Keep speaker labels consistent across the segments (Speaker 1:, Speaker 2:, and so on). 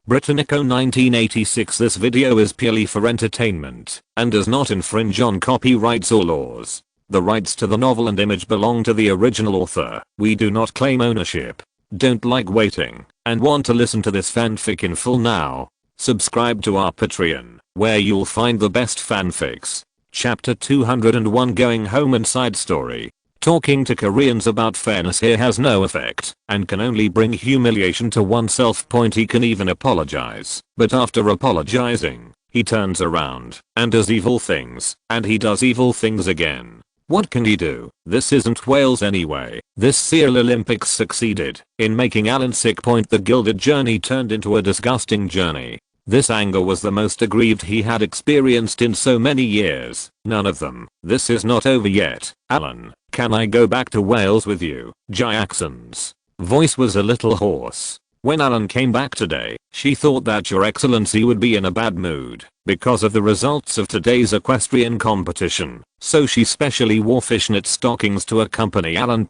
Speaker 1: Britannico 1986. This video is purely for entertainment and does not infringe on copyrights or laws. The rights to the novel and image belong to the original author. We do not claim ownership. Don't like waiting and want to listen to this fanfic in full now? Subscribe to our Patreon, where you'll find the best fanfics. Chapter 201, Going Home and Side Story. Talking to Koreans about fairness here has no effect and can only bring humiliation to oneself. He can even apologize, but after apologizing, he turns around and does evil things, and he does evil things again. What can he do? This isn't Wales anyway. This Seal Olympics succeeded in making Alan sick. The gilded journey turned into a disgusting journey. This anger was the most aggrieved he had experienced in so many years. None of them. This is not over yet. Alan, can I go back to Wales with you? Jackson's voice was a little hoarse. When Alan came back today, she thought that Your Excellency would be in a bad mood because of the results of today's equestrian competition, so she specially wore fishnet stockings to accompany Alan.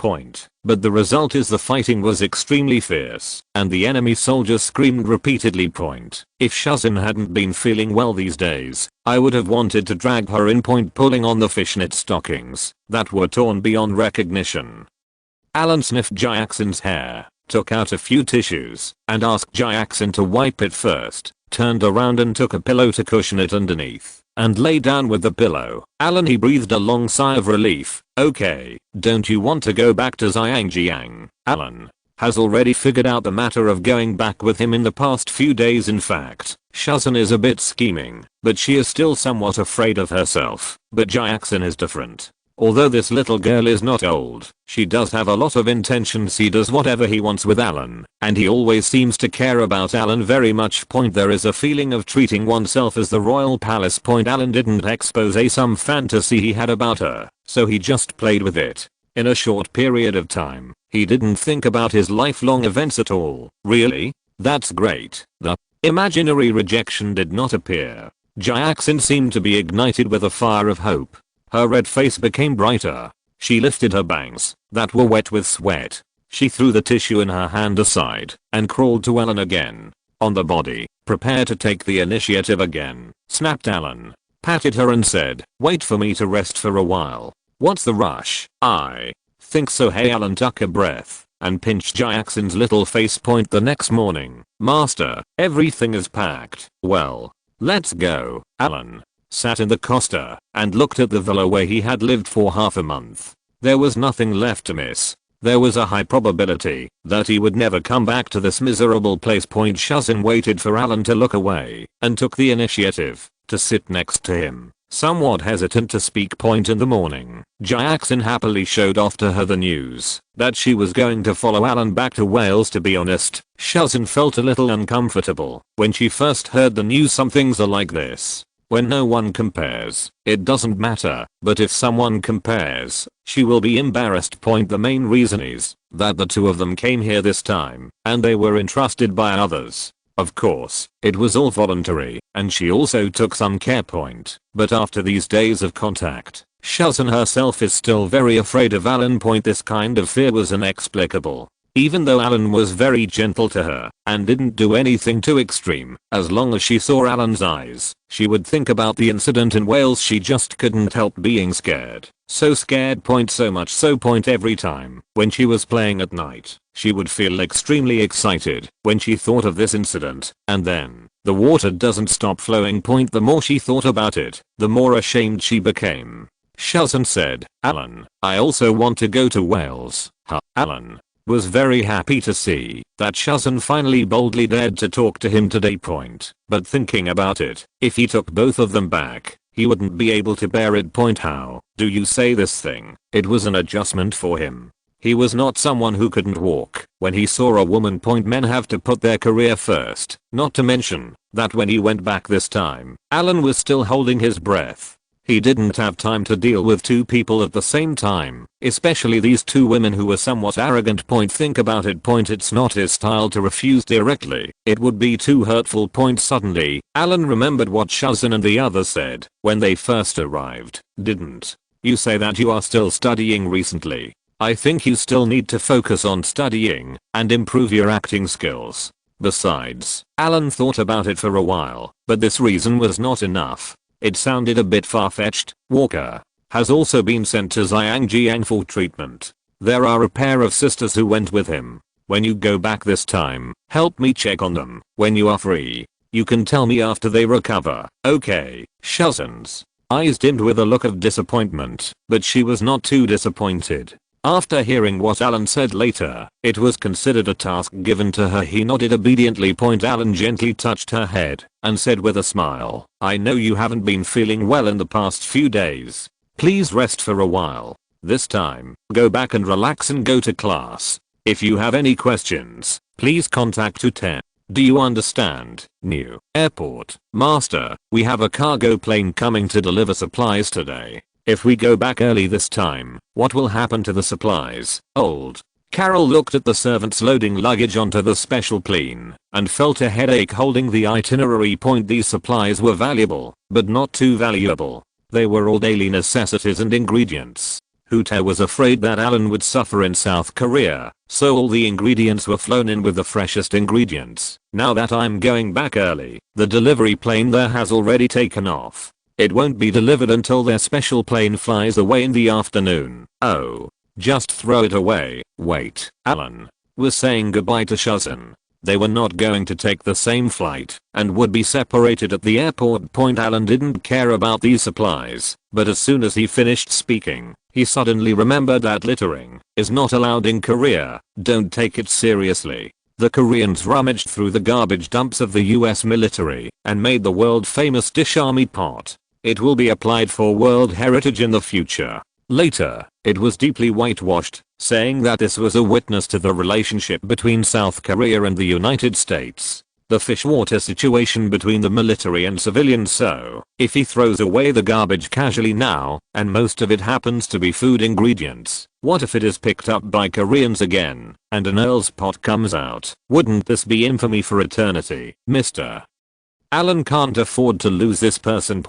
Speaker 1: But the result is the fighting was extremely fierce, and the enemy soldiers screamed repeatedly. If Shazin hadn't been feeling well these days, I would have wanted to drag her in. Pulling on the fishnet stockings that were torn beyond recognition. Alan sniffed Jackson's hair, took out a few tissues, and asked Jackson to wipe it first, turned around and took a pillow to cushion it underneath, and lay down with the pillow. Alan, he breathed a long sigh of relief. Okay, don't you want to go back to Zhangjiang? Alan has already figured out the matter of going back with him in the past few days. In fact, Shazin is a bit scheming, but she is still somewhat afraid of herself. But Jackson is different. Although this little girl is not old, she does have a lot of intentions. He does whatever he wants with Alan, and he always seems to care about Alan very much. There is a feeling of treating oneself as the royal palace. Alan didn't expose some fantasy he had about her, so he just played with it. In a short period of time, he didn't think about his lifelong events at all. Really? That's great. The imaginary rejection did not appear. Jackson seemed to be ignited with a fire of hope. Her red face became brighter. She lifted her bangs that were wet with sweat. She threw the tissue in her hand aside and crawled to Alan again. On the body, prepare to take the initiative again, snapped Alan. Patted her and said, wait for me to rest for a while. What's the rush? I think so. Hey, Alan took a breath and pinched Jackson's little face. The next morning, Master, everything is packed. Well, let's go. Alan sat in the coaster and looked at the villa where he had lived for half a month. There was nothing left to miss. There was a high probability that he would never come back to this miserable place. Shazin waited for Alan to look away and took the initiative to sit next to him, somewhat hesitant to speak. In the morning, Jackson happily showed off to her the news that she was going to follow Alan back to Wales. To be honest, Shazin felt a little uncomfortable when she first heard the news. Some things are like this. When no one compares, it doesn't matter, but if someone compares, she will be embarrassed. The main reason is that the two of them came here this time, and they were entrusted by others. Of course, it was all voluntary, and she also took some care. But after these days of contact, Shazin herself is still very afraid of Alan. This kind of fear was inexplicable. Even though Alan was very gentle to her and didn't do anything too extreme, as long as she saw Alan's eyes, she would think about the incident in Wales. She just couldn't help being scared. So scared. So much so. Every time when she was playing at night, she would feel extremely excited when she thought of this incident, and then the water doesn't stop flowing. The more she thought about it, the more ashamed she became. Shazin said, Alan, I also want to go to Wales. Alan was very happy to see that Shazin finally boldly dared to talk to him today. But thinking about it, if he took both of them back, he wouldn't be able to bear it. How do you say this thing? It was an adjustment for him. He was not someone who couldn't walk when he saw a woman. Men have to put their career first, not to mention that when he went back this time, Alan was still holding his breath. He didn't have time to deal with two people at the same time, especially these two women who were somewhat arrogant. Think about it. It's not his style to refuse directly. It would be too hurtful. Suddenly, Alan remembered what Shazin and the others said when they first arrived. Didn't you say that you are still studying recently? I think you still need to focus on studying and improve your acting skills. Besides, Alan thought about it for a while, but this reason was not enough. It sounded a bit far-fetched. Walker has also been sent to Zhangjiang for treatment. There are a pair of sisters who went with him. When you go back this time, help me check on them. When you are free, you can tell me after they recover. Okay, Shazan's eyes dimmed with a look of disappointment, but she was not too disappointed. After hearing what Alan said later, it was considered a task given to her. He nodded obediently. Alan gently touched her head and said with a smile, I know you haven't been feeling well in the past few days. Please rest for a while. This time, go back and relax and go to class. If you have any questions, please contact 210. Do you understand? New airport. Master, we have a cargo plane coming to deliver supplies today. If we go back early this time, what will happen to the supplies? Old. Carol looked at the servants loading luggage onto the special plane and felt a headache holding the itinerary. These supplies were valuable, but not too valuable. They were all daily necessities and ingredients. Hooter was afraid that Alan would suffer in South Korea, so all the ingredients were flown in with the freshest ingredients. Now that I'm going back early, the delivery plane there has already taken off. It won't be delivered until their special plane flies away in the afternoon. Oh, just throw it away. Wait, Alan was saying goodbye to Shazan. They were not going to take the same flight and would be separated at the airport. Alan didn't care about these supplies, but as soon as he finished speaking, he suddenly remembered that littering is not allowed in Korea. Don't take it seriously. The Koreans rummaged through the garbage dumps of the US military and made the world famous dish army pot. It will be applied for World Heritage in the future. Later, it was deeply whitewashed, saying that this was a witness to the relationship between South Korea and the United States. The fish water situation between the military and civilians. So, if he throws away the garbage casually now, and most of it happens to be food ingredients, what if it is picked up by Koreans again, and an Earl's pot comes out? Wouldn't this be infamy for eternity, Mr. Alan can't afford to lose this person.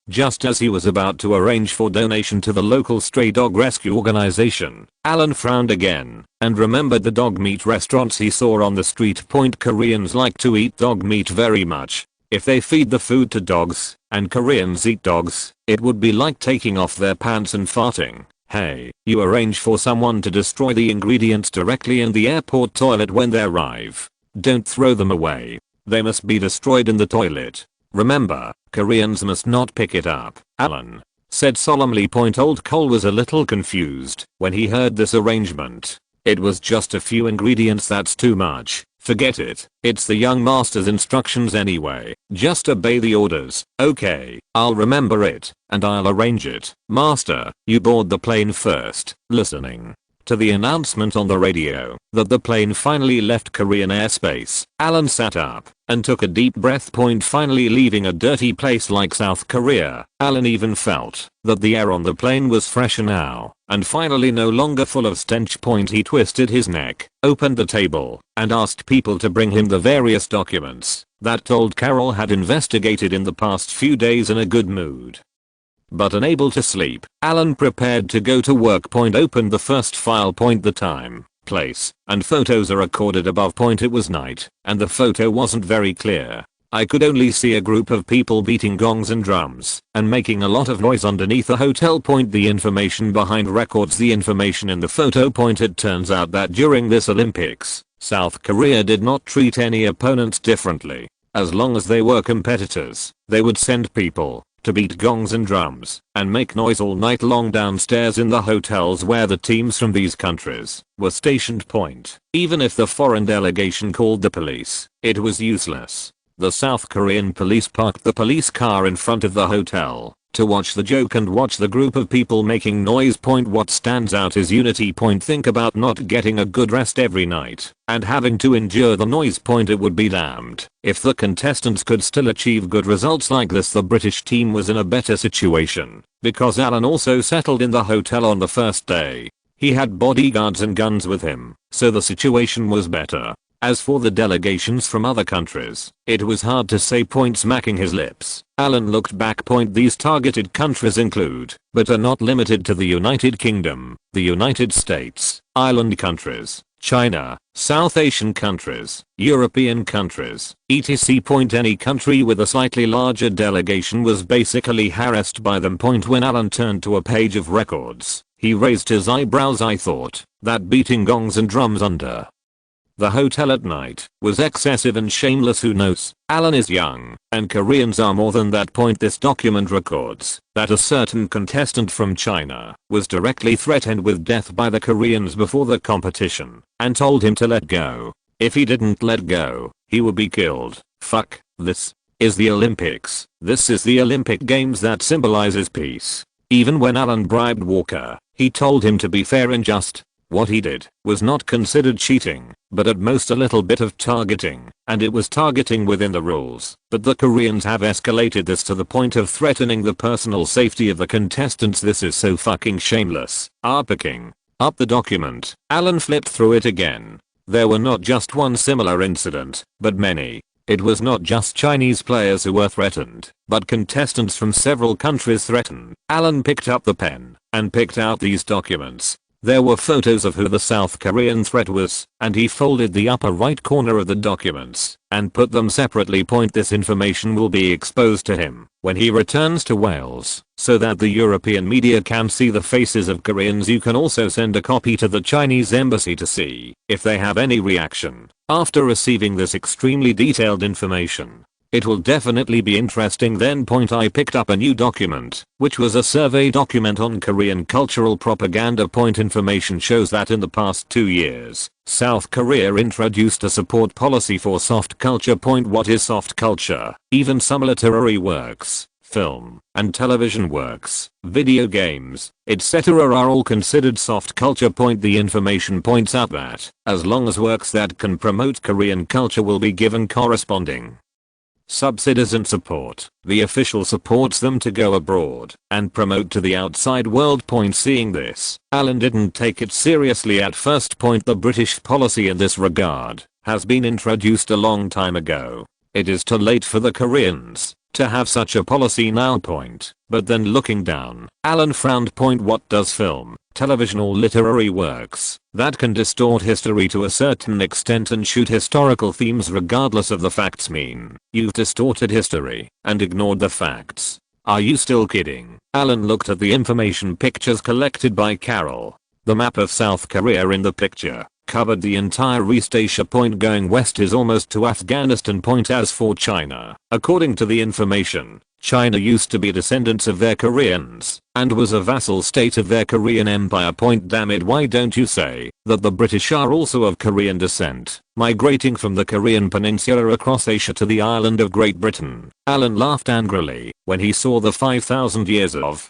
Speaker 1: Just as he was about to arrange for donation to the local stray dog rescue organization, Alan frowned again and remembered the dog meat restaurants he saw on the street. Koreans like to eat dog meat very much. If they feed the food to dogs and Koreans eat dogs, it would be like taking off their pants and farting. Hey, you arrange for someone to destroy the ingredients directly in the airport toilet when they arrive. Don't throw them away. They must be destroyed in the toilet. Remember, Koreans must not pick it up, Alan said solemnly. Old Cole was a little confused when he heard this arrangement. It was just a few ingredients. That's too much. Forget it. It's the young master's instructions anyway. Just obey the orders. Okay, I'll remember it, and I'll arrange it. Master, you board the plane first. Listening to the announcement on the radio that the plane finally left Korean airspace, Alan sat up and took a deep breath. Finally leaving a dirty place like South Korea, Alan even felt that the air on the plane was fresher now, and finally no longer full of stench. He twisted his neck, opened the table, and asked people to bring him the various documents that told Carol had investigated in the past few days. In a good mood but unable to sleep, Alan prepared to go to work. Opened the first file. The time, place, and photos are recorded above. It was night, and the photo wasn't very clear. I could only see a group of people beating gongs and drums and making a lot of noise underneath a hotel. The information behind records the information in the photo. It turns out that during this Olympics, South Korea did not treat any opponents differently. As long as they were competitors, they would send people to beat gongs and drums and make noise all night long downstairs in the hotels where the teams from these countries were stationed. Even if the foreign delegation called the police, it was useless. The South Korean police parked the police car in front of the hotel to watch the joke and watch the group of people making noise. What stands out is unity. Think about not getting a good rest every night and having to endure the noise. It would be damned if the contestants could still achieve good results like this. The British team was in a better situation because Alan also settled in the hotel on the first day. He had bodyguards and guns with him, so the situation was better. As for the delegations from other countries, it was hard to say. Smacking his lips, Alan looked back. These targeted countries include, but are not limited to, the United Kingdom, the United States, island countries, China, South Asian countries, European countries, etc. Any country with a slightly larger delegation was basically harassed by them. When Alan turned to a page of records, he raised his eyebrows. I thought that beating gongs and drums under the hotel at night was excessive and shameless. Who knows? Alan is young, and Koreans are more than that. This document records that a certain contestant from China was directly threatened with death by the Koreans before the competition and told him to let go. If he didn't let go, he would be killed. Fuck, this is the Olympics. This is the Olympic Games that symbolizes peace. Even when Alan bribed Walker, he told him to be fair and just. What he did was not considered cheating, but at most a little bit of targeting, and it was targeting within the rules. But the Koreans have escalated this to the point of threatening the personal safety of the contestants. This is so fucking shameless. Picking up the document, Alan flipped through it again. There were not just one similar incident, but many. It was not just Chinese players who were threatened, but contestants from several countries threatened. Alan picked up the pen and picked out these documents. There were photos of who the South Korean threat was, and he folded the upper right corner of the documents and put them separately. This information will be exposed to him when he returns to Wales, so that the European media can see the faces of Koreans. You can also send a copy to the Chinese embassy to see if they have any reaction after receiving this extremely detailed information. It will definitely be interesting. Then I picked up a new document, which was a survey document on Korean cultural propaganda. Information shows that in the past 2 years, South Korea introduced a support policy for soft culture. What is soft culture? Even some literary works, film and television works, video games, etc. are all considered soft culture. The information points out that, as long as works that can promote Korean culture will be given corresponding subsidies and support, the official supports them to go abroad and promote to the outside world. Seeing this, Alan didn't take it seriously at first. The British policy in this regard has been introduced a long time ago. It is too late for the Koreans to have such a policy now. But then looking down, Alan frowned. What does film, television or literary works that can distort history to a certain extent and shoot historical themes regardless of the facts mean? You've distorted history and ignored the facts. Are you still kidding? Alan looked at the information pictures collected by Carol. The map of South Korea in the picture covered the entire East Asia. Going west is almost to Afghanistan. As for China, according to the information, China used to be descendants of their Koreans and was a vassal state of their Korean empire. Damn it, why don't you say that the British are also of Korean descent, migrating from the Korean peninsula across Asia to the island of Great Britain? Alan laughed angrily when he saw the 5,000 years of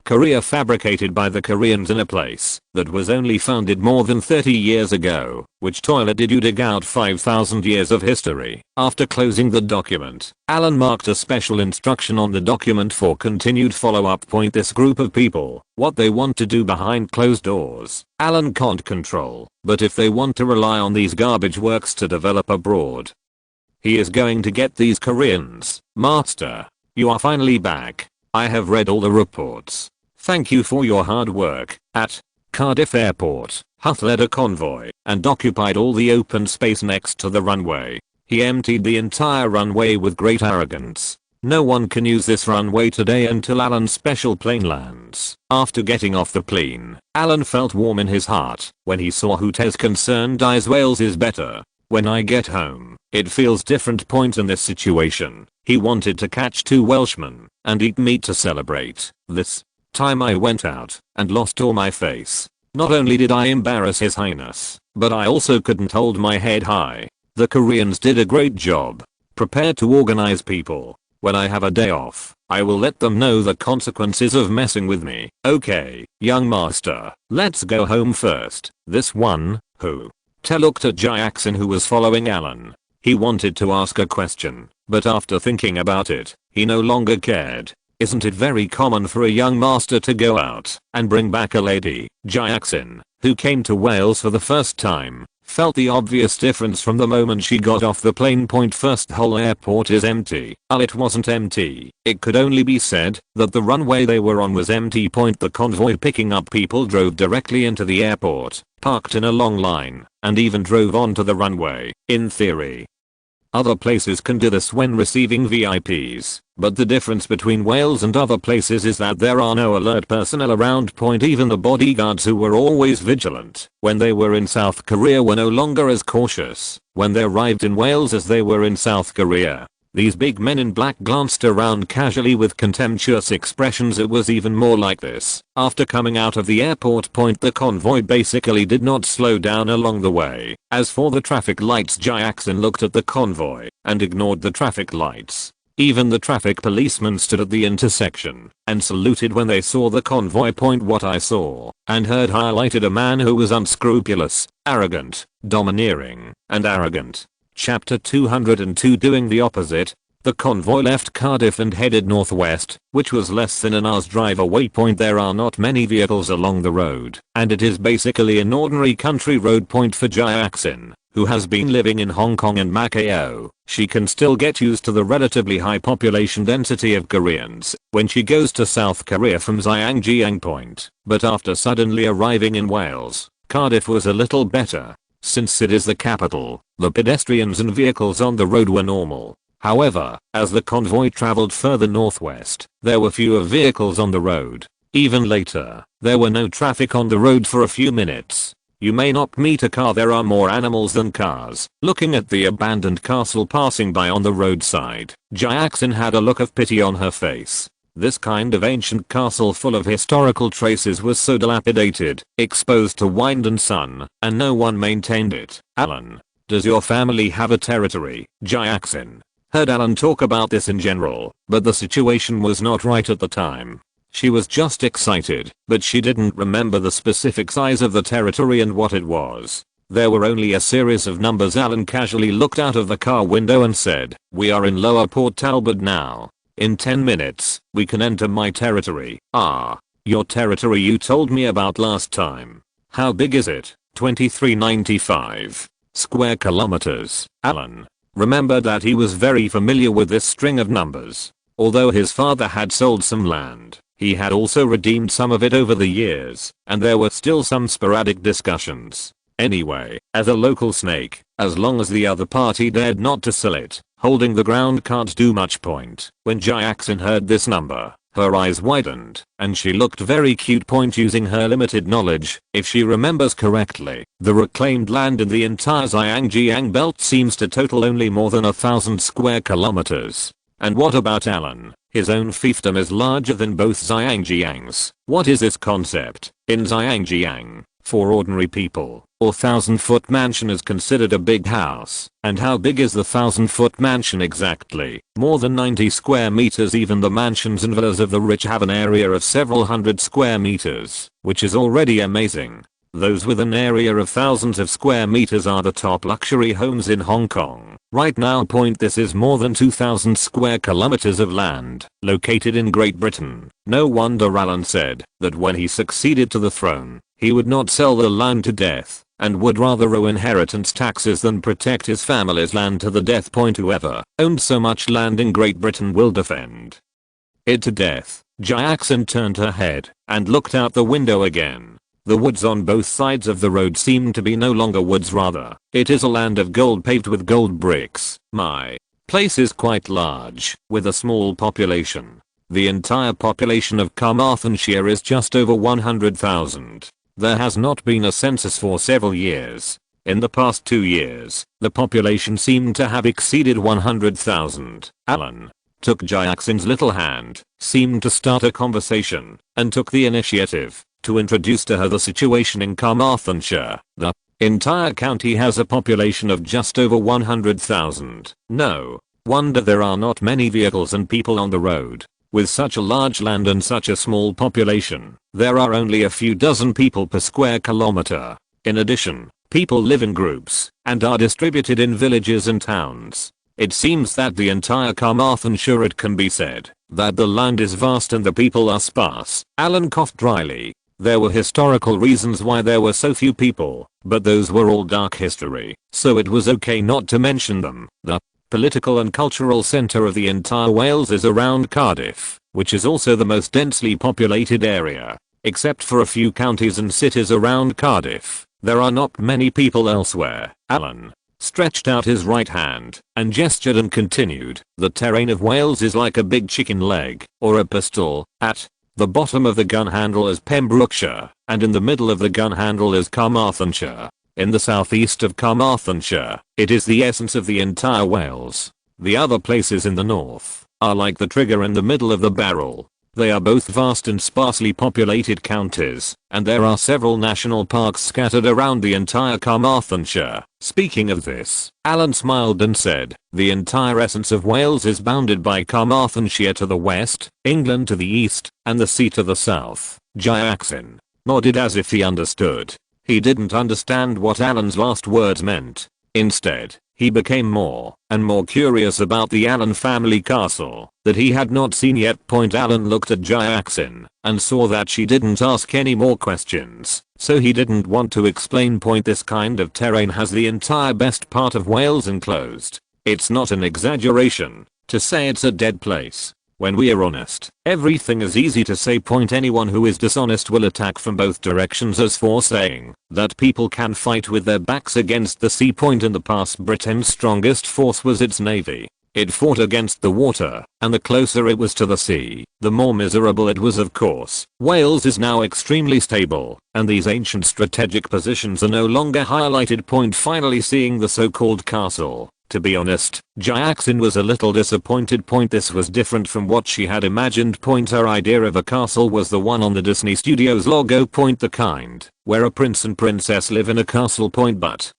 Speaker 1: Korea fabricated by the Koreans in a place that was only founded more than 30 years ago. Which toilet did you dig out 5,000 years of history? After closing the document, Alan marked a special instruction on the document for continued follow-up. This group of people, what they want to do behind closed doors, Alan can't control, but if they want to rely on these garbage works to develop abroad, he is going to get these Koreans. Master, you are finally back. I have read all the reports. Thank you for your hard work. At Cardiff Airport, Huth led a convoy and occupied all the open space next to the runway. He emptied the entire runway with great arrogance. No one can use this runway today until Alan's special plane lands. After getting off the plane, Alan felt warm in his heart when he saw Hutez's concerned eyes. Wales is better. When I get home, it feels different. In this situation, he wanted to catch 2 Welshmen and eat meat to celebrate. This time I went out and lost all my face. Not only did I embarrass His Highness, but I also couldn't hold my head high. The Koreans did a great job. Prepared to organize people. When I have a day off, I will let them know the consequences of messing with me. Okay, young master, let's go home first. This one, who? Te looked at Jackson, who was following Alan. He wanted to ask a question, but after thinking about it, he no longer cared. Isn't it very common for a young master to go out and bring back a lady? Jackson, who came to Wales for the first time, Felt the obvious difference from the moment she got off the plane. First, whole airport is empty. It wasn't empty. It could only be said that the runway they were on was empty. The convoy picking up people drove directly into the airport, parked in a long line, and even drove onto the runway, in theory. Other places can do this when receiving VIPs, but the difference between Wales and other places is that there are no alert personnel around. Even the bodyguards who were always vigilant when they were in South Korea were no longer as cautious when they arrived in Wales as they were in South Korea. These big men in black glanced around casually with contemptuous expressions. It was even more like this after coming out of the airport. The convoy basically did not slow down along the way. As for the traffic lights, Jackson looked at the convoy and ignored the traffic lights. Even the traffic policemen stood at the intersection and saluted when they saw the convoy. What I saw and heard highlighted a man who was unscrupulous, arrogant, domineering, and arrogant. Chapter 202. Doing the opposite. The convoy left Cardiff and headed northwest, which was less than an hour's drive away. There are not many vehicles along the road, and it is basically an ordinary country road. For Jackson, who has been living in Hong Kong and Macau, she can still get used to the relatively high population density of Koreans when she goes to South Korea from Zhangjiang. But after suddenly arriving in Wales, Cardiff was a little better. Since it is the capital, the pedestrians and vehicles on the road were normal. However, as the convoy traveled further northwest, there were fewer vehicles on the road. Even later, there were no traffic on the road for a few minutes. You may not meet a car. There are more animals than cars. Looking at the abandoned castle passing by on the roadside, Jackson had a look of pity on her face. This kind of ancient castle full of historical traces was so dilapidated, exposed to wind and sun, and no one maintained it. Alan, does your family have a territory? Jackson heard Alan talk about this in general, but the situation was not right at the time. She was just excited, but she didn't remember the specific size of the territory and what it was. There were only a series of numbers. Alan casually looked out of the car window and said, "We are in Lower Port Talbot now. In 10 minutes, we can enter my territory." "Ah, your territory you told me about last time. How big is it?" 2395 square kilometers. Alan remembered that he was very familiar with this string of numbers. Although his father had sold some land, he had also redeemed some of it over the years, and there were still some sporadic discussions. Anyway, as a local snake, as long as the other party dared not to sell it, holding the ground can't do much. When Jackson heard this number, her eyes widened, and she looked very cute. Using her limited knowledge, if she remembers correctly, the reclaimed land in the entire Zhangjiang belt seems to total only more than 1,000 square kilometers. And what about Alan? His own fiefdom is larger than both Zhangjiangs. What is this concept? In Zhangjiang, for ordinary people, a 1,000-foot mansion is considered a big house. And how big is the 1,000-foot mansion exactly? More than 90 square meters. Even the mansions and villas of the rich have an area of several hundred square meters, which is already amazing. Those with an area of thousands of square meters are the top luxury homes in Hong Kong. Right now. This is more than 2,000 square kilometers of land, located in Great Britain. No wonder Alan said that when he succeeded to the throne, he would not sell the land to death, and would rather owe inheritance taxes than protect his family's land to the death. Whoever owned so much land in Great Britain will defend it to death. Jackson turned her head and looked out the window again. The woods on both sides of the road seem to be no longer woods, rather, it is a land of gold paved with gold bricks. My place is quite large, with a small population. The entire population of Carmarthenshire is just over 100,000. There has not been a census for several years. In the past 2 years, the population seemed to have exceeded 100,000. Alan took Jackson's little hand, seemed to start a conversation, and took the initiative to introduce to her the situation in Carmarthenshire. The entire county has a population of just over 100,000. No wonder there are not many vehicles and people on the road. With such a large land and such a small population, there are only a few dozen people per square kilometer. In addition, people live in groups and are distributed in villages and towns. It seems that the entire Carmarthenshire, it can be said that the land is vast and the people are sparse. Alan coughed dryly. There were historical reasons why there were so few people, but those were all dark history, so it was okay not to mention them. The political and cultural centre of the entire Wales is around Cardiff, which is also the most densely populated area. Except for a few counties and cities around Cardiff, there are not many people elsewhere. Alan stretched out his right hand and gestured and continued. The terrain of Wales is like a big chicken leg or a pistol. At the bottom of the gun handle is Pembrokeshire, and in the middle of the gun handle is Carmarthenshire. In the southeast of Carmarthenshire, it is the essence of the entire Wales. The other places in the north are like the trigger in the middle of the barrel. They are both vast and sparsely populated counties, and there are several national parks scattered around the entire Carmarthenshire. Speaking of this, Alan smiled and said, the entire essence of Wales is bounded by Carmarthenshire to the west, England to the east, and the sea to the south. Jackson nodded as if he understood. He didn't understand what Alan's last words meant. Instead, he became more and more curious about the Allen family castle that he had not seen yet. Alan looked at Jackson and saw that she didn't ask any more questions, so he didn't want to explain. This kind of terrain has the entire best part of Wales enclosed. It's not an exaggeration to say it's a dead place. When we're honest, everything is easy to say. Anyone who is dishonest will attack from both directions. As for saying that people can fight with their backs against the sea. In the past, Britain's strongest force was its navy. It fought against the water, and the closer it was to the sea, the more miserable it was. Of course, Wales is now extremely stable, and these ancient strategic positions are no longer highlighted. Finally seeing the so-called castle. To be honest, Jackson was a little disappointed. This was different from what she had imagined. Her idea of a castle was the one on the Disney Studios logo. The kind where a prince and princess live in a castle. But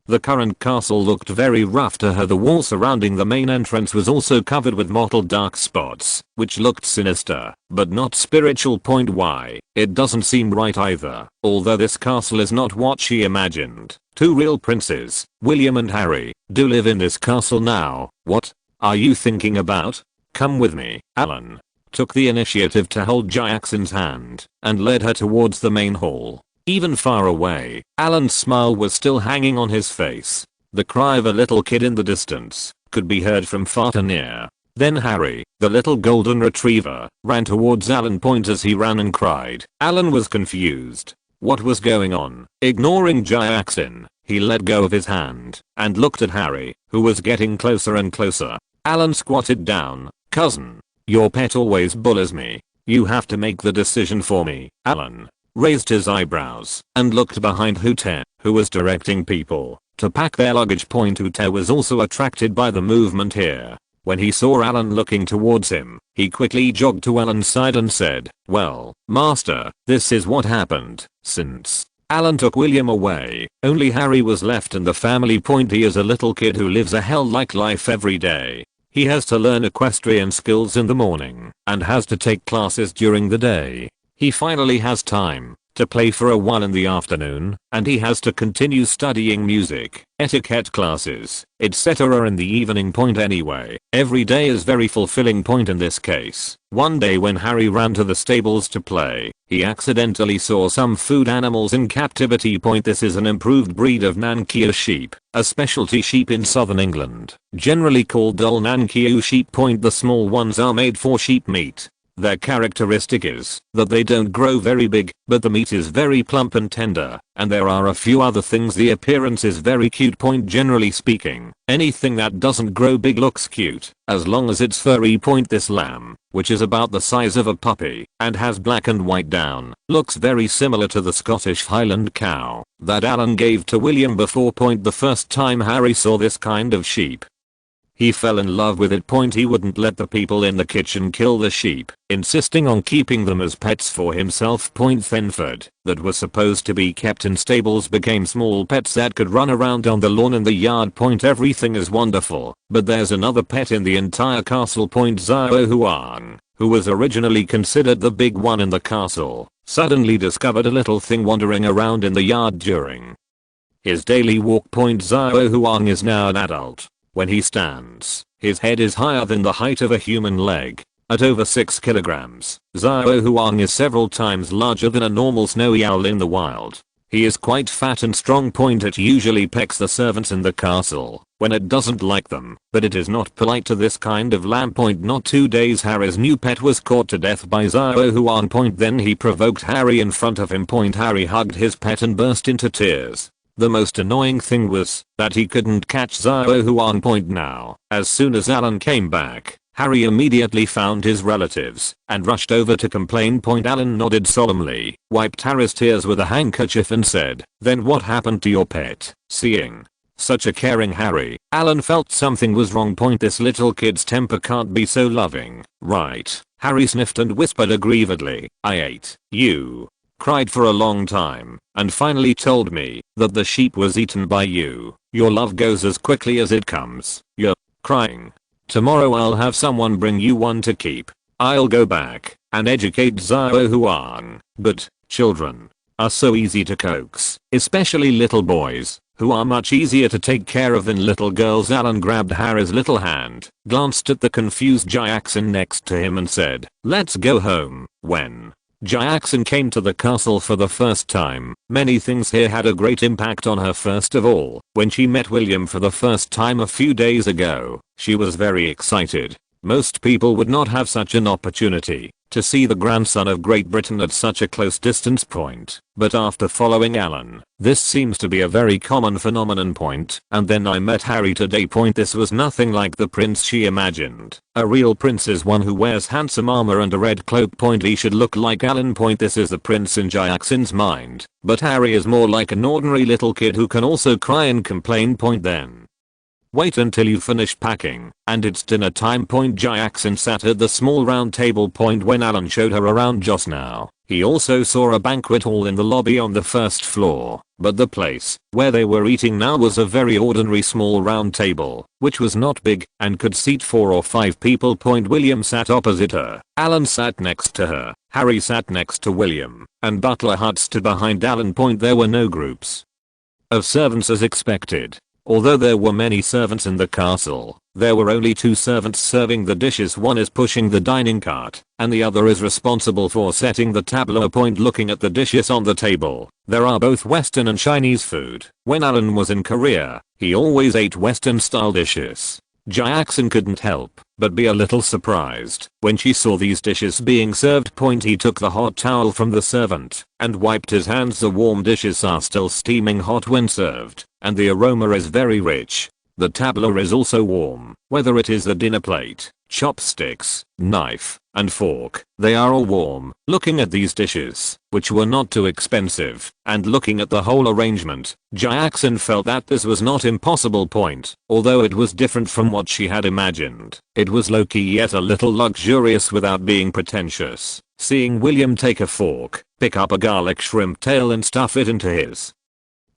Speaker 1: the current castle looked very rough to her. The wall surrounding the main entrance was also covered with mottled dark spots, which looked sinister, but not spiritual. Why? It doesn't seem right either. Although this castle is not what she imagined. Two real princes, William and Harry, do live in this castle now. What are you thinking about? Come with me. Alan took the initiative to hold Jackson's hand and led her towards the main hall. Even far away, Alan's smile was still hanging on his face. The cry of a little kid in the distance could be heard from far to near. Then Harry, the little golden retriever, ran towards Alan. As he ran and cried, Alan was confused. What was going on? Ignoring Jackson, he let go of his hand and looked at Harry, who was getting closer and closer. Alan squatted down. Cousin, your pet always bullies me. You have to make the decision for me. Alan raised his eyebrows and looked behind Hooter, who was directing people to pack their luggage. Hooter was also attracted by the movement here. When he saw Alan looking towards him, he quickly jogged to Alan's side and said, well, master, this is what happened. Since Alan took William away, only Harry was left in the family. He is a little kid who lives a hell-like life every day. He has to learn equestrian skills in the morning and has to take classes during the day. He finally has time to play for a while in the afternoon, and he has to continue studying music, etiquette classes, etc. in the evening. Anyway, every day is very fulfilling. In this case, one day when Harry ran to the stables to play, he accidentally saw some food animals in captivity. This is an improved breed of Nankia sheep, a specialty sheep in southern England, generally called Dull Nankia sheep. The small ones are made for sheep meat. Their characteristic is that they don't grow very big, but the meat is very plump and tender, and there are a few other things. The appearance is very cute. Generally speaking, anything that doesn't grow big looks cute, as long as it's furry. This lamb, which is about the size of a puppy and has black and white down, looks very similar to the Scottish Highland cow that Alan gave to William before. The first time Harry saw this kind of sheep, he fell in love with it. He wouldn't let the people in the kitchen kill the sheep, insisting on keeping them as pets for himself. Thenford, that was supposed to be kept in stables, became small pets that could run around on the lawn in the yard. Everything is wonderful, but there's another pet in the entire castle. Zhao Huang, who was originally considered the big one in the castle, suddenly discovered a little thing wandering around in the yard during his daily walk. Zhao Huang is now an adult. When he stands, his head is higher than the height of a human leg. At over 6 kilograms, Xiao Huang is several times larger than a normal snowy owl in the wild. He is quite fat and strong. It usually pecks the servants in the castle when it doesn't like them, but it is not polite to this kind of lamb. Not 2 days Harry's new pet was caught to death by Xiao Huang. Then he provoked Harry in front of him. Harry hugged his pet and burst into tears. The most annoying thing was that he couldn't catch Xiao Huang. Now, as soon as Alan came back, Harry immediately found his relatives and rushed over to complain. Alan nodded solemnly, wiped Harry's tears with a handkerchief and said, "Then what happened to your pet?" Seeing such a caring Harry, Alan felt something was wrong. This little kid's temper can't be so loving, right? Harry sniffed and whispered aggrievedly, "I ate you." Cried for a long time and finally told me that the sheep was eaten by you. Your love goes as quickly as it comes. You're crying. Tomorrow I'll have someone bring you one to keep. I'll go back and educate Xiao Huang. But children are so easy to coax, especially little boys, who are much easier to take care of than little girls. Alan grabbed Harry's little hand, glanced at the confused Jackson next to him and said, "Let's go home." When Jackson came to the castle for the first time, many things here had a great impact on her. First of all, when she met William for the first time a few days ago, she was very excited. Most people would not have such an opportunity to see the grandson of Great Britain at such a close distance. But after following Alan, this seems to be a very common phenomenon. And then I met Harry today. This was nothing like the prince she imagined. A real prince is one who wears handsome armor and a red cloak. He should look like Alan. This is the prince in Jackson's mind, but Harry is more like an ordinary little kid who can also cry and complain. Then wait until you finish packing, and it's dinner time. Jackson sat at the small round table. When Alan showed her around just now, he also saw a banquet hall in the lobby on the first floor, but the place where they were eating now was a very ordinary small round table, which was not big and could seat 4 or 5 people. William sat opposite her, Alan sat next to her, Harry sat next to William, and Butler Hut stood behind Alan. There were no groups of servants as expected. Although there were many servants in the castle, there were only 2 servants serving the dishes. One is pushing the dining cart, and the other is responsible for setting the tableau. Looking at the dishes on the table, there are both Western and Chinese food. When Alan was in Korea, he always ate Western style dishes. Jackson couldn't help but be a little surprised when she saw these dishes being served. He took the hot towel from the servant and wiped his hands. The warm dishes are still steaming hot when served, and the aroma is very rich. The tableau is also warm, whether it is the dinner plate, chopsticks, knife, and fork, they are all warm. Looking at these dishes, which were not too expensive, and looking at the whole arrangement, Jackson felt that this was not impossible. Although it was different from what she had imagined, it was low-key yet a little luxurious without being pretentious. Seeing William take a fork, pick up a garlic shrimp tail and stuff it into his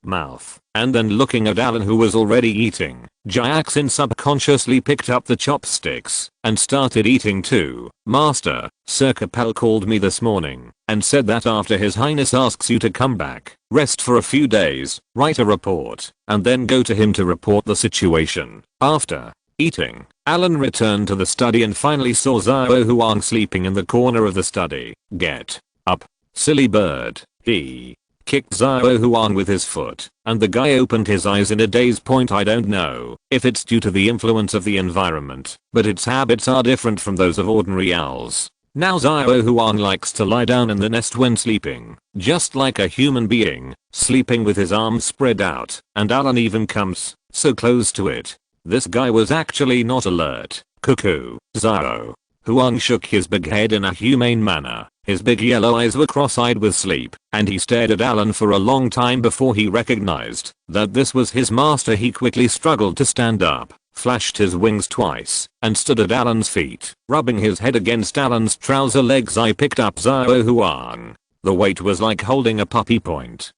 Speaker 1: mouth, and then looking at Alan who was already eating, Jackson subconsciously picked up the chopsticks and started eating too. "Master, Sir Capel called me this morning and said that after His Highness asks you to come back, rest for a few days, write a report, and then go to him to report the situation." After eating, Alan returned to the study and finally saw Xiao Huang sleeping in the corner of the study. "Get up, silly bird," he kicked Xiao Huang with his foot, and the guy opened his eyes in a daze. I don't know if it's due to the influence of the environment, but its habits are different from those of ordinary owls. Now Xiao Huang likes to lie down in the nest when sleeping, just like a human being, sleeping with his arms spread out, and Alan even comes so close to it. This guy was actually not alert. Cuckoo. Xiao Huang shook his big head in a humane manner. His big yellow eyes were cross-eyed with sleep, and he stared at Alan for a long time before he recognized that this was his master. He quickly struggled to stand up, flashed his wings twice, and stood at Alan's feet, rubbing his head against Alan's trouser legs. I picked up Xiao Huang. The weight was like holding a puppy.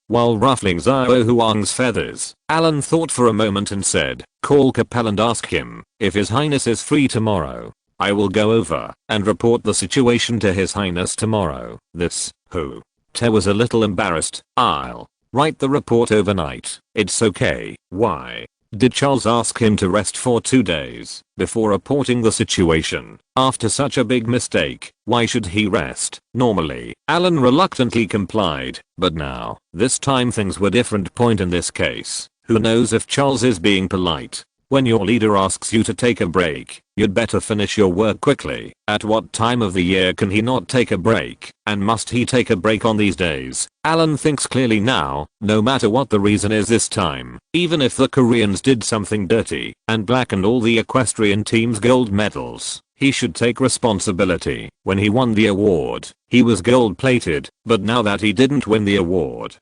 Speaker 1: While ruffling Xiao Huang's feathers, Alan thought for a moment and said, "Call Capel and ask him if His Highness is free tomorrow. I will go over and report the situation to His Highness tomorrow." This, who? Te was a little embarrassed. "I'll write the report overnight. It's okay." "Why?" Did Charles ask him to rest for 2 days before reporting the situation? After such a big mistake, why should he rest? Normally, Alan reluctantly complied, but now, this time things were different. Point in this case, who knows if Charles is being polite? When your leader asks you to take a break, you'd better finish your work quickly. At what time of the year can he not take a break? And must he take a break on these days? Alan thinks clearly now, no matter what the reason is this time, even if the Koreans did something dirty and blackened all the equestrian team's gold medals, he should take responsibility. When he won the award, he was gold plated, but now that he didn't win the award,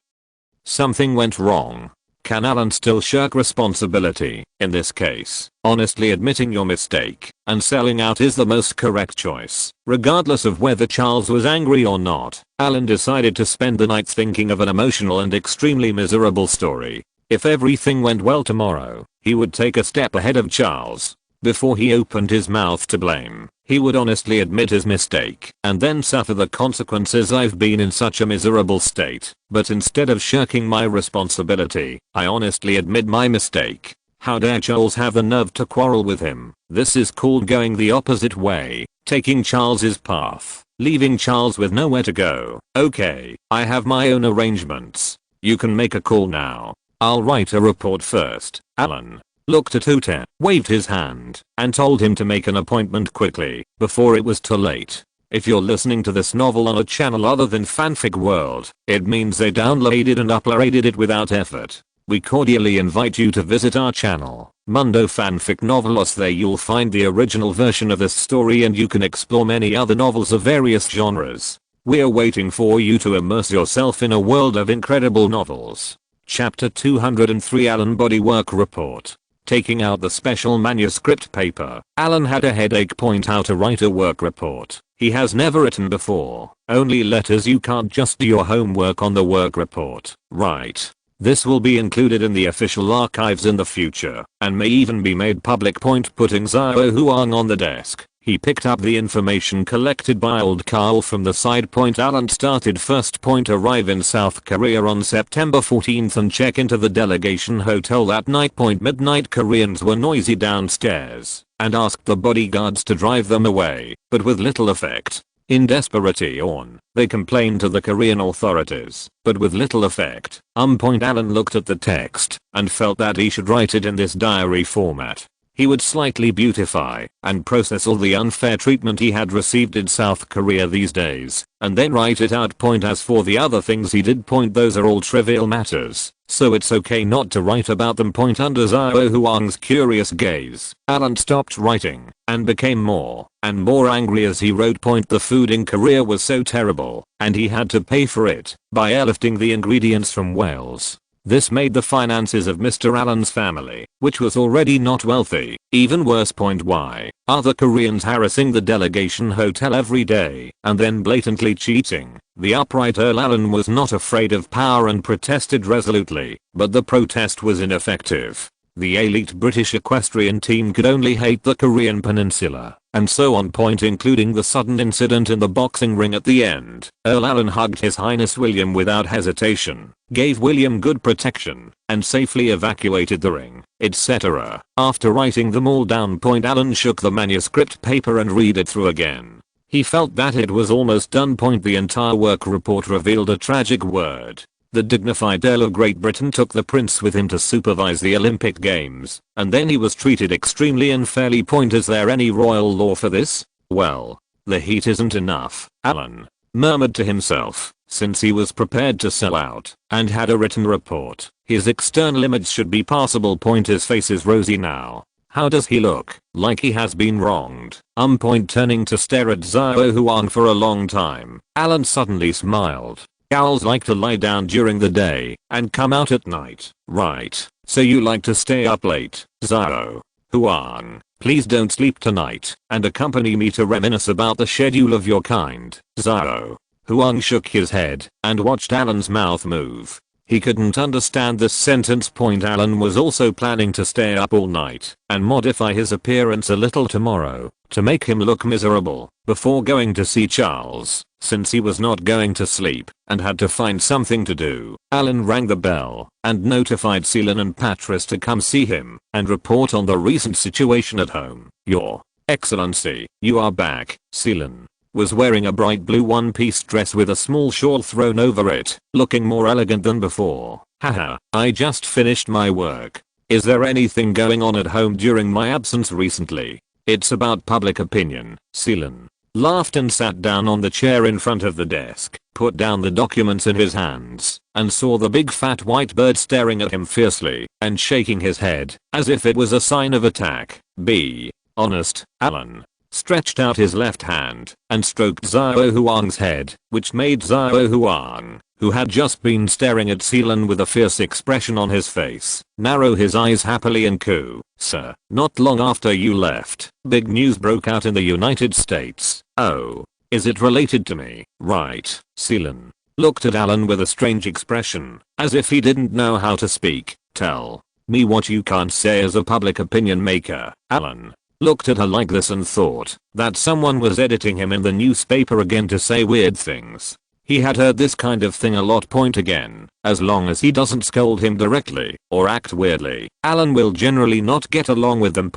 Speaker 1: something went wrong. Can Alan still shirk responsibility? In this case, honestly admitting your mistake and selling out is the most correct choice. Regardless of whether Charles was angry or not, Alan decided to spend the night thinking of an emotional and extremely miserable story. If everything went well tomorrow, he would take a step ahead of Charles. Before he opened his mouth to blame, he would honestly admit his mistake and then suffer the consequences. I've been in such a miserable state, but instead of shirking my responsibility, I honestly admit my mistake. How dare Charles have the nerve to quarrel with him? This is called going the opposite way, taking Charles's path, leaving Charles with nowhere to go. Okay, I have my own arrangements. You can make a call now. I'll write a report first. Alan looked at Ute, waved his hand, and told him to make an appointment quickly, before it was too late. If you're listening to this novel on a channel other than Fanfic World, it means they downloaded and uploaded it without effort. We cordially invite you to visit our channel, Mundo Fanfic Novelos. There you'll find the original version of this story and you can explore many other novels of various genres. We're waiting for you to immerse yourself in a world of incredible novels. Chapter 203 Alan Bodywork Report. Taking out the special manuscript paper, Alan had a headache. Point how to write a work report. He has never written before, only letters. You can't just do your homework on the work report, right? This will be included in the official archives in the future, and may even be made public. Point putting Xiao Huang on the desk. He picked up the information collected by old Carl from the side. Point Alan started first. Point arrive in South Korea on September 14th and check into the delegation hotel that night. Point midnight. Koreans were noisy downstairs and asked the bodyguards to drive them away, but with little effect. In desperation, they complained to the Korean authorities, but with little effect. Point Alan looked at the text and felt that he should write it in this diary format. He would slightly beautify and process all the unfair treatment he had received in South Korea these days, and then write it out. Point as for the other things he did, point those are all trivial matters, so it's okay not to write about them. Point under Xiao Huang's curious gaze, Alan stopped writing and became more and more angry as he wrote. Point the food in Korea was so terrible, and he had to pay for it by airlifting the ingredients from Wales. This made the finances of Mr. Allen's family, which was already not wealthy, even worse. Point why are the Koreans harassing the delegation hotel every day and then blatantly cheating? The upright Earl Allen was not afraid of power and protested resolutely, but the protest was ineffective. The elite British equestrian team could only hate the Korean peninsula, and so on. Point including the sudden incident in the boxing ring at the end. Earl Allen hugged His Highness William without hesitation, gave William good protection, and safely evacuated the ring, etc. After writing them all down. Point Alan shook the manuscript paper and read it through again. He felt that it was almost done. Point the entire work report revealed a tragic word. The dignified Earl of Great Britain took the prince with him to supervise the Olympic Games, and then he was treated extremely unfairly. Point is there any royal law for this? Well, the heat isn't enough, Alan murmured to himself, since he was prepared to sell out and had a written report. His external image should be passable. Point his face is rosy now. How does he look? Like he has been wronged. Point turning to stare at Xiao Huang for a long time, Alan suddenly smiled. Owls like to lie down during the day and come out at night, right? So you like to stay up late, Xiao Huang. Please don't sleep tonight and accompany me to reminisce about the schedule of your kind. Xiao Huang shook his head and watched Alan's mouth move. He couldn't understand this sentence. Alan was also planning to stay up all night and modify his appearance a little tomorrow to make him look miserable before going to see Charles, since he was not going to sleep and had to find something to do. Alan rang the bell and notified Seelan and Patris to come see him and report on the recent situation at home. Your Excellency, you are back. Seelan was wearing a bright blue one-piece dress with a small shawl thrown over it, looking more elegant than before. Haha, I just finished my work. Is there anything going on at home during my absence recently? It's about public opinion. Seelan laughed and sat down on the chair in front of the desk, put down the documents in his hands, and saw the big fat white bird staring at him fiercely and shaking his head as if it was a sign of attack. Be honest. Alan stretched out his left hand and stroked Xiao Huang's head, which made Xiao Huang, who had just been staring at Seelan with a fierce expression on his face, narrow his eyes happily and coo. Sir, not long after you left, big news broke out in the United States. Oh, is it related to me? Right. Seelan looked at Alan with a strange expression, as if he didn't know how to speak. Tell me what you can't say as a public opinion maker. Alan looked at her like this and thought that someone was editing him in the newspaper again to say weird things. He had heard this kind of thing a lot. Again, as long as he doesn't scold him directly or act weirdly, Alan will generally not get along with them.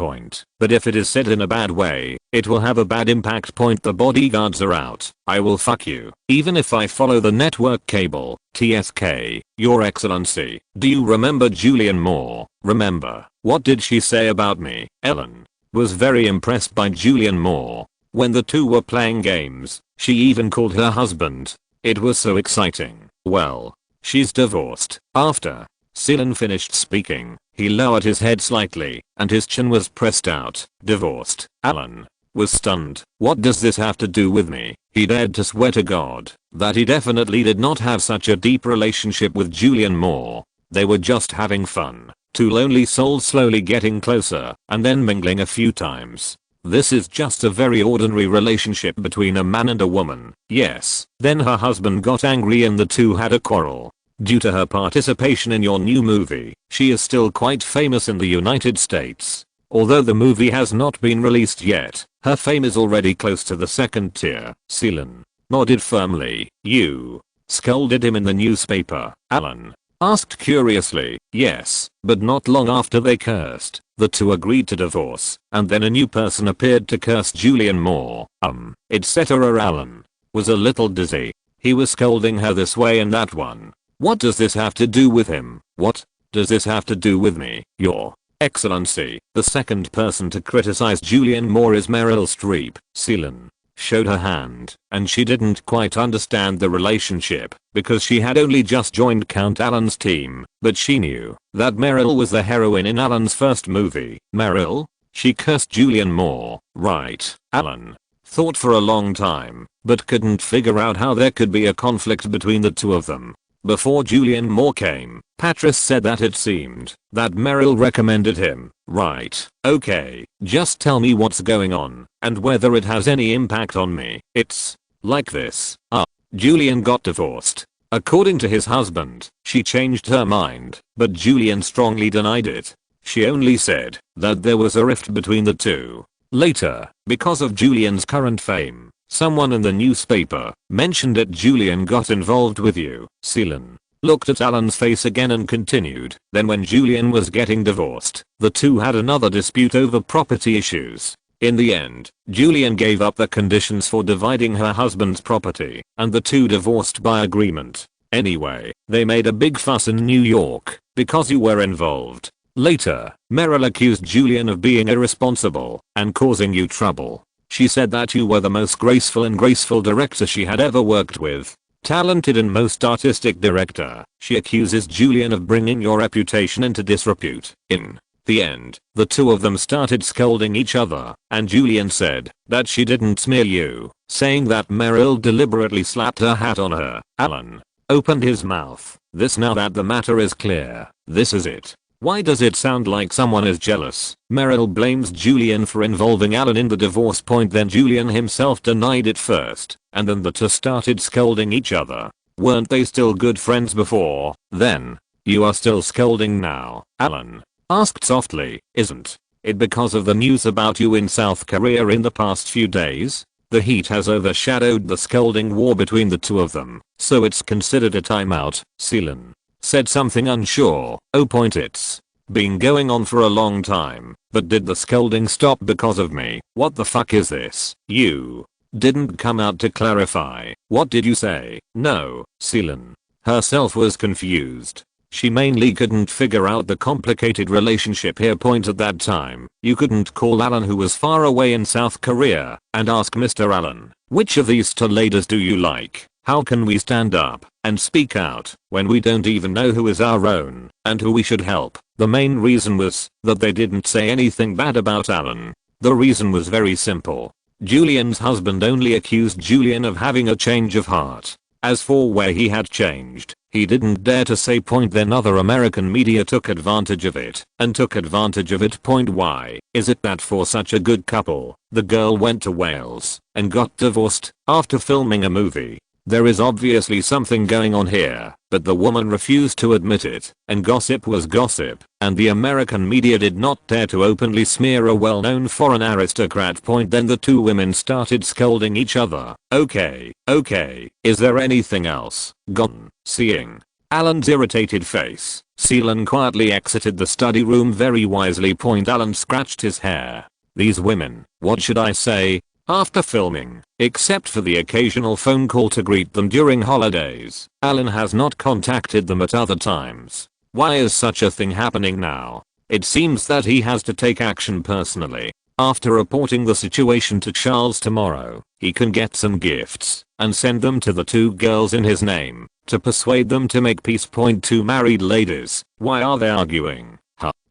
Speaker 1: But if it is said in a bad way, it will have a bad impact. The bodyguards are out. I will fuck you, even if I follow the network cable. TSK, Your Excellency, do you remember Julianne Moore? Remember, what did she say about me? Ellen was very impressed by Julianne Moore. When the two were playing games, she even called her husband. It was so exciting. Well, she's divorced. After Seelan finished speaking, he lowered his head slightly and his chin was pressed out. Divorced. Alan was stunned. What does this have to do with me? He dared to swear to God that he definitely did not have such a deep relationship with Julianne Moore. They were just having fun. Two lonely souls slowly getting closer and then mingling a few times. This is just a very ordinary relationship between a man and a woman. Yes. Then her husband got angry and the two had a quarrel. Due to her participation in your new movie, she is still quite famous in the United States. Although the movie has not been released yet, her fame is already close to the second tier. Seelan nodded firmly. You scolded him in the newspaper? Alan asked curiously. Yes, but not long after they cursed, the two agreed to divorce, and then a new person appeared to curse Julianne Moore. Etc. Alan was a little dizzy. He was scolding her this way and that one. What does this have to do with him? What does this have to do with me? Your Excellency, the second person to criticize Julianne Moore is Meryl Streep. Seelan showed her hand, and she didn't quite understand the relationship because she had only just joined Count Alan's team, but she knew that Meryl was the heroine in Alan's first movie. Meryl? She cursed Julianne Moore, right? Alan thought for a long time, but couldn't figure out how there could be a conflict between the two of them. Before Julianne Moore came, Patris said that it seemed that Meryl recommended him. Right. Okay, just tell me what's going on and whether it has any impact on me. It's like this. Julianne got divorced. According to his husband, she changed her mind, but Julianne strongly denied it. She only said that there was a rift between the two. Later, because of Julianne's current fame, someone in the newspaper mentioned that Julianne got involved with you. Seelan looked at Alan's face again and continued. Then when Julianne was getting divorced, the two had another dispute over property issues. In the end, Julianne gave up the conditions for dividing her husband's property, and the two divorced by agreement. Anyway, they made a big fuss in New York because you were involved. Later, Meryl accused Julianne of being irresponsible and causing you trouble. She said that you were the most graceful director she had ever worked with. Talented and most artistic director. She accuses Julianne of bringing your reputation into disrepute. In the end, the two of them started scolding each other, and Julianne said that she didn't smear you, saying that Meryl deliberately slapped her hat on her. Alan opened his mouth. Now that the matter is clear, this is it. Why does it sound like someone is jealous? Meryl blames Julianne for involving Alan in the divorce. Then Julianne himself denied it first, and then the two started scolding each other. Weren't they still good friends before then? You are still scolding now, Alan asked softly. Isn't it because of the news about you in South Korea in the past few days? The heat has overshadowed the scolding war between the two of them, so it's considered a timeout. Seelan said something unsure. Oh, point, it's been going on for a long time, but did the scolding stop because of me? What the fuck is this? You didn't come out to clarify. What did you say? No, Seelan herself was confused. She mainly couldn't figure out the complicated relationship here. Point, at that time, you couldn't call Alan, who was far away in South Korea, and ask Mr. Alan, which of these two ladies do you like? How can we stand up and speak out when we don't even know who is our own and who we should help? The main reason was that they didn't say anything bad about Alan. The reason was very simple. Julian's husband only accused Julian of having a change of heart. As for where he had changed, he didn't dare to say. Point, then other American media took advantage of it and took advantage of it. Point, why is it that for such a good couple, the girl went to Wales and got divorced after filming a movie? There is obviously something going on here, but the woman refused to admit it, and gossip was gossip, and the American media did not dare to openly smear a well-known foreign aristocrat. Point, then the two women started scolding each other. Okay, is there anything else? Gone. Seeing Alan's irritated face, Seelan quietly exited the study room very wisely. Point, Alan scratched his hair. These women, what should I say? After filming, except for the occasional phone call to greet them during holidays, Alan has not contacted them at other times. Why is such a thing happening now? It seems that he has to take action personally. After reporting the situation to Charles tomorrow, he can get some gifts and send them to the two girls in his name to persuade them to make peace. Point, two married ladies, why are they arguing?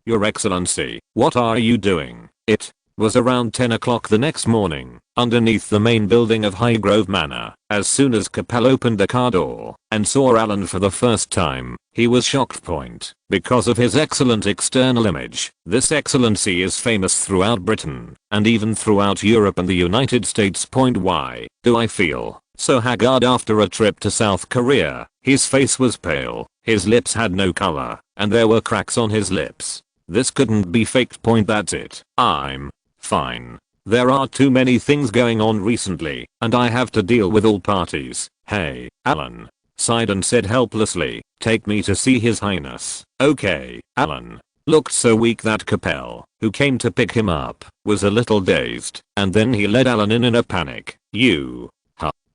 Speaker 1: Your Excellency, what are you doing? It was around 10 o'clock the next morning, underneath the main building of Highgrove Manor. As soon as Capel opened the car door and saw Alan for the first time, he was shocked. Point, because of his excellent external image. This excellency is famous throughout Britain, and even throughout Europe and the United States. Point, why do I feel so haggard after a trip to South Korea? His face was pale, his lips had no color, and there were cracks on his lips. This couldn't be faked. Point, that's it. I'm fine. There are too many things going on recently, and I have to deal with all parties. Hey, Alan sighed and said helplessly, take me to see His Highness. Okay. Alan looked so weak that Capel, who came to pick him up, was a little dazed, and then he led Alan in a panic.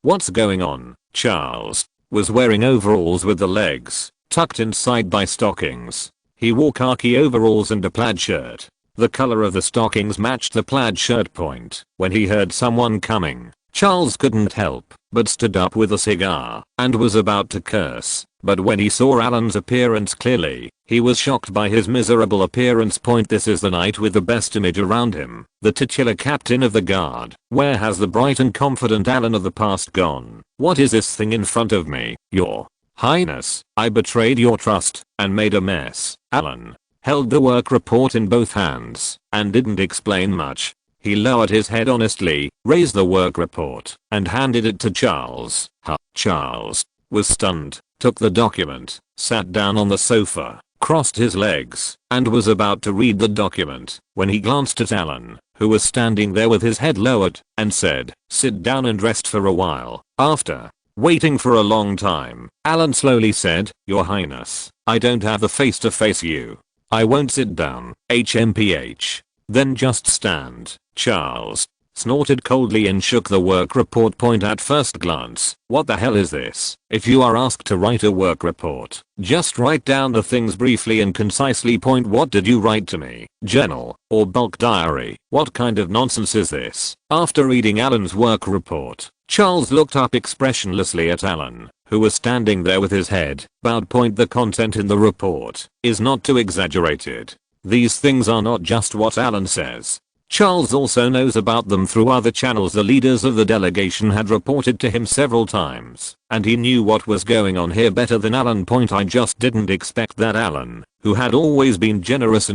Speaker 1: What's going on? Charles was wearing overalls with the legs tucked inside by stockings. He wore khaki overalls and a plaid shirt. The color of the stockings matched the plaid shirt. Point, when he heard someone coming, Charles couldn't help but stood up with a cigar and was about to curse, but when he saw Alan's appearance clearly, he was shocked by his miserable appearance. Point, this is the knight with the best image around him, the titular captain of the guard. Where has the bright and confident Alan of the past gone? What is this thing in front of me? Your Highness, I betrayed your trust and made a mess. Alan held the work report in both hands and didn't explain much. He lowered his head honestly, raised the work report, and handed it to Charles. Charles was stunned, took the document, sat down on the sofa, crossed his legs, and was about to read the document when he glanced at Alan, who was standing there with his head lowered, and said, sit down and rest for a while. After waiting for a long time, Alan slowly said, Your Highness, I don't have the face to face you. I won't sit down. HMPH. Then just stand. Charles snorted coldly and shook the work report. Point, at first glance, what the hell is this? If you are asked to write a work report, just write down the things briefly and concisely. Point, what did you write to me? Journal or bulk diary? What kind of nonsense is this? After reading Alan's work report, Charles looked up expressionlessly at Alan, who was standing there with his head bowed. Point, the content in the report is not too exaggerated. These things are not just what Alan says. Charles also knows about them through other channels. The leaders of the delegation had reported to him several times, and he knew what was going on here better than Alan. I just didn't expect that Alan, who had always been generous,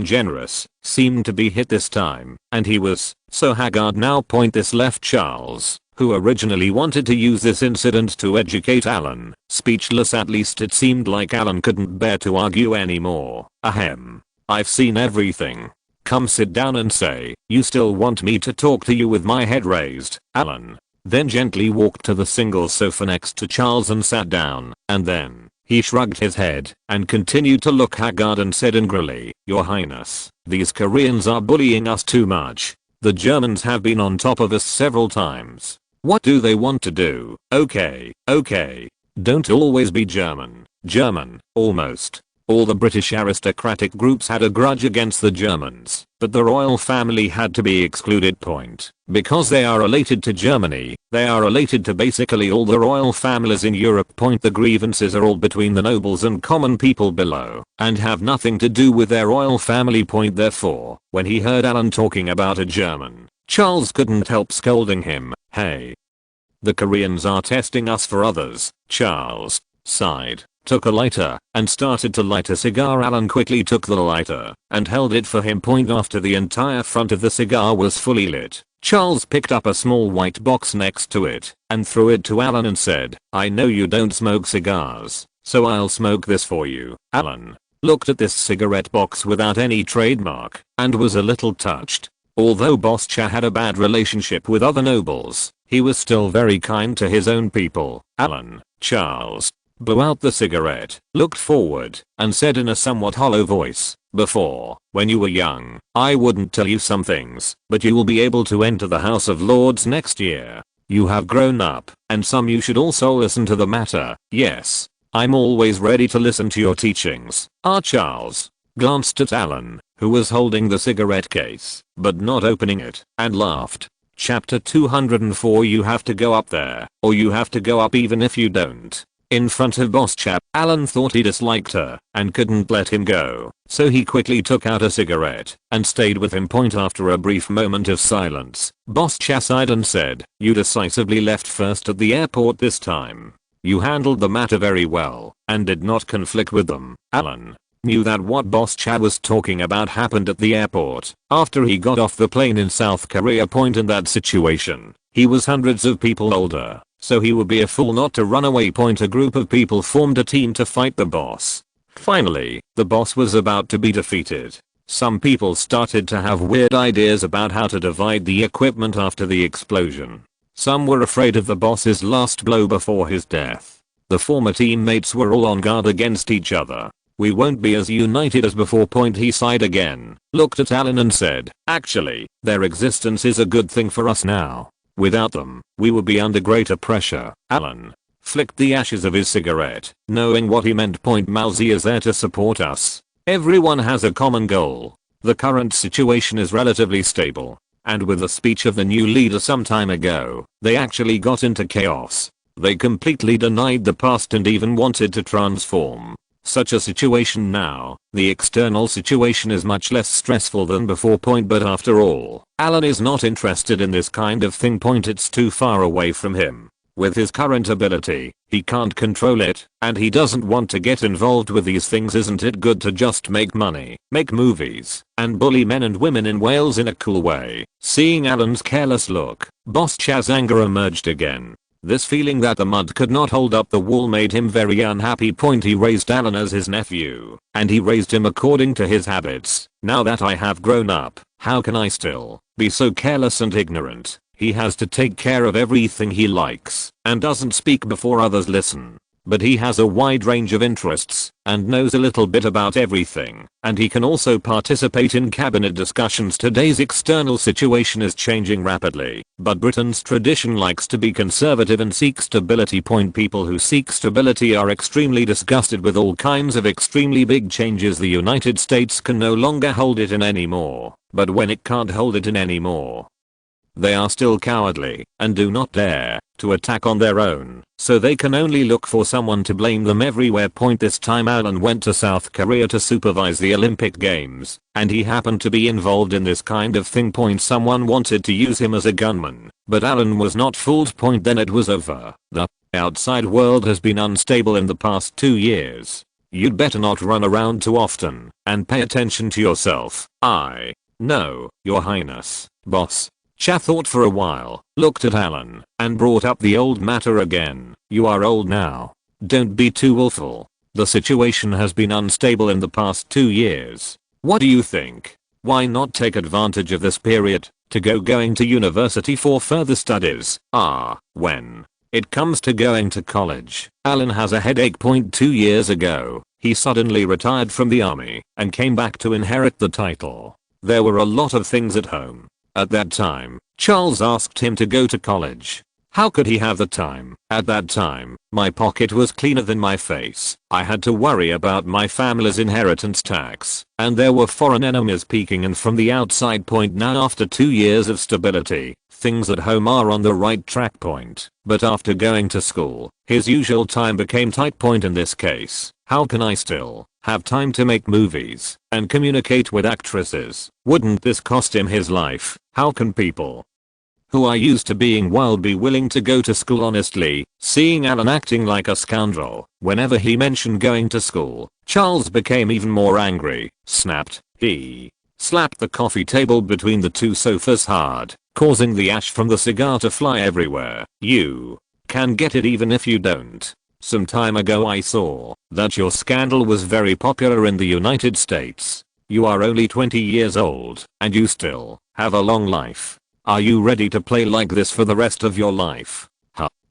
Speaker 1: seemed to be hit this time, and he was so haggard now. This left Charles, who originally wanted to use this incident to educate Alan, speechless. At least it seemed like Alan couldn't bear to argue anymore. Ahem. I've seen everything. Come sit down and say, you still want me to talk to you with my head raised, Alan. Then gently walked to the single sofa next to Charles and sat down, and then he shrugged his head and continued to look haggard and said angrily, Your Highness, these Koreans are bullying us too much. The Germans have been on top of us several times. What do they want to do? Okay. Don't always be German, almost. All the British aristocratic groups had a grudge against the Germans, but the royal family had to be excluded. Because they are related to Germany, they are related to basically all the royal families in Europe. The grievances are all between the nobles and common people below, and have nothing to do with their royal family. Therefore, when he heard Alan talking about a German, Charles couldn't help scolding him. Hey. The Koreans are testing us for others. Charles sighed, took a lighter, and started to light a cigar. Alan quickly took the lighter and held it for him. After the entire front of the cigar was fully lit, Charles picked up a small white box next to it and threw it to Alan and said, I know you don't smoke cigars, so I'll smoke this for you. Alan looked at this cigarette box without any trademark and was a little touched. Although Boss Cha had a bad relationship with other nobles, he was still very kind to his own people. Charles blew out the cigarette, looked forward, and said in a somewhat hollow voice, Before, when you were young, I wouldn't tell you some things, but you will be able to enter the House of Lords next year. You have grown up, and some you should also listen to the matter. Yes, I'm always ready to listen to your teachings. Charles glanced at Alan, who was holding the cigarette case, but not opening it, and laughed. Chapter 204. You have to go up there, or you have to go up even if you don't. In front of Boss Chap, Alan thought he disliked her and couldn't let him go, so he quickly took out a cigarette and stayed with him. After a brief moment of silence, Boss Cha sighed and said, You decisively left first at the airport this time. You handled the matter very well and did not conflict with them. Alan knew that what Boss Cha was talking about happened at the airport after he got off the plane in South Korea. In that situation, he was hundreds of people older, so he would be a fool not to run away. A group of people formed a team to fight the boss. Finally, the boss was about to be defeated. Some people started to have weird ideas about how to divide the equipment after the explosion. Some were afraid of the boss's last blow before his death. The former teammates were all on guard against each other. We won't be as united as before. He sighed again, looked at Alan and said, Actually, their existence is a good thing for us now. Without them, we would be under greater pressure. Alan flicked the ashes of his cigarette, knowing what he meant. Mousy is there to support us. Everyone has a common goal. The current situation is relatively stable, and with the speech of the new leader some time ago, they actually got into chaos. They completely denied the past and even wanted to transform. Such a situation now, the external situation is much less stressful than before. But after all, Alan is not interested in this kind of thing. It's too far away from him. With his current ability, he can't control it, and he doesn't want to get involved with these things. Isn't it good to just make money, make movies, and bully men and women in Wales in a cool way? Seeing Alan's careless look, Boss Cha's anger emerged again. This feeling that the mud could not hold up the wall made him very unhappy. He raised Alan as his nephew, and he raised him according to his habits. Now that I have grown up, how can I still be so careless and ignorant? He has to take care of everything he likes and doesn't speak before others listen. But he has a wide range of interests and knows a little bit about everything, and he can also participate in cabinet discussions. Today's external situation is changing rapidly, but Britain's tradition likes to be conservative and seek stability. People who seek stability are extremely disgusted with all kinds of extremely big changes. The United States can no longer hold it in anymore, but when it can't hold it in anymore, They are still cowardly and do not dare to attack on their own, so they can only look for someone to blame them everywhere. This time Alan went to South Korea to supervise the Olympic Games, and he happened to be involved in this kind of thing. Someone wanted to use him as a gunman, but Alan was not fooled. Then it was over. The outside world has been unstable in the past 2 years. You'd better not run around too often and pay attention to yourself. No, Your Highness, boss. Cha thought for a while, looked at Alan, and brought up the old matter again. You are old now. Don't be too willful. The situation has been unstable in the past 2 years. What do you think? Why not take advantage of this period to going to university for further studies? When it comes to going to college, Alan has a headache. 2 years ago, he suddenly retired from the army and came back to inherit the title. There were a lot of things at home. At that time, Charles asked him to go to college. How could he have the time? At that time, my pocket was cleaner than my face. I had to worry about my family's inheritance tax, and there were foreign enemies peeking in from the outside. Now after 2 years of stability, things at home are on the right track. But after going to school, his usual time became tight. In this case, how can I still have time to make movies and communicate with actresses? Wouldn't this cost him his life? How can people who are used to being wild be willing to go to school? Honestly, seeing Alan acting like a scoundrel whenever he mentioned going to school, Charles became even more angry. Snapped. He slapped the coffee table between the two sofas hard, causing the ash from the cigar to fly everywhere. You can get it even if you don't. Some time ago I saw that your scandal was very popular in the United States. You are only 20 years old, and you still have a long life. Are you ready to play like this for the rest of your life?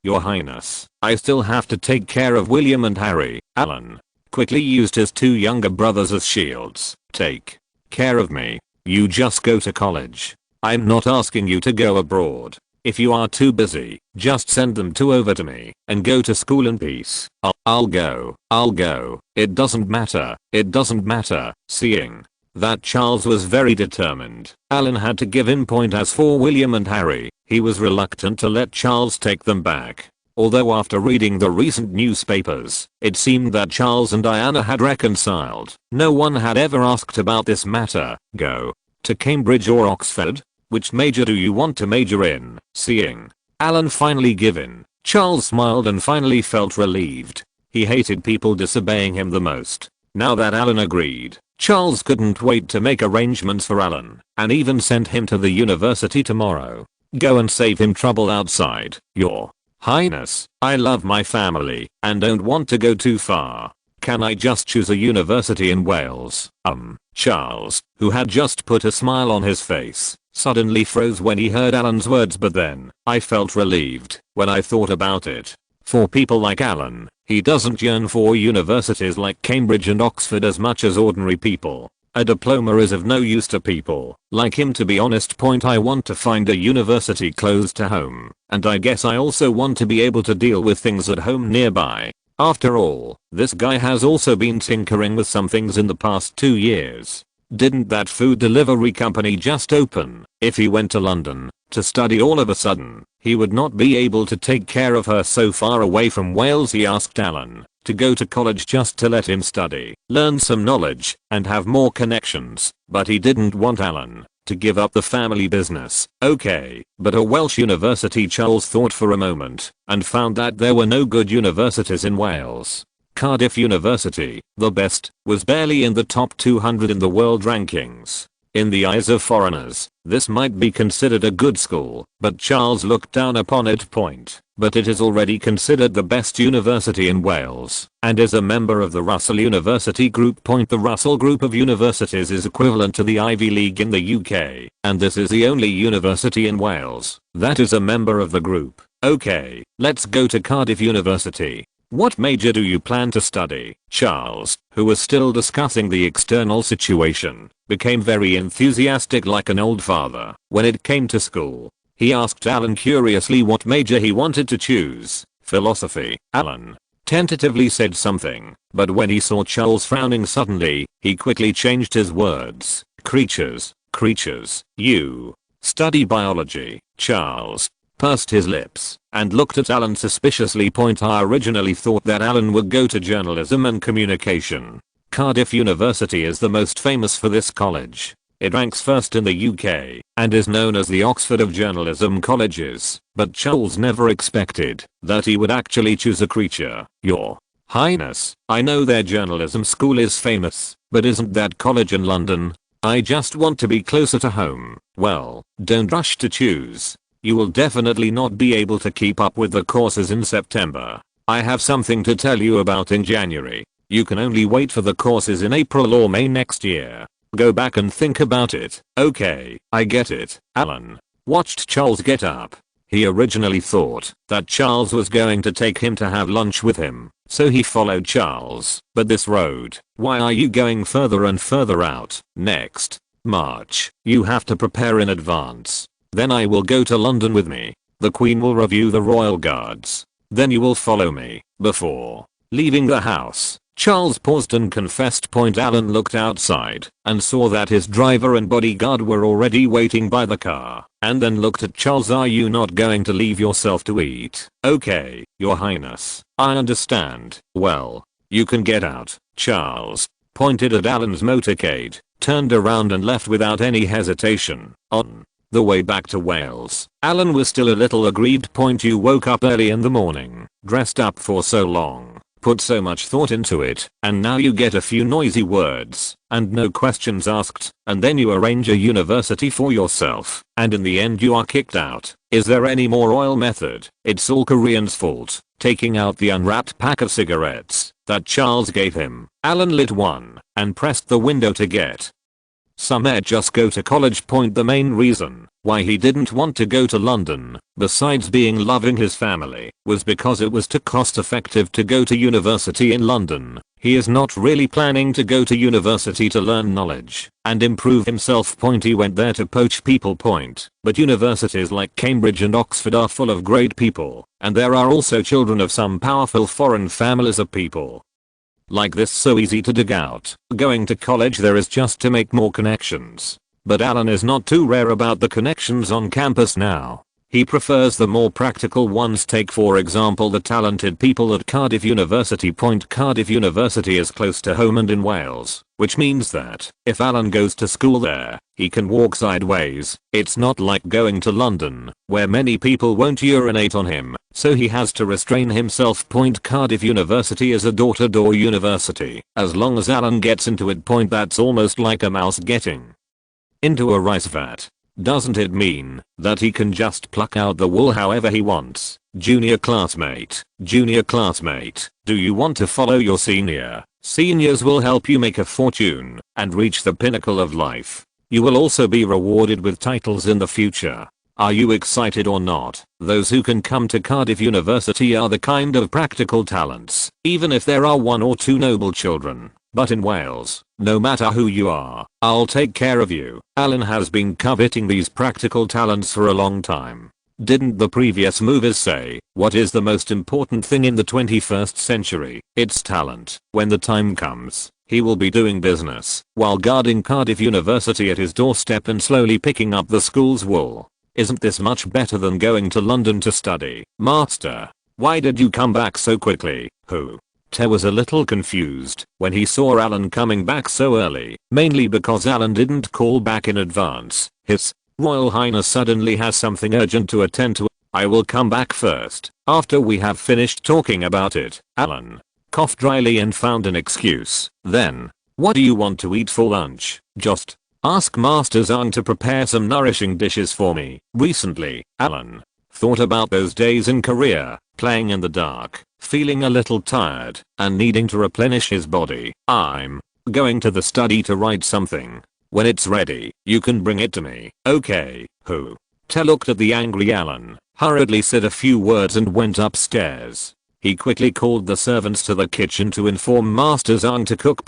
Speaker 1: Your Highness, I still have to take care of William and Harry. Alan quickly used his 2 younger brothers as shields. Take care of me. You just go to college. I'm not asking you to go abroad. If you are too busy, just send them 2 over to me and go to school in peace. I'll go. It doesn't matter. Seeing that Charles was very determined, Alan had to give in. As for William and Harry, he was reluctant to let Charles take them back. Although after reading the recent newspapers, it seemed that Charles and Diana had reconciled. No one had ever asked about this matter. Go to Cambridge or Oxford? Which major do you want to major in? Seeing Alan finally give in, Charles smiled and finally felt relieved. He hated people disobeying him the most. Now that Alan agreed, Charles couldn't wait to make arrangements for Alan, and even sent him to the university tomorrow. Go and save him trouble outside. Your Highness, I love my family and don't want to go too far. Can I just choose a university in Wales? Charles, who had just put a smile on his face, suddenly froze when he heard Alan's words. But then, I felt relieved when I thought about it. For people like Alan, he doesn't yearn for universities like Cambridge and Oxford as much as ordinary people. A diploma is of no use to people like him, to be honest. I want to find a university close to home, and I guess I also want to be able to deal with things at home nearby. After all, this guy has also been tinkering with some things in the past 2 years. Didn't that food delivery company just open? If he went to London to study all of a sudden, he would not be able to take care of her so far away from Wales. He asked Alan to go to college just to let him study, learn some knowledge, and have more connections, but he didn't want Alan to give up the family business. Okay, but a Welsh university? Charles thought for a moment and found that there were no good universities in Wales. Cardiff University, the best, was barely in the top 200 in the world rankings. In the eyes of foreigners, this might be considered a good school, but Charles looked down upon it. But it is already considered the best university in Wales, and is a member of the Russell University Group. The Russell Group of universities is equivalent to the Ivy League in the UK, and this is the only university in Wales that is a member of the group. Okay, let's go to Cardiff University. What major do you plan to study? Charles, who was still discussing the external situation, became very enthusiastic like an old father. When it came to school, he asked Alan curiously what major he wanted to choose. Philosophy. Alan tentatively said something, but when he saw Charles frowning suddenly, he quickly changed his words. Creatures. You study biology. Charles pursed his lips and looked at Alan suspiciously. I originally thought that Alan would go to journalism and communication. Cardiff University is the most famous for this college. It ranks first in the UK and is known as the Oxford of journalism colleges, but Charles never expected that he would actually choose a creature. Your Highness, I know their journalism school is famous, but isn't that college in London? I just want to be closer to home. Well, don't rush to choose. You will definitely not be able to keep up with the courses in September. I have something to tell you about in January. You can only wait for the courses in April or May next year. Go back and think about it. Okay, I get it. Alan watched Charles get up. He originally thought that Charles was going to take him to have lunch with him, so he followed Charles. But this road, why are you going further and further out? Next March, you have to prepare in advance. Then I will go to London with me. The Queen will review the royal guards. Then you will follow me. Before leaving the house, Charles paused and confessed. Alan looked outside and saw that his driver and bodyguard were already waiting by the car, and then looked at Charles. Are you not going to leave yourself to eat? Okay, Your Highness, I understand. Well, you can get out. Charles pointed at Alan's motorcade, turned around and left without any hesitation. On the way back to Wales, Alan was still a little aggrieved. You woke up early in the morning, dressed up for so long, put so much thought into it, and now you get a few noisy words and no questions asked, and then you arrange a university for yourself, and in the end you are kicked out. Is there any more royal method? It's all Korean's fault. Taking out the unwrapped pack of cigarettes that Charles gave him, Alan lit one and pressed the window to get some air. Just go to college. The main reason why he didn't want to go to London, besides being loving his family, was because it was too cost effective to go to university in London. He is not really planning to go to university to learn knowledge and improve himself. He went there to poach people. But universities like Cambridge and Oxford are full of great people, and there are also children of some powerful foreign families of people like this, so easy to dig out. Going to college there is just to make more connections. But Alan is not too rare about the connections on campus now. He prefers the more practical ones. Take for example the talented people at Cardiff University. Cardiff University is close to home and in Wales, which means that if Alan goes to school there, he can walk sideways. It's not like going to London, where many people won't urinate on him, so he has to restrain himself. Cardiff University is a door-to-door university. As long as Alan gets into it, that's almost like a mouse getting into a rice vat. Doesn't it mean that he can just pluck out the wool however he wants? Junior classmate, do you want to follow your senior? Seniors will help you make a fortune and reach the pinnacle of life. You will also be rewarded with titles in the future. Are you excited or not? Those who can come to Cardiff University are the kind of practical talents, even if there are one or two noble children. But in Wales, no matter who you are, I'll take care of you. Alan has been coveting these practical talents for a long time. Didn't the previous movers say, what is the most important thing in the 21st century? It's talent. When the time comes, he will be doing business while guarding Cardiff University at his doorstep and slowly picking up the school's wool. Isn't this much better than going to London to study? Master, why did you come back so quickly? Who? Te was a little confused when he saw Alan coming back so early, mainly because Alan didn't call back in advance. His Royal Highness suddenly has something urgent to attend to. I will come back first, after we have finished talking about it. Alan coughed dryly and found an excuse. Then, what do you want to eat for lunch? Just ask Master Zhang to prepare some nourishing dishes for me. Recently, Alan thought about those days in Korea, playing in the dark, feeling a little tired, and needing to replenish his body. I'm going to the study to write something. When it's ready, you can bring it to me. Okay, who? Te looked at the angry Alan, hurriedly said a few words and went upstairs. He quickly called the servants to the kitchen to inform Master Zhang to cook.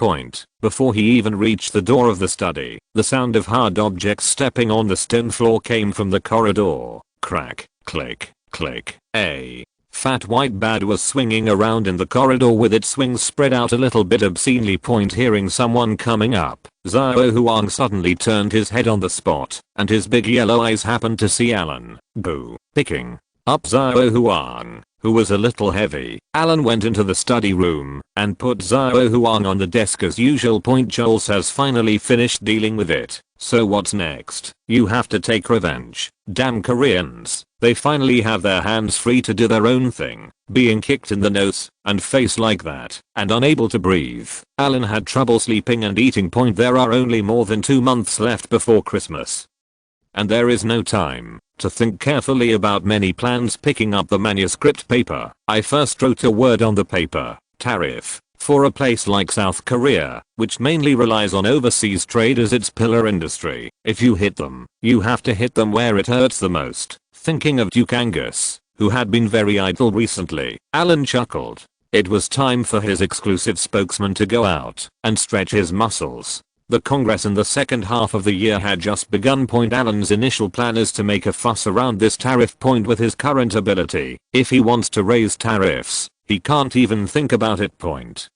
Speaker 1: Before he even reached the door of the study, the sound of hard objects stepping on the stone floor came from the corridor. Crack, click, click. A fat white bed was swinging around in the corridor with its wings spread out a little bit obscenely. Hearing someone coming up, Xiao Huang suddenly turned his head on the spot, and his big yellow eyes happened to see Alan. Boo. Picking up Xiao Huang, who was a little heavy, Alan went into the study room and put Xiao Huang on the desk as usual. Jules has finally finished dealing with it. So what's next? You have to take revenge. Damn Koreans. They finally have their hands free to do their own thing. Being kicked in the nose and face like that and unable to breathe. Alan had trouble sleeping and eating. There are only more than 2 months left before Christmas. And there is no time to think carefully about many plans. Picking up the manuscript paper, I first wrote a word on the paper. Tariff. For a place like South Korea, which mainly relies on overseas trade as its pillar industry, if you hit them, you have to hit them where it hurts the most. Thinking of Duke Angus, who had been very idle recently, Alan chuckled. It was time for his exclusive spokesman to go out and stretch his muscles. The Congress in the second half of the year had just begun. Alan's initial plan is to make a fuss around this tariff. With his current ability, if he wants to raise tariffs, he can't even think about it.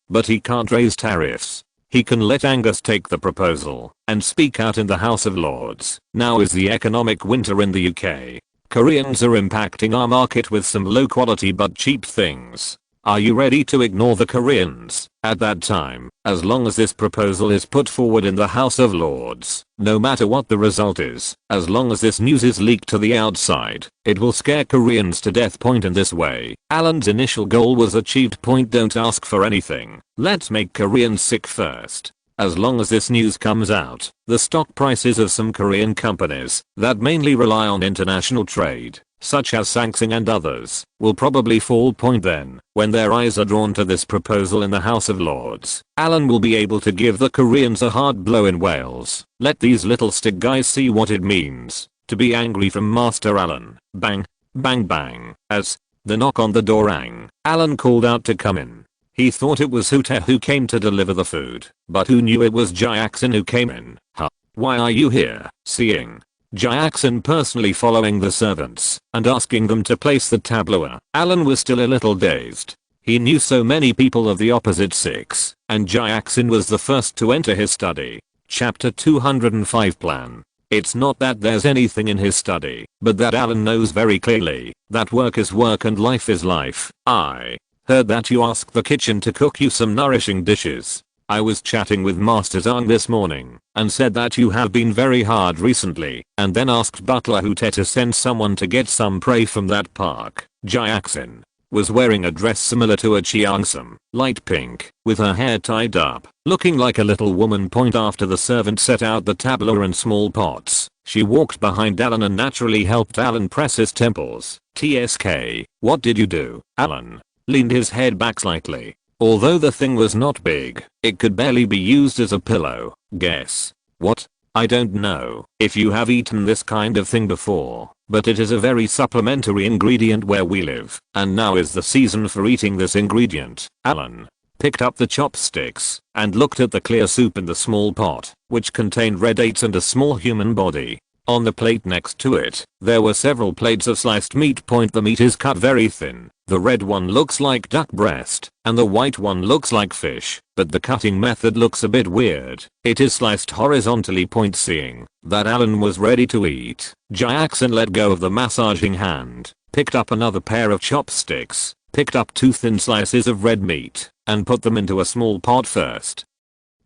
Speaker 1: But he can't raise tariffs. He can let Angus take the proposal and speak out in the House of Lords. Now is the economic winter in the UK. Koreans are impacting our market with some low quality but cheap things. Are you ready to ignore the Koreans at that time? As long as this proposal is put forward in the House of Lords, no matter what the result is, as long as this news is leaked to the outside, it will scare Koreans to death. In this way, Alan's initial goal was achieved. Don't ask for anything. Let's make Koreans sick first. As long as this news comes out, the stock prices of some Korean companies that mainly rely on international trade, such as Samsung and others, will probably fall. Then, when their eyes are drawn to this proposal in the House of Lords, Alan will be able to give the Koreans a hard blow in Wales. Let these little stick guys see what it means to be angry from Master Alan. Bang, bang bang. As the knock on the door rang, Alan called out to come in. He thought it was Hooter who came to deliver the food, but who knew it was Jackson who came in? Huh? Why are you here? Seeing Jackson personally following the servants and asking them to place the tableau, Alan was still a little dazed. He knew so many people of the opposite sex, and Jackson was the first to enter his study. Chapter 205 Plan. It's not that there's anything in his study, but that Alan knows very clearly that work is work and life is life. I heard that you asked the kitchen to cook you some nourishing dishes. I was chatting with Master Zhang this morning and said that you have been very hard recently, and then asked Butler Hooter to send someone to get some prey from that park. Jackson was wearing a dress similar to a cheongsam, light pink, with her hair tied up, looking like a little woman. After the servant set out the tableau and small pots, she walked behind Alan and naturally helped Alan press his temples. TSK, what did you do? Alan leaned his head back slightly. Although the thing was not big, it could barely be used as a pillow. Guess what? I don't know if you have eaten this kind of thing before, but it is a very supplementary ingredient where we live, and now is the season for eating this ingredient. Alan picked up the chopsticks and looked at the clear soup in the small pot, which contained red dates and a small human body. On the plate next to it, there were several plates of sliced meat. The meat is cut very thin. The red one looks like duck breast, and the white one looks like fish, but the cutting method looks a bit weird. It is sliced horizontally. Seeing that Alan was ready to eat, Jackson let go of the massaging hand, picked up another pair of chopsticks, picked up 2 thin slices of red meat, and put them into a small pot first.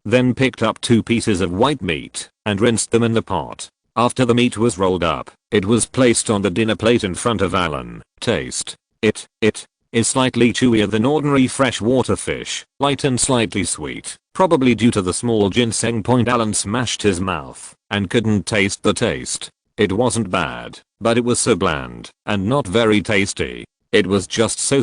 Speaker 1: Then picked up 2 pieces of white meat, and rinsed them in the pot. After the meat was rolled up, it was placed on the dinner plate in front of Alan. Taste. It is slightly chewier than ordinary freshwater fish, light and slightly sweet, probably due to the small ginseng. Alan smashed his mouth and couldn't taste the taste. It wasn't bad, but it was so bland and not very tasty. It was just so.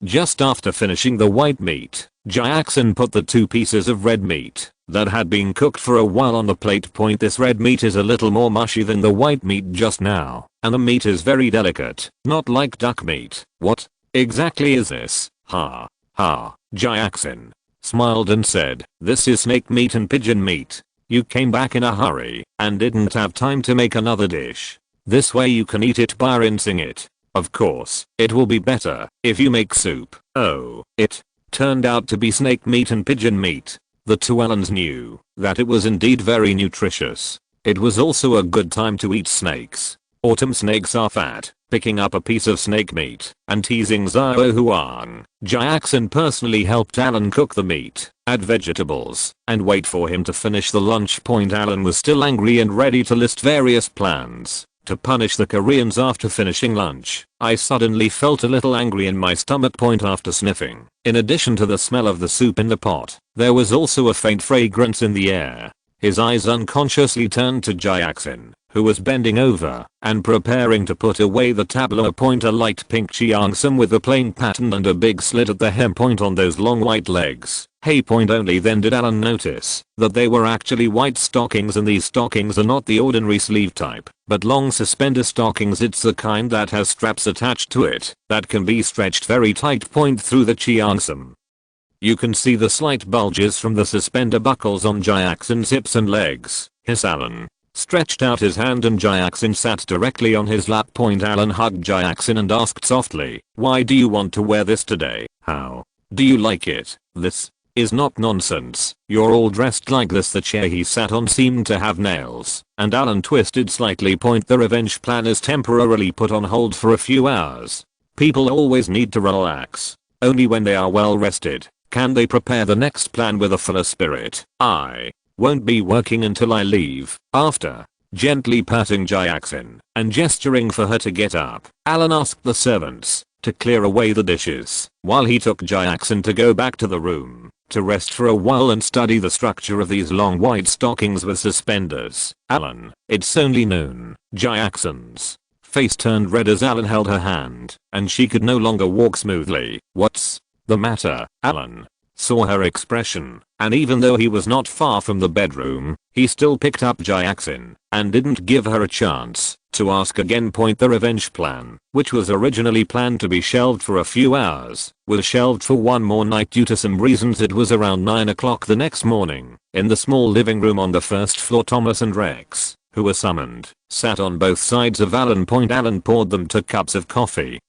Speaker 1: Just after finishing the white meat, Jackson put the 2 pieces of red meat that had been cooked for a while on the plate. This red meat is a little more mushy than the white meat just now, and the meat is very delicate, not like duck meat. What exactly is this? Ha. Jackson smiled and said, this is snake meat and pigeon meat. You came back in a hurry and didn't have time to make another dish. This way you can eat it by rinsing it. Of course, it will be better if you make soup. Oh, it turned out to be snake meat and pigeon meat. The two Allens knew that it was indeed very nutritious. It was also a good time to eat snakes. Autumn snakes are fat. Picking up a piece of snake meat and teasing Zhao Huang, Jackson personally helped Alan cook the meat, add vegetables, and wait for him to finish the lunch point. Alan was still angry and ready to list various plans to punish the Koreans after finishing lunch. I suddenly felt a little angry in my stomach point after sniffing. In addition to the smell of the soup in the pot, there was also a faint fragrance in the air. His eyes unconsciously turned to Jackson, who was bending over and preparing to put away the tableau point, a light pink cheongsam with a plain pattern and a big slit at the hem point on those long white legs. Hey point. Only then did Alan notice that they were actually white stockings, and these stockings are not the ordinary sleeve type, but long suspender stockings. It's the kind that has straps attached to it that can be stretched very tight point through the cheongsam. You can see the slight bulges from the suspender buckles on Jackson's hips and legs. Hiss Alan stretched out his hand and Jackson sat directly on his lap point. Alan hugged Jackson and asked softly, "Why do you want to wear this today? How do you like it? This is not nonsense. You're all dressed like this." The chair he sat on seemed to have nails, and Alan twisted slightly point. The revenge plan is temporarily put on hold for a few hours. People always need to relax. Only when they are well rested can they prepare the next plan with a fuller spirit. I won't be working until I leave. After gently patting Jackson and gesturing for her to get up, Alan asked the servants to clear away the dishes while he took Jackson to go back to the room to rest for a while and study the structure of these long white stockings with suspenders. "Alan, it's only noon." Jackson's face turned red as Alan held her hand, and she could no longer walk smoothly. "What's the matter?" Alan saw her expression, and even though he was not far from the bedroom, he still picked up Jackson and didn't give her a chance to ask again. The revenge plan, which was originally planned to be shelved for a few hours, was shelved for one more night due to some reasons. It was around 9 o'clock the next morning. In the small living room on the first floor, Thomas and Rex, who were summoned, sat on both sides of Alan. Alan poured them 2 cups of coffee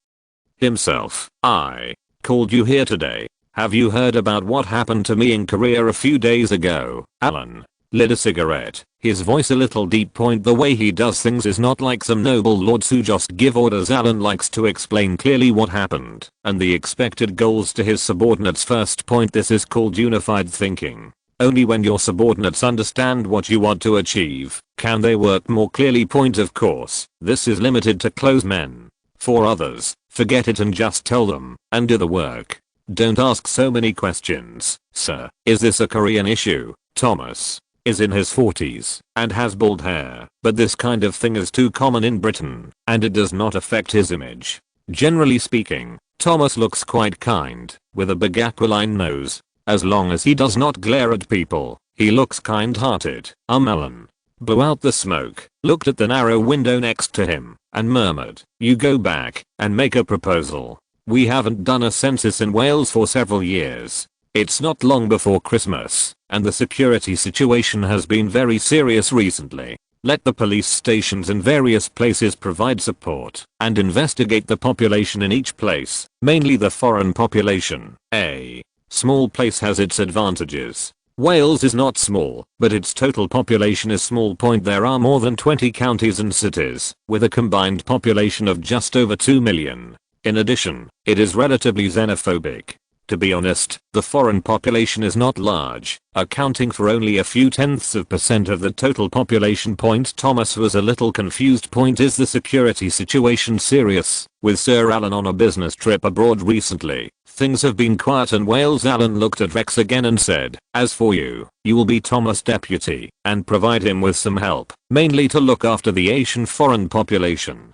Speaker 1: himself. "I called you here today. Have you heard about what happened to me in Korea a few days ago?" Alan lit a cigarette, his voice a little deep. The way he does things is not like some noble lords who just give orders. Alan likes to explain clearly what happened and the expected goals to his subordinates first. This is called unified thinking. Only when your subordinates understand what you want to achieve can they work more clearly. Of course, this is limited to close men. For others, forget it and just tell them and do the work. Don't ask so many questions. "Sir, is this a Korean issue?" Thomas is in his 40s and has bald hair, but this kind of thing is too common in Britain, and it does not affect his image. Generally speaking, Thomas looks quite kind, with a big aquiline nose. As long as he does not glare at people, he looks kind-hearted. Alan blew out the smoke, looked at the narrow window next to him, and murmured, "You go back and make a proposal. We haven't done a census in Wales for several years. It's not long before Christmas, and the security situation has been very serious recently. Let the police stations in various places provide support and investigate the population in each place, mainly the foreign population. A small place has its advantages. Wales is not small, but its total population is small. There are more than 20 counties and cities, with a combined population of just over 2 million. In addition, it is relatively xenophobic. To be honest, the foreign population is not large, accounting for only a few tenths of % of the total population. Thomas was a little confused. Is the security situation serious? With Sir Alan on a business trip abroad recently, things have been quiet in Wales. Alan looked at Rex again and said, "As for you, you will be Thomas' deputy and provide him with some help, mainly to look after the Asian foreign population,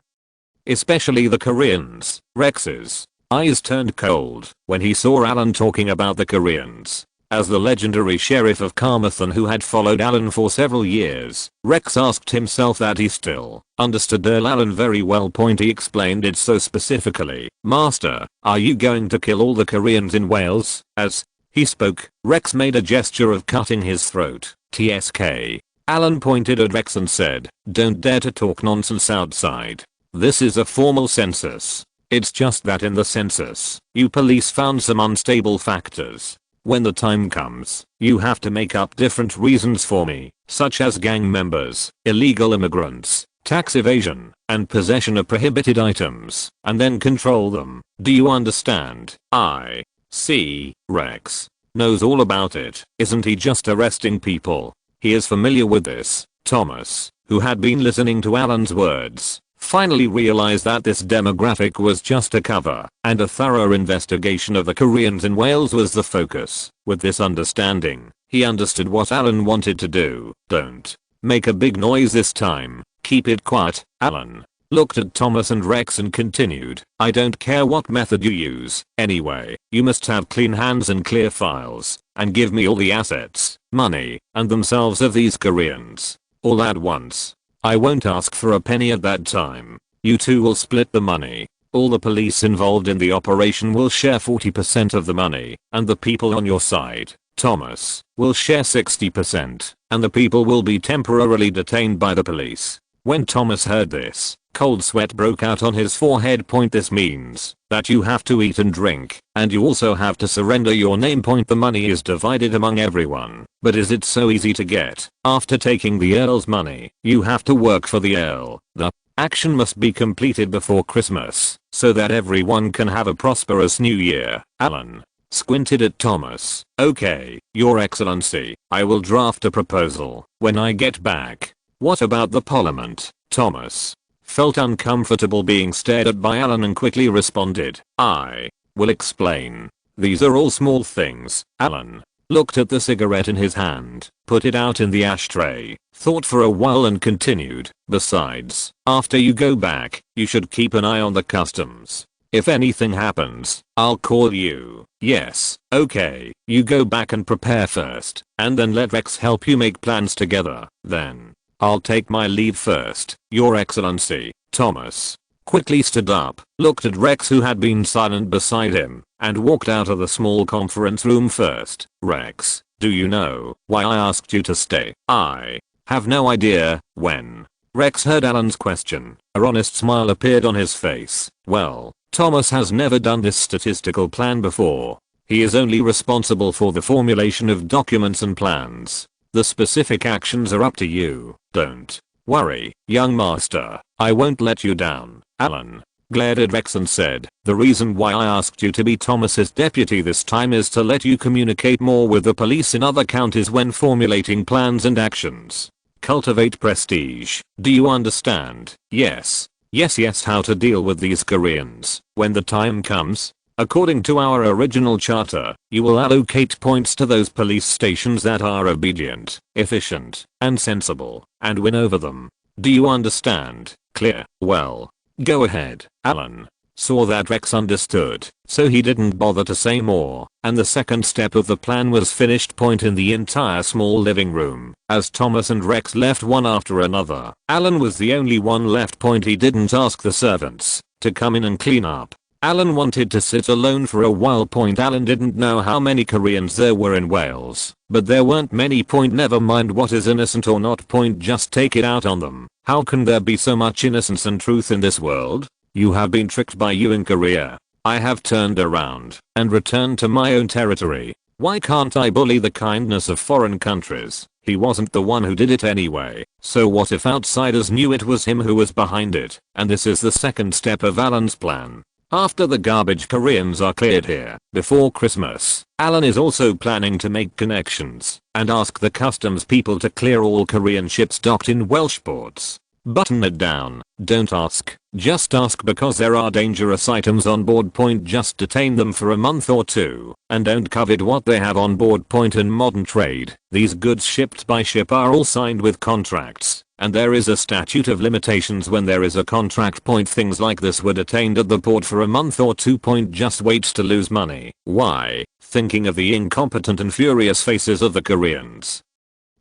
Speaker 1: especially the Koreans." Rex's eyes turned cold when he saw Alan talking about the Koreans. As the legendary sheriff of Carmarthen who had followed Alan for several years, Rex asked himself that he still understood Earl Alan very well. He explained it so specifically. "Master, are you going to kill all the Koreans in Wales?" As he spoke, Rex made a gesture of cutting his throat. "TSK. Alan pointed at Rex and said, "Don't dare to talk nonsense outside. This is a formal census. It's just that in the census, you police found some unstable factors. When the time comes, you have to make up different reasons for me, such as gang members, illegal immigrants, tax evasion, and possession of prohibited items, and then control them. Do you understand? I see. Rex knows all about it. Isn't he just arresting people? He is familiar with this. Thomas, who had been listening to Alan's words, finally realized that this demographic was just a cover, and a thorough investigation of the Koreans in Wales was the focus. With this understanding, he understood what Alan wanted to do. Don't make a big noise this time. Keep it quiet. Alan looked at Thomas and Rex and continued, I don't care what method you use. Anyway, you must have clean hands and clear files, and give me all the assets, money, and themselves of these Koreans. All at once. I won't ask for a penny at that time. You two will split the money. All the police involved in the operation will share 40% of the money, and the people on your side, Thomas, will share 60%, and the people will be temporarily detained by the police. When Thomas heard this, cold sweat broke out on his forehead. This means that you have to eat and drink, and you also have to surrender your name. The money is divided among everyone, but is it so easy to get? After taking the Earl's money, you have to work for the Earl. The action must be completed before Christmas, so that everyone can have a prosperous new year. Alan squinted at Thomas. Okay, Your Excellency, I will draft a proposal when I get back. What about the Parliament? Thomas felt uncomfortable being stared at by Alan and quickly responded, I will explain. These are all small things. Alan looked at the cigarette in his hand, put it out in the ashtray, thought for a while and continued, besides, after you go back, you should keep an eye on the customs. If anything happens, I'll call you. Yes, okay, you go back and prepare first, and then let Rex help you make plans together. Then I'll take my leave first, Your Excellency. Thomas quickly stood up, looked at Rex who had been silent beside him, and walked out of the small conference room first. Rex, do you know why I asked you to stay? I have no idea. When Rex heard Alan's question, an honest smile appeared on his face. Well, Thomas has never done this statistical plan before. He is only responsible for the formulation of documents and plans. The specific actions are up to you. Don't worry, young master, I won't let you down. Alan glared at Rex and said, the reason why I asked you to be Thomas's deputy this time is to let you communicate more with the police in other counties when formulating plans and actions. Cultivate prestige. Do you understand? Yes. Yes, how to deal with these Koreans when the time comes? According to our original charter, you will allocate points to those police stations that are obedient, efficient, and sensible, and win over them. Do you understand? Clear? Well, go ahead. Alan saw that Rex understood, so he didn't bother to say more, and the second step of the plan was finished. In the entire small living room, as Thomas and Rex left one after another, Alan was the only one left. He didn't ask the servants to come in and clean up. Alan wanted to sit alone for a while. Alan didn't know how many Koreans there were in Wales, but there weren't many. Never mind what is innocent or not. Just take it out on them. How can there be so much innocence and truth in this world? You have been tricked by you in Korea. I have turned around and returned to my own territory. Why can't I bully the kindness of foreign countries? He wasn't the one who did it anyway, so what if outsiders knew it was him who was behind it? And this is the second step of Alan's plan. After the garbage Koreans are cleared here, before Christmas, Alan is also planning to make connections and ask the customs people to clear all Korean ships docked in Welsh ports. Button it down. Don't ask, just ask because there are dangerous items on board. Just detain them for a month or two, and don't covet what they have on board. In modern trade, these goods shipped by ship are all signed with contracts, and there is a statute of limitations when there is a contract. Things like this were detained at the port for a month or two. Just wait to lose money. Why? Thinking of the incompetent and furious faces of the Koreans,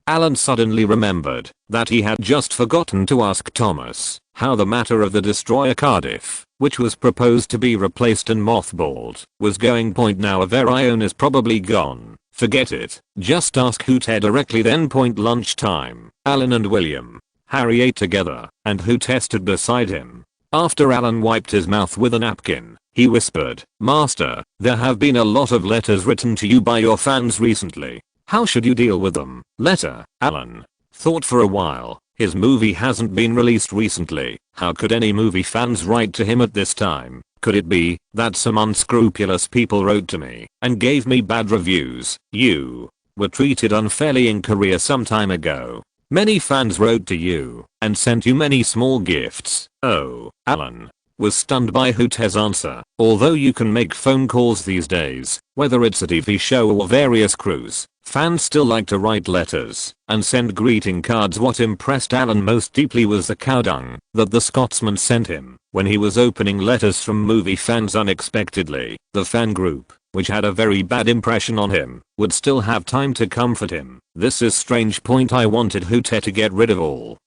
Speaker 1: Alan suddenly remembered that he had just forgotten to ask Thomas how the matter of the destroyer Cardiff, which was proposed to be replaced and mothballed, was going. Now Averion is probably gone. Forget it. Just ask Hooter directly then. Lunchtime. Alan and William, Harry ate together, and Hooter stood beside him. After Alan wiped his mouth with a napkin, He whispered, "Master, there have been a lot of letters written to you by your fans recently. How should you deal with them?" Letter. Alan thought for a while. His movie hasn't been released recently. How could any movie fans write to him at this time? Could it be that some unscrupulous people wrote to me and gave me bad reviews? You were treated unfairly in Korea some time ago. Many fans wrote to you and sent you many small gifts. Oh, Alan was stunned by Hoote's answer. Although you can make phone calls these days, whether it's a TV show or various crews, fans still like to write letters and send greeting cards. What impressed Alan most deeply was the cow dung that the Scotsman sent him when he was opening letters from movie fans unexpectedly. The fan group, which had a very bad impression on him, would still have time to comfort him. This is strange. I wanted Hoote to get rid of all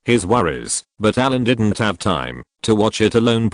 Speaker 1: his worries, but Alan didn't have time to watch it alone.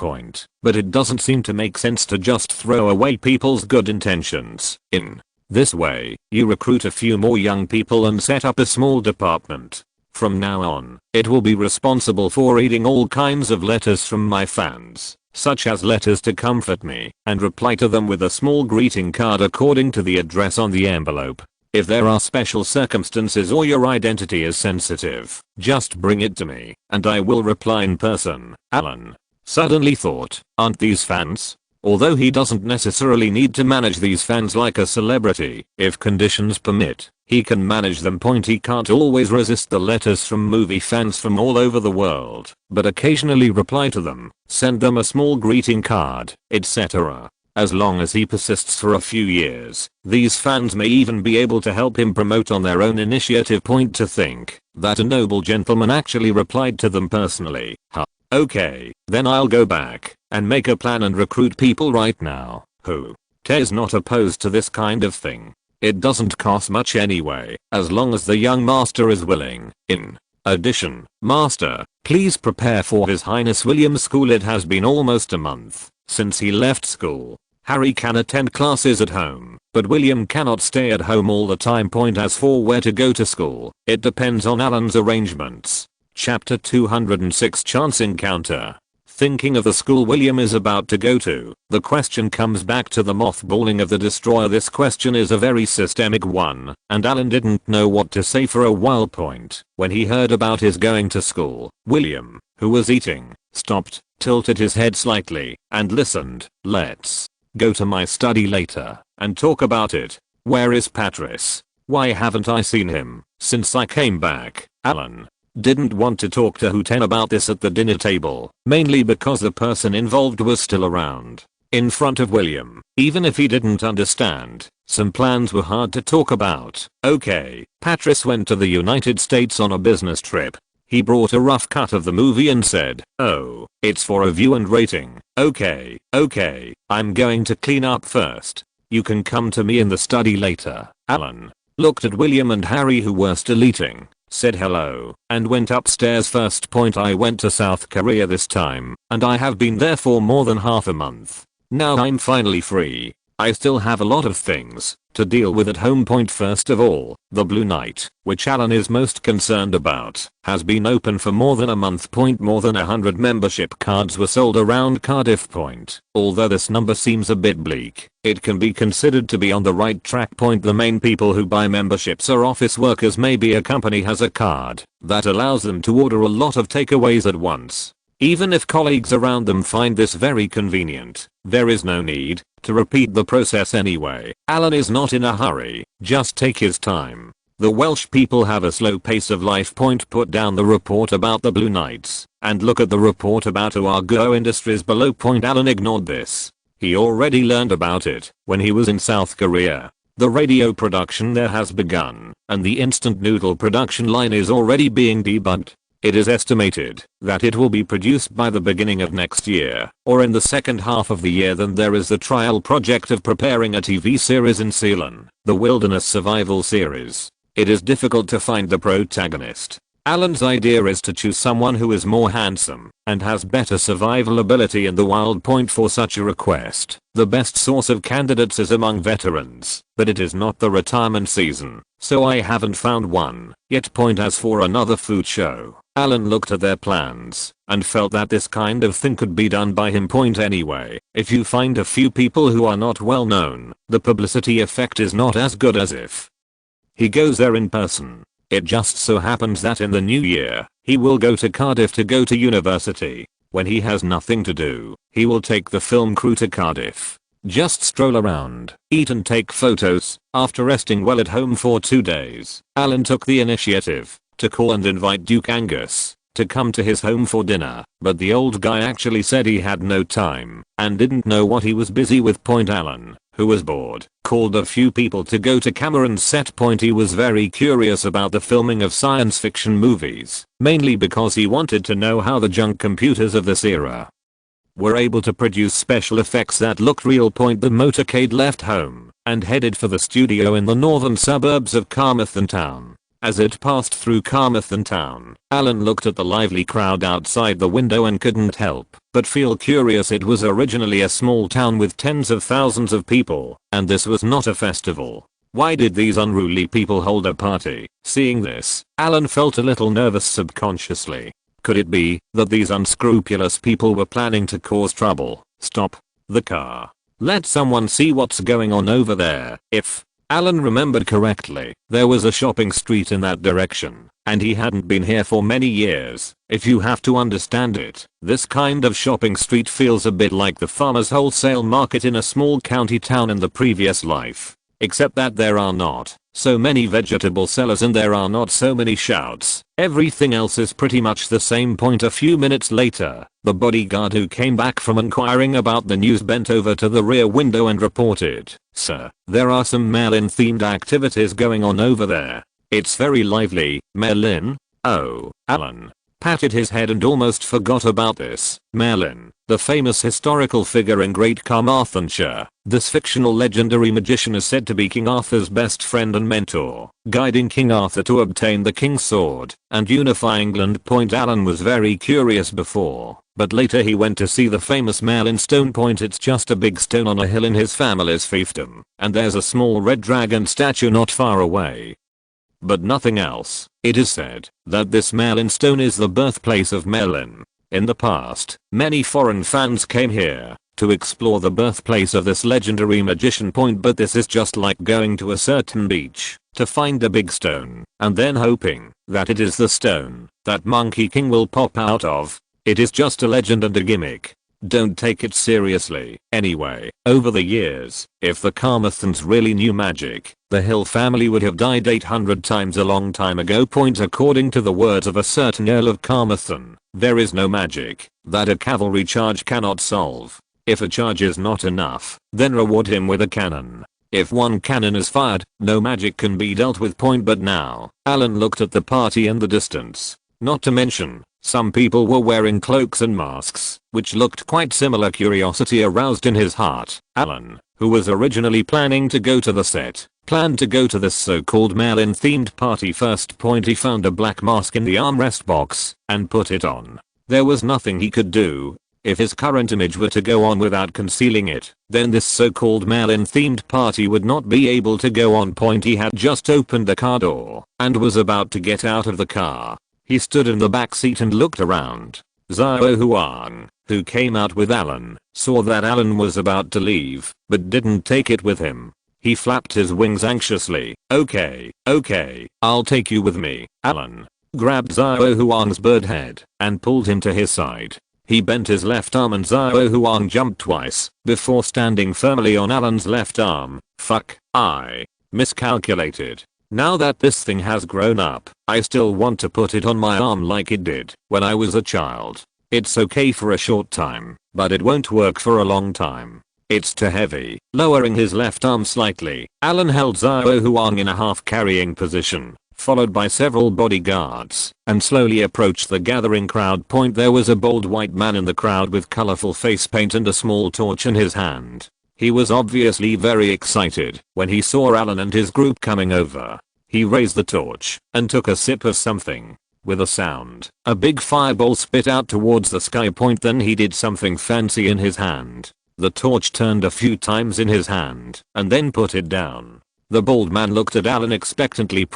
Speaker 1: But it doesn't seem to make sense to just throw away people's good intentions. In this way, you recruit a few more young people and set up a small department. From now on, it will be responsible for reading all kinds of letters from my fans, such as letters to comfort me, and reply to them with a small greeting card according to the address on the envelope. If there are special circumstances or your identity is sensitive, just bring it to me, and I will reply in person. Alan suddenly thought, aren't these fans? Although he doesn't necessarily need to manage these fans like a celebrity, if conditions permit, he can manage them. He can't always resist the letters from movie fans from all over the world, but occasionally reply to them, send them a small greeting card, etc. As long as he persists for a few years, these fans may even be able to help him promote on their own initiative. To think that a noble gentleman actually replied to them personally. Huh. Okay, then I'll go back and make a plan and recruit people right now. Who's not opposed to this kind of thing. It doesn't cost much anyway, as long as the young master is willing. In addition, master, please prepare for His Highness William's school. It has been almost a month since he left school. Harry can attend classes at home, but William cannot stay at home all the time. As for where to go to school, it depends on Alan's arrangements. Chapter 206 Chance Encounter. Thinking of the school William is about to go to, the question comes back to the mothballing of the destroyer. This question is a very systemic one, and Alan didn't know what to say for a while. When he heard about his going to school, William, who was eating, stopped, tilted his head slightly, and listened. Let's go to my study later and talk about it. Where is Patrice? Why haven't I seen him since I came back? Alan didn't want to talk to Hooten about this at the dinner table, mainly because the person involved was still around. In front of William, even if he didn't understand, some plans were hard to talk about. Okay, Patrice went to the United States on a business trip. He brought a rough cut of the movie and said, "Oh, it's for a view and rating. Okay, I'm going to clean up first. You can come to me in the study later." Alan looked at William and Harry, who were still eating, said hello, and went upstairs. First point, I went to South Korea this time, and I have been there for more than half a month. Now I'm finally free. I still have a lot of things to deal with at home. First of all, the Blue Knight, which Alan is most concerned about, has been open for more than a month. More than 100 membership cards were sold around Cardiff. Although this number seems a bit bleak, it can be considered to be on the right track. The main people who buy memberships are office workers. Maybe a company has a card that allows them to order a lot of takeaways at once. Even if colleagues around them find this very convenient, there is no need to repeat the process anyway. Alan is not in a hurry, just take his time. The Welsh people have a slow pace of life. Put down the report about the Blue Knights and look at the report about Oago Industries below. Alan ignored this. He already learned about it when he was in South Korea. The radio production there has begun, and the instant noodle production line is already being debugged. It is estimated that it will be produced by the beginning of next year, or in the second half of the year. Then there is the trial project of preparing a TV series in Ceylon, the Wilderness Survival series. It is difficult to find the protagonist. Alan's idea is to choose someone who is more handsome and has better survival ability in the wild. For such a request, the best source of candidates is among veterans, but it is not the retirement season, so I haven't found one yet. As for another food show, Alan looked at their plans and felt that this kind of thing could be done by him. Point anyway, if you find a few people who are not well known, the publicity effect is not as good as if he goes there in person. It just so happens that in the new year, he will go to Cardiff to go to university. When he has nothing to do, he will take the film crew to Cardiff. Just stroll around, eat and take photos. After resting well at home for 2 days, Alan took the initiative to call and invite Duke Angus to come to his home for dinner, but the old guy actually said he had no time and didn't know what he was busy with. Alan, who was bored, called a few people to go to Cameron's set. He was very curious about the filming of science fiction movies, mainly because he wanted to know how the junk computers of this era were able to produce special effects that looked real. The motorcade left home and headed for the studio in the northern suburbs of Carmarthen Town. As it passed through Carmarthen Town, Alan looked at the lively crowd outside the window and couldn't help but feel curious. It was originally a small town with tens of thousands of people, and this was not a festival. Why did these unruly people hold a party? Seeing this, Alan felt a little nervous subconsciously. Could it be that these unscrupulous people were planning to cause trouble? Stop the car. Let someone see what's going on over there. If Alan remembered correctly, there was a shopping street in that direction, and he hadn't been here for many years. If you have to understand it, this kind of shopping street feels a bit like the farmer's wholesale market in a small county town in the previous life. Except that there are not so many vegetable sellers and there are not so many shouts. Everything else is pretty much the same. A few minutes later, the bodyguard who came back from inquiring about the news bent over to the rear window and reported, "Sir, there are some Merlin-themed activities going on over there. It's very lively." Merlin? Oh, Alan patted his head and almost forgot about this. Merlin, the famous historical figure in Great Carmarthenshire. This fictional legendary magician is said to be King Arthur's best friend and mentor, guiding King Arthur to obtain the King's Sword and unify England. Alan was very curious before, but later he went to see the famous Merlin stone. It's just a big stone on a hill in his family's fiefdom, and there's a small red dragon statue not far away, but nothing else. It is said that this Merlin stone is the birthplace of Merlin. In the past, many foreign fans came here to explore the birthplace of this legendary magician. But this is just like going to a certain beach to find a big stone and then hoping that it is the stone that Monkey King will pop out of. It is just a legend and a gimmick. Don't take it seriously. Anyway, over the years, if the Carmarthens really knew magic, the Hill family would have died 800 times a long time ago. According to the words of a certain Earl of Carmarthen, there is no magic that a cavalry charge cannot solve. If a charge is not enough, then reward him with a cannon. If one cannon is fired, no magic can be dealt with. But now, Alan looked at the party in the distance. Not to mention, some people were wearing cloaks and masks, which looked quite similar. Curiosity aroused in his heart. Alan, who was originally planning to go to the set, planned to go to this so-called Merlin-themed party first. He found a black mask in the armrest box and put it on. There was nothing he could do. If his current image were to go on without concealing it, then this so-called Merlin-themed party would not be able to go on. He had just opened the car door and was about to get out of the car. He stood in the back seat and looked around. Xiao Huang, who came out with Alan, saw that Alan was about to leave, but didn't take it with him. He flapped his wings anxiously. Okay, I'll take you with me." Alan grabbed Xiao Huang's bird head and pulled him to his side. He bent his left arm and Xiao Huang jumped twice before standing firmly on Alan's left arm. Fuck, I miscalculated. Now that this thing has grown up, I still want to put it on my arm like it did when I was a child. It's okay for a short time, but it won't work for a long time. It's too heavy. Lowering his left arm slightly, Alan held Xiao Huang in a half-carrying position, followed by several bodyguards, and slowly approached the gathering crowd. There was a bold white man in the crowd with colorful face paint and a small torch in his hand. He was obviously very excited when he saw Alan and his group coming over. He raised the torch and took a sip of something. With a sound, a big fireball spit out towards the sky. Then he did something fancy in his hand. The torch turned a few times in his hand and then put it down. The bald man looked at Alan expectantly.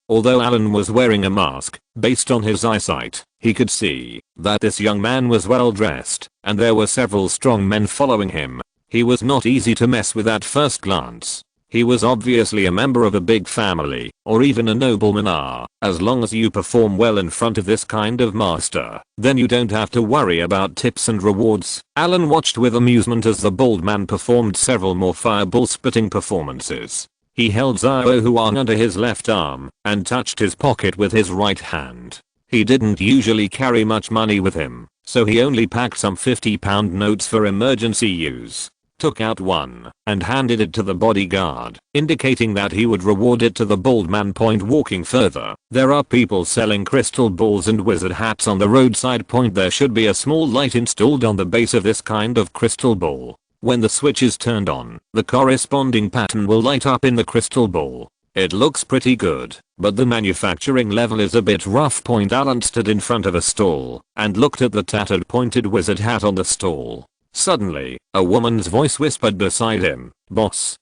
Speaker 1: Although Alan was wearing a mask, based on his eyesight, he could see that this young man was well dressed, and there were several strong men following him. He was not easy to mess with at first glance. He was obviously a member of a big family, or even a nobleman. As long as you perform well in front of this kind of master, then you don't have to worry about tips and rewards. Alan watched with amusement as the bald man performed several more fireball spitting performances. He held Xiao Huang under his left arm and touched his pocket with his right hand. He didn't usually carry much money with him, so he only packed some £50 notes for emergency use. Took out one and handed it to the bodyguard, indicating that he would reward it to the bald man. Walking further, there are people selling crystal balls and wizard hats on the roadside. There should be a small light installed on the base of this kind of crystal ball. When the switch is turned on, the corresponding pattern will light up in the crystal ball. It looks pretty good, but the manufacturing level is a bit rough. Alan stood in front of a stall and looked at the tattered pointed wizard hat on the stall. Suddenly, a woman's voice whispered beside him, "Boss,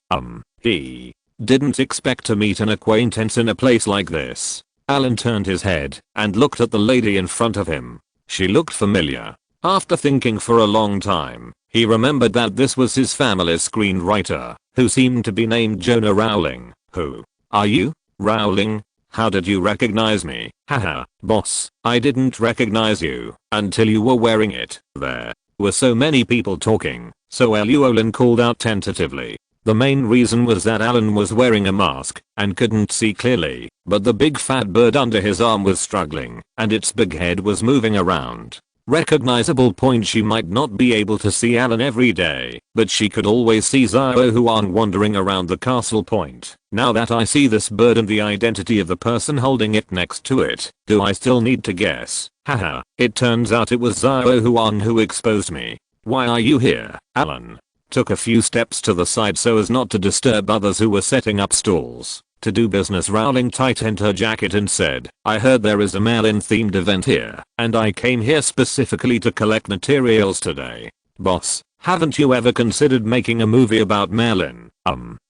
Speaker 1: he didn't expect to meet an acquaintance in a place like this." Alan turned his head and looked at the lady in front of him. She looked familiar. After thinking for a long time, he remembered that this was his family's screenwriter, who seemed to be named Jonah Rowling. "Who are you, Rowling? How did you recognize me?" "Haha, boss, I didn't recognize you until you were wearing it." There were so many people talking, so Alan called out tentatively. The main reason was that Alan was wearing a mask and couldn't see clearly, but the big fat bird under his arm was struggling, and its big head was moving around. Recognizable. She might not be able to see Alan every day, but she could always see Xiao Huang wandering around the castle. Now that I see this bird and the identity of the person holding it next to it, do I still need to guess? Haha, it turns out it was Xiao Huang who exposed me. Why are you here? Alan took a few steps to the side so as not to disturb others who were setting up stalls to do business. Rowling tightened her jacket and said, "I heard there is a Merlin themed event here, and I came here specifically to collect materials today." "Boss, haven't you ever considered making a movie about Merlin?"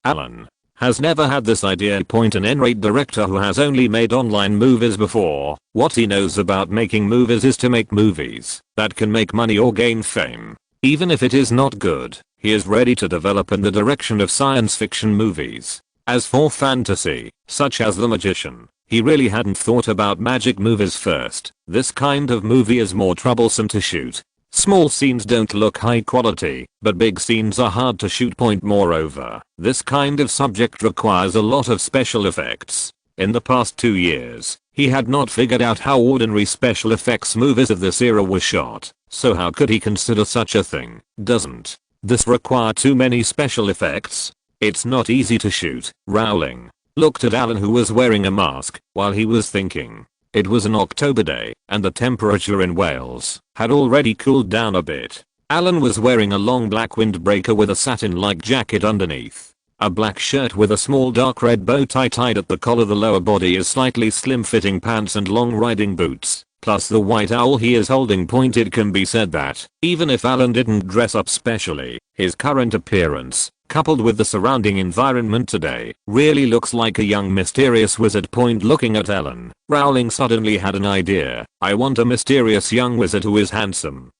Speaker 1: Alan has never had this idea. An N-rate director who has only made online movies before. What he knows about making movies is to make movies that can make money or gain fame. Even if it is not good, he is ready to develop in the direction of science fiction movies. As for fantasy, such as The Magician, he really hadn't thought about magic movies first. This kind of movie is more troublesome to shoot. Small scenes don't look high quality, but big scenes are hard to shoot. Moreover, this kind of subject requires a lot of special effects. In the past 2 years, he had not figured out how ordinary special effects movies of this era were shot, so how could he consider such a thing? Doesn't this require too many special effects? It's not easy to shoot. Rowling looked at Alan, who was wearing a mask, while he was thinking. It was an October day, and the temperature in Wales had already cooled down a bit. Alan was wearing a long black windbreaker with a satin-like jacket underneath. A black shirt with a small dark red bow tie tied at the collar. The lower body is slightly slim-fitting pants and long riding boots, plus the white owl he is holding. It can be said that, even if Alan didn't dress up specially, his current appearance, coupled with the surrounding environment today, really looks like a young mysterious wizard. Looking at Alan, Rowling suddenly had an idea. "I want a mysterious young wizard who is handsome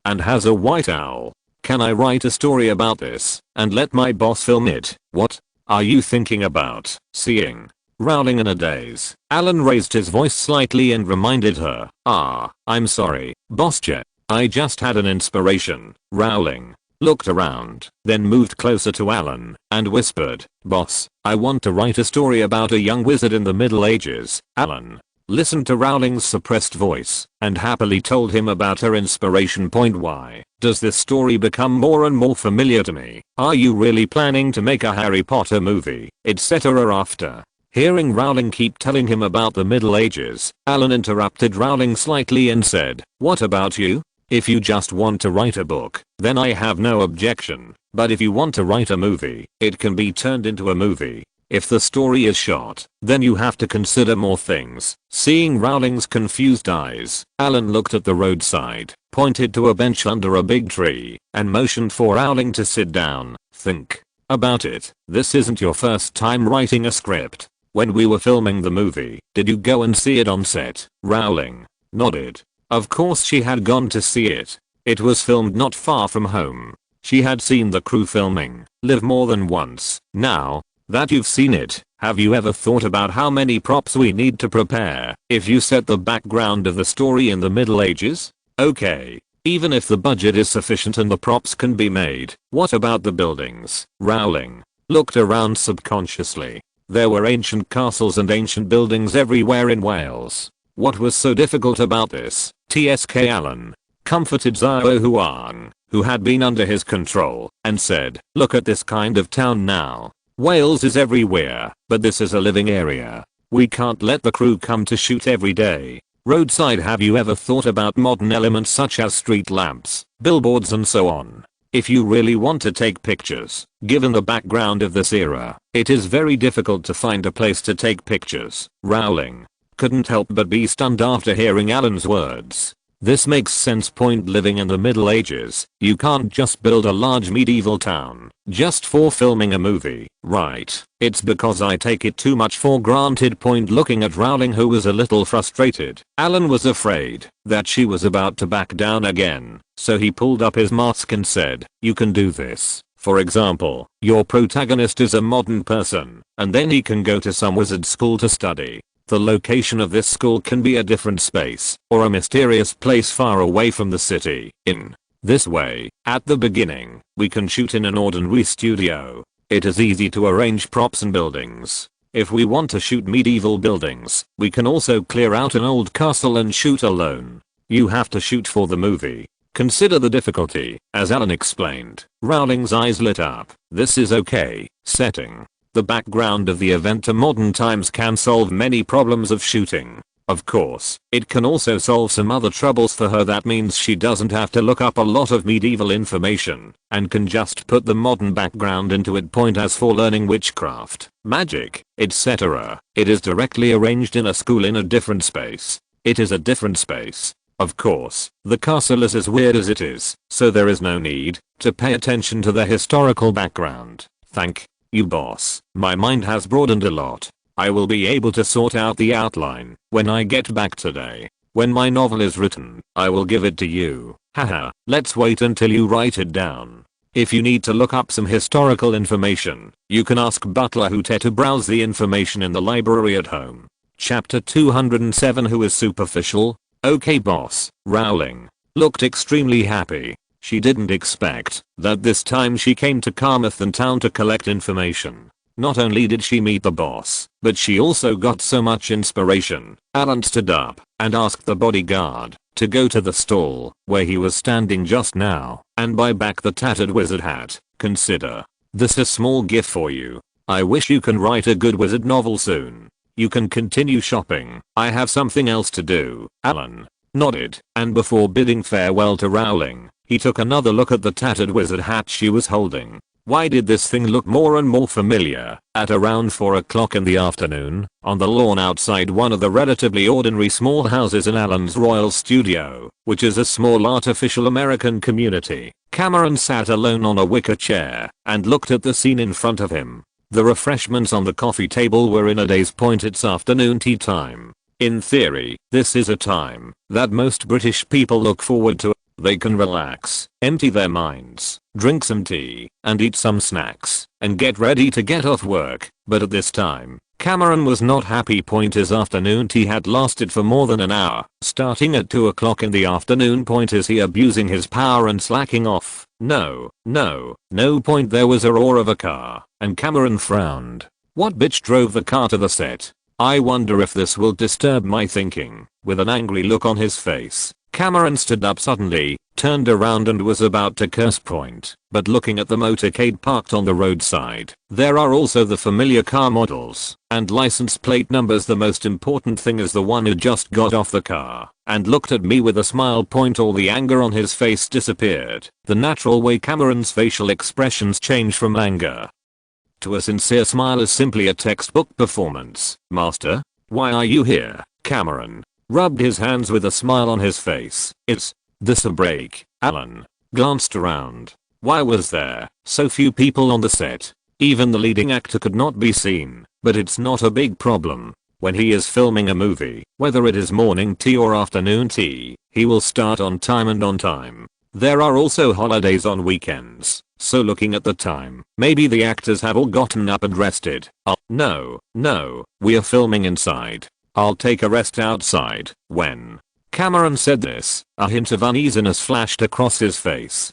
Speaker 1: and has a white owl. Can I write a story about this and let my boss film it?" "What are you thinking about seeing?" Rowling in a daze. Alan raised his voice slightly and reminded her, "I'm sorry, Boss Jet. I just had an inspiration." Rowling looked around, then moved closer to Alan and whispered, "Boss, I want to write a story about a young wizard in the Middle Ages." Alan listened to Rowling's suppressed voice and happily told him about her inspiration. "Why does this story become more and more familiar to me? Are you really planning to make a Harry Potter movie, etc.?" After hearing Rowling keep telling him about the Middle Ages, Alan interrupted Rowling slightly and said, "What about you? If you just want to write a book, then I have no objection. But if you want to write a movie, it can be turned into a movie. If the story is short, then you have to consider more things." Seeing Rowling's confused eyes, Alan looked at the roadside, pointed to a bench under a big tree, and motioned for Rowling to sit down. "Think about it. This isn't your first time writing a script. When we were filming the movie, did you go and see it on set? Rowling nodded. Of course she had gone to see it. It was filmed not far from home. She had seen the crew filming Live more than once. Now that you've seen it, have you ever thought about how many props we need to prepare if you set the background of the story in the Middle Ages? Okay, even if the budget is sufficient and the props can be made, what about the buildings? Rowling looked around subconsciously. There were ancient castles and ancient buildings everywhere in Wales. What was so difficult about this? TSK Allen comforted Xiao Huang, who had been under his control, and said, look at this kind of town now. Wales is everywhere, but this is a living area. We can't let the crew come to shoot every day. Roadside, have you ever thought about modern elements such as street lamps, billboards and so on? If you really want to take pictures, given the background of this era, it is very difficult to find a place to take pictures. Rowling couldn't help but be stunned after hearing Alan's words. This makes sense. Living in the Middle Ages, you can't just build a large medieval town just for filming a movie, right? It's because I take it too much for granted. Looking at Rowling, who was a little frustrated, Alan was afraid that she was about to back down again, so he pulled up his mask and said, you can do this. For example, your protagonist is a modern person, and then he can go to some wizard school to study. The location of this school can be a different space, or a mysterious place far away from the city. In this way, at the beginning, we can shoot in an ordinary studio. It is easy to arrange props and buildings. If we want to shoot medieval buildings, we can also clear out an old castle and shoot alone. You have to shoot for the movie. Consider the difficulty, as Alan explained. Rowling's eyes lit up. This is okay. Setting the background of the event to modern times can solve many problems of shooting. Of course, it can also solve some other troubles for her. That means she doesn't have to look up a lot of medieval information and can just put the modern background into it. As for learning witchcraft, magic, etc., it is directly arranged in a school in a different space. It is a different space. Of course, the castle is as weird as it is, so there is no need to pay attention to the historical background. Thank you, boss. My mind has broadened a lot. I will be able to sort out the outline when I get back today. When my novel is written, I will give it to you. Haha, let's wait until you write it down. If you need to look up some historical information, you can ask Butler Hooter to browse the information in the library at home. Chapter 207. Who is superficial? Okay, boss. Rowling looked extremely happy. She didn't expect that this time she came to Carmarthen town to collect information. Not only did she meet the boss, but she also got so much inspiration. Alan stood up and asked the bodyguard to go to the stall where he was standing just now and buy back the tattered wizard hat. Consider this a small gift for you. I wish you can write a good wizard novel soon. You can continue shopping. I have something else to do. Alan nodded, and before bidding farewell to Rowling, he took another look at the tattered wizard hat she was holding. Why did this thing look more and more familiar? At around 4 o'clock in the afternoon, on the lawn outside one of the relatively ordinary small houses in Alan's royal studio, which is a small artificial American community, Cameron sat alone on a wicker chair and looked at the scene in front of him. The refreshments on the coffee table were in a daze. It's afternoon tea time. In theory, this is a time that most British people look forward to. They can relax, empty their minds, drink some tea, and eat some snacks, and get ready to get off work. But at this time, Cameron was not happy. His afternoon tea had lasted for more than an hour. Starting at 2 o'clock in the afternoon. Is he abusing his power and slacking off? No. There was a roar of a car, and Cameron frowned. What bitch drove the car to the set? I wonder if this will disturb my thinking. With an angry look on his face, Cameron stood up suddenly, turned around and was about to curse. But looking at the motorcade parked on the roadside, there are also the familiar car models and license plate numbers. The most important thing is the one who just got off the car and looked at me with a smile. All the anger on his face disappeared. The natural way Cameron's facial expressions change from anger to a sincere smile is simply a textbook performance. Master, why are you here? Cameron rubbed his hands with a smile on his face. Is this a break? Alan glanced around. Why was there so few people on the set? Even the leading actor could not be seen, but it's not a big problem. When he is filming a movie, whether it is morning tea or afternoon tea, he will start on time and on time. There are also holidays on weekends, so looking at the time, maybe the actors have all gotten up and rested. Oh, no, we are filming inside. I'll take a rest outside. When Cameron said this, a hint of uneasiness flashed across his face.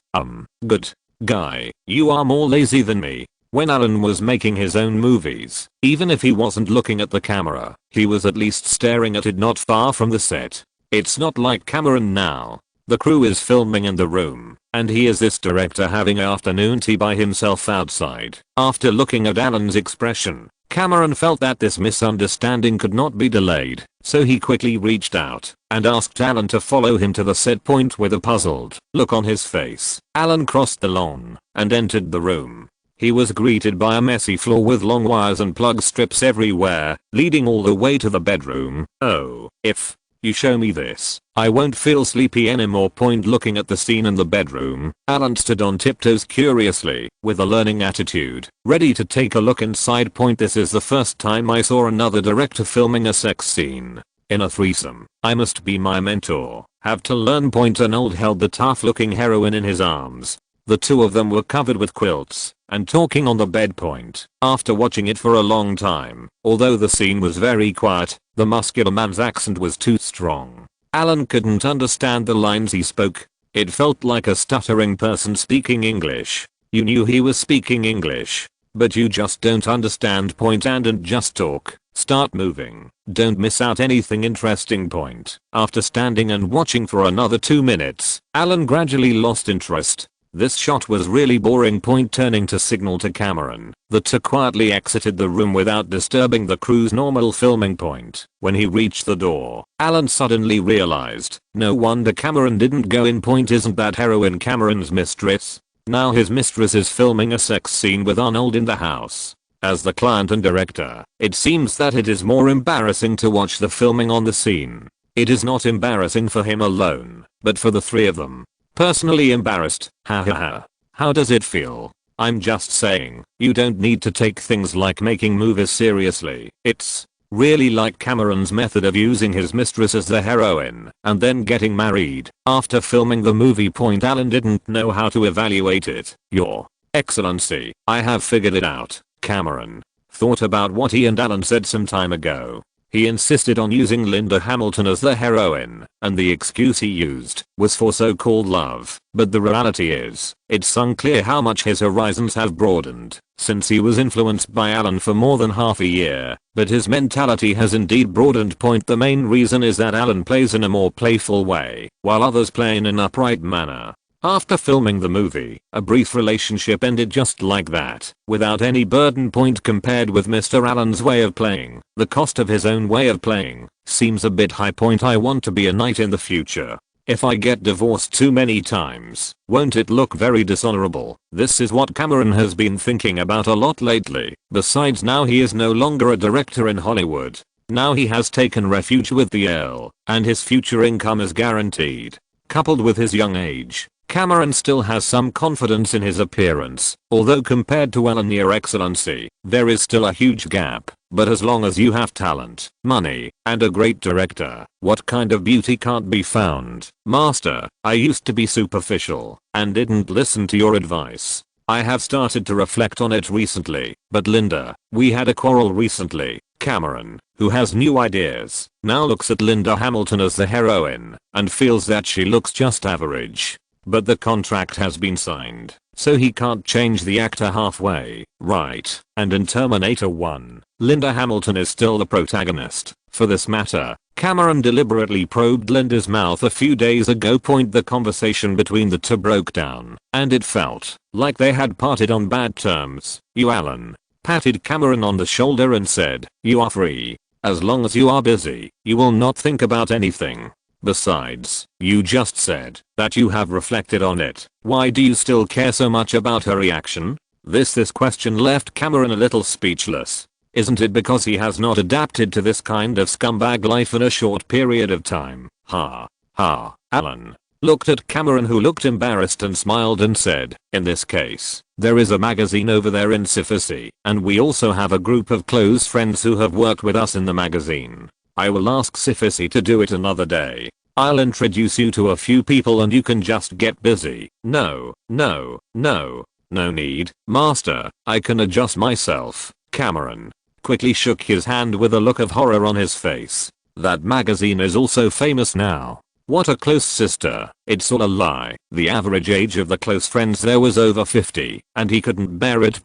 Speaker 1: Good guy, you are more lazy than me. When Alan was making his own movies, even if he wasn't looking at the camera, he was at least staring at it not far from the set. It's not like Cameron now. The crew is filming in the room, and he is this director having afternoon tea by himself outside. After looking at Alan's expression, Cameron felt that this misunderstanding could not be delayed, so he quickly reached out and asked Alan to follow him to the set point with a puzzled look on his face. Alan crossed the lawn and entered the room. He was greeted by a messy floor with long wires and plug strips everywhere, leading all the way to the bedroom. Oh, if you show me this, I won't feel sleepy anymore. Point looking at the scene in the bedroom, Alan stood on tiptoes curiously, with a learning attitude, ready to take a look inside. Point this is the first time I saw another director filming a sex scene. In a threesome, I must be my mentor, have to learn. Point Arnold held the tough looking heroine in his arms. The two of them were covered with quilts and talking on the bed. Point. After watching it for a long time, although the scene was very quiet, the muscular man's accent was too strong. Alan couldn't understand the lines he spoke. It felt like a stuttering person speaking English. You knew he was speaking English, but you just don't understand. Point and just talk. Start moving. Don't miss out anything interesting. Point. After standing and watching for another 2 minutes, Alan gradually lost interest. This shot was really boring. Point turning to signal to Cameron. The two quietly exited the room without disturbing the crew's normal filming. Point. When he reached the door, Alan suddenly realized, no wonder Cameron didn't go in. Point. Isn't that heroine Cameron's mistress? Now his mistress is filming a sex scene with Arnold in the house. As the client and director, it seems that it is more embarrassing to watch the filming on the scene. It is not embarrassing for him alone, but for the three of them. Personally embarrassed. Ha. How does it feel? I'm just saying, you don't need to take things like making movies seriously. It's really like Cameron's method of using his mistress as the heroine and then getting married after filming the movie. Point. Alan didn't know how to evaluate it. Your Excellency, I have figured it out. Cameron thought about what he and Alan said some time ago. He insisted on using Linda Hamilton as the heroine, and the excuse he used was for so-called love. But the reality is, it's unclear how much his horizons have broadened since he was influenced by Alan for more than half a year, but his mentality has indeed broadened. Point. The main reason is that Alan plays in a more playful way, while others play in an upright manner. After filming the movie, a brief relationship ended just like that, without any burden. Point. Compared with Mr. Allen's way of playing, the cost of his own way of playing seems a bit high. Point. I want to be a knight in the future. If I get divorced too many times, won't it look very dishonorable? This is what Cameron has been thinking about a lot lately. Besides, now he is no longer a director in Hollywood. Now he has taken refuge with the Earl, and his future income is guaranteed. Coupled with his young age, Cameron still has some confidence in his appearance, although compared to Alan, Your Excellency, there is still a huge gap. But as long as you have talent, money, and a great director, what kind of beauty can't be found? Master, I used to be superficial and didn't listen to your advice. I have started to reflect on it recently, but Linda, we had a quarrel recently. Cameron, who has new ideas, now looks at Linda Hamilton as the heroine and feels that she looks just average. But the contract has been signed, so he can't change the actor halfway, right? And in Terminator 1, Linda Hamilton is still the protagonist. For this matter, Cameron deliberately probed Linda's mouth a few days ago. Point. The conversation between the two broke down, and it felt like they had parted on bad terms. You Alan patted Cameron on the shoulder and said, you are free. As long as you are busy, you will not think about anything. Besides, you just said that you have reflected on it. Why do you still care so much about her reaction? This question left Cameron a little speechless. Isn't it because he has not adapted to this kind of scumbag life in a short period of time? Ha. Alan. looked at Cameron, who looked embarrassed and smiled and said, "In this case, there is a magazine over there in SYNOPSIS, and we also have a group of close friends who have worked with us in the magazine. I will ask SYNOPSIS to do it another day. I'll introduce you to a few people and you can just get busy." "No, no, no. No need, master, I can adjust myself." Cameron quickly shook his hand with a look of horror on his face. "That magazine is also famous now. What a close sister." "It's all a lie. The average age of the close friends there was over 50, and he couldn't bear it."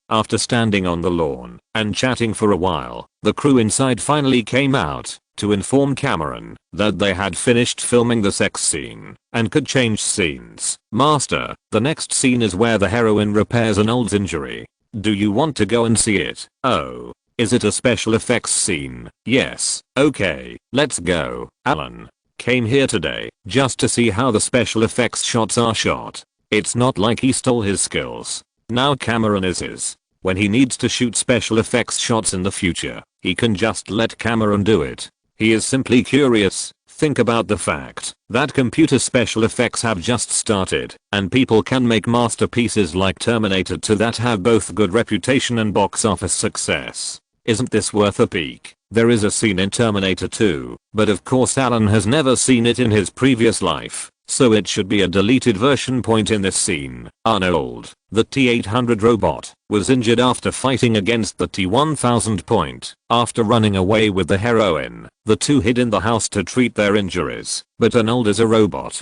Speaker 1: After standing on the lawn and chatting for a while, the crew inside finally came out to inform Cameron that they had finished filming the sex scene and could change scenes. "Master, the next scene is where the heroine repairs an old injury. Do you want to go and see it?" "Oh, is it a special effects scene?" "Yes." "Okay, let's go." Alan came here today just to see how the special effects shots are shot. It's not like he stole his skills. Now Cameron is his. When he needs to shoot special effects shots in the future, he can just let Cameron do it. He is simply curious. Think about the fact that computer special effects have just started, and people can make masterpieces like Terminator 2 that have both good reputation and box office success. Isn't this worth a peek? There is a scene in Terminator 2, but of course Alan has never seen it in his previous life, so it should be a deleted version. In this scene, Arnold, the T-800 robot, was injured after fighting against the T-1000. After running away with the heroine, the two hid in the house to treat their injuries, but Arnold is a robot,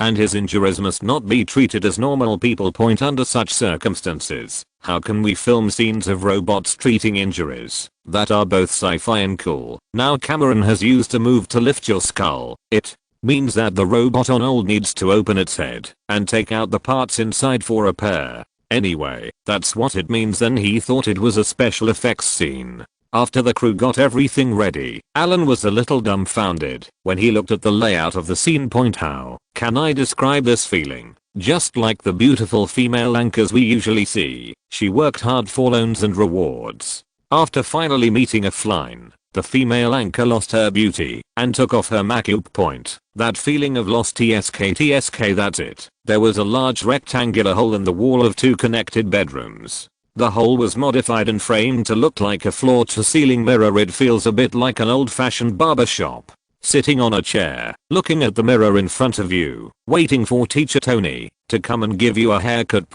Speaker 1: and his injuries must not be treated as normal people. Under such circumstances, how can we film scenes of robots treating injuries that are both sci-fi and cool? Now Cameron has used a move to lift your skull. It means that the robot Arnold needs to open its head and take out the parts inside for repair. Anyway, that's what it means. Then he thought it was a special effects scene. After the crew got everything ready, Alan was a little dumbfounded when he looked at the layout of the scene. How can I describe this feeling? Just like the beautiful female anchors we usually see, she worked hard for loans and rewards. After finally meeting a fline, the female anchor lost her beauty and took off her makeup. That feeling of lost tsk, that's it. There was a large rectangular hole in the wall of two connected bedrooms. The hole was modified and framed to look like a floor-to-ceiling mirror. It feels a bit like an old-fashioned barber shop. Sitting on a chair, looking at the mirror in front of you, waiting for teacher Tony to come and give you a haircut.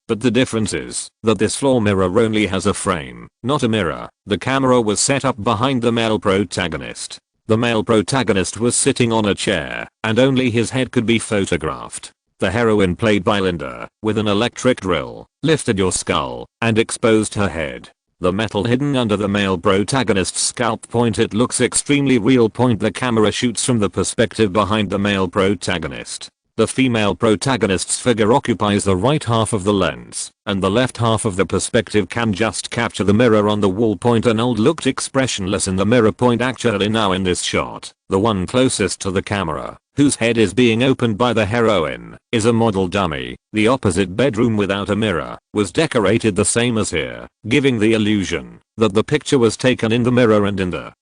Speaker 1: But the difference is that this floor mirror only has a frame, not a mirror. The camera was set up behind the male protagonist. The male protagonist was sitting on a chair, and only his head could be photographed. The heroine, played by Linda, with an electric drill, lifted your skull and exposed her head. The metal hidden under the male protagonist's scalp. It looks extremely real. The camera shoots from the perspective behind the male protagonist. The female protagonist's figure occupies the right half of the lens, and the left half of the perspective can just capture the mirror on the wall. Arnold looked expressionless in the mirror. Actually, now in this shot, the one closest to the camera, whose head is being opened by the heroine, is a model dummy. The opposite bedroom without a mirror was decorated the same as here, giving the illusion that the picture was taken in the mirror, and in the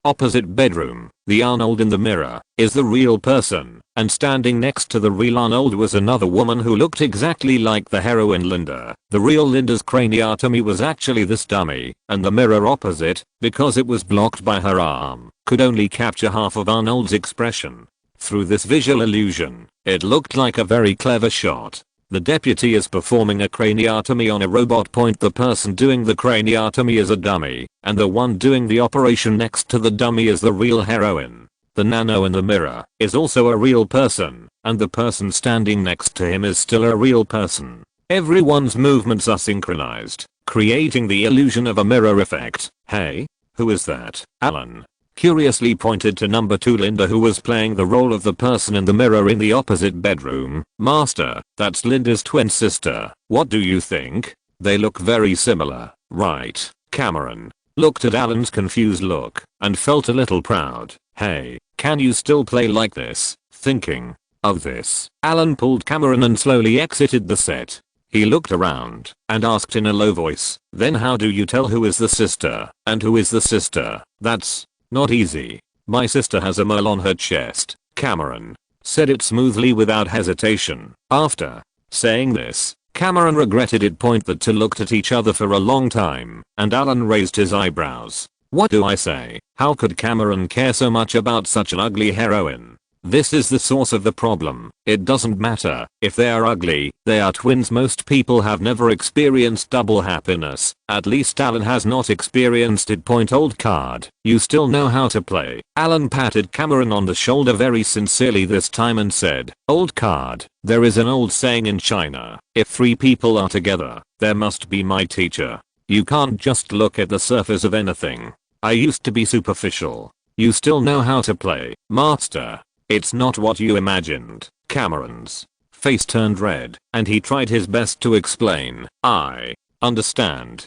Speaker 1: opposite bedroom, the Arnold in the mirror is the real person, and standing next to the real Arnold was another woman who looked exactly like the heroine Linda. The real Linda's craniotomy was actually this dummy, and the mirror opposite, because it was blocked by her arm, could only capture half of Arnold's expression. Through this visual illusion, it looked like a very clever shot. The deputy is performing a craniotomy on a robot. The person doing the craniotomy is a dummy, and the one doing the operation next to the dummy is the real heroine. The nano in the mirror is also a real person, and the person standing next to him is still a real person. Everyone's movements are synchronized, creating the illusion of a mirror effect. "Hey, who is that?" Alan curiously pointed to number 2 Linda, who was playing the role of the person in the mirror in the opposite bedroom. "Master, that's Linda's twin sister. What do you think? They look very similar, right?" Cameron looked at Alan's confused look and felt a little proud. "Hey, can you still play like this?" Thinking of this, Alan pulled Cameron and slowly exited the set. He looked around and asked in a low voice, "Then how do you tell who is the sister and who is the sister?" "That's not easy. My sister has a mole on her chest." Cameron Said it smoothly without hesitation. After saying this, Cameron regretted it. The two looked at each other for a long time, and Alan raised his eyebrows. What do I say? How could Cameron care so much about such an ugly heroine? This is the source of the problem. It doesn't matter if they are ugly, they are twins. Most people have never experienced double happiness. At least Alan has not experienced it. Old card, you still know how to play. Alan patted Cameron on the shoulder very sincerely this time and said, old card, there is an old saying in China, if 3 people are together, there must be my teacher. You can't just look at the surface of anything. I used to be superficial. You still know how to play, master. It's not what you imagined. Cameron's face turned red, and he tried his best to explain. I understand.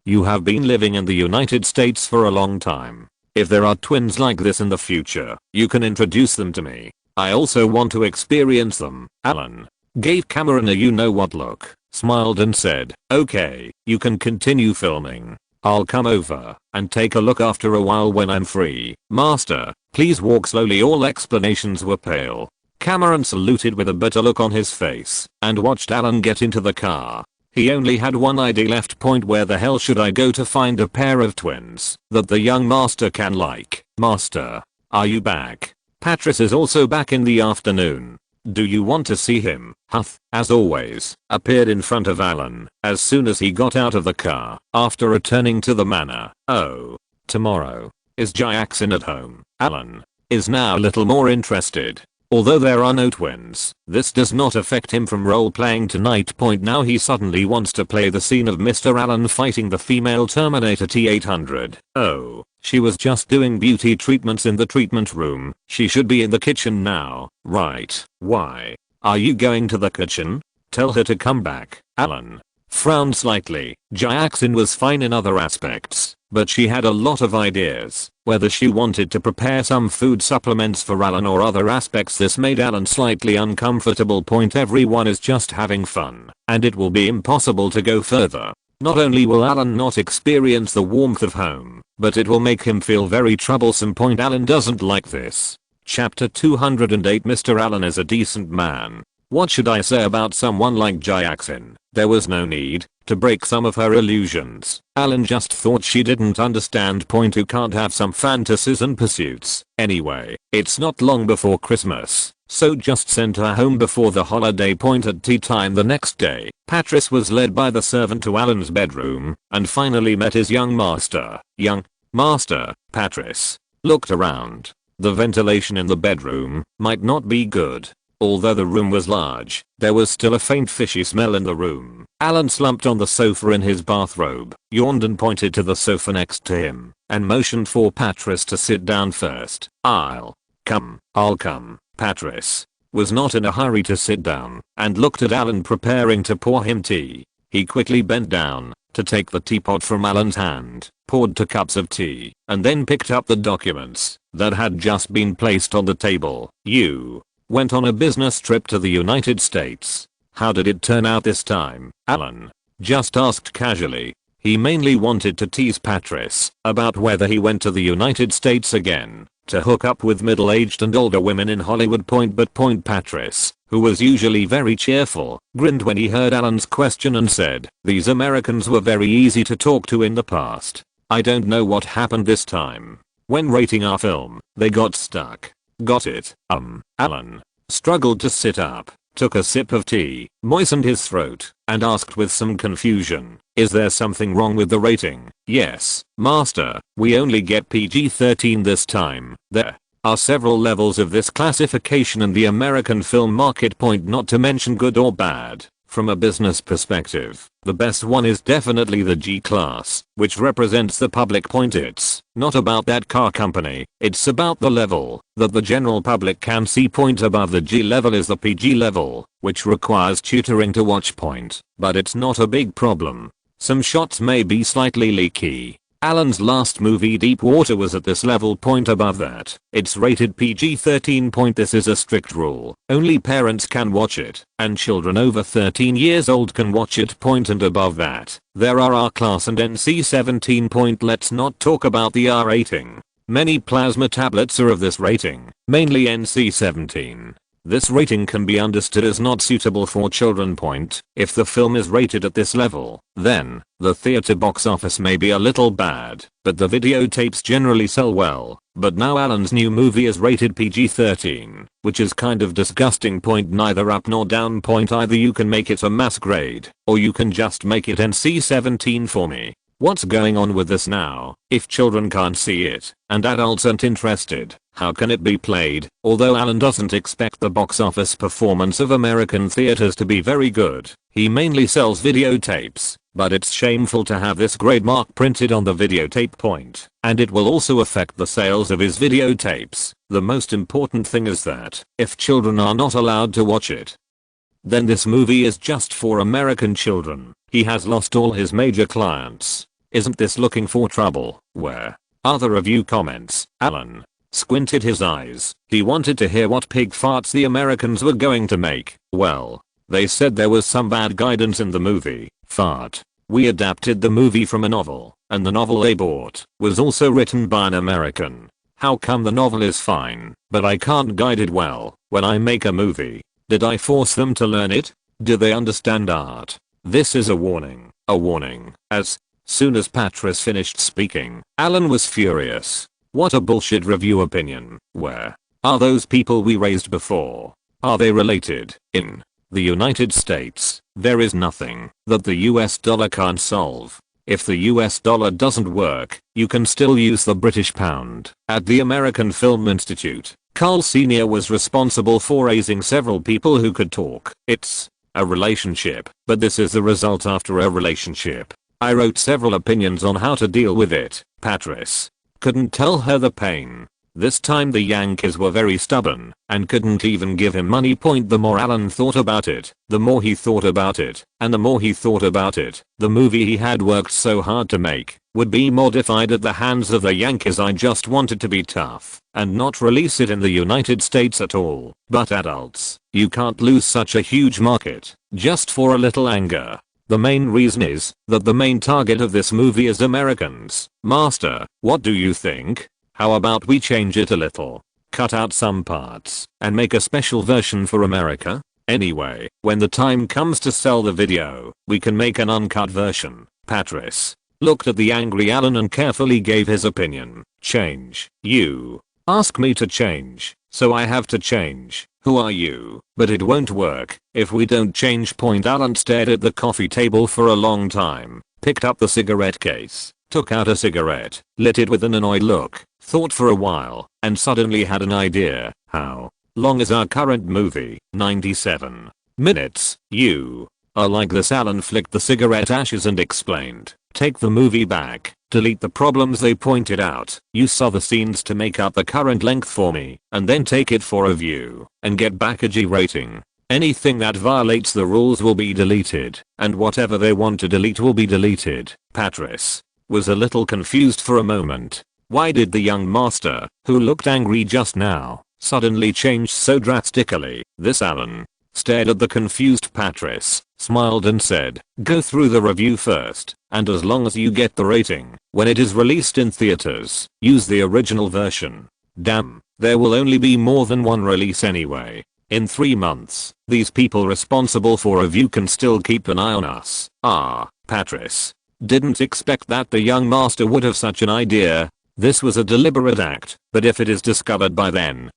Speaker 1: You have been living in the United States for a long time. If there are twins like this in the future, you can introduce them to me. I also want to experience them. Alan gave Cameron a you-know-what look, smiled and said, okay, you can continue filming. I'll come over and take a look after a while when I'm free. Master, please walk slowly. All explanations were pale. Cameron saluted with a bitter look on his face and watched Alan get into the car. He only had one idea left. Where the hell should I go to find a pair of twins that the young master can like? Master, are you back? Patrice is also back in the afternoon. Do you want to see him? Huth, as always, appeared in front of Alan as soon as he got out of the car after returning to the manor. Oh, tomorrow. Is Jackson at home? Alan is now a little more interested. Although there are no twins, this does not affect him from role-playing tonight. Now he suddenly wants to play the scene of Mr. Allen fighting the female Terminator T-800. Oh, she was just doing beauty treatments in the treatment room. She should be in the kitchen now, right? Why are you going to the kitchen? Tell her to come back. Alan frowned slightly. Jackson was fine in other aspects, but she had a lot of ideas. Whether she wanted to prepare some food supplements for Alan or other aspects, this made Alan slightly uncomfortable. Everyone is just having fun, and it will be impossible to go further. Not only will Alan not experience the warmth of home, but it will make him feel very troublesome. Alan doesn't like this. Chapter 208. Mr. Allen is a decent man. What should I say about someone like Jackson? There was no need to break some of her illusions. Alan just thought she didn't understand. Who can't have some fantasies and pursuits. Anyway, it's not long before Christmas, so just send her home before the holiday. At tea time the next day, Patrice was led by the servant to Alan's bedroom and finally met his young master. Patrice looked around. The ventilation in the bedroom might not be good. Although the room was large, there was still a faint fishy smell in the room. Alan slumped on the sofa in his bathrobe, yawned and pointed to the sofa next to him, and motioned for Patrice to sit down first. I'll come. Patrice was not in a hurry to sit down, and looked at Alan preparing to pour him tea. He quickly bent down to take the teapot from Alan's hand, poured 2 cups of tea, and then picked up the documents that had just been placed on the table. You went on a business trip to the United States. How did it turn out this time? Alan just asked casually. He mainly wanted to tease Patrice about whether he went to the United States again to hook up with middle-aged and older women in Hollywood. But Patrice, who was usually very cheerful, grinned when he heard Alan's question and said, these Americans were very easy to talk to in the past. I don't know what happened this time. When rating our film, they got stuck. Got it. Alan struggled to sit up, took a sip of tea, moistened his throat, and asked with some confusion, is there something wrong with the rating? Yes, master, we only get PG-13 this time. There are several levels of this classification in the American film market. Not to mention good or bad. From a business perspective, the best one is definitely the G class, which represents the public. It's not about that car company, it's about the level that the general public can see. Above the G level is the PG level, which requires tutoring to watch. But it's not a big problem. Some shots may be slightly leaky. Alan's last movie Deepwater was at this level. Above that, it's rated PG-13. This is a strict rule. Only parents can watch it, and children over 13 years old can watch it. And above that, there are R class and NC-17. Let's not talk about the R rating. Many plasma tablets are of this rating, mainly NC-17. This rating can be understood as not suitable for children. If the film is rated at this level, then the theater box office may be a little bad, but the videotapes generally sell well. But now Alan's new movie is rated PG-13, which is kind of disgusting. Neither up nor down. Either you can make it a mass grade, or you can just make it NC-17 for me. What's going on with this now? If children can't see it, and adults aren't interested, how can it be played? Although Alan doesn't expect the box office performance of American theaters to be very good, he mainly sells videotapes, but it's shameful to have this grade mark printed on the videotape. And it will also affect the sales of his videotapes. The most important thing is that, if children are not allowed to watch it, then this movie is just for American children. He has lost all his major clients. Isn't this looking for trouble? Where are the review comments? Alan squinted his eyes. He wanted to hear what pig farts the Americans were going to make. Well, they said there was some bad guidance in the movie. Fart. We adapted the movie from a novel, and the novel they bought was also written by an American. How come the novel is fine, but I can't guide it well? When I make a movie, did I force them to learn it? Do they understand art? This is a warning. A warning. As soon as Patrice finished speaking, Alan was furious. What a bullshit review opinion. Where are those people we raised before? Are they related? In the United States, there is nothing that the US dollar can't solve. If the US dollar doesn't work, you can still use the British pound. At the American Film Institute, Carl Sr. was responsible for raising several people who could talk. It's a relationship, but this is the result after a relationship. I wrote several opinions on how to deal with it. Patrice couldn't tell her the pain. This time the Yankees were very stubborn and couldn't even give him money. The more Alan thought about it, the more he thought about it, and the more he thought about it, the movie he had worked so hard to make would be modified at the hands of the Yankees. I just wanted to be tough and not release it in the United States at all. But adults, you can't lose such a huge market just for a little anger. The main reason is that the main target of this movie is Americans. Master, what do you think? How about we change it a little? Cut out some parts and make a special version for America? Anyway, when the time comes to sell the video, we can make an uncut version. Patrice looked at the angry Alan and carefully gave his opinion. Change. You ask me to change, so I have to change. Who are you? But it won't work if we don't change. Alan stared at the coffee table for a long time, picked up the cigarette case, took out a cigarette, lit it with an annoyed look, thought for a while, and suddenly had an idea. How long is our current movie? 97 minutes. You are like this. Alan flicked the cigarette ashes and explained. Take the movie back, delete the problems they pointed out, use other scenes to make up the current length for me, and then take it for a view, and get back a G rating. Anything that violates the rules will be deleted, and whatever they want to delete will be deleted. Patrice was a little confused for a moment. Why did the young master, who looked angry just now, suddenly change so drastically? This Alan stared at the confused Patrice, smiled and said, go through the review first, and as long as you get the rating, when it is released in theaters, use the original version. Damn, there will only be more than one release anyway. In 3 months, these people responsible for review can still keep an eye on us. Patrice didn't expect that the young master would have such an idea. This was a deliberate act, but if it is discovered by then,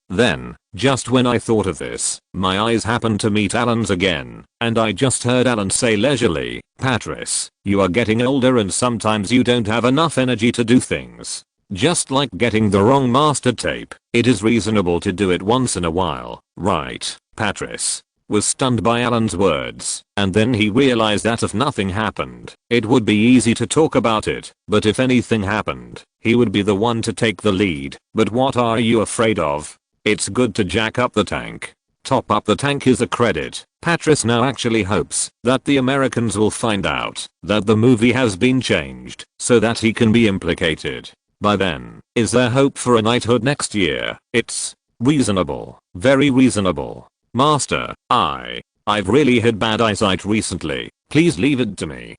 Speaker 1: just when I thought of this, my eyes happened to meet Alan's again, and I just heard Alan say leisurely, Patrice, you are getting older and sometimes you don't have enough energy to do things. Just like getting the wrong master tape, it is reasonable to do it once in a while, right? Patrice was stunned by Alan's words, and then he realized that if nothing happened, it would be easy to talk about it, but if anything happened, he would be the one to take the lead. But what are you afraid of? It's good to jack up the tank. Top up the tank is a credit. Patrice now actually hopes that the Americans will find out that the movie has been changed so that he can be implicated. By then, is there hope for a knighthood next year? It's reasonable, very reasonable. Master, I've really had bad eyesight recently. Please leave it to me.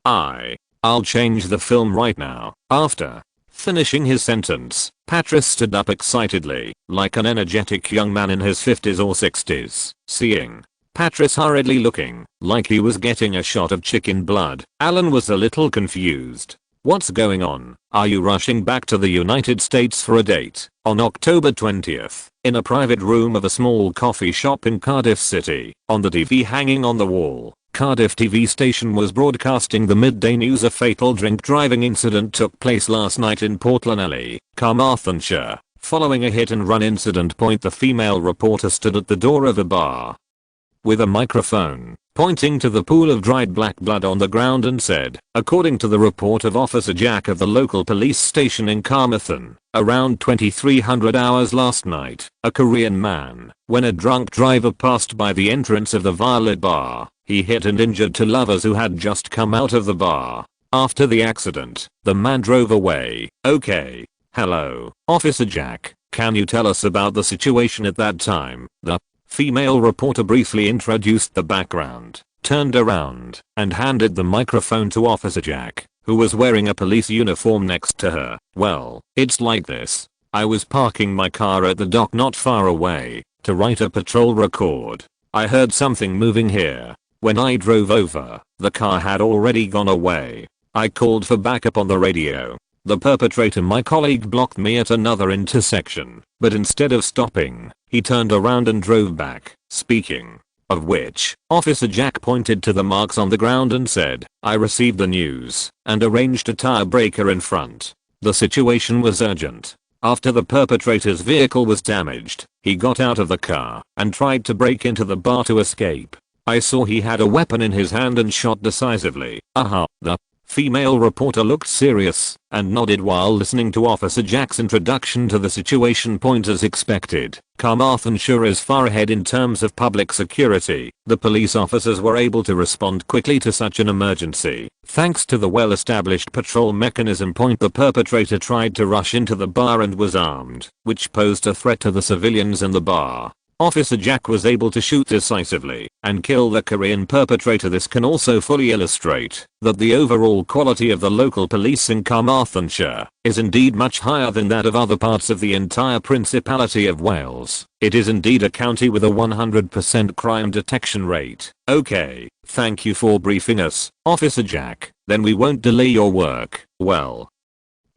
Speaker 1: I'll change the film right now. After Finishing his sentence, Patrice stood up excitedly, like an energetic young man in his 50s or 60s. Seeing Patrice hurriedly looking like he was getting a shot of chicken blood, Alan was a little confused. What's going on? Are you rushing back to the United States for a date? On October 20th, in a private room of a small coffee shop in Cardiff City, on the TV hanging on the wall, Cardiff TV station was broadcasting the midday news. A fatal drink driving incident took place last night in Portland Alley, Carmarthenshire. Following a hit and run incident. The female reporter stood at the door of a bar with a microphone, pointing to the pool of dried black blood on the ground and said, according to the report of Officer Jack of the local police station in Carmarthen, around 2300 hours last night, a Korean man, when a drunk driver passed by the entrance of the Violet bar, he hit and injured two lovers who had just come out of the bar. After the accident, the man drove away. Okay. Hello, Officer Jack, can you tell us about the situation at that time? The female reporter briefly introduced the background, turned around, and handed the microphone to Officer Jack, who was wearing a police uniform next to her. Well, it's like this. I was parking my car at the dock not far away to write a patrol record. I heard something moving here. When I drove over, the car had already gone away. I called for backup on the radio. The perpetrator, my colleague, blocked me at another intersection, but instead of stopping, he turned around and drove back. Speaking of which, Officer Jack pointed to the marks on the ground and said, I received the news and arranged a tire breaker in front. The situation was urgent. After the perpetrator's vehicle was damaged, he got out of the car and tried to break into the bar to escape. I saw he had a weapon in his hand and shot decisively. The female reporter looked serious and nodded while listening to Officer Jack's introduction to the situation. As expected, Carmarthenshire is far ahead in terms of public security. The police officers were able to respond quickly to such an emergency, thanks to the well-established patrol mechanism. The perpetrator tried to rush into the bar and was armed, which posed a threat to the civilians in the bar. Officer Jack was able to shoot decisively and kill the Korean perpetrator. This can also fully illustrate that the overall quality of the local police in Carmarthenshire is indeed much higher than that of other parts of the entire Principality of Wales. It is indeed a county with a 100% crime detection rate. Okay, thank you for briefing us, Officer Jack. Then we won't delay your work. Well,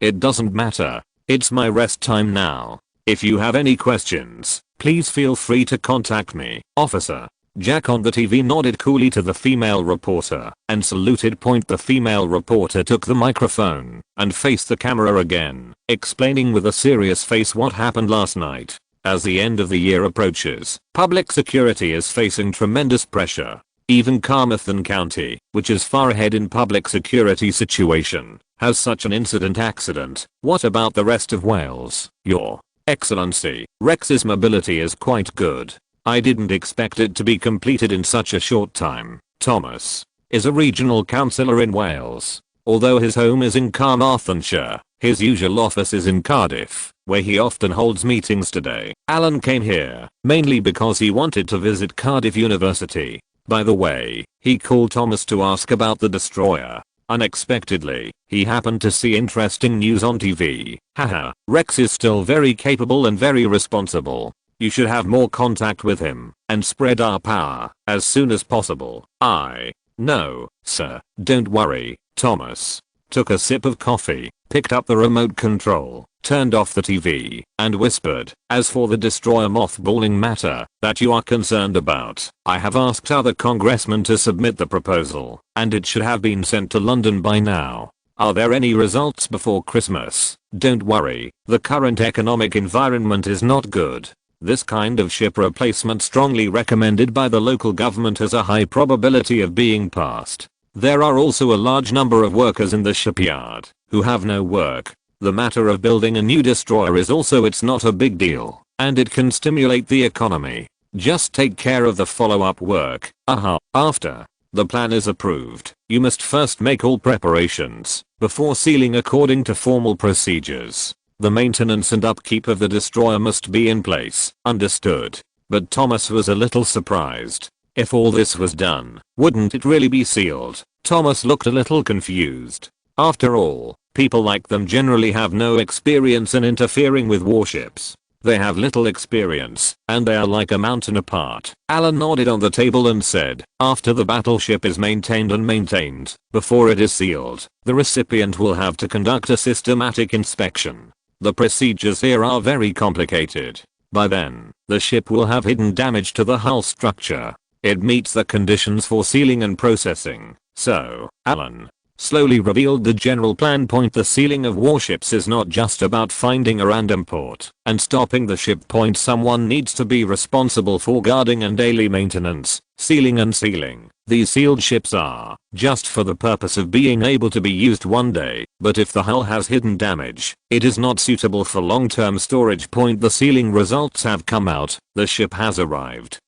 Speaker 1: it doesn't matter. It's my rest time now. If you have any questions, please feel free to contact me. Officer Jack on the TV nodded coolly to the female reporter and saluted. The female reporter took the microphone and faced the camera again, explaining with a serious face what happened last night. As the end of the year approaches, public security is facing tremendous pressure. Even Carmarthen County, which is far ahead in public security situation, has such an accident. What about the rest of Wales? Your Excellency, Rex's mobility is quite good. I didn't expect it to be completed in such a short time. Thomas is a regional councillor in Wales. Although his home is in Carmarthenshire, his usual office is in Cardiff, where he often holds meetings. Today, Alan came here mainly because he wanted to visit Cardiff University. By the way, he called Thomas to ask about the destroyer. Unexpectedly, he happened to see interesting news on TV. Haha, Rex is still very capable and very responsible. You should have more contact with him and spread our power as soon as possible. I know, sir. Don't worry. Thomas took a sip of coffee, picked up the remote control, turned off the TV, and whispered, as for the destroyer mothballing matter that you are concerned about, I have asked other congressmen to submit the proposal, and it should have been sent to London by now. Are there any results before Christmas? Don't worry, the current economic environment is not good. This kind of ship replacement, strongly recommended by the local government, has a high probability of being passed. There are also a large number of workers in the shipyard who have no work. The matter of building a new destroyer is also, it's not a big deal, and it can stimulate the economy. Just take care of the follow-up work. After the plan is approved, you must first make all preparations before sealing according to formal procedures. The maintenance and upkeep of the destroyer must be in place. Understood. But Thomas was a little surprised. If all this was done, wouldn't it really be sealed? Thomas looked a little confused. After all, People like them generally have no experience in interfering with warships. They have little experience, and they are like a mountain apart. Alan nodded on the table and said, after the battleship is maintained, before it is sealed, the recipient will have to conduct a systematic inspection. The procedures here are very complicated. By then, the ship will have hidden damage to the hull structure. It meets the conditions for sealing and processing. So, Alan slowly revealed the general plan. The sealing of warships is not just about finding a random port and stopping the ship. Someone needs to be responsible for guarding and daily maintenance, sealing and sealing. These sealed ships are just for the purpose of being able to be used one day, but if the hull has hidden damage, it is not suitable for long-term storage. The sealing results have come out, the ship has arrived,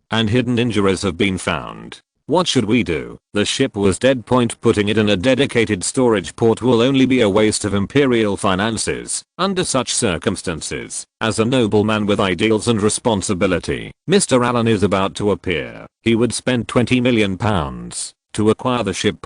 Speaker 1: and hidden injuries have been found. What should we do? The ship was dead. Putting it in a dedicated storage port will only be a waste of imperial finances. Under such circumstances, as a nobleman with ideals and responsibility, Mr. Allen is about to appear. He would spend £20 million to acquire the ship.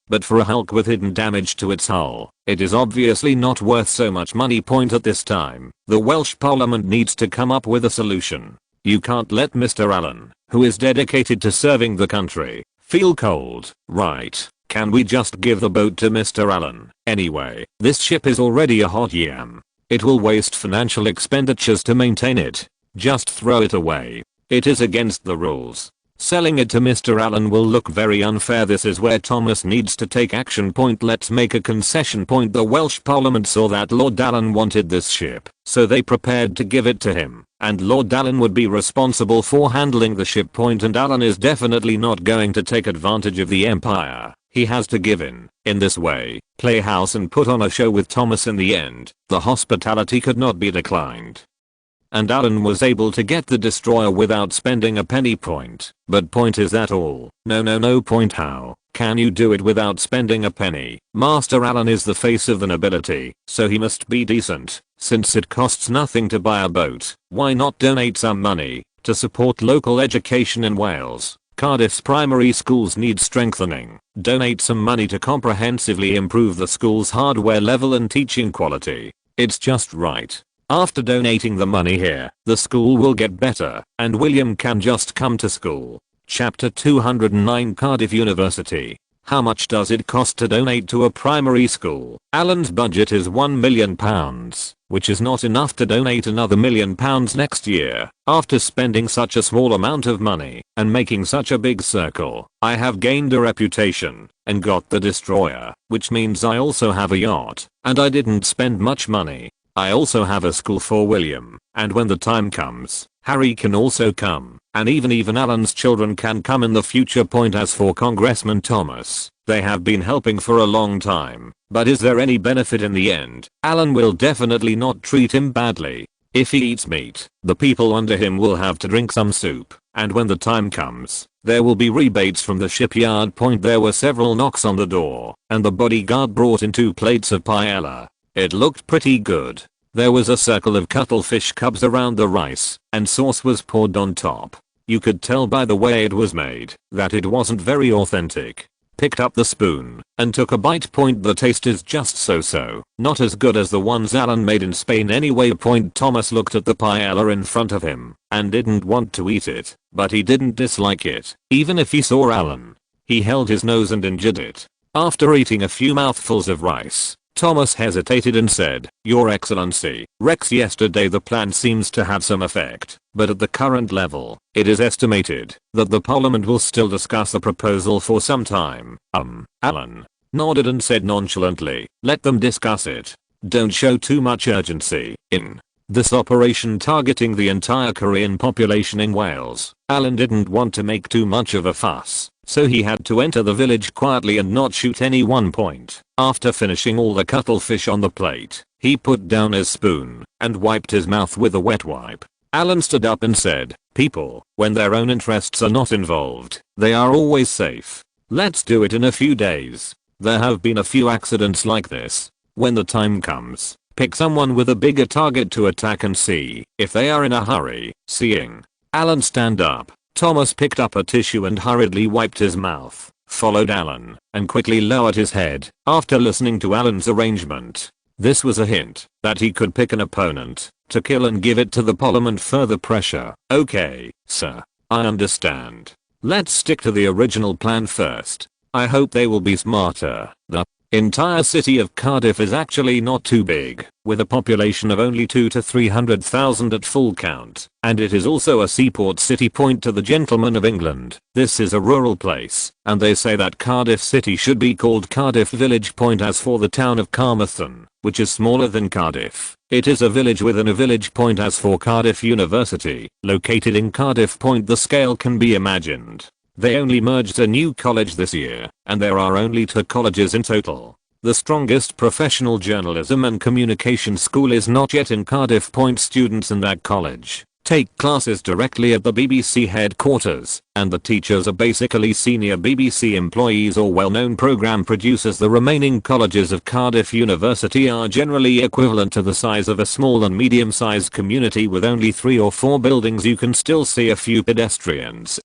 Speaker 1: But for a hulk with hidden damage to its hull, it is obviously not worth so much money. At this time, the Welsh Parliament needs to come up with a solution. You can't let Mr. Allen, who is dedicated to serving the country, feel cold, right? Can we just give the boat to Mr. Allen? Anyway, this ship is already a hot yam. It will waste financial expenditures to maintain it. Just throw it away. It is against the rules. Selling it to Mr. Allen will look very unfair. This is where Thomas needs to take action. Let's make a concession. The Welsh Parliament saw that Lord Allen wanted this ship, so they prepared to give it to him, and Lord Allen would be responsible for handling the ship. And Allen is definitely not going to take advantage of the Empire. He has to give in this way, play house and put on a show with Thomas. In the end, the hospitality could not be declined, and Allen was able to get the destroyer without spending a penny. But is that all? No. How can you do it without spending a penny? Master Allen is the face of the nobility, so he must be decent. Since it costs nothing to buy a boat, why not donate some money to support local education in Wales? Cardiff's primary schools need strengthening. Donate some money to comprehensively improve the school's hardware level and teaching quality. It's just right. After donating the money here, the school will get better, and William can just come to school. Chapter 209 Cardiff University. How much does it cost to donate to a primary school? Alan's budget is £1 million, which is not enough to donate another £1 million next year. After spending such a small amount of money, and making such a big circle, I have gained a reputation, and got the destroyer, which means I also have a yacht, and I didn't spend much money. I also have a school for William, and when the time comes, Harry can also come, and even Alan's children can come in the future. As for Congressman Thomas, they have been helping for a long time, but is there any benefit in the end? Alan will definitely not treat him badly. If he eats meat, the people under him will have to drink some soup, and when the time comes, there will be rebates from the shipyard. There were several knocks on the door, and the bodyguard brought in 2 plates of paella. It looked pretty good. There was a circle of cuttlefish cubs around the rice, and sauce was poured on top. You could tell by the way it was made that it wasn't very authentic. Picked up the spoon and took a bite. The taste is just so. Not as good as the ones Alan made in Spain anyway. Thomas looked at the paella in front of him and didn't want to eat it, but he didn't dislike it. Even if he saw Alan, he held his nose and enjoyed it. After eating a few mouthfuls of rice, Thomas hesitated and said, "Your Excellency, Rex, yesterday the plan seems to have some effect, but at the current level, it is estimated that the Parliament will still discuss the proposal for some time." Alan nodded and said nonchalantly, "Let them discuss it. Don't show too much urgency in this operation targeting the entire Korean population in Wales." Alan didn't want to make too much of a fuss, so he had to enter the village quietly and not shoot anyone. After finishing all the cuttlefish on the plate, he put down his spoon and wiped his mouth with a wet wipe. Alan stood up and said, "People, when their own interests are not involved, they are always safe. Let's do it in a few days. There have been a few accidents like this. When the time comes, pick someone with a bigger target to attack and see if they are in a hurry." Seeing Alan stand up, Thomas picked up a tissue and hurriedly wiped his mouth. followed Alan, and quickly lowered his head after listening to Alan's arrangement. This was a hint that he could pick an opponent to kill and give it to the parliament further pressure. Okay, sir. I understand. Let's stick to the original plan first. I hope they will be smarter. The entire city of Cardiff is actually not too big, with a population of only 2 to 300,000 at full count, and it is also a seaport city. Point to the gentlemen of England. This is a rural place, and they say that Cardiff city should be called Cardiff village. Point as for the town of Carmarthen, which is smaller than Cardiff. It is a village within a village. Point as for Cardiff University, located in Cardiff. Point the scale can be imagined. They only merged a new college this year, and there are only 2 colleges in total. The strongest professional journalism and communication school is not yet in Cardiff. Point students in that college take classes directly at the BBC headquarters, and the teachers are basically senior BBC employees or well-known program producers. The remaining colleges of Cardiff University are generally equivalent to the size of a small and medium-sized community with only 3 or 4 buildings. You can still see a few pedestrians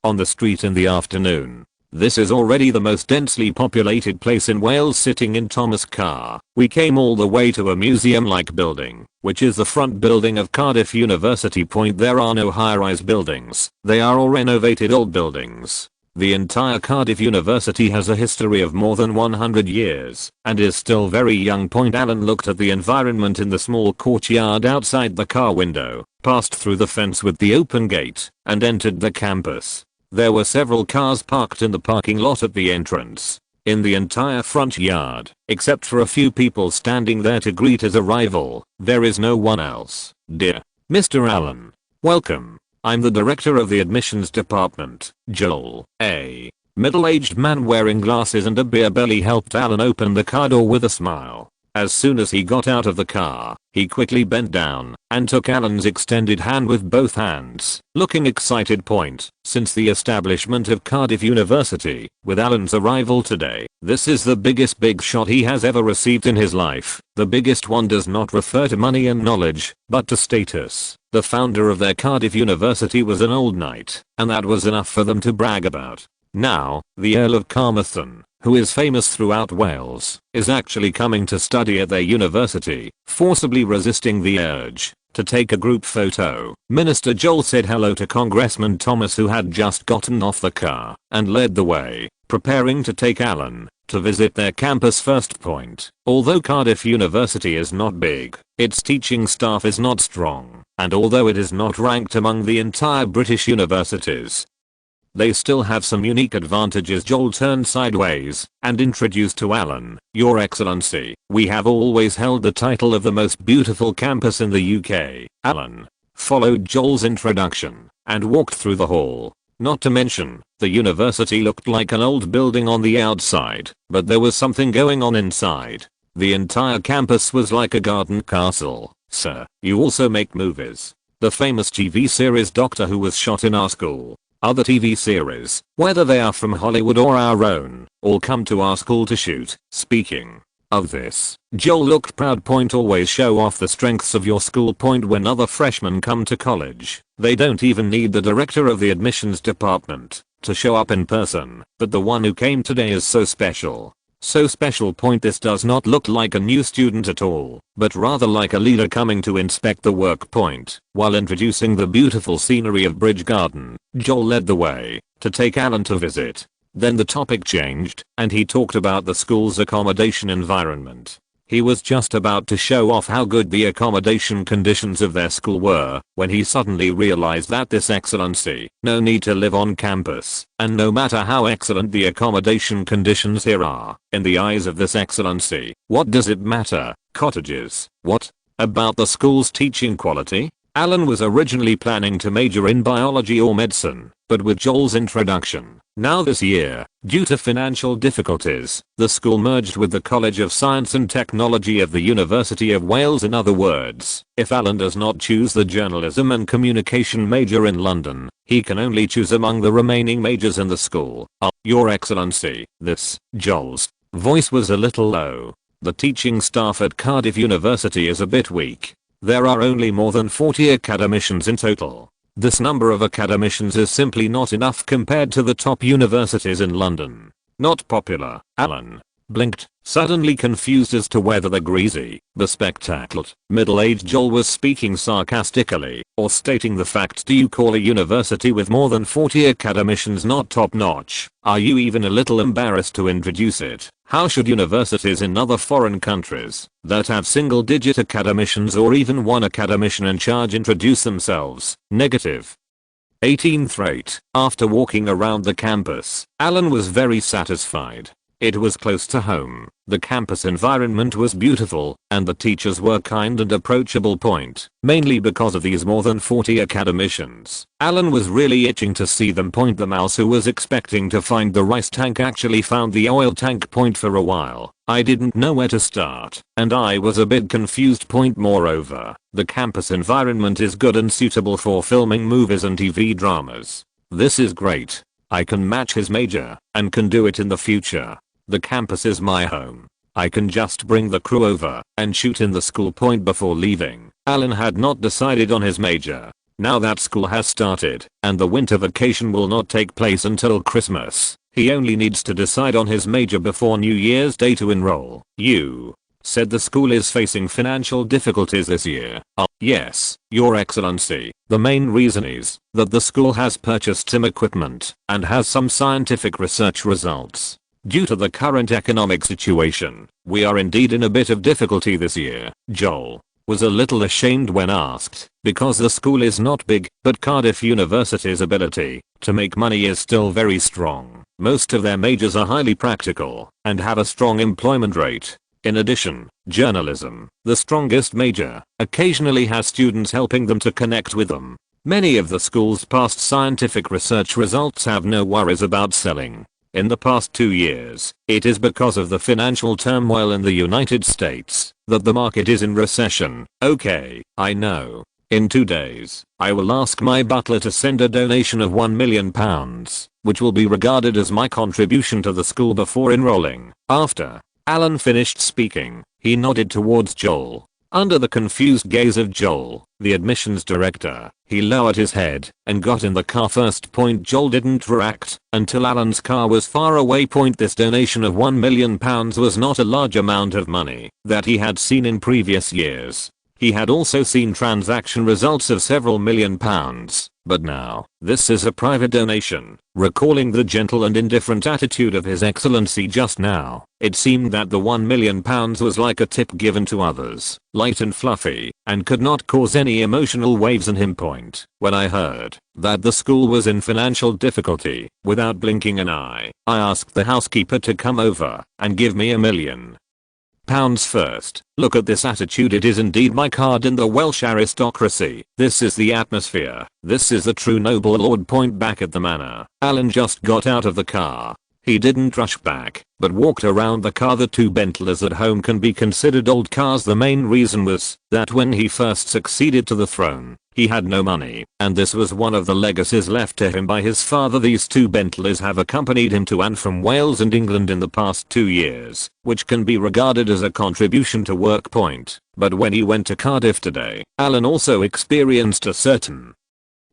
Speaker 1: on the street in the afternoon. This is already the most densely populated place in Wales. Sitting in Thomas Car, we came all the way to a museum-like building, which is the front building of Cardiff University. Point there are no high-rise buildings, they are all renovated old buildings. The entire Cardiff University has a history of more than 100 years, and is still very young. Point Alan looked at the environment in the small courtyard outside the car window, passed through the fence with the open gate, and entered the campus. There were several cars parked in the parking lot at the entrance. In the entire front yard, except for a few people standing there to greet his arrival, there is no one else. Dear Mr. Allen, welcome. I'm the director of the admissions department, Joel. A middle-aged man wearing glasses and a beer belly helped Alan open the car door with a smile. As soon as he got out of the car, he quickly bent down and took Alan's extended hand with both hands, looking excited. Point. Since the establishment of Cardiff University, with Alan's arrival today, this is the biggest big shot he has ever received in his life. The biggest one does not refer to money and knowledge, but to status. The founder of their Cardiff University was an old knight, and that was enough for them to brag about. Now, the Earl of Carmarthen, who is famous throughout Wales, is actually coming to study at their university, forcibly resisting the urge to take a group photo. Minister Joel said hello to Congressman Thomas, who had just gotten off the car, and led the way, preparing to take Alan to visit their campus. First point. Although Cardiff University is not big, its teaching staff is not strong, and although it is not ranked among the entire British universities, they still have some unique advantages. Joel turned sideways and introduced to Alan, Your Excellency, we have always held the title of the most beautiful campus in the UK. Alan followed Joel's introduction and walked through the hall. Not to mention, the university looked like an old building on the outside, but there was something going on inside. The entire campus was like a garden castle. Sir, you also make movies. The famous TV series Doctor Who was shot in our school. Other TV series, whether they are from Hollywood or our own, all come to our school to shoot. Speaking of this, Joel looked proud. Point. Always show off the strengths of your school. Point. When other freshmen come to college, they don't even need the director of the admissions department to show up in person, but the one who came today is so special. So special. Point. This does not look like a new student at all, but rather like a leader coming to inspect the work. Point. While introducing the beautiful scenery of Bridge Garden, Joel led the way to take Alan to visit. Then the topic changed, and he talked about the school's accommodation environment. He was just about to show off how good the accommodation conditions of their school were, when he suddenly realized that this excellency, no need to live on campus, and no matter how excellent the accommodation conditions here are, in the eyes of this excellency, what does it matter? Cottages. What about the school's teaching quality? Alan was originally planning to major in biology or medicine, but with Joel's introduction, now this year, due to financial difficulties, the school merged with the College of Science and Technology of the University of Wales. In other words, if Alan does not choose the journalism and communication major in London, he can only choose among the remaining majors in the school. Your Excellency, this, Joel's voice was a little low. The teaching staff at Cardiff University is a bit weak. There are only more than 40 academicians in total. This number of academicians is simply not enough compared to the top universities in London. Not popular. Alan blinked, suddenly confused as to whether the greasy, bespectacled, middle-aged Joel was speaking sarcastically or stating the fact. Do you call a university with more than 40 academicians not top-notch? Are you even a little embarrassed to introduce it? How should universities in other foreign countries that have single-digit academicians or even one academician in charge introduce themselves? Negative. 18th rate. After walking around the campus, Alan was very satisfied. It was close to home, the campus environment was beautiful, and the teachers were kind and approachable. Mainly because of these more than 40 academicians, Alan was really itching to see them. The mouse who was expecting to find the rice tank actually found the oil tank. For a while, I didn't know where to start, and I was a bit confused. Moreover, the campus environment is good and suitable for filming movies and TV dramas. This is great. I can match his major, and can do it in the future. The campus is my home. I can just bring the crew over and shoot in the school. Before leaving, Alan had not decided on his major. Now that school has started and the winter vacation will not take place until Christmas, he only needs to decide on his major before New Year's Day to enroll. You said the school is facing financial difficulties this year. Yes, Your Excellency. The main reason is that the school has purchased some equipment and has some scientific research results. Due to the current economic situation, we are indeed in a bit of difficulty this year. Joel was a little ashamed when asked, because the school is not big, but Cardiff University's ability to make money is still very strong. Most of their majors are highly practical and have a strong employment rate. In addition, journalism, the strongest major, occasionally has students helping them to connect with them. Many of the school's past scientific research results have no worries about selling. In the past 2 years, it is because of the financial turmoil in the United States that the market is in recession. Okay, I know. In 2 days, I will ask my butler to send a donation of £1 million, which will be regarded as my contribution to the school before enrolling. After Alan finished speaking, he nodded towards Joel. Under the confused gaze of Joel, the admissions director, he lowered his head and got in the car first. Joel didn't react until Alan's car was far away. This donation of £1 million was not a large amount of money that he had seen in previous years. He had also seen transaction results of several £1 million, but now, this is a private donation. Recalling the gentle and indifferent attitude of His Excellency just now, it seemed that the £1 million was like a tip given to others, light and fluffy, and could not cause any emotional waves in him. When I heard that the school was in financial difficulty, without blinking an eye, I asked the housekeeper to come over and give me £1 million first. Look at this attitude. It is indeed my card in the Welsh aristocracy. This is the atmosphere. This is the true noble lord. Back at the manor, Alan just got out of the car. He didn't rush back, but walked around the car. The 2 Bentleys at home can be considered old cars. The main reason was that when he first succeeded to the throne, he had no money, and this was one of the legacies left to him by his father. These 2 Bentleys have accompanied him to and from Wales and England in the past 2 years, which can be regarded as a contribution to work. But when he went to Cardiff today, Alan also experienced a certain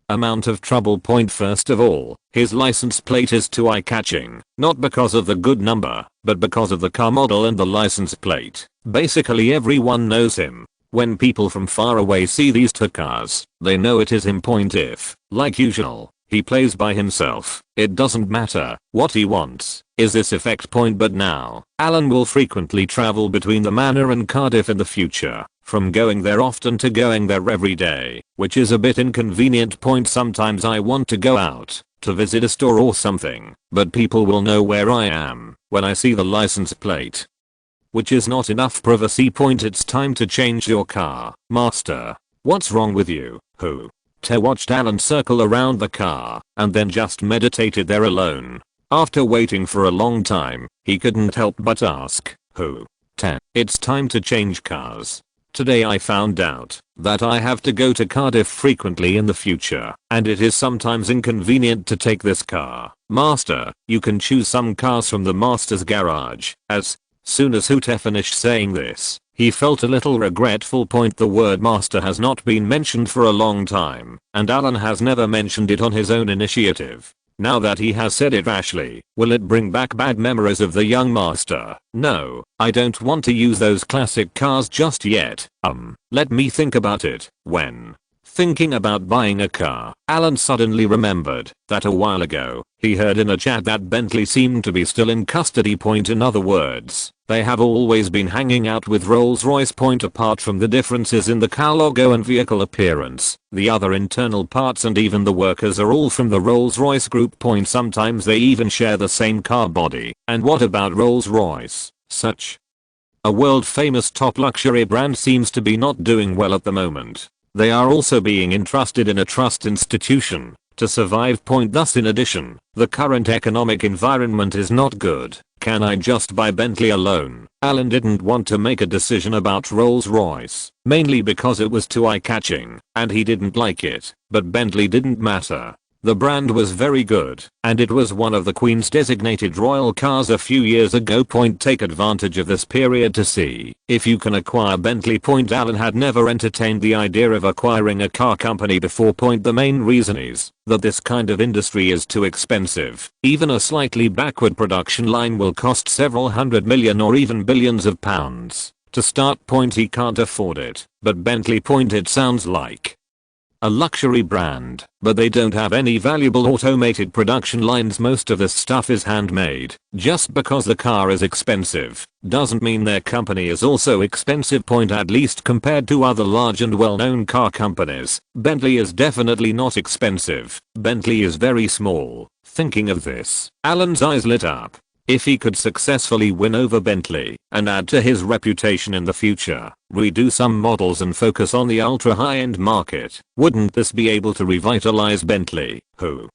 Speaker 1: amount of trouble. First of all, his license plate is too eye-catching, not because of the good number, but because of the car model and the license plate. Basically everyone knows him. When people from far away see these 2 cars, they know it is him. If, like usual, he plays by himself, it doesn't matter what he wants, is this effect. But now, Alan will frequently travel between the manor and Cardiff in the future, from going there often to going there every day, which is a bit inconvenient. Sometimes I want to go out to visit a store or something, but people will know where I am when I see the license plate, which is not enough privacy. It's time to change your car, master. What's wrong with you? Who? Te watched Alan circle around the car and then just meditated there alone. After waiting for a long time, he couldn't help but ask, who? Te. It's time to change cars. Today I found out that I have to go to Cardiff frequently in the future, and it is sometimes inconvenient to take this car. Master, you can choose some cars from the master's garage. As soon as Hooter finished saying this, He felt a little regretful. The word master has not been mentioned for a long time, and Alan has never mentioned it on his own initiative. Now that he has said it rashly, will it bring back bad memories of the young master? No, I don't want to use those classic cars just yet. Let me think about it. When thinking about buying a car, Alan suddenly remembered that a while ago, he heard in a chat that Bentley seemed to be still in custody. In other words, they have always been hanging out with Rolls-Royce. Apart from the differences in the car logo and vehicle appearance, the other internal parts and even the workers are all from the Rolls-Royce group. Sometimes they even share the same car body. And what about Rolls-Royce? Such a world-famous top luxury brand seems to be not doing well at the moment. They are also being entrusted in a trust institution to survive. Thus, in addition, the current economic environment is not good. Can I just buy Bentley alone? Alan didn't want to make a decision about Rolls-Royce, mainly because it was too eye-catching, and he didn't like it, but Bentley didn't matter. The brand was very good, and it was one of the Queen's designated royal cars a few years ago. Take advantage of this period to see if you can acquire Bentley. Alan had never entertained the idea of acquiring a car company before. The main reason is that this kind of industry is too expensive. Even a slightly backward production line will cost several hundred million or even billions of pounds to start. He can't afford it, but Bentley. It sounds like a luxury brand, but they don't have any valuable automated production lines. Most of this stuff is handmade. Just because the car is expensive doesn't mean their company is also expensive. At least compared to other large and well-known car companies, Bentley is definitely not expensive. Bentley is very small. Thinking of this, Alan's eyes lit up. If he could successfully win over Bentley and add to his reputation in the future, redo some models and focus on the ultra high-end market, wouldn't this be able to revitalize Bentley? Do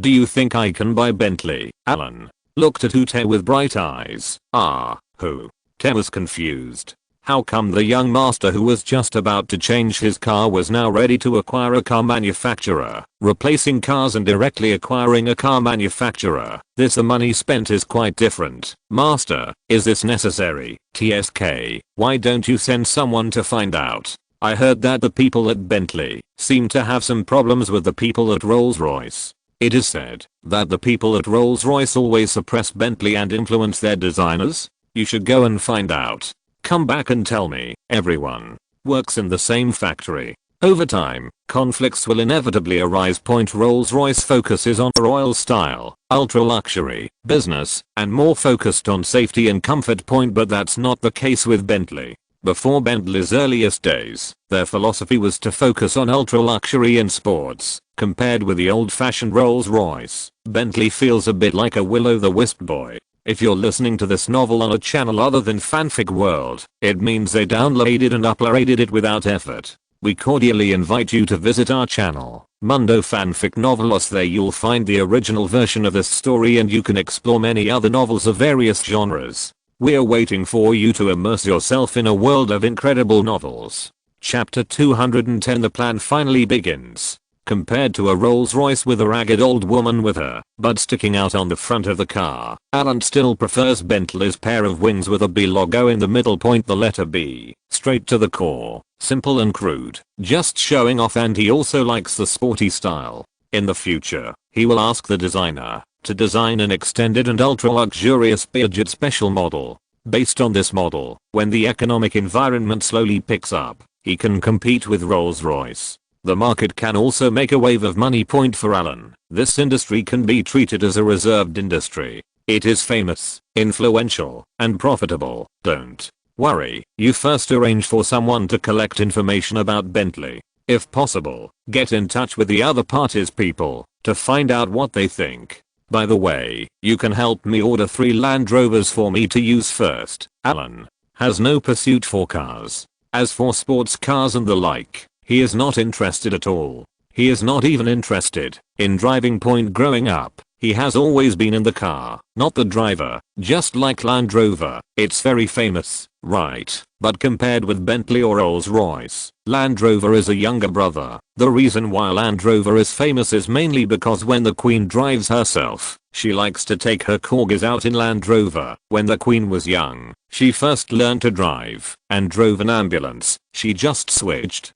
Speaker 1: you think I can buy Bentley? Alan looked at Ute with bright eyes. Te was confused. How come the young master who was just about to change his car was now ready to acquire a car manufacturer, replacing cars and directly acquiring a car manufacturer? The money spent is quite different. Master, is this necessary? TSK, why don't you send someone to find out? I heard that the people at Bentley seem to have some problems with the people at Rolls-Royce. It is said that the people at Rolls-Royce always suppress Bentley and influence their designers. You should go and find out. Come back and tell me. Everyone works in the same factory. Over time, conflicts will inevitably arise. Rolls-Royce focuses on royal style, ultra luxury, business, and more focused on safety and comfort. But that's not the case with Bentley. Before Bentley's earliest days, their philosophy was to focus on ultra luxury and sports. Compared with the old-fashioned Rolls-Royce, Bentley feels a bit like a will-o'-the-wisp boy. If you're listening to this novel on a channel other than Fanfic World, it means they downloaded and uploaded it without effort. We cordially invite you to visit our channel, Mundo Fanfic Novelos. There you'll find the original version of this story and you can explore many other novels of various genres. We're waiting for you to immerse yourself in a world of incredible novels. Chapter 210. The plan finally begins. Compared to a Rolls-Royce with a ragged old woman with her butt sticking out on the front of the car, Alan still prefers Bentley's pair of wings with a B logo in the middle. The letter B, straight to the core, simple and crude, just showing off. And he also likes the sporty style. In the future, he will ask the designer to design an extended and ultra luxurious budget special model. Based on this model, when the economic environment slowly picks up, he can compete with Rolls-Royce. The market can also make a wave of money. For Alan, this industry can be treated as a reserved industry. It is famous, influential, and profitable. Don't worry, you first arrange for someone to collect information about Bentley. If possible, get in touch with the other party's people to find out what they think. By the way, you can help me order 3 Land Rovers for me to use first. Alan has no pursuit for cars. As for sports cars and the like, he is not interested at all. He is not even interested in driving. Growing up, He has always been in the car, not the driver, just like Land Rover. It's very famous, right? But compared with Bentley or Rolls-Royce, Land Rover is a younger brother. The reason why Land Rover is famous is mainly because when the Queen drives herself, she likes to take her corgis out in Land Rover. When the Queen was young, she first learned to drive and drove an ambulance. She just switched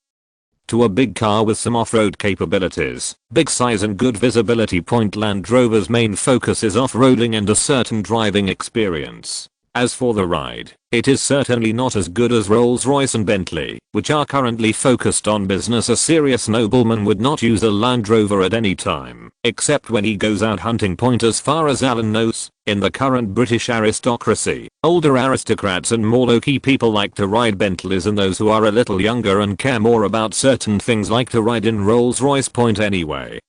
Speaker 1: to a big car with some off-road capabilities, big size and good visibility. Land Rover's main focus is off-roading and a certain driving experience. As for the ride, it is certainly not as good as Rolls-Royce and Bentley, which are currently focused on business. A serious nobleman would not use a Land Rover at any time, except when he goes out hunting. As far as Alan knows, in the current British aristocracy, older aristocrats and more low-key people like to ride Bentleys, and those who are a little younger and care more about certain things like to ride in Rolls-Royce. Anyway,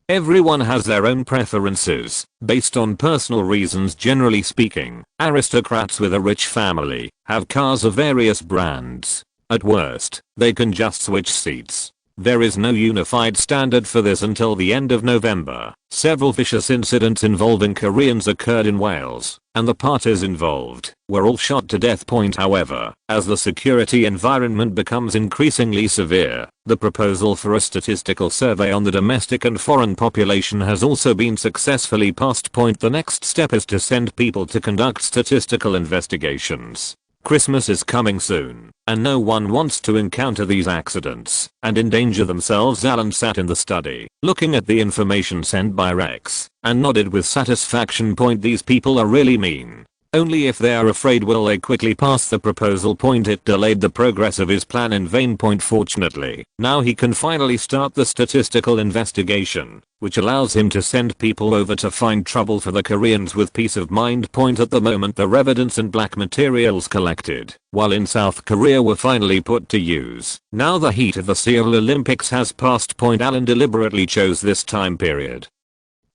Speaker 1: everyone has their own preferences, based on personal reasons. Generally speaking, aristocrats with a rich family have cars of various brands. At worst, they can just switch seats. There is no unified standard for this until the end of November. Several vicious incidents involving Koreans occurred in Wales, and the parties involved were all shot to death. However, as the security environment becomes increasingly severe, the proposal for a statistical survey on the domestic and foreign population has also been successfully passed. The next step is to send people to conduct statistical investigations. Christmas is coming soon, and no one wants to encounter these accidents and endanger themselves. Alan sat in the study, looking at the information sent by Rex, and nodded with satisfaction. These people are really mean. Only if they are afraid will they quickly pass the proposal. It delayed the progress of his plan in vain. Fortunately, now he can finally start the statistical investigation, which allows him to send people over to find trouble for the Koreans with peace of mind. At the moment, the evidence and black materials collected while in South Korea were finally put to use. Now the heat of the Seoul Olympics has passed. Alan deliberately chose this time period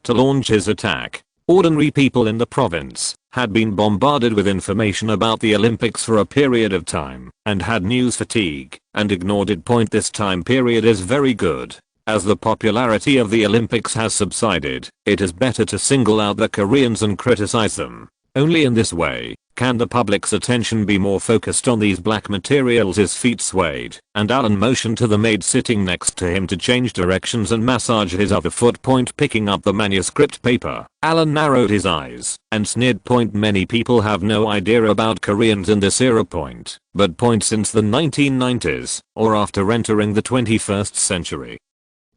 Speaker 1: to launch his attack. Ordinary people in the province had been bombarded with information about the Olympics for a period of time and had news fatigue and ignored it. This time period is very good. As the popularity of the Olympics has subsided, it is better to single out the Koreans and criticize them. Only in this way can the public's attention be more focused on these black materials. His feet swayed, and Alan motioned to the maid sitting next to him to change directions and massage his other foot. Picking up the manuscript paper, Alan narrowed his eyes and sneered. Many people have no idea about Koreans in this era. But since the 1990s, or after entering the 21st century,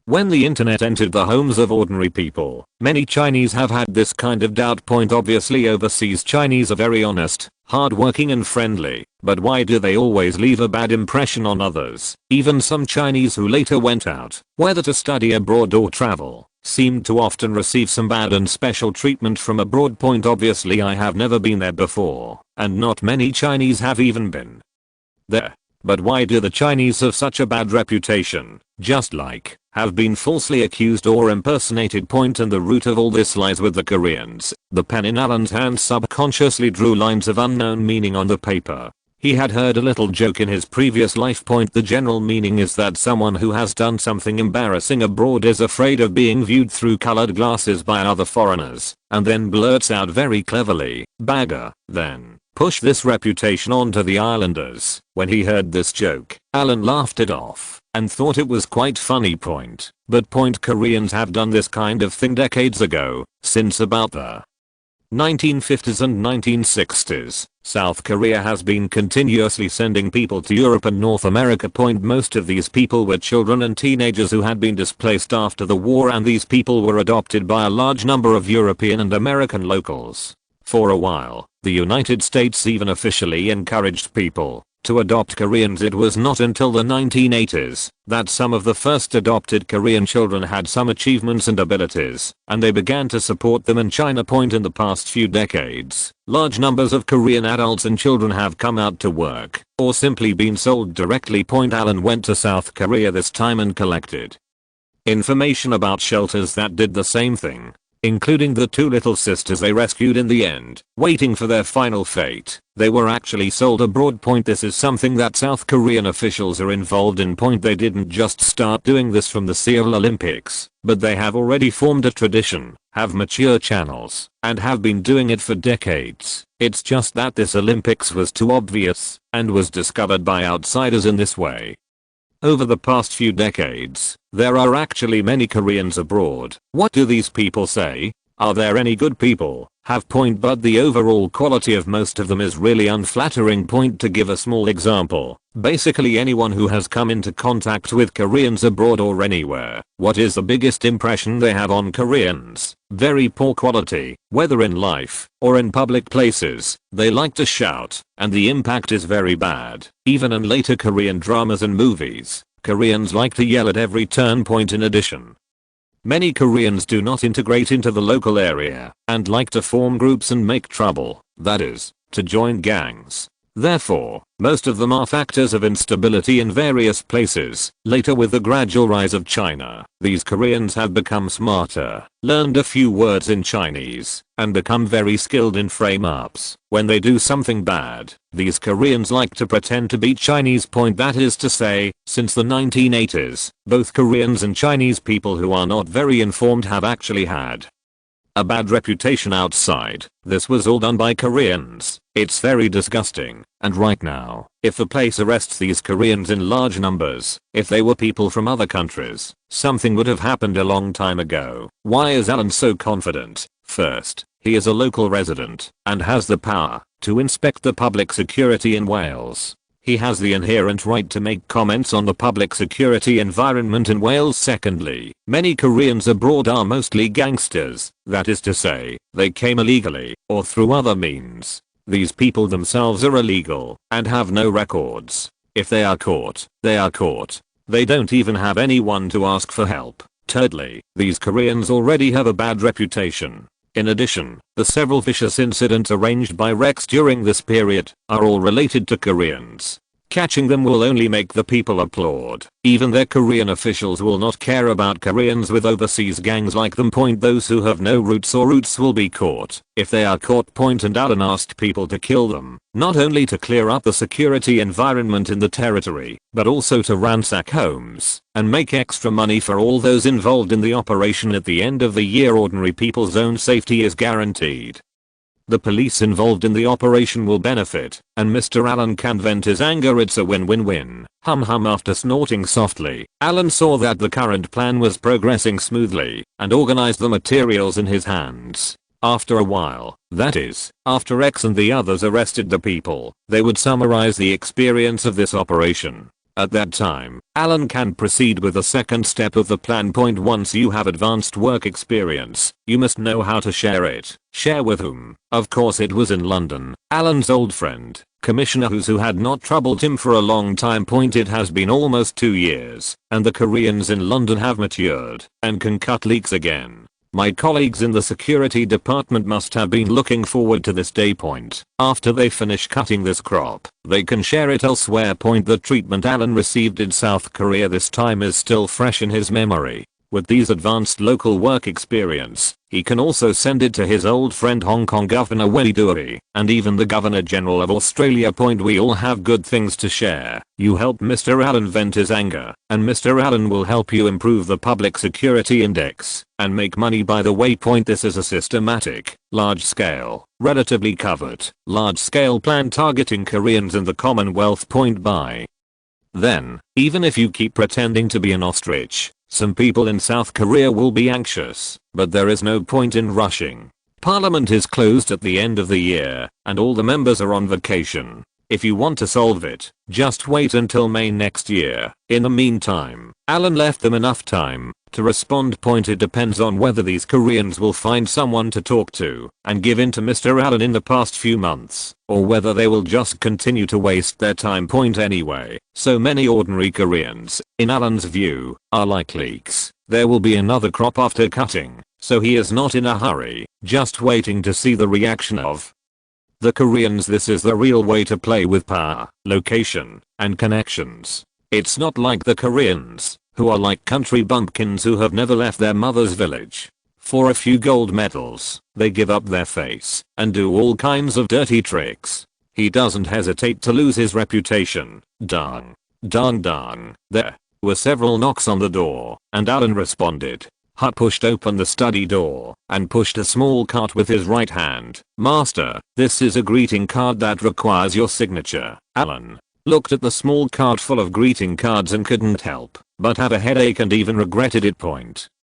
Speaker 1: when the internet entered the homes of ordinary people, many Chinese have had this kind of doubt. Obviously overseas Chinese are very honest, hardworking and friendly, but why do they always leave a bad impression on others? Even some Chinese who later went out, whether to study abroad or travel, seemed to often receive some bad and special treatment from abroad. Obviously I have never been there before, and not many Chinese have even been there. But why do the Chinese have such a bad reputation? Just like have been falsely accused or impersonated. And the root of all this lies with the Koreans. The pen in Alan's hand subconsciously drew lines of unknown meaning on the paper. He had heard a little joke in his previous life. The general meaning is that someone who has done something embarrassing abroad is afraid of being viewed through colored glasses by other foreigners, and then blurts out very cleverly, "Bagger," then push this reputation onto the islanders. When he heard this joke, Alan laughed it off and thought it was quite funny. But Koreans have done this kind of thing decades ago. Since about the 1950s and 1960s, South Korea has been continuously sending people to Europe and North America. Most of these people were children and teenagers who had been displaced after the war, and these people were adopted by a large number of European and American locals. For a while, the United States even officially encouraged people to adopt Koreans. It was not until the 1980s that some of the first adopted Korean children had some achievements and abilities, and they began to support them in China. In the past few decades, large numbers of Korean adults and children have come out to work, or simply been sold directly. Alan went to South Korea this time and collected information about shelters that did the same thing, including the two little sisters they rescued in the end, waiting for their final fate. They were actually sold abroad. This is something that South Korean officials are involved in. They didn't just start doing this from the Seoul Olympics, but they have already formed a tradition, have mature channels, and have been doing it for decades. It's just that this Olympics was too obvious and was discovered by outsiders in this way. Over the past few decades, there are actually many Koreans abroad. What do these people say? Are there any good people? But the overall quality of most of them is really unflattering. To give a small example, basically anyone who has come into contact with Koreans abroad or anywhere, what is the biggest impression they have on Koreans? Very poor quality, whether in life or in public places. They like to shout, and the impact is very bad. Even in later Korean dramas and movies, Koreans like to yell at every turn. In addition, many Koreans do not integrate into the local area and like to form groups and make trouble, that is, to join gangs. Therefore, most of them are factors of instability in various places. Later, with the gradual rise of China, these Koreans have become smarter, learned a few words in Chinese, and become very skilled in frame-ups. When they do something bad, these Koreans like to pretend to be Chinese. That is to say, since the 1980s, both Koreans and Chinese people who are not very informed have actually had a bad reputation outside. This was all done by Koreans. It's very disgusting. And right now, if the place arrests these Koreans in large numbers, if they were people from other countries, something would have happened a long time ago. Why is Alan so confident? First, he is a local resident and has the power to inspect the public security in Wales. He has the inherent right to make comments on the public security environment in Wales. Secondly, many Koreans abroad are mostly gangsters, that is to say, they came illegally or through other means. These people themselves are illegal and have no records. If they are caught, they are caught. They don't even have anyone to ask for help. Thirdly, these Koreans already have a bad reputation. In addition, the several vicious incidents arranged by Rex during this period are all related to Koreans. Catching them will only make the people applaud. Even their Korean officials will not care about Koreans with overseas gangs like them. Those who have no roots or roots will be caught. If they are caught. And Alan asked people to kill them, not only to clear up the security environment in the territory, but also to ransack homes and make extra money for all those involved in the operation. At the end of the year, ordinary people's own safety is guaranteed. The police involved in the operation will benefit, and Mr. Allen can vent his anger. It's a win-win-win. After snorting softly, Allen saw that the current plan was progressing smoothly and organized the materials in his hands. After a while, that is, after X and the others arrested the people, they would summarize the experience of this operation. At that time, Alan can proceed with the second step of the plan. Once you have advanced work experience, you must know how to share it. Share with whom? Of course it was in London. Alan's old friend, Commissioner who had not troubled him for a long time. It has been almost 2 years, and the Koreans in London have matured and can cut leaks again. My colleagues in the security department must have been looking forward to this day. After they finish cutting this crop, they can share it elsewhere. The treatment Alan received in South Korea this time is still fresh in his memory. With these advanced local work experience, he can also send it to his old friend Hong Kong Governor Wei Duri, and even the Governor General of Australia. We all have good things to share. You help Mr. Allen vent his anger, and Mr. Allen will help you improve the public security index and make money by the way. This is a systematic, large-scale, relatively covert, large-scale plan targeting Koreans in the Commonwealth. By then, even if you keep pretending to be an ostrich, some people in South Korea will be anxious, but there is no point in rushing. Parliament is closed at the end of the year, and all the members are on vacation. If you want to solve it, just wait until May next year. In the meantime, Alan left them enough time to respond. It depends on whether these Koreans will find someone to talk to and give in to Mr. Allen in the past few months, or whether they will just continue to waste their time. Anyway, so many ordinary Koreans, in Alan's view, are like leeks. There will be another crop after cutting, so he is not in a hurry, just waiting to see the reaction of the Koreans. This is the real way to play with power, location, and connections. It's not like the Koreans, who are like country bumpkins who have never left their mother's village. For a few gold medals, they give up their face and do all kinds of dirty tricks. He doesn't hesitate to lose his reputation. Dang. Dang dang. There were several knocks on the door, and Alan responded. He pushed open the study door and pushed a small cart with his right hand. Master, this is a greeting card that requires your signature. Alan looked at the small card full of greeting cards and couldn't help but have a headache and even regretted it.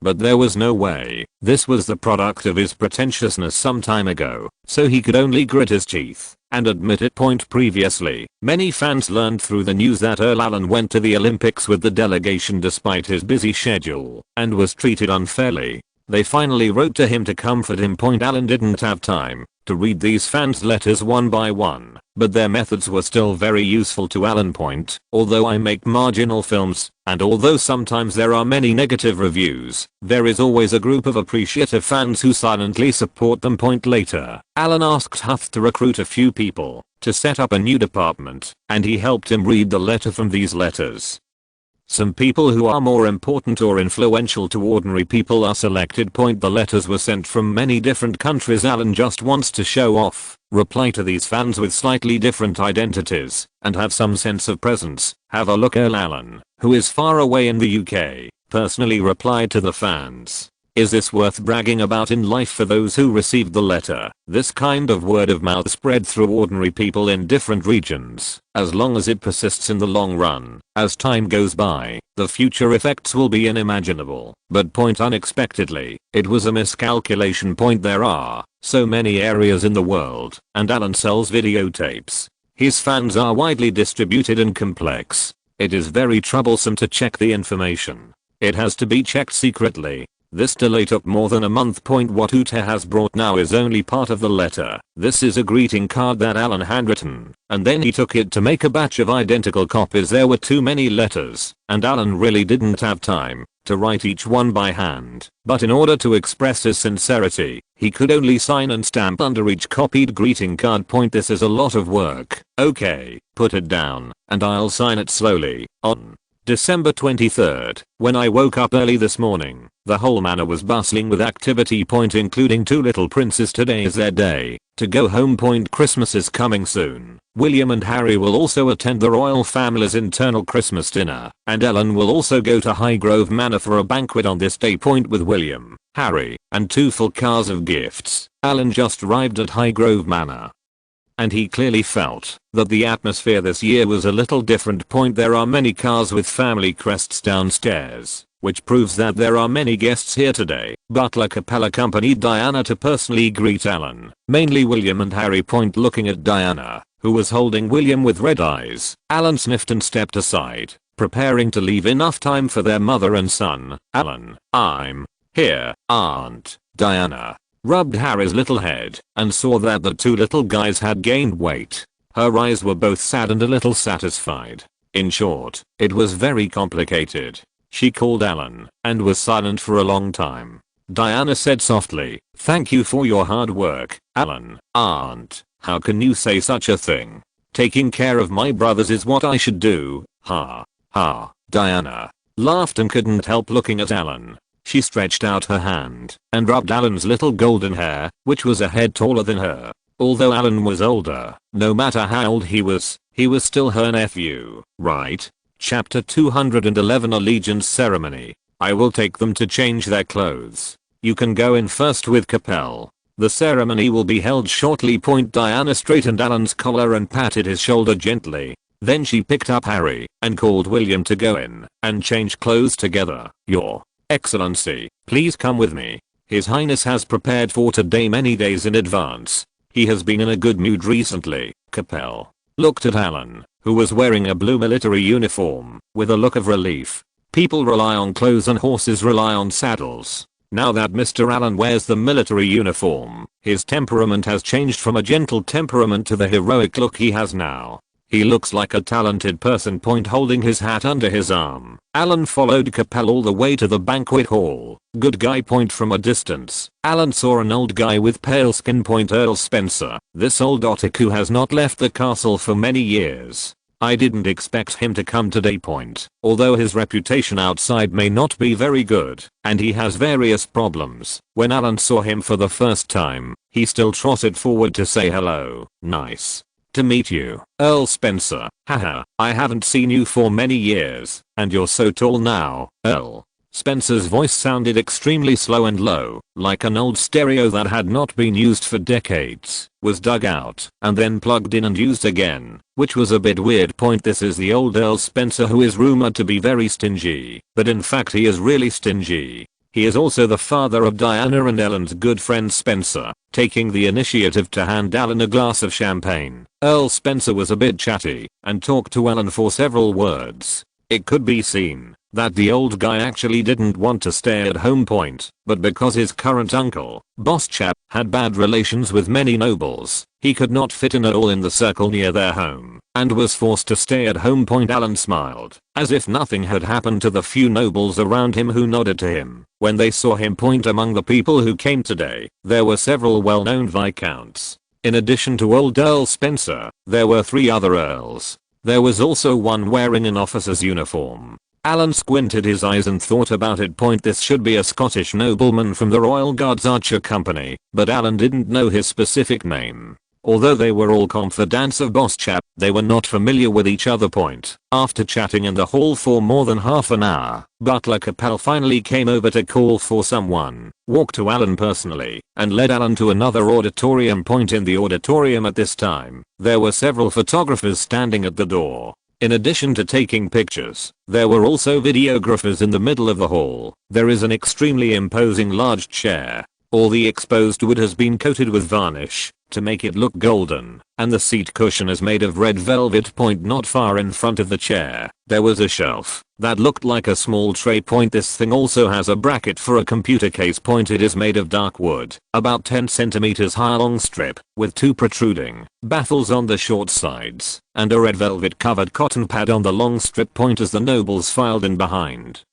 Speaker 1: But there was no way. This was the product of his pretentiousness some time ago, so he could only grit his teeth and admit it. Previously, many fans learned through the news that Earl Allen went to the Olympics with the delegation despite his busy schedule and was treated unfairly. They finally wrote to him to comfort him. Allen didn't have time to read these fans' letters one by one, but their methods were still very useful to Alan. Although I make marginal films, and although sometimes there are many negative reviews, there is always a group of appreciative fans who silently support them. Later, Alan asked Huth to recruit a few people to set up a new department, and he helped him read the letter from these letters. Some people who are more important or influential to ordinary people are selected. The letters were sent from many different countries. Alan just wants to show off, reply to these fans with slightly different identities, and have some sense of presence. Have a look. Earl Allen, who is far away in the UK, personally replied to the fans. Is this worth bragging about in life for those who received the letter? This kind of word of mouth spread through ordinary people in different regions. As long as it persists in the long run, as time goes by, the future effects will be unimaginable. But unexpectedly, it was a miscalculation. There are so many areas in the world, and Alan sells videotapes. His fans are widely distributed and complex. It is very troublesome to check the information. It has to be checked secretly. This delay took more than a month. What Ute has brought now is only part of the letter. This is a greeting card that Alan handwritten, and then he took it to make a batch of identical copies. There were too many letters, and Alan really didn't have time to write each one by hand. But in order to express his sincerity, he could only sign and stamp under each copied greeting card. This is a lot of work. Okay, put it down, and I'll sign it slowly. On December 23rd, when I woke up early this morning, the whole manor was bustling with activity. Including two little princes. Today is their day to go home. Christmas is coming soon. William and Harry will also attend the royal family's internal Christmas dinner, and Ellen will also go to Highgrove Manor for a banquet on this day. With William, Harry, and two full cars of gifts, Alan just arrived at Highgrove Manor, and he clearly felt that the atmosphere this year was a little different. There are many cars with family crests downstairs, which proves that there are many guests here today. Butler Capella accompanied Diana to personally greet Alan, mainly William and Harry. Looking at Diana, who was holding William with red eyes, Alan sniffed and stepped aside, preparing to leave enough time for their mother and son. Alan, I'm here, Aunt Diana rubbed Harry's little head and saw that the two little guys had gained weight. Her eyes were both sad and a little satisfied. In short, it was very complicated. She called Alan and was silent for a long time. Diana said softly, "Thank you for your hard work, Alan." "Aunt, how can you say such a thing? Taking care of my brothers is what I should do." Ha. Ha. Diana laughed and couldn't help looking at Alan. She stretched out her hand and rubbed Alan's little golden hair, which was a head taller than her. Although Alan was older, no matter how old he was still her nephew, right? Chapter 211 Allegiance Ceremony. I will take them to change their clothes. You can go in first with Capel. The ceremony will be held shortly. Diana straightened Alan's collar and patted his shoulder gently. Then she picked up Harry and called William to go in and change clothes together. "Your Excellency, please come with me. His Highness has prepared for today many days in advance. He has been in a good mood recently." Capel looked at Alan, who was wearing a blue military uniform, with a look of relief. People rely on clothes and horses rely on saddles. Now that Mr. Allen wears the military uniform, his temperament has changed from a gentle temperament to the heroic look he has now. He looks like a talented person. Holding his hat under his arm, Alan followed Capel all the way to the banquet hall. "Good guy." From a distance, Alan saw an old guy with pale skin. Earl Spencer. This old otaku has not left the castle for many years. I didn't expect him to come today. Although his reputation outside may not be very good, and he has various problems, when Alan saw him for the first time, he still trotted forward to say hello. "Nice To meet you, Earl Spencer. Haha, I haven't seen you for many years, and you're so tall now, Earl. Spencer's voice sounded extremely slow and low, like an old stereo that had not been used for decades, was dug out, and then plugged in and used again, which was a bit weird. This is the old Earl Spencer who is rumored to be very stingy, but in fact he is really stingy. He is also the father of Diana and Ellen's good friend Spencer, taking the initiative to hand Ellen a glass of champagne. Earl Spencer was a bit chatty, and talked to Ellen for several words. It could be seen that the old guy actually didn't want to stay at home, but because his current uncle, Boss Chap, had bad relations with many nobles, he could not fit in at all in the circle near their home, and was forced to stay at home. Alan smiled, as if nothing had happened to the few nobles around him who nodded to him when they saw him. Among the people who came today, there were several well-known viscounts. In addition to old Earl Spencer, there were 3 other earls. There was also one wearing an officer's uniform. Alan squinted his eyes and thought about it. This should be a Scottish nobleman from the Royal Guards Archer Company, but Alan didn't know his specific name. Although they were all confidants of Boss Chap, they were not familiar with each other. After chatting in the hall for more than half an hour, Butler Capel finally came over to call for someone, walked to Alan personally, and led Alan to another auditorium. In the auditorium at this time, there were several photographers standing at the door. In addition to taking pictures, there were also videographers in the middle of the hall. There is an extremely imposing large chair. All the exposed wood has been coated with varnish to make it look golden, and the seat cushion is made of red velvet. Not far in front of the chair, there was a shelf that looked like a small tray. This thing also has a bracket for a computer case. It is made of dark wood, about 10 centimeters high, long strip, with 2 protruding baffles on the short sides, and a red velvet covered cotton pad on the long strip. As the nobles filed in behind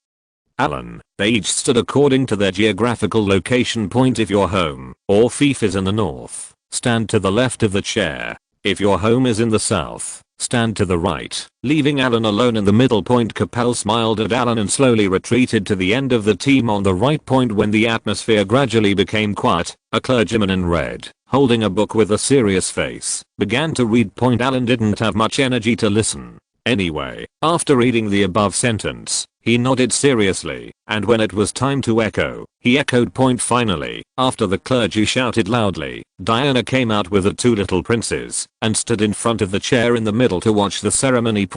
Speaker 1: Alan, they each stood according to their geographical location. If your home or fief is in the north, stand to the left of the chair. If your home is in the south, stand to the right, leaving Alan alone in the middle. Capel smiled at Alan and slowly retreated to the end of the team on the right. When the atmosphere gradually became quiet, a clergyman in red, holding a book with a serious face, began to read. Alan didn't have much energy to listen. Anyway, after reading the above sentence, he nodded seriously, and when it was time to echo, he echoed. Finally, after the clergy shouted loudly, Diana came out with the 2 little princes, and stood in front of the chair in the middle to watch the ceremony.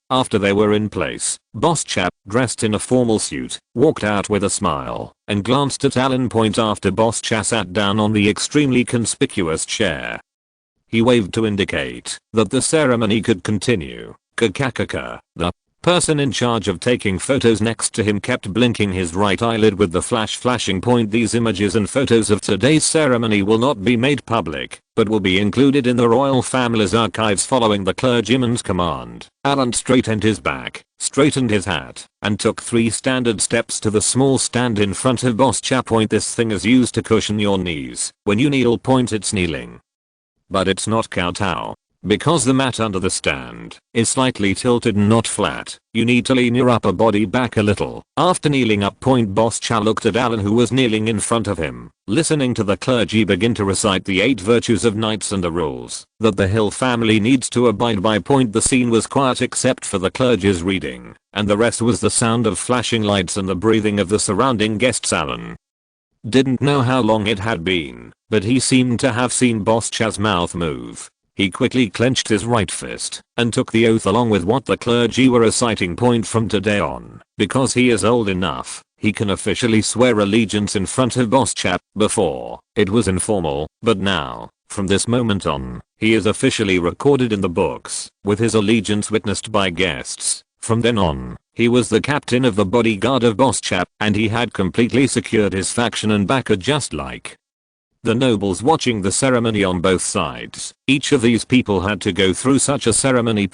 Speaker 1: After they were in place, Boss Chap, dressed in a formal suit, walked out with a smile, and glanced at Alan. After Boss Chap sat down on the extremely conspicuous chair, he waved to indicate that the ceremony could continue. The person in charge of taking photos next to him kept blinking his right eyelid with the flash flashing. These images and photos of today's ceremony will not be made public, but will be included in the royal family's archives following the clergyman's command. Alan straightened his back, straightened his hat, and took 3 standard steps to the small stand in front of Boss Chap. This thing is used to cushion your knees when you kneel. It's kneeling, but it's not kowtow. Because the mat under the stand is slightly tilted and not flat, you need to lean your upper body back a little. After kneeling up, Boss Cha looked at Alan, who was kneeling in front of him, listening to the clergy begin to recite the 8 virtues of knights and the rules that the Hill family needs to abide by. The scene was quiet except for the clergy's reading, and the rest was the sound of flashing lights and the breathing of the surrounding guests. Alan didn't know how long it had been, but he seemed to have seen Boss Cha's mouth move. He quickly clenched his right fist and took the oath along with what the clergy were reciting. From today on, because he is old enough, he can officially swear allegiance in front of Boss Chap. Before, it was informal, but now, from this moment on, he is officially recorded in the books, with his allegiance witnessed by guests. From then on, he was the captain of the bodyguard of Boss Chap, and he had completely secured his faction and backer just like the nobles watching the ceremony on both sides. Each of these people had to go through such a ceremony.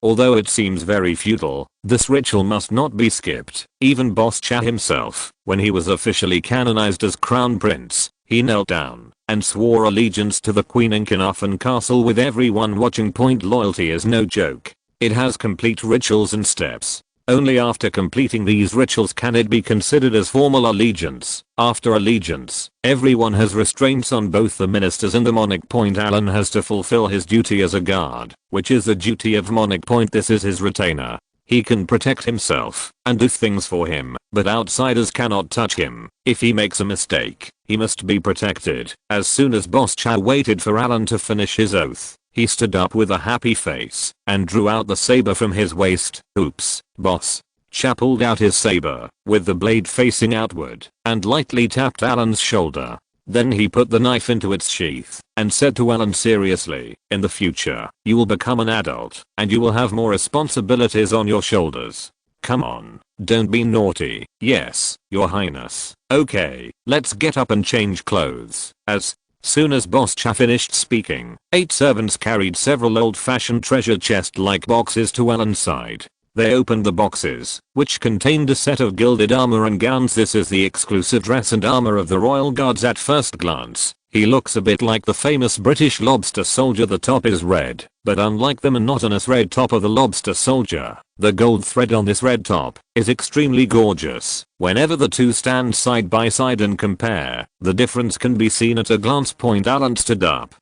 Speaker 1: Although it seems very futile, this ritual must not be skipped. Even Boss Cha himself, when he was officially canonized as crown prince, he knelt down and swore allegiance to the queen in Carnarvon Castle with everyone watching. Loyalty is no joke. It has complete rituals and steps. Only after completing these rituals can it be considered as formal allegiance. After allegiance, everyone has restraints on both the ministers and the monarch. Alan has to fulfill his duty as a guard, which is the duty of monarch. This is his retainer. He can protect himself and do things for him, but outsiders cannot touch him. If he makes a mistake, he must be protected. As soon as Boss Cha waited for Alan to finish his oath, he stood up with a happy face and drew out the saber from his waist. Oops, Boss Cha pulled out his saber, with the blade facing outward, and lightly tapped Alan's shoulder. Then he put the knife into its sheath and said to Alan seriously, "In the future, you will become an adult and you will have more responsibilities on your shoulders. Come on, don't be naughty." "Yes, Your Highness." "Okay, let's get up and change clothes." As soon as Boss Cha finished speaking, 8 servants carried several old-fashioned treasure chest-like boxes to Alan's side. They opened the boxes, which contained a set of gilded armor and gowns. This is the exclusive dress and armor of the royal guards. At first glance, he looks a bit like the famous British lobster soldier. The top is red, but unlike the monotonous red top of the lobster soldier, the gold thread on this red top is extremely gorgeous. Whenever the two stand side by side and compare, the difference can be seen at a glance. Alan stood up,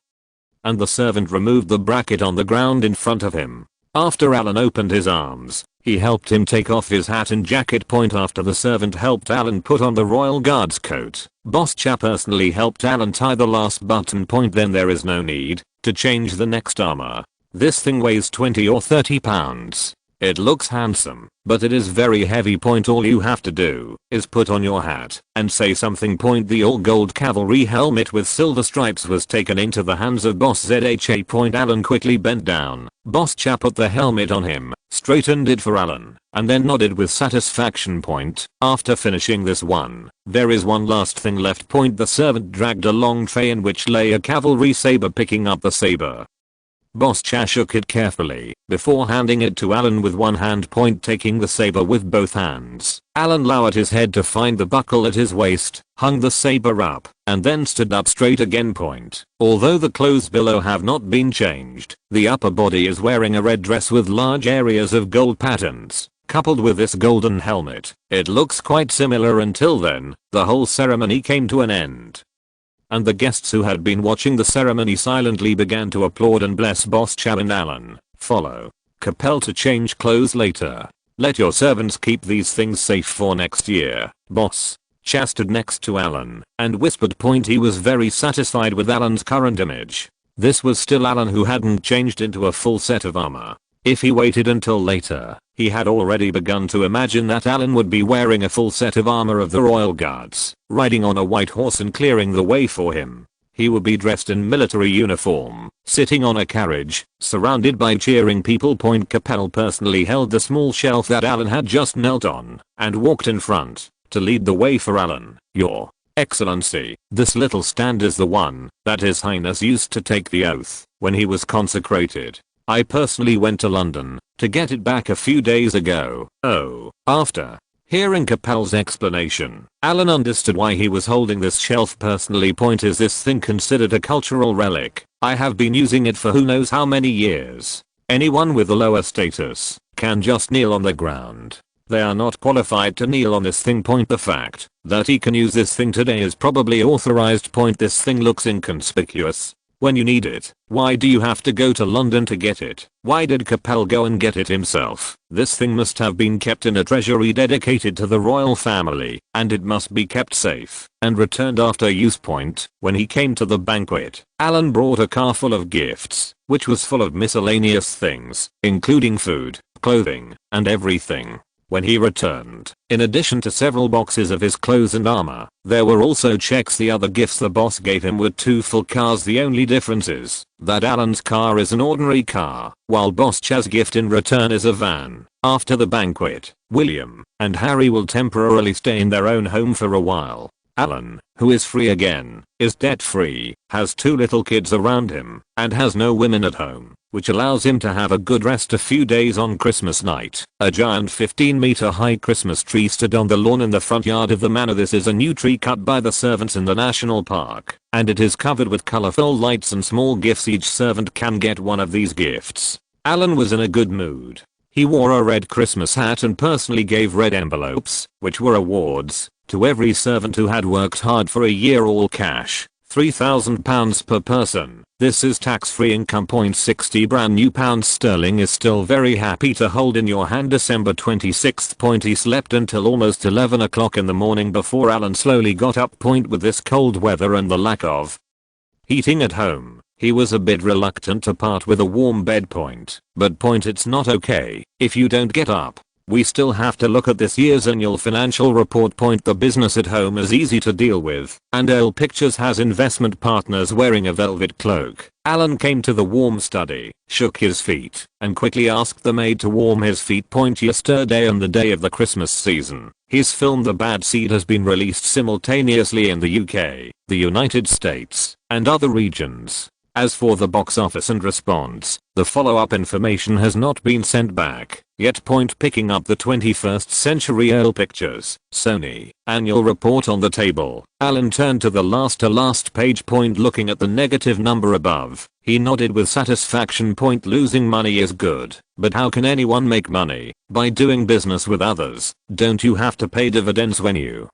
Speaker 1: and the servant removed the bracket on the ground in front of him. After Alan opened his arms, he helped him take off his hat and jacket. After the servant helped Alan put on the royal guard's coat, Boss Cha personally helped Alan tie the last button. Then there is no need to change the next armor. This thing weighs 20 or 30 pounds. It looks handsome, but it is very heavy. All you have to do is put on your hat and say something. The all gold cavalry helmet with silver stripes was taken into the hands of Boss Zha. Alan quickly bent down. Boss Cha put the helmet on him, straightened it for Alan, and then nodded with satisfaction. After finishing this one, there is one last thing left. The servant dragged a long tray in which lay a cavalry saber. Picking up the saber, Boss Cha shook it carefully before handing it to Alan with one hand. Taking the saber with both hands, Alan lowered his head to find the buckle at his waist, hung the saber up, and then stood up straight again. Although the clothes below have not been changed, the upper body is wearing a red dress with large areas of gold patterns. Coupled with this golden helmet, it looks quite similar. Until then, the whole ceremony came to an end, and the guests who had been watching the ceremony silently began to applaud and bless Boss Cha and Alan. Follow Capel to change clothes later. Let your servants keep these things safe for next year. Boss Cha stood next to Alan and whispered. He was very satisfied with Alan's current image. This was still Alan who hadn't changed into a full set of armor. If he waited until later, he had already begun to imagine that Alan would be wearing a full set of armor of the royal guards, riding on a white horse and clearing the way for him. He would be dressed in military uniform, sitting on a carriage, surrounded by cheering people. Capel personally held the small shelf that Alan had just knelt on, and walked in front to lead the way for Alan. "Your Excellency, this little stand is the one that His Highness used to take the oath when he was consecrated. I personally went to London to get it back a few days ago." Oh. After hearing Capel's explanation, Alan understood why he was holding this shelf personally. Is this thing considered a cultural relic? I have been using it for who knows how many years. Anyone with a lower status can just kneel on the ground. They are not qualified to kneel on this thing. The fact that he can use this thing today is probably authorized. This thing looks inconspicuous when you need it. Why do you have to go to London to get it? Why did Capel go and get it himself? This thing must have been kept in a treasury dedicated to the royal family, and it must be kept safe and returned after use. When he came to the banquet, Alan brought a car full of gifts, which was full of miscellaneous things, including food, clothing, and everything. When he returned, in addition to several boxes of his clothes and armor, there were also checks. The other gifts the boss gave him were 2 full cars. The only difference is that Alan's car is an ordinary car, while Boss Cha's gift in return is a van. After the banquet, William and Harry will temporarily stay in their own home for a while. Alan, who is free again, is debt-free, has 2 little kids around him, and has no women at home, which allows him to have a good rest. A few days on Christmas night, a giant 15-meter high Christmas tree stood on the lawn in the front yard of the manor. This is a new tree cut by the servants in the national park, and it is covered with colorful lights and small gifts. Each servant can get one of these gifts. Alan was in a good mood. He wore a red Christmas hat and personally gave red envelopes, which were awards, to every servant who had worked hard for a year, all cash. £3,000 per person. This is tax-free income. 60 brand new pounds sterling is still very happy to hold in your hand. December 26th. He slept until almost 11 o'clock in the morning before Alan slowly got up. With this cold weather and the lack of heating at home, he was a bit reluctant to part with a warm bed. But it's not okay if you don't get up. We still have to look at this year's annual financial report. The business at home is easy to deal with, and L Pictures has investment partners wearing a velvet cloak. Alan came to the warm study, shook his feet, and quickly asked the maid to warm his feet. Yesterday on the day of the Christmas season, his film The Bad Seed has been released simultaneously in the UK, the United States, and other regions. As for the box office and response, the follow-up information has not been sent back yet. Picking up the 21st Century L Pictures, Sony, annual report on the table, Alan turned to the last page. Looking at the negative number above, he nodded with satisfaction. Losing money is good, but how can anyone make money by doing business with others? Don't you have to pay dividends when you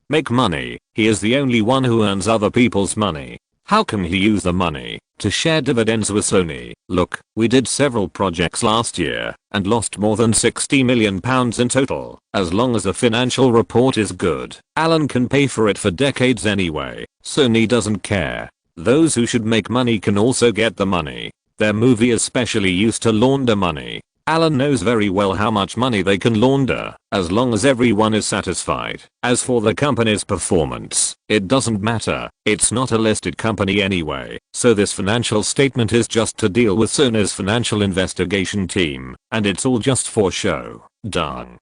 Speaker 1: make money? He is the only one who earns other people's money. How can he use the money to share dividends with Sony? Look, we did several projects last year and lost more than £60 million in total. As long as the financial report is good, Alan can pay for it for decades anyway. Sony doesn't care. Those who should make money can also get the money. Their movie especially used to launder money. Alan knows very well how much money they can launder, as long as everyone is satisfied. As for the company's performance, it doesn't matter. It's not a listed company anyway, so this financial statement is just to deal with Sony's financial investigation team, and it's all just for show. Darn.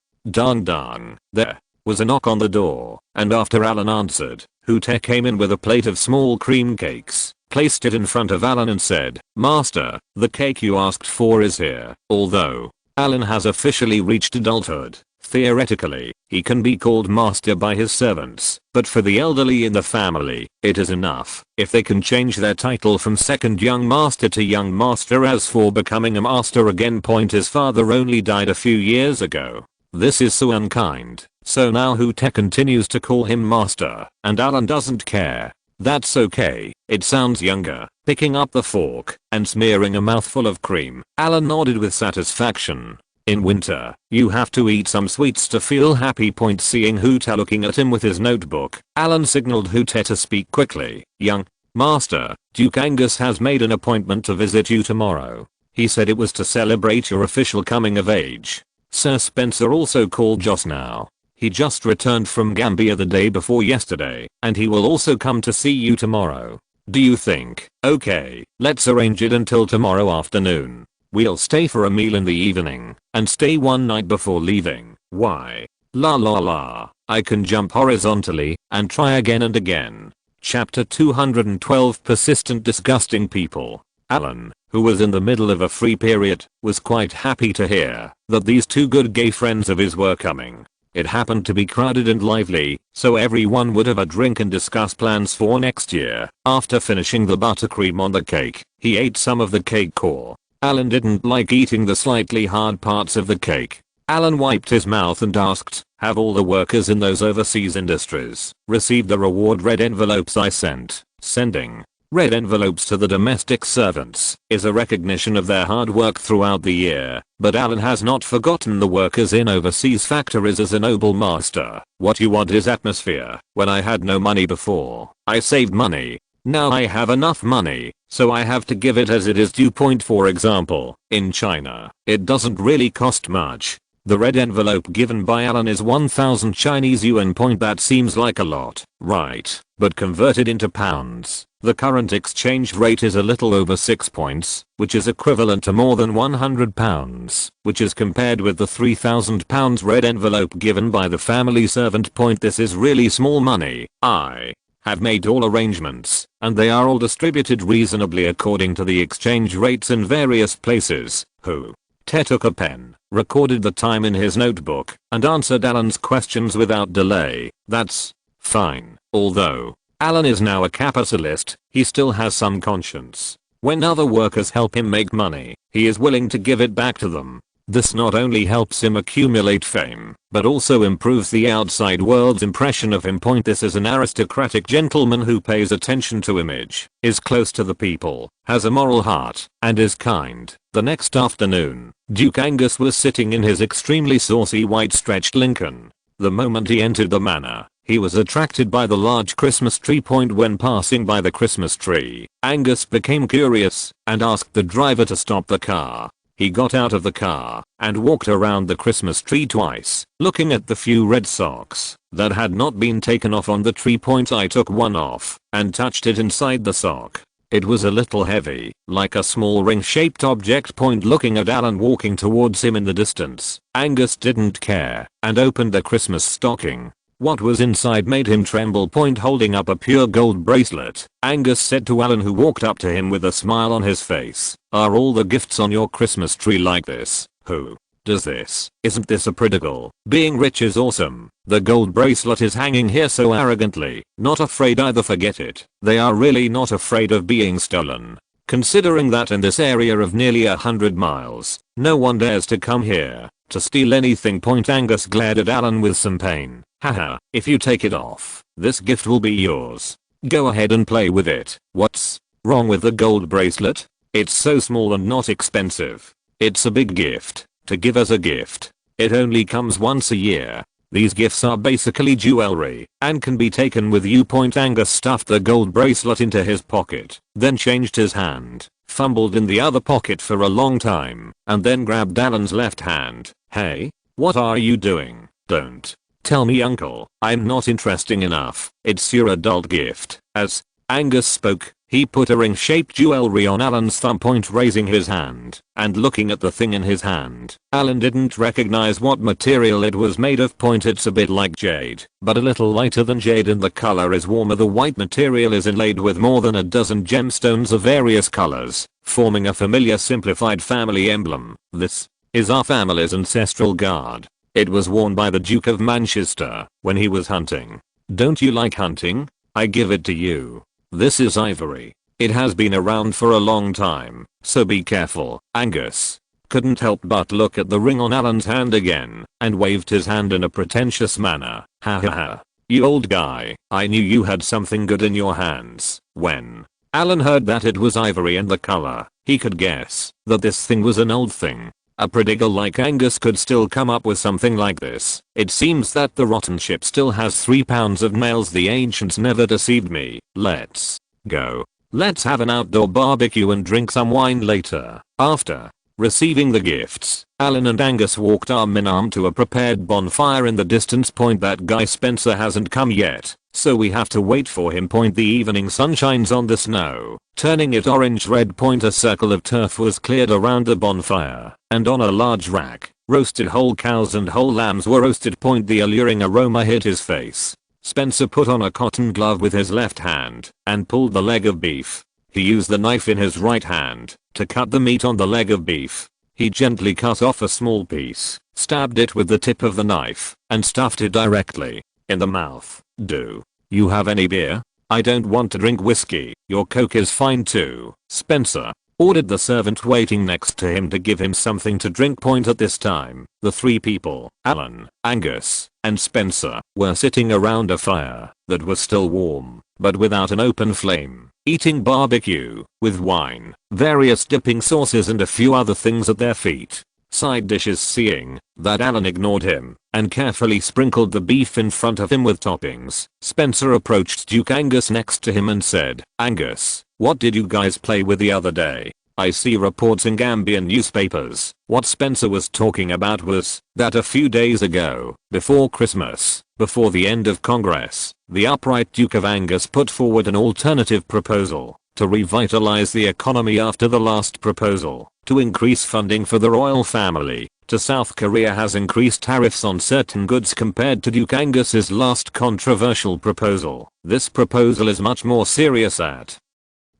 Speaker 1: There was a knock on the door, and after Alan answered, Hooter came in with a plate of small cream cakes, placed it in front of Alan and said, "Master, the cake you asked for is here." Although Alan has officially reached adulthood, theoretically, he can be called master by his servants, but for the elderly in the family, it is enough if they can change their title from second young master to young master. As for becoming a master again, his father only died a few years ago. This is so unkind, so now Hooter continues to call him master, and Alan doesn't care. That's okay, it sounds younger. Picking up the fork and smearing a mouthful of cream, Alan nodded with satisfaction. In winter, you have to eat some sweets to feel happy. Seeing Hooter looking at him with his notebook, Alan signaled Hooter to speak quickly. "Young master, Duke Angus has made an appointment to visit you tomorrow. He said it was to celebrate your official coming of age. Sir Spencer, also called Joss now. He just returned from Gambia the day before yesterday, and he will also come to see you tomorrow. Do you think, okay, let's arrange it until tomorrow afternoon. We'll stay for a meal in the evening, and stay one night before leaving. Why? La la la, I can jump horizontally, and try again and again." Chapter 212 Persistent Disgusting People. Alan, who was in the middle of a free period, was quite happy to hear that these two good gay friends of his were coming. It happened to be crowded and lively, so everyone would have a drink and discuss plans for next year. After finishing the buttercream on the cake, he ate some of the cake core. Alan didn't like eating the slightly hard parts of the cake. Alan wiped his mouth and asked, "Have all the workers in those overseas industries received the reward red envelopes I sent?" Sending red envelopes to the domestic servants is a recognition of their hard work throughout the year, but Alan has not forgotten the workers in overseas factories as a noble master. "What you want is atmosphere. When I had no money before, I saved money. Now I have enough money, so I have to give it as it is due. For example, in China, it doesn't really cost much. The red envelope given by Alan is 1,000 Chinese yuan. That seems like a lot, right? But converted into pounds, the current exchange rate is a little over 6 points, which is equivalent to more than £100, which is compared with the £3,000 red envelope given by the family servant. This is really small money. I have made all arrangements, and they are all distributed reasonably according to the exchange rates in various places. Ted took a pen, recorded the time in his notebook, and answered Alan's questions without delay. That's fine. Although Alan is now a capitalist, he still has some conscience. When other workers help him make money, he is willing to give it back to them. This not only helps him accumulate fame, but also improves the outside world's impression of him. This is an aristocratic gentleman who pays attention to image, is close to the people, has a moral heart, and is kind. The next afternoon, Duke Angus was sitting in his extremely saucy white stretched Lincoln. The moment he entered the manor, he was attracted by the large Christmas tree. When passing by the Christmas tree, Angus became curious and asked the driver to stop the car. He got out of the car and walked around the Christmas tree twice, looking at the few red socks that had not been taken off on the tree. I took one off and touched it inside the sock. It was a little heavy, like a small ring-shaped object. Looking at Alan walking towards him in the distance, Angus didn't care and opened the Christmas stocking. What was inside made him tremble. Holding up a pure gold bracelet, Angus said to Alan, who walked up to him with a smile on his face, "Are all the gifts on your Christmas tree like this? Who does this? Isn't this a prodigal? Being rich is awesome. The gold bracelet is hanging here so arrogantly, not afraid either. Forget it. They are really not afraid of being stolen. Considering that in this area of nearly 100 miles, no one dares to come here to steal anything." Angus glared at Alan with some pain. "Haha, if you take it off, this gift will be yours. Go ahead and play with it." "What's wrong with the gold bracelet? It's so small and not expensive. It's a big gift to give as a gift. It only comes once a year. These gifts are basically jewelry and can be taken with you." Angus stuffed the gold bracelet into his pocket, then changed his hand, fumbled in the other pocket for a long time, and then grabbed Alan's left hand. "Hey, what are you doing? Don't tell me, uncle. I'm not interesting enough. It's your adult gift." As Angus spoke, he put a ring-shaped jewelry on Alan's thumb. Raising his hand and looking at the thing in his hand, Alan didn't recognize what material it was made of. It's a bit like jade, but a little lighter than jade, and the color is warmer. The white material is inlaid with more than a dozen gemstones of various colors, forming a familiar simplified family emblem. "This is our family's ancestral guard. It was worn by the Duke of Manchester when he was hunting. Don't you like hunting? I give it to you. This is ivory. It has been around for a long time, so be careful." Angus couldn't help but look at the ring on Alan's hand again and waved his hand in a pretentious manner. "Ha ha ha. You old guy, I knew you had something good in your hands." When Alan heard that it was ivory and the color, he could guess that this thing was an old thing. A prodigal like Angus could still come up with something like this. "It seems that the rotten ship still has 3 pounds of nails. The ancients never deceived me. Let's go. Let's have an outdoor barbecue and drink some wine later." After receiving the gifts, Alan and Angus walked arm in arm to a prepared bonfire in the distance. "That guy Spencer hasn't come yet, so we have to wait for him." The evening sun shines on the snow, turning it orange-red. A circle of turf was cleared around the bonfire, and on a large rack, roasted whole cows and whole lambs were roasted. The alluring aroma hit his face. Spencer put on a cotton glove with his left hand and pulled the leg of beef. He used the knife in his right hand to cut the meat on the leg of beef. He gently cut off a small piece, stabbed it with the tip of the knife, and stuffed it directly in the mouth. "Do you have any beer? I don't want to drink whiskey. Your Coke is fine too," Spencer ordered the servant waiting next to him to give him something to drink. At this time, the 3 people, Alan, Angus, and Spencer, were sitting around a fire that was still warm, but without an open flame, eating barbecue, with wine, various dipping sauces and a few other things at their feet. Side dishes. Seeing that Alan ignored him and carefully sprinkled the beef in front of him with toppings, Spencer approached Duke Angus next to him and said, "Angus, what did you guys play with the other day? I see reports in Gambian newspapers." What Spencer was talking about was that a few days ago, before Christmas, before the end of Congress, the upright Duke of Angus put forward an alternative proposal to revitalize the economy after the last proposal, to increase funding for the royal family, to South Korea has increased tariffs on certain goods compared to Duke Angus's last controversial proposal. This proposal is much more serious. At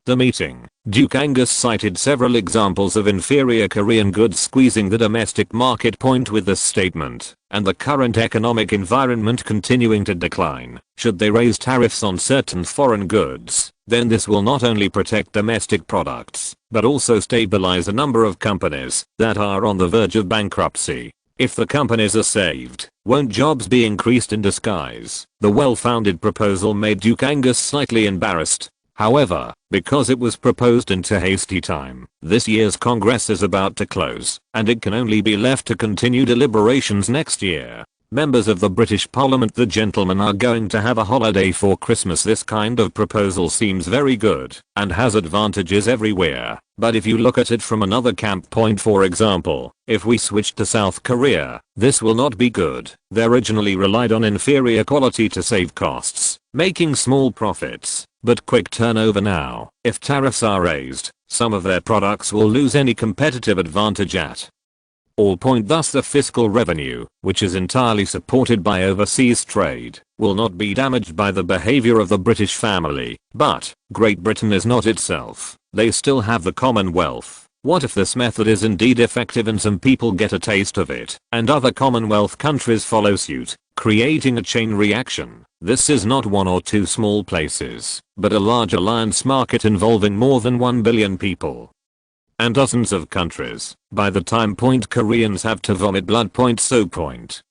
Speaker 1: the meeting, Duke Angus cited several examples of inferior Korean goods squeezing the domestic market. With this statement, and the current economic environment continuing to decline, should they raise tariffs on certain foreign goods, then this will not only protect domestic products, but also stabilize a number of companies that are on the verge of bankruptcy. If the companies are saved, won't jobs be increased in disguise? The well-founded proposal made Duke Angus slightly embarrassed. However, because it was proposed in too hasty time, this year's Congress is about to close, and it can only be left to continue deliberations next year. Members of the British Parliament, the gentlemen are going to have a holiday for Christmas. This kind of proposal seems very good and has advantages everywhere. But if you look at it from another camp point, for example, if we switch to South Korea, this will not be good. They originally relied on inferior quality to save costs, making small profits, but quick turnover now. If tariffs are raised, some of their products will lose any competitive advantage at all point. Thus the fiscal revenue, which is entirely supported by overseas trade, will not be damaged by the behavior of the British family. But Great Britain is not itself. They still have the Commonwealth. What if this method is indeed effective and some people get a taste of it, and other Commonwealth countries follow suit, creating a chain reaction? This is not one or two small places, but a large alliance market involving more than 1 billion people and dozens of countries. By the time Koreans have to vomit blood.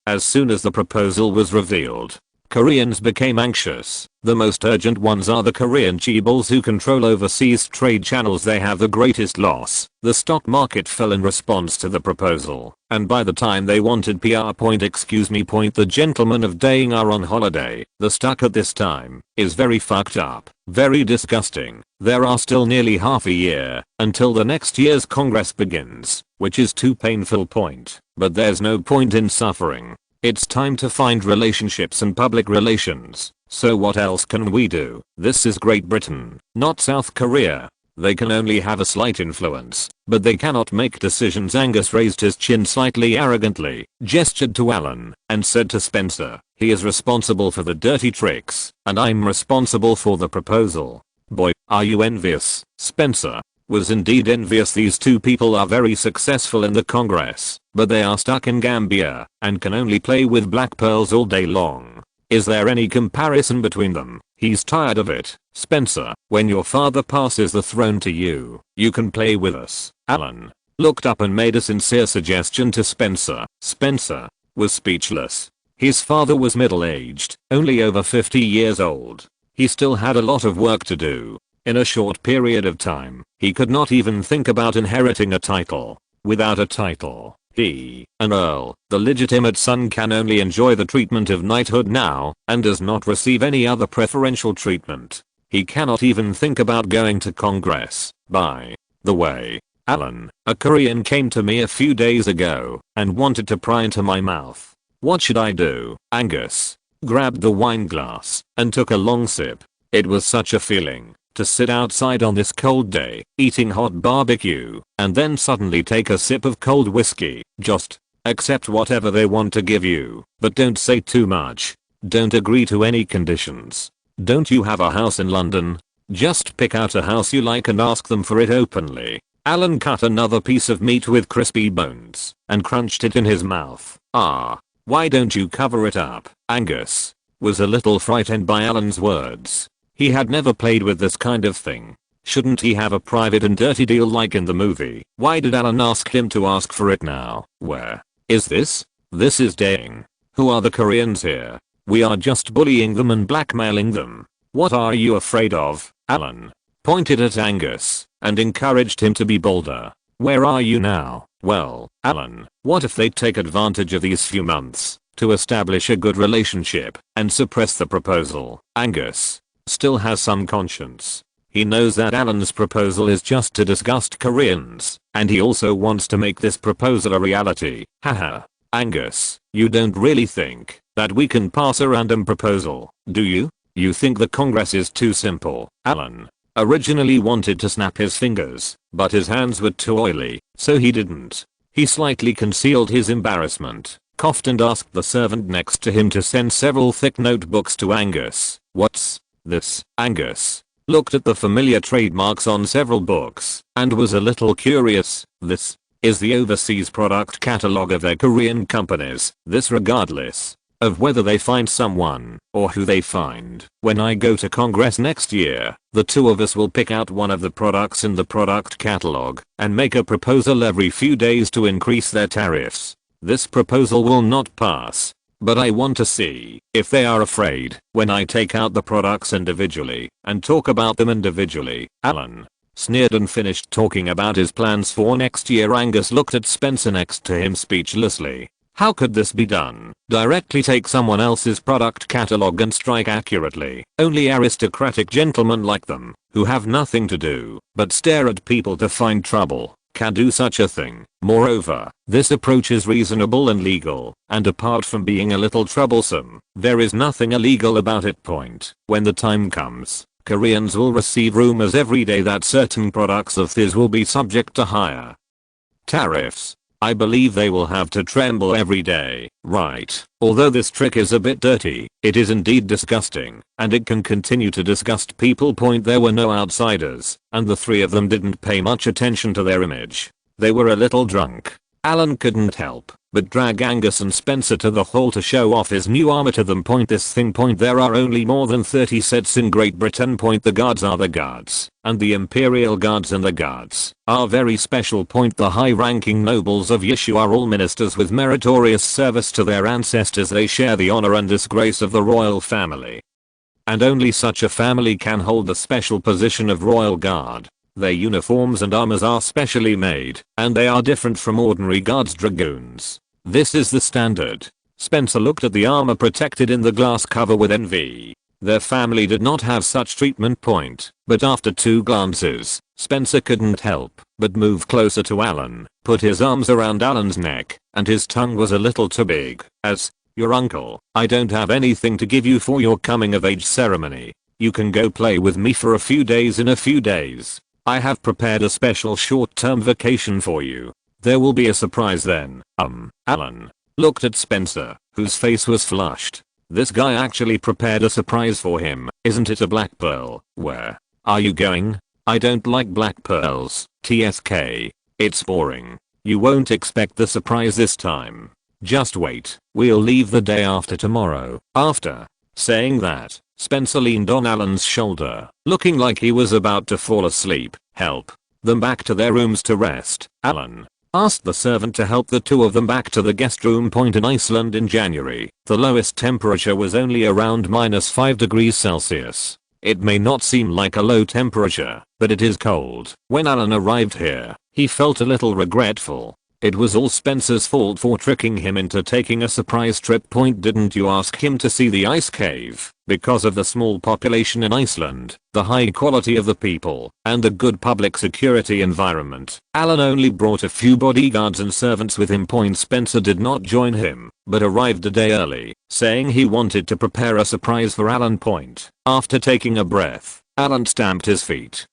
Speaker 1: As soon as the proposal was revealed, Koreans became anxious. The most urgent ones are the Korean chaebols who control overseas trade channels. They have the greatest loss. The stock market fell in response to the proposal, and by the time they wanted PR. The gentlemen of Daying are on holiday. The stock at this time is very fucked up, very disgusting. There are still nearly half a year until the next year's Congress begins, which is too painful. But there's no point in suffering. It's time to find relationships and public relations. So what else can we do? This is Great Britain, not South Korea. They can only have a slight influence, but they cannot make decisions. Angus raised his chin slightly arrogantly, gestured to Alan, and said to Spencer, he is responsible for the dirty tricks, and I'm responsible for the proposal. Boy, are you envious? Spencer was indeed envious. These two people are very successful in the Congress, but they are stuck in Gambia and can only play with black pearls all day long. Is there any comparison between them? He's tired of it. Spencer, when your father passes the throne to you, you can play with us. Alan looked up and made a sincere suggestion to Spencer. Spencer was speechless. His father was middle-aged, only over 50 years old. He still had a lot of work to do. In a short period of time, he could not even think about inheriting a title. Without a title, he, an earl, the legitimate son, can only enjoy the treatment of knighthood now, and does not receive any other preferential treatment. He cannot even think about going to Congress. By the way, Alan, a Korean came to me a few days ago and wanted to pry into my mouth. What should I do? Angus grabbed the wine glass and took a long sip. It was such a feeling to sit outside on this cold day, eating hot barbecue, and then suddenly take a sip of cold whiskey. Just accept whatever they want to give you, but don't say too much. Don't agree to any conditions. Don't you have a house in London? Just pick out a house you like and ask them for it openly. Alan cut another piece of meat with crispy bones and crunched it in his mouth. Why don't you cover it up? Angus was a little frightened by Alan's words. He had never played with this kind of thing. Shouldn't he have a private and dirty deal like in the movie? Why did Alan ask him to ask for it now? Where is this? This is Daying. Who are the Koreans here? We are just bullying them and blackmailing them. What are you afraid of? Alan pointed at Angus and encouraged him to be bolder. Where are you now? Well, Alan, what if they take advantage of these few months to establish a good relationship and suppress the proposal? Angus still has some conscience. He knows that Alan's proposal is just to disgust Koreans, and he also wants to make this proposal a reality. Haha. Angus, you don't really think that we can pass a random proposal, do you? You think the Congress is too simple? Alan originally wanted to snap his fingers, but his hands were too oily, so he didn't. He slightly concealed his embarrassment, coughed and asked the servant next to him to send several thick notebooks to Angus. What's this? Angus looked at the familiar trademarks on several books and was a little curious. This is the overseas product catalog of their Korean companies. This regardless of whether they find someone or who they find. When I go to Congress next year, the two of us will pick out one of the products in the product catalog and make a proposal every few days to increase their tariffs. This proposal will not pass, but I want to see if they are afraid when I take out the products individually and talk about them individually. Alan sneered and finished talking about his plans for next year. Angus looked at Spencer next to him speechlessly. How could this be done? Directly take someone else's product catalog and strike accurately. Only aristocratic gentlemen like them, who have nothing to do but stare at people to find trouble, can do such a thing. Moreover, this approach is reasonable and legal, and apart from being a little troublesome, there is nothing illegal about it. When the time comes, Koreans will receive rumors every day that certain products of theirs will be subject to higher tariffs. I believe they will have to tremble every day, right? Although this trick is a bit dirty, it is indeed disgusting, and it can continue to disgust people. There were no outsiders, and the three of them didn't pay much attention to their image. They were a little drunk. Alan couldn't help but drag Angus and Spencer to the hall to show off his new armor to them. This thing. There are only more than 30 sets in Great Britain. The guards are the guards, and the imperial guards and the guards are very special. The high-ranking nobles of Yishu are all ministers with meritorious service to their ancestors. They share the honor and disgrace of the royal family, and only such a family can hold the special position of royal guard. Their uniforms and armors are specially made, and they are different from ordinary guards. Dragoons. This is the standard. Spencer looked at the armor protected in the glass cover with envy. Their family did not have such treatment. But after 2 glances, Spencer couldn't help but move closer to Alan, put his arms around Alan's neck, and his tongue was a little too big, as, "Your uncle, I don't have anything to give you for your coming of age ceremony. You can go play with me for a few days in a few days. I have prepared a special short-term vacation for you. There will be a surprise then." Alan looked at Spencer, whose face was flushed. This guy actually prepared a surprise for him. "Isn't it a black pearl? Where are you going?" "I don't like black pearls, TSK. It's boring. You won't expect the surprise this time. Just wait. We'll leave the day after tomorrow." After saying that, Spencer leaned on Alan's shoulder, looking like he was about to fall asleep. "Help them back to their rooms to rest." Alan asked the servant to help the two of them back to the guest room. In Iceland in January, the lowest temperature was only around -5 degrees Celsius. It may not seem like a low temperature, but it is cold. When Alan arrived here, he felt a little regretful. It was all Spencer's fault for tricking him into taking a surprise trip. Didn't you ask him to see the ice cave? Because of the small population in Iceland, the high quality of the people, and the good public security environment, Alan only brought a few bodyguards and servants with him. Spencer did not join him, but arrived a day early, saying he wanted to prepare a surprise for Alan. After taking a breath, Alan stamped his feet,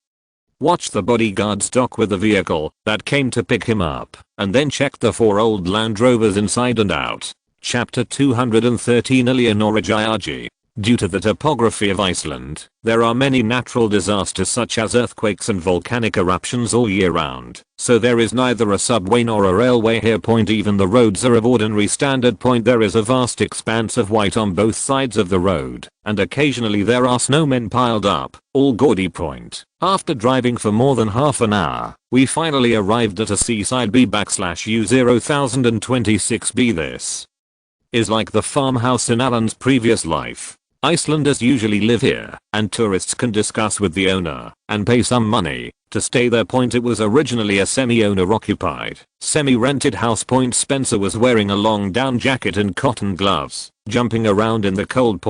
Speaker 1: watched the bodyguards dock with the vehicle that came to pick him up, and then checked the 4 old Land Rovers inside and out. Chapter 213. Eleonora Giagi. Due to the topography of Iceland, there are many natural disasters such as earthquakes and volcanic eruptions all year round, so there is neither a subway nor a railway here. Even the roads are of ordinary standard. There is a vast expanse of white on both sides of the road, and occasionally there are snowmen piled up, all gaudy. After driving for more than half an hour, we finally arrived at a seaside B/U 0026B. This is like the farmhouse in Alan's previous life. Icelanders usually live here, and tourists can discuss with the owner and pay some money to stay there. It was originally a semi-owner occupied, semi-rented house. Spencer was wearing a long down jacket and cotton gloves, jumping around in the cold.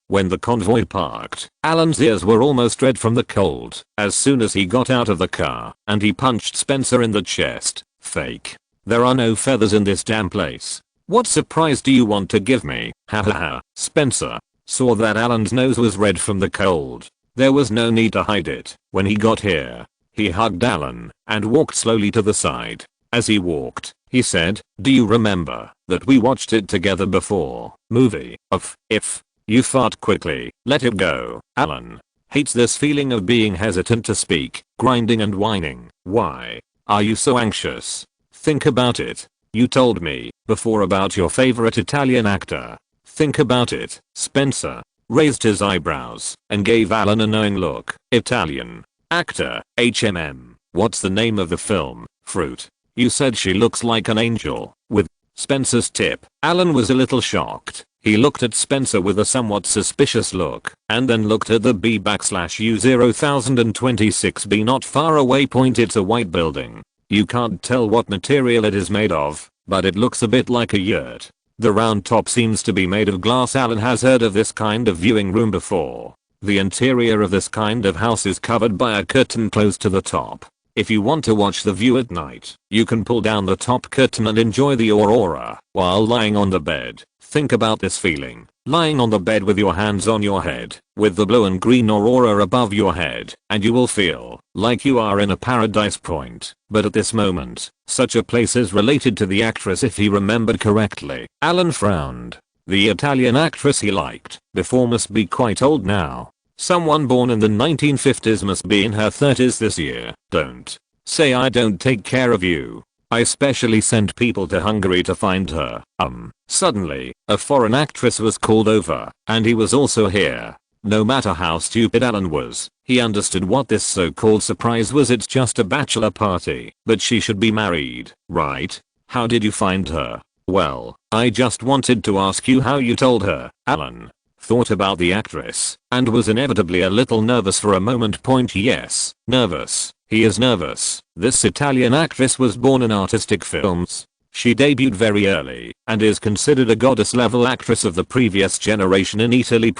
Speaker 1: When the convoy parked, Alan's ears were almost red from the cold. As soon as he got out of the car, and he punched Spencer in the chest. "Fake. There are no feathers in this damn place. What surprise do you want to give me?" "Ha ha ha." Spencer saw that Alan's nose was red from the cold. There was no need to hide it. When he got here, he hugged Alan and walked slowly to the side. As he walked, he said, "Do you remember that we watched it together before? Movie of If You Fart Quickly, Let It Go." Alan hates this feeling of being hesitant to speak, grinding and whining. "Why are you so anxious? Think about it. You told me before about your favorite Italian actor. Think about it. Spencer raised his eyebrows and gave Alan a knowing look. Italian actor, HMM. What's the name of the film? Fruit. You said she looks like an angel. With Spencer's tip, Alan was a little shocked. He looked at Spencer with a somewhat suspicious look, and then looked at the B/U 0,026B not far away point. It's a white building. You can't tell what material it is made of, but it looks a bit like a yurt. The round top seems to be made of glass. Alan has heard of this kind of viewing room before. The interior of this kind of house is covered by a curtain close to the top. If you want to watch the view at night, you can pull down the top curtain and enjoy the aurora while lying on the bed. Think about this feeling, lying on the bed with your hands on your head, with the blue and green aurora above your head, and you will feel like you are in a paradise point. But at this moment, such a place is related to the actress if he remembered correctly. Alan frowned. The Italian actress he liked before must be quite old now. Someone born in the 1950s must be in her 30s this year. Don't say I don't take care of you. I specially sent people to Hungary to find her. Suddenly, a foreign actress was called over, and he was also here. No matter how stupid Alan was, he understood what this so-called surprise was. It's just a bachelor party, but she should be married, right? How did you find her? Well, I just wanted to ask you how you told her. Alan thought about the actress and was inevitably a little nervous for a moment. Yes, nervous. He is nervous. This Italian actress was born in artistic films. She debuted very early and is considered a goddess-level actress of the previous generation in Italy.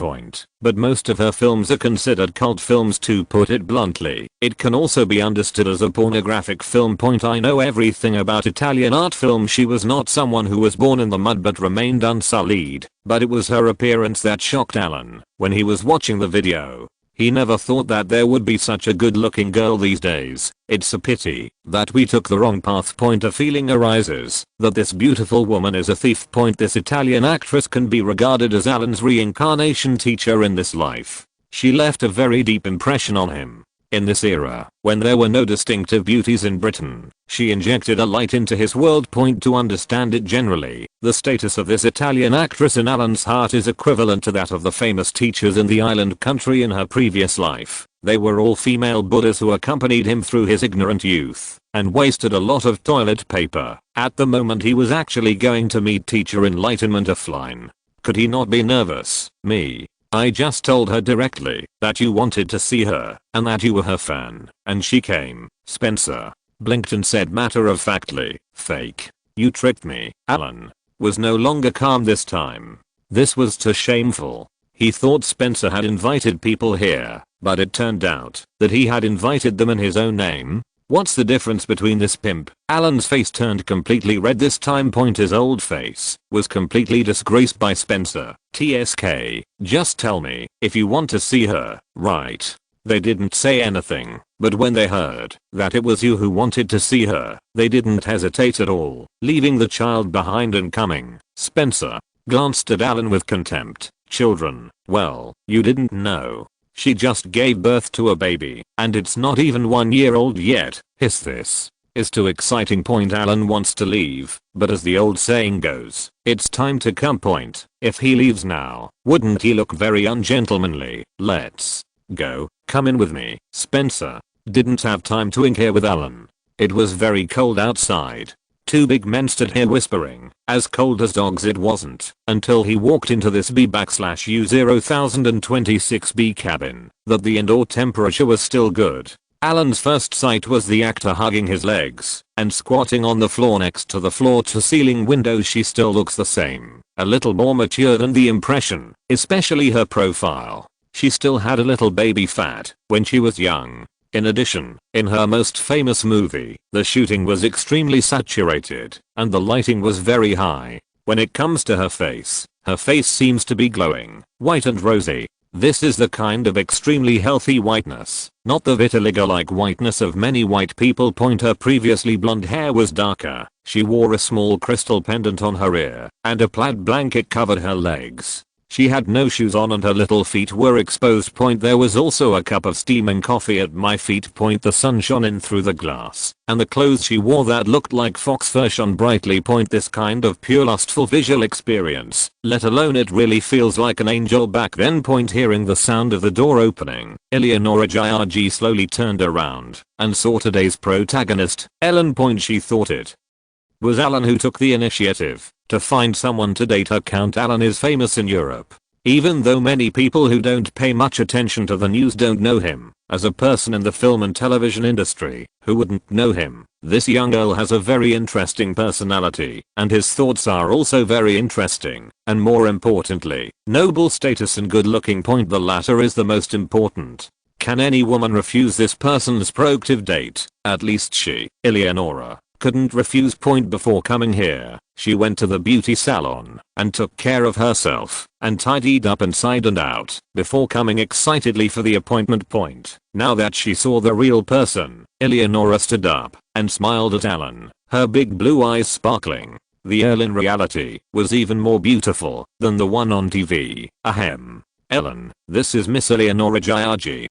Speaker 1: But most of her films are considered cult films, to put it bluntly. It can also be understood as a pornographic film. I know everything about Italian art film. She was not someone who was born in the mud but remained unsullied. But it was her appearance that shocked Alan when he was watching the video. He never thought that there would be such a good looking girl these days. It's a pity that we took the wrong path. A feeling arises that this beautiful woman is a thief. This Italian actress can be regarded as Alan's reincarnation teacher in this life. She left a very deep impression on him. In this era, when there were no distinctive beauties in Britain, she injected a light into his world. To understand it generally, the status of this Italian actress in Alan's heart is equivalent to that of the famous teachers in the island country in her previous life. They were all female Buddhas who accompanied him through his ignorant youth and wasted a lot of toilet paper. At the moment he was actually going to meet teacher enlightenment offline. Could he not be nervous? Me. I just told her directly that you wanted to see her and that you were her fan, and she came. Spencer blinked and said matter-of-factly, "Fake. You tricked me." Alan was no longer calm this time. This was too shameful. He thought Spencer had invited people here, but it turned out that he had invited them in his own name. What's the difference between this pimp? Alan's face turned completely red this time. His old face was completely disgraced by Spencer. TSK, just tell me if you want to see her, right? They didn't say anything, but when they heard that it was you who wanted to see her, they didn't hesitate at all, leaving the child behind and coming. Spencer glanced at Alan with contempt. Children, well, you didn't know. She just gave birth to a baby, and it's not even 1 year old yet. This is too exciting. Alan wants to leave, but as the old saying goes, it's time to come. If he leaves now, wouldn't he look very ungentlemanly? Let's go. Come in with me. Spencer didn't have time to ink here with Alan. It was very cold outside. Two big men stood here whispering, as cold as dogs. It wasn't until he walked into this B/U 0,026B cabin that the indoor temperature was still good. Alan's first sight was the actor hugging his legs and squatting on the floor next to the floor-to-ceiling window. She still looks the same, a little more mature than the impression, especially her profile. She still had a little baby fat when she was young. In addition, in her most famous movie, the shooting was extremely saturated and the lighting was very high. When it comes to her face seems to be glowing, white and rosy. This is the kind of extremely healthy whiteness, not the vitiligo-like whiteness of many white people. Her previously blonde hair was darker. She wore a small crystal pendant on her ear, and a plaid blanket covered her legs. She had no shoes on and her little feet were exposed. There was also a cup of steaming coffee at my feet. The sun shone in through the glass, and the clothes she wore that looked like fox fur shone brightly. This kind of pure lustful visual experience, let alone it really feels like an angel back then. Hearing the sound of the door opening, Eleonora Gyargi slowly turned around and saw today's protagonist, Ellen. She thought it was Alan who took the initiative to find someone to date her. Count Alan is famous in Europe, even though many people who don't pay much attention to the news don't know him. As a person in the film and television industry, who wouldn't know him? This young Earl has a very interesting personality, and his thoughts are also very interesting, and more importantly, noble status and good looking. The latter is the most important. Can any woman refuse this person's proactive date? At least she, Eleonora, couldn't refuse. Before coming here, she went to the beauty salon and took care of herself and tidied up inside and out before coming excitedly for the appointment. Now that she saw the real person, Eleonora stood up and smiled at Alan, her big blue eyes sparkling. The Earl in reality was even more beautiful than the one on TV. Ahem. Ellen, this is Miss Eleonora Gyargi.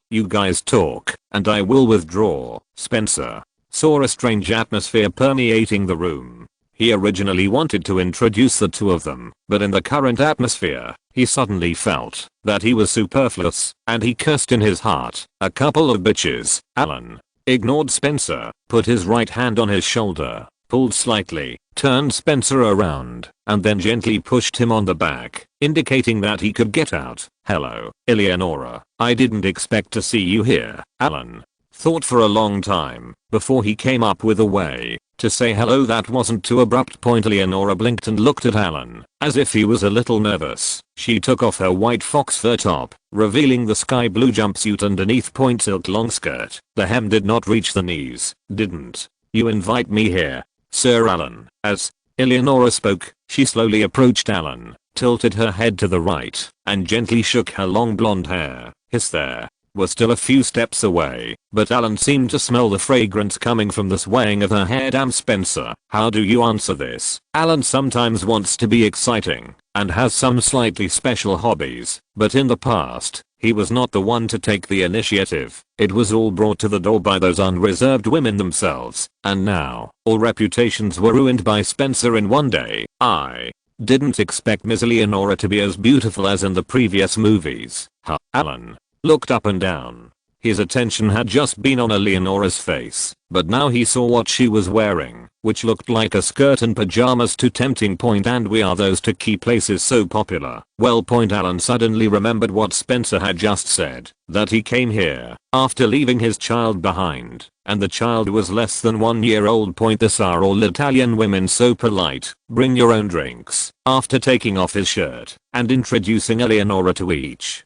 Speaker 1: You guys talk, and I will withdraw. Spencer saw a strange atmosphere permeating the room. He originally wanted to introduce the two of them, but in the current atmosphere, he suddenly felt that he was superfluous, and he cursed in his heart. A couple of bitches. Alan ignored Spencer, put his right hand on his shoulder, pulled slightly, turned Spencer around, and then gently pushed him on the back, indicating that he could get out. Hello, Eleonora. I didn't expect to see you here. Alan thought for a long time before he came up with a way to say hello that wasn't too abrupt. Eleonora blinked and looked at Alan as if he was a little nervous. She took off her white fox fur top, revealing the sky blue jumpsuit underneath. Silk long skirt. The hem did not reach the knees. Didn't you invite me here, Sir Alan? As Eleonora spoke, she slowly approached Alan, tilted her head to the right, and gently shook her long blonde hair. His there was still a few steps away, but Alan seemed to smell the fragrance coming from the swaying of her hair. Damn, Spencer, how do you answer this? Alan sometimes wants to be exciting and has some slightly special hobbies, but in the past, he was not the one to take the initiative. It was all brought to the door by those unreserved women themselves, and now, all reputations were ruined by Spencer in one day. I didn't expect Miss Eleonora to be as beautiful as in the previous movies. Alan looked up and down. His attention had just been on Eleonora's face, but now he saw what she was wearing, which looked like a skirt and pajamas. Too tempting. And we are those two key places so popular. Well. Alan suddenly remembered what Spencer had just said, that he came here after leaving his child behind, and the child was less than 1 year old. This are all Italian women so polite. Bring your own drinks. After taking off his shirt and introducing Eleonora to each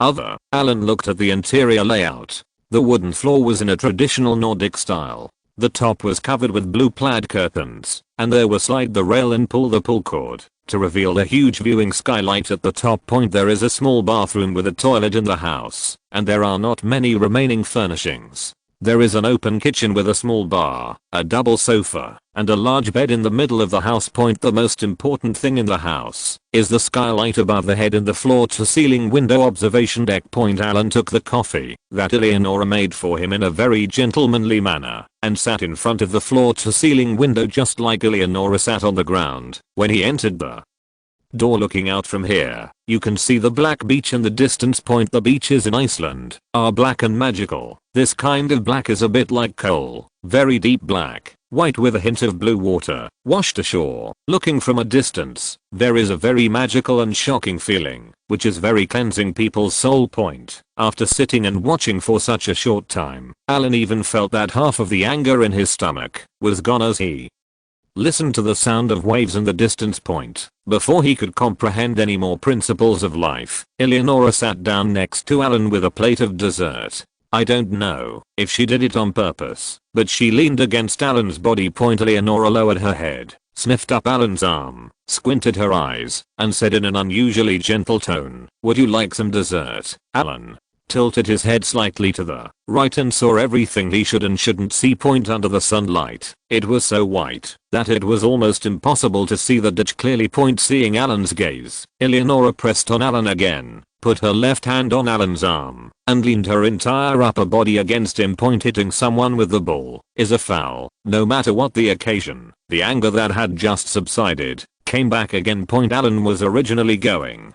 Speaker 1: other, Alan looked at the interior layout. The wooden floor was in a traditional Nordic style. The top was covered with blue plaid curtains, and there was slide the rail and pull the pull cord to reveal a huge viewing skylight at the top. There is a small bathroom with a toilet in the house, and there are not many remaining furnishings. There is an open kitchen with a small bar, a double sofa, and a large bed in the middle of the house. The most important thing in the house is the skylight above the head and the floor to ceiling window observation deck. Alan took the coffee that Eleonora made for him in a very gentlemanly manner and sat in front of the floor to ceiling window just like Eleonora sat on the ground when he entered the door. Looking out from here, you can see the black beach in the distance. The beaches in Iceland are black and magical. This kind of black is a bit like coal, very deep black, white with a hint of blue water, washed ashore. Looking from a distance, there is a very magical and shocking feeling, which is very cleansing people's soul. After sitting and watching for such a short time, Alan even felt that half of the anger in his stomach was gone as he listened to the sound of waves in the distance. Before he could comprehend any more principles of life, Eleonora sat down next to Alan with a plate of dessert. I don't know if she did it on purpose, but she leaned against Alan's body. Eleonora lowered her head, sniffed up Alan's arm, squinted her eyes, and said in an unusually gentle tone, "Would you like some dessert, Alan?" tilted his head slightly to the right and saw everything he should and shouldn't see point under the sunlight. It was so white that it was almost impossible to see the ditch clearly point. Seeing Alan's gaze, Eleonora pressed on Alan again, put her left hand on Alan's arm, and leaned her entire upper body against him. Hitting someone with the ball is a foul, no matter what the occasion. The anger that had just subsided came back again. Alan was originally going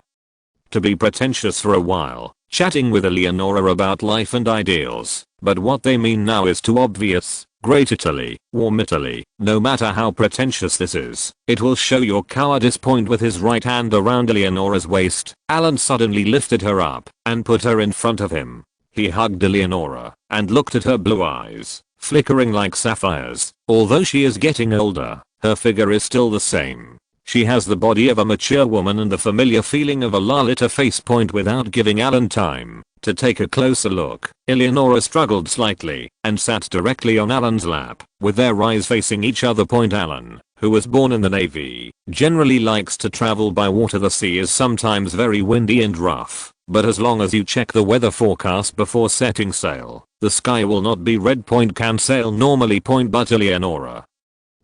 Speaker 1: to be pretentious for a while, chatting with Eleonora about life and ideals, but what they mean now is too obvious. Great Italy, warm Italy, no matter how pretentious this is, it will show your cowardice. With his right hand around Eleonora's waist, Alan suddenly lifted her up and put her in front of him. He hugged Eleonora and looked at her blue eyes, flickering like sapphires. Although she is getting older, her figure is still the same. She has the body of a mature woman and the familiar feeling of a Lolita face. Without giving Alan time to take a closer look, Eleonora struggled slightly and sat directly on Alan's lap, with their eyes facing each other. Alan, who was born in the Navy, generally likes to travel by water. The sea is sometimes very windy and rough, but as long as you check the weather forecast before setting sail, the sky will not be red. Can sail normally. But Eleonora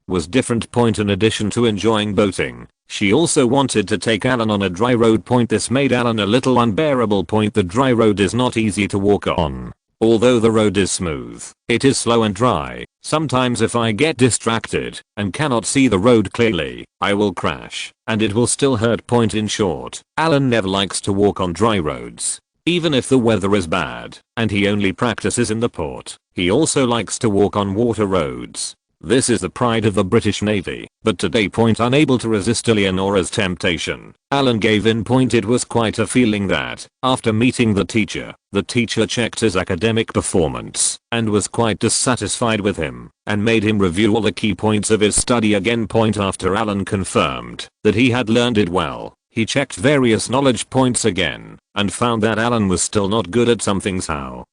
Speaker 1: was different. In addition to enjoying boating, she also wanted to take Alan on a dry road. This made Alan a little unbearable. The dry road is not easy to walk on. Although the road is smooth, it is slow and dry. Sometimes if I get distracted and cannot see the road clearly, I will crash, and it will still hurt. In short, Alan never likes to walk on dry roads, even if the weather is bad, and he only practices in the port. He also likes to walk on water roads. This is the pride of the British Navy, but today, unable to resist Eleonora's temptation, Alan gave in. It was quite a feeling that, after meeting the teacher checked his academic performance and was quite dissatisfied with him, and made him review all the key points of his study again. After Alan confirmed that he had learned it well, he checked various knowledge points again, and found that Alan was still not good at some things. How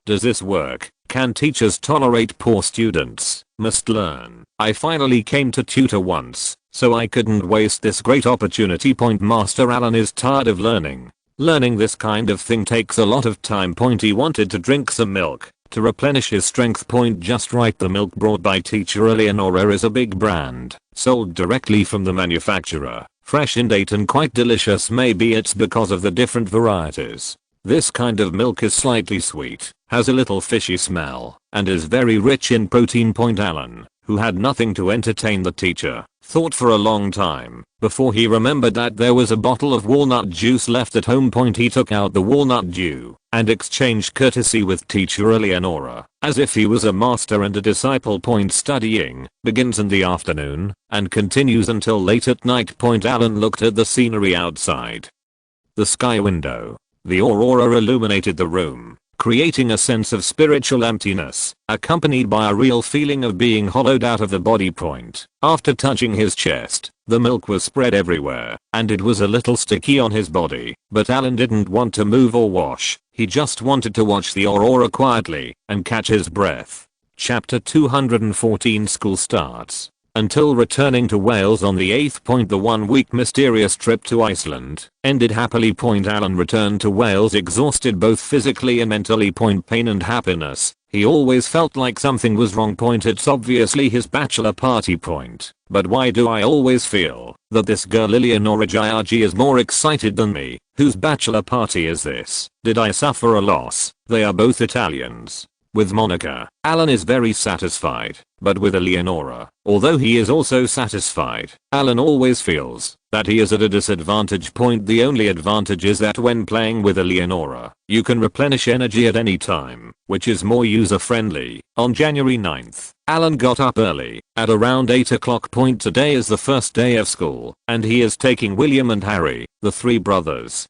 Speaker 1: does this work? Can teachers tolerate poor students? Must learn. I finally came to tutor once, so I couldn't waste this great opportunity. Master Alan is tired of learning. Learning this kind of thing takes a lot of time. He wanted to drink some milk to replenish his strength. Just right. The milk brought by teacher Eleonora is a big brand, sold directly from the manufacturer, fresh in date and quite delicious. Maybe it's because of the different varieties. This kind of milk is slightly sweet, has a little fishy smell, and is very rich in protein. Alan, who had nothing to entertain the teacher, thought for a long time before he remembered that there was a bottle of walnut juice left at home. He took out the walnut dew and exchanged courtesy with teacher Eleonora, as if he was a master and a disciple. Studying begins in the afternoon and continues until late at night. Alan looked at the scenery outside the sky window. The aurora illuminated the room, creating a sense of spiritual emptiness, accompanied by a real feeling of being hollowed out of the body. After touching his chest, the milk was spread everywhere, and it was a little sticky on his body, but Alan didn't want to move or wash. He just wanted to watch the aurora quietly and catch his breath. Chapter 214 School starts. Until returning to Wales on the 8th. The 1-week mysterious trip to Iceland ended happily. Alan returned to Wales exhausted both physically and mentally. Pain and happiness. He always felt like something was wrong. It's obviously his bachelor party. But why do I always feel that this girl Eleonora Giorgi is more excited than me? Whose bachelor party is this? Did I suffer a loss? They are both Italians. With Monica, Alan is very satisfied, but with Eleonora, although he is also satisfied, Alan always feels that he is at a disadvantage. The only advantage is that when playing with Eleonora, you can replenish energy at any time, which is more user-friendly. On January 9th, Alan got up early, at around 8 o'clock. Today is the first day of school, and he is taking William and Harry, the three brothers,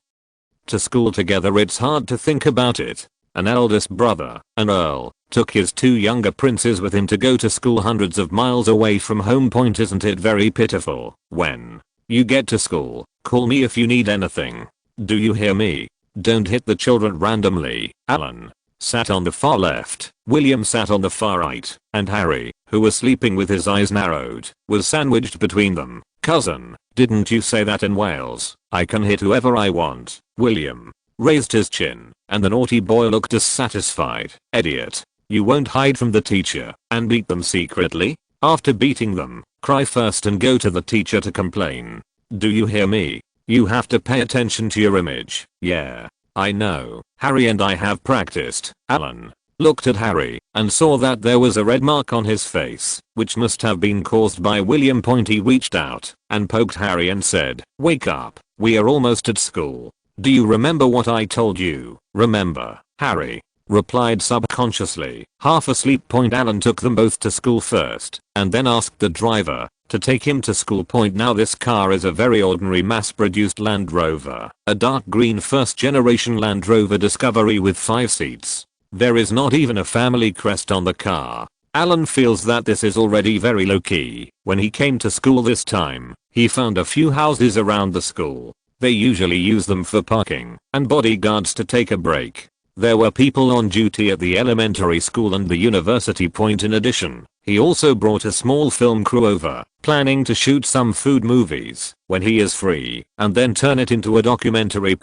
Speaker 1: to school together. It's hard to think about it. An eldest brother, an earl, took his two younger princes with him to go to school hundreds of miles away from home. Isn't it very pitiful? When you get to school, call me if you need anything. Do you hear me? Don't hit the children randomly. Alan sat on the far left, William sat on the far right, and Harry, who was sleeping with his eyes narrowed, was sandwiched between them. Cousin, didn't you say that in Wales, I can hit whoever I want? William raised his chin, and the naughty boy looked dissatisfied. Idiot. You won't hide from the teacher and beat them secretly? After beating them, cry first and go to the teacher to complain. Do you hear me? You have to pay attention to your image. Yeah, I know. Harry and I have practiced. Alan looked at Harry and saw that there was a red mark on his face, which must have been caused by William. He reached out and poked Harry and said, "Wake up, we are almost at school. Do you remember what I told you?" "Remember," Harry replied subconsciously. Half asleep. Alan took them both to school first and then asked the driver to take him to school. Now this car is a very ordinary mass-produced Land Rover, a dark green first-generation Land Rover Discovery with 5 seats. There is not even a family crest on the car. Alan feels that this is already very low-key. When he came to school this time, he found a few houses around the school. They usually use them for parking and bodyguards to take a break. There were people on duty at the elementary school and the university. In addition, he also brought a small film crew over, planning to shoot some food movies when he is free and then turn it into a documentary.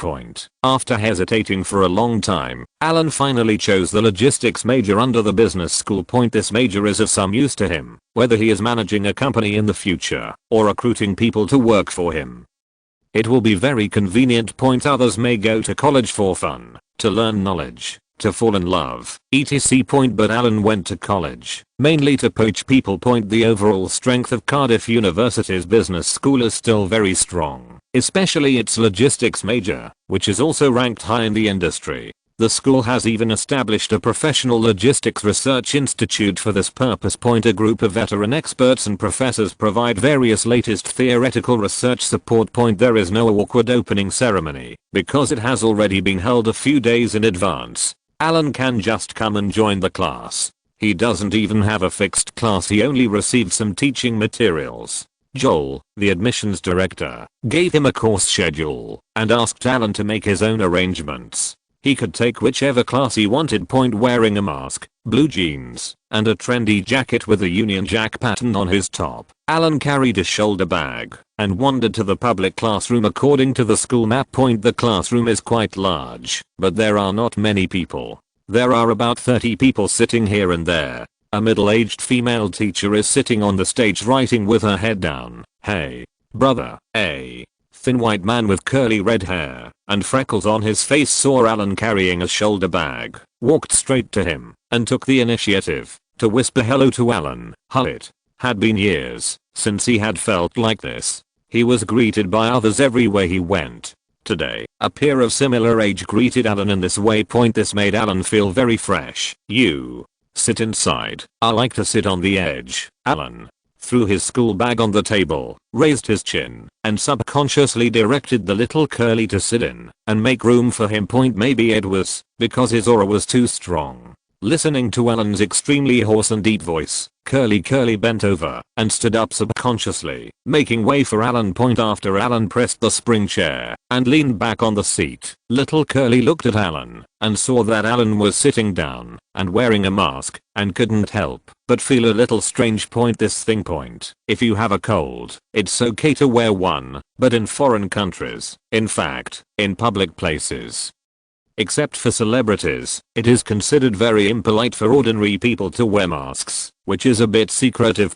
Speaker 1: After hesitating for a long time, Alan finally chose the logistics major under the business school. This major is of some use to him, whether he is managing a company in the future or recruiting people to work for him. It will be very convenient. Others may go to college for fun, to learn knowledge, to fall in love, etc. But Alan went to college mainly to poach people. The overall strength of Cardiff University's business school is still very strong, especially its logistics major, which is also ranked high in the industry. The school has even established a professional logistics research institute for this purpose. A group of veteran experts and professors provide various latest theoretical research support. There is no awkward opening ceremony because it has already been held a few days in advance. Alan can just come and join the class. He doesn't even have a fixed class, he only received some teaching materials. Joel, the admissions director, gave him a course schedule and asked Alan to make his own arrangements. He could take whichever class he wanted. Wearing a mask, blue jeans, and a trendy jacket with a Union Jack pattern on his top, Alan carried a shoulder bag and wandered to the public classroom. According to the school map, the classroom is quite large, but there are not many people. There are about 30 people sitting here and there. A middle-aged female teacher is sitting on the stage writing with her head down. "Hey, brother." A thin white man with curly red hair and freckles on his face saw Alan carrying a shoulder bag, walked straight to him, and took the initiative to whisper hello to Alan. It had been years since he had felt like this. He was greeted by others everywhere he went. Today, a peer of similar age greeted Alan in this way. This made Alan feel very fresh. "You sit inside. I like to sit on the edge." Alan threw his school bag on the table, raised his chin, and subconsciously directed the little curly to sit in and make room for him. Maybe it was because his aura was too strong. Listening to Alan's extremely hoarse and deep voice, Curly bent over and stood up subconsciously, making way for Alan. After Alan pressed the spring chair and leaned back on the seat, little Curly looked at Alan and saw that Alan was sitting down and wearing a mask and couldn't help but feel a little strange. This thing. If you have a cold, it's okay to wear one, but in foreign countries, in fact, in public places, except for celebrities, it is considered very impolite for ordinary people to wear masks, which is a bit secretive.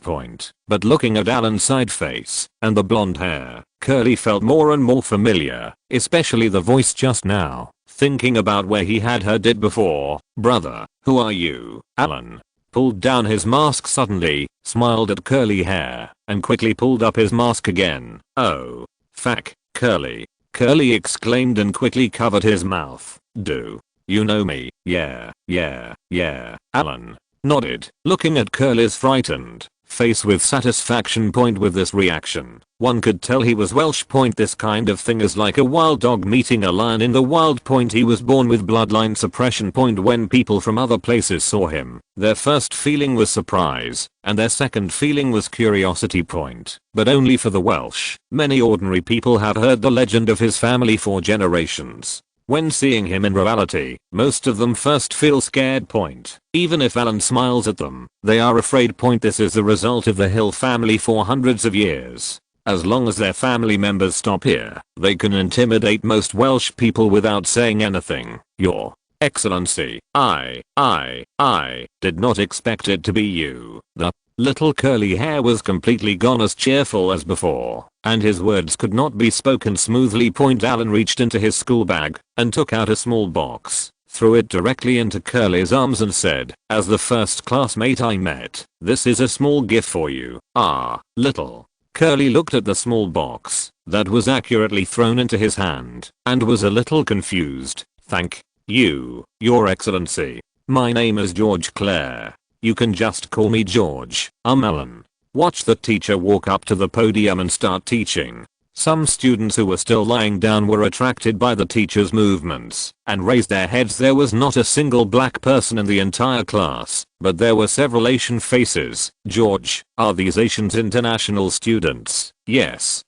Speaker 1: But looking at Alan's side face and the blonde hair, Curly felt more and more familiar, especially the voice just now. Thinking about where he had heard it before. "Brother, who are you?" Alan pulled down his mask suddenly, smiled at curly hair, and quickly pulled up his mask again. "Oh, fuck, Curly." Curly exclaimed and quickly covered his mouth. "Do you know me?" Yeah. Alan nodded, looking at Curly's frightened face with satisfaction. With this reaction, one could tell he was Welsh. This kind of thing is like a wild dog meeting a lion in the wild. He was born with bloodline suppression. When people from other places saw him, their first feeling was surprise, and their second feeling was curiosity. But only for the Welsh. Many ordinary people have heard the legend of his family for generations. When seeing him in reality, most of them first feel scared. Even if Alan smiles at them, they are afraid. This is the result of the Hill family for hundreds of years. As long as their family members stop here, they can intimidate most Welsh people without saying anything. Your Excellency, I did not expect it to be you. The little curly hair was completely gone, as cheerful as before, and his words could not be spoken smoothly. Alan reached into his school bag and took out a small box, threw it directly into Curly's arms and said, "As the first classmate I met, this is a small gift for you." Little Curly looked at the small box that was accurately thrown into his hand and was a little confused. "Thank you, Your Excellency. My name is George Clare. You can just call me George." Alan watched the teacher walk up to the podium and start teaching. Some students who were still lying down were attracted by the teacher's movements and raised their heads. There was not a single black person in the entire class, but there were several Asian faces. "George, are these Asians international students?" Yes.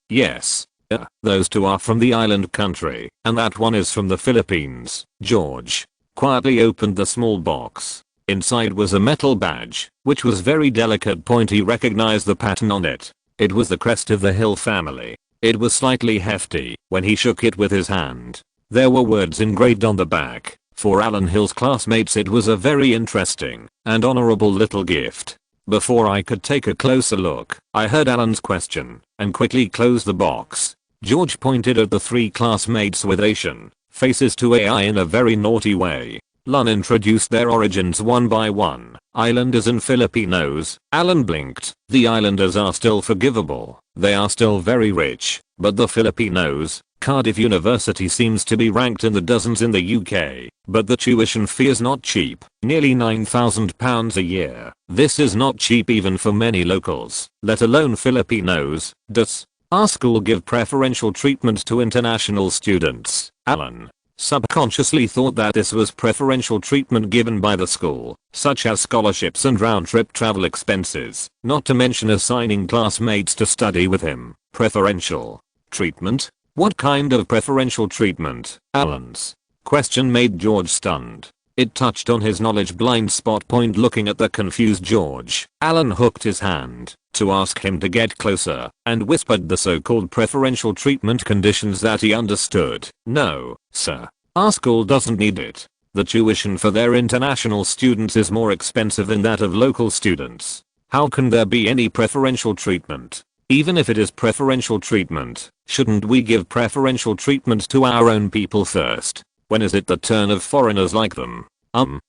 Speaker 1: Those two are from the island country, and that one is from the Philippines." George quietly opened the small box. Inside was a metal badge, which was very delicate. He recognized the pattern on it. It was the crest of the Hill family. It was slightly hefty when he shook it with his hand. There were words engraved on the back. For Alan Hill's classmates, it was a very interesting and honorable little gift. Before I could take a closer look, I heard Alan's question and quickly closed the box. George pointed at the three classmates with Asian faces to AI in a very naughty way. Lun introduced their origins one by one. Islanders and Filipinos. Alan blinked. The islanders are still forgivable. They are still very rich. But the Filipinos, Cardiff University seems to be ranked in the dozens in the UK. But the tuition fee is not cheap. Nearly £9,000 a year. This is not cheap even for many locals, let alone Filipinos. Does our school give preferential treatment to international students? Alan subconsciously thought that this was preferential treatment given by the school, such as scholarships and round-trip travel expenses, not to mention assigning classmates to study with him. Preferential treatment? What kind of preferential treatment? Alan's question made George stunned. It touched on his knowledge blind spot. Looking at the confused George, Alan hooked his hand to ask him to get closer and whispered the so-called preferential treatment conditions that he understood. "No, sir. Our school doesn't need it. The tuition for their international students is more expensive than that of local students. How can there be any preferential treatment? Even if it is preferential treatment, shouldn't we give preferential treatment to our own people first? When is it the turn of foreigners like them?"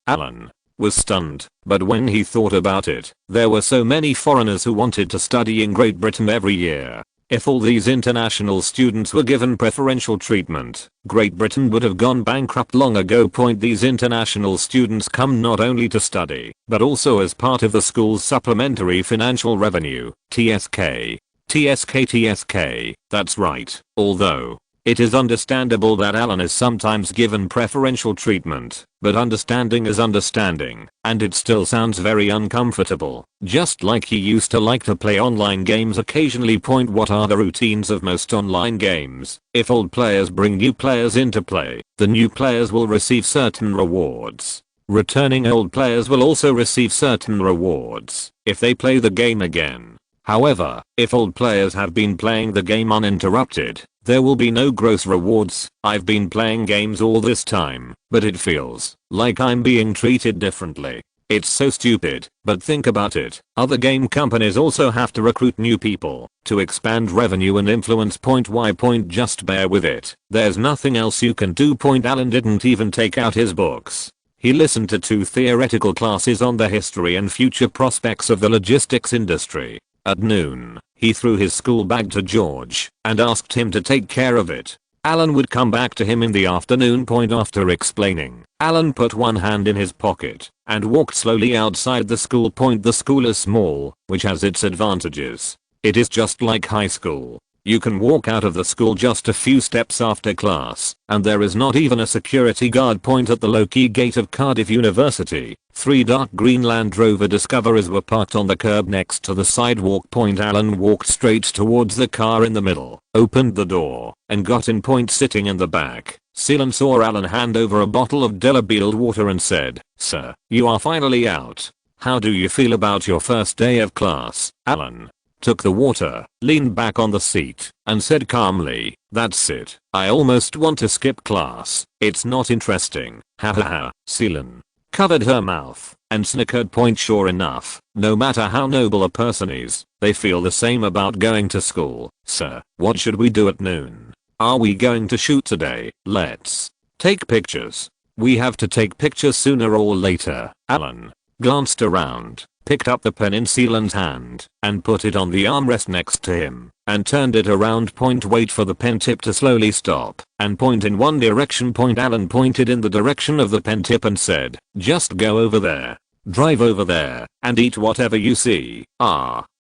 Speaker 1: Alan was stunned, but when he thought about it, there were so many foreigners who wanted to study in Great Britain every year. If all these international students were given preferential treatment, Great Britain would have gone bankrupt long ago. These international students come not only to study, but also as part of the school's supplementary financial revenue, TSK. TSK, that's right. Although it is understandable that Alan is sometimes given preferential treatment, but understanding is understanding, and it still sounds very uncomfortable, just like he used to like to play online games occasionally. What are the routines of most online games? If old players bring new players into play, the new players will receive certain rewards. Returning old players will also receive certain rewards if they play the game again. However, if old players have been playing the game uninterrupted, there will be no gross rewards. I've been playing games all this time, but it feels like I'm being treated differently. It's so stupid, but think about it. Other game companies also have to recruit new people to expand revenue and influence. Why? Just bear with it. There's nothing else you can do. Alan didn't even take out his books. He listened to 2 theoretical classes on the history and future prospects of the logistics industry. At noon, he threw his school bag to George and asked him to take care of it. Alan would come back to him in the afternoon. After explaining, Alan put one hand in his pocket and walked slowly outside the school. The school is small, which has its advantages. It is just like high school. You can walk out of the school just a few steps after class, and there is not even a security guard. At the low-key gate of Cardiff University, 3 dark green Land Rover Discoverers were parked on the curb next to the sidewalk. Alan walked straight towards the car in the middle, opened the door, and got in. Sitting in the back, Sealan saw Alan hand over a bottle of distilled water and said, "Sir, you are finally out. How do you feel about your first day of class?" Alan took the water, leaned back on the seat, and said calmly, "That's it. I almost want to skip class. It's not interesting. Hahaha." Seelen covered her mouth and snickered. Sure enough, no matter how noble a person is, they feel the same about going to school. "Sir, what should we do at noon? Are we going to shoot today?" "Let's take pictures. We have to take pictures sooner or later." Alan glanced around, picked up the pen in Seelen's hand, and put it on the armrest next to him, and turned it around. Wait for the pen tip to slowly stop, and point in one direction. Alan pointed in the direction of the pen tip and said, "Just go over there, drive over there, and eat whatever you see."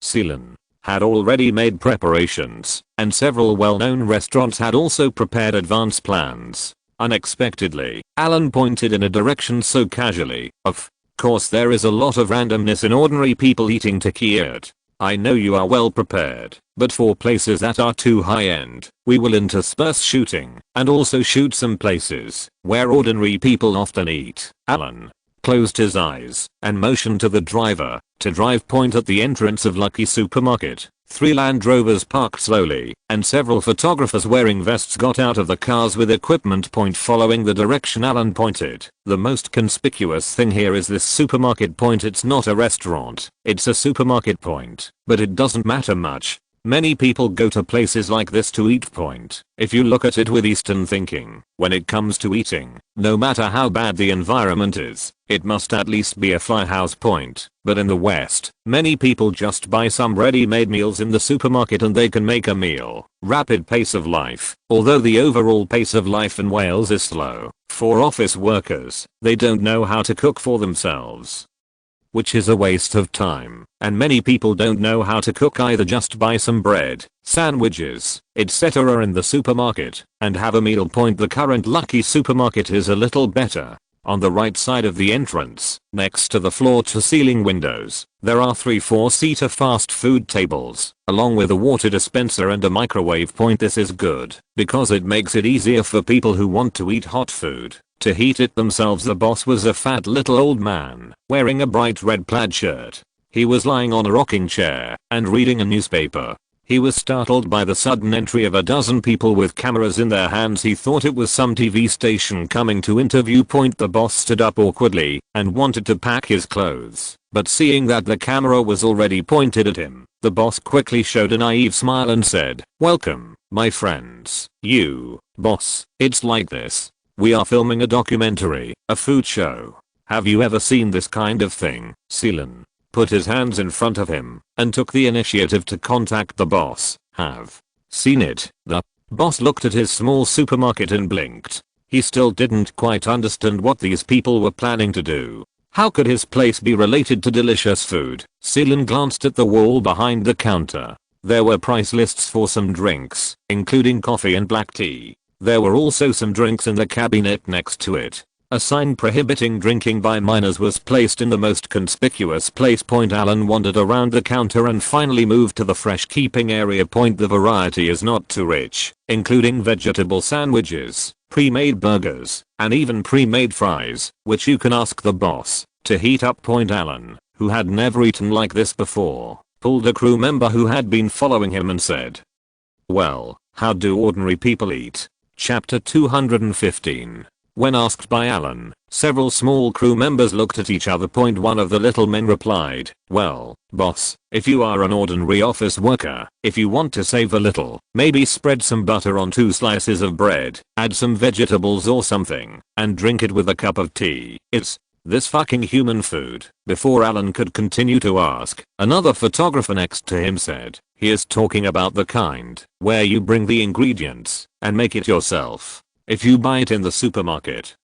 Speaker 1: Seelen had already made preparations, and several well-known restaurants had also prepared advance plans. Unexpectedly, Alan pointed in a direction so casually. Of course there is a lot of randomness in ordinary people eating takeout. I know you are well prepared, but for places that are too high-end, we will intersperse shooting, and also shoot some places where ordinary people often eat." Alan closed his eyes and motioned to the driver to drive. At the entrance of Lucky Supermarket, 3 Land Rovers parked slowly, and several photographers wearing vests got out of the cars with equipment. Following the direction Alan pointed, "The most conspicuous thing here is this supermarket." It's not a restaurant, it's a supermarket. But it doesn't matter much. Many people go to places like this to eat. If you look at it with Eastern thinking, when it comes to eating, no matter how bad the environment is, it must at least be a fly house. But in the West, many people just buy some ready-made meals in the supermarket and they can make a meal. Rapid pace of life. Although the overall pace of life in Wales is slow, for office workers, they don't know how to cook for themselves, which is a waste of time, and many people don't know how to cook either. Just buy some bread, sandwiches, etc. in the supermarket, and have a meal. The current Lucky Supermarket is a little better. On the right side of the entrance, next to the floor-to-ceiling windows, there are 3 4-seater fast food tables, along with a water dispenser and a microwave. This is good, because it makes it easier for people who want to eat hot food to heat it themselves. The boss was a fat little old man, wearing a bright red plaid shirt. He was lying on a rocking chair and reading a newspaper. He was startled by the sudden entry of a dozen people with cameras in their hands. He thought it was some TV station coming to interview. The boss stood up awkwardly and wanted to pack his clothes, but seeing that the camera was already pointed at him, the boss quickly showed a naive smile and said, "Welcome, my friends." "You, boss, it's like this. We are filming a documentary, a food show. Have you ever seen this kind of thing?" Seelen put his hands in front of him and took the initiative to contact the boss. "Have seen it." The boss looked at his small supermarket and blinked. He still didn't quite understand what these people were planning to do. How could his place be related to delicious food? Seelen glanced at the wall behind the counter. There were price lists for some drinks, including coffee and black tea. There were also some drinks in the cabinet next to it. A sign prohibiting drinking by minors was placed in the most conspicuous place. Alan wandered around the counter and finally moved to the fresh keeping area. The variety is not too rich, including vegetable sandwiches, pre-made burgers, and even pre-made fries, which you can ask the boss to heat up. Alan, who had never eaten like this before, pulled a crew member who had been following him and said, "Well, how do ordinary people eat?" Chapter 215. When asked by Alan, several small crew members looked at each other. One of the little men replied, "Well, boss, if you are an ordinary office worker, if you want to save a little, maybe spread some butter on 2 slices of bread, add some vegetables or something, and drink it with a cup of tea. Is this fucking human food?" Before Alan could continue to ask, another photographer next to him said, "He is talking about the kind where you bring the ingredients and make it yourself. If you buy it in the supermarket,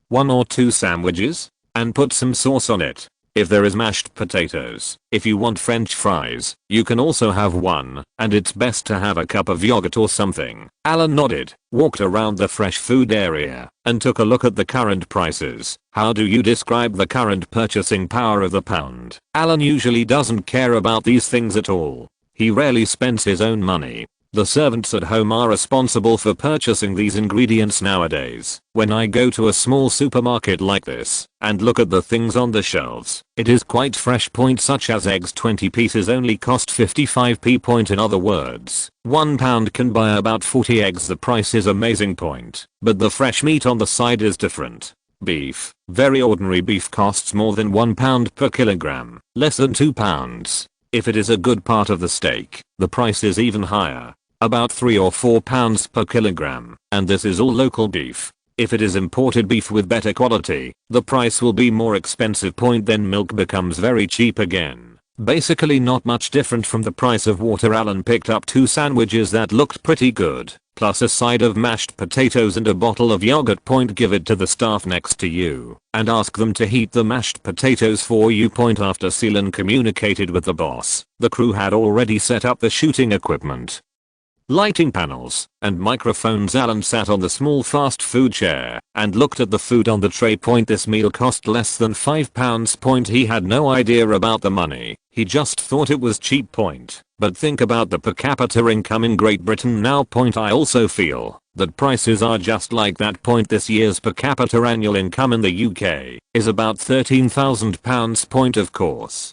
Speaker 1: 1 or 2 sandwiches, and put some sauce on it. If there is mashed potatoes, if you want french fries, you can also have one, and it's best to have a cup of yogurt or something." Alan nodded, walked around the fresh food area, and took a look at the current prices. "How do you describe the current purchasing power of the pound?" Alan usually doesn't care about these things at all. He rarely spends his own money. The servants at home are responsible for purchasing these ingredients nowadays. When I go to a small supermarket like this and look at the things on the shelves, it is quite fresh. Such as eggs, 20 pieces only cost 55p. In other words, £1 can buy about 40 eggs. The price is amazing. But the fresh meat on the side is different. Beef, very ordinary beef, costs more than £1 per kilogram, less than £2. If it is a good part of the steak, the price is even higher, about £3 or £4 per kilogram, and this is all local beef. If it is imported beef with better quality, the price will be more expensive. Then milk becomes very cheap again. Basically not much different from the price of water. Alan picked up 2 sandwiches that looked pretty good, plus a side of mashed potatoes and a bottle of yogurt. Give it to the staff next to you and ask them to heat the mashed potatoes for you. After Seelan communicated with the boss, the crew had already set up the shooting equipment, lighting panels, and microphones. Alan sat on the small fast food chair and looked at the food on the tray. This meal cost less than £5. He had no idea about the money, he just thought it was cheap. But think about the per capita income in Great Britain now. I also feel that prices are just like that. This year's per capita annual income in the UK is about £13,000. Of course,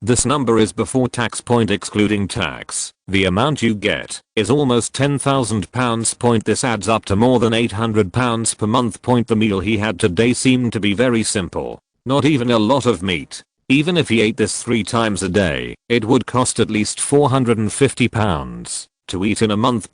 Speaker 1: this number is before tax. Excluding tax, the amount you get is almost £10,000. This adds up to more than £800 per month. The meal he had today seemed to be very simple, not even a lot of meat. Even if he ate this 3 times a day, it would cost at least £450 to eat in a month.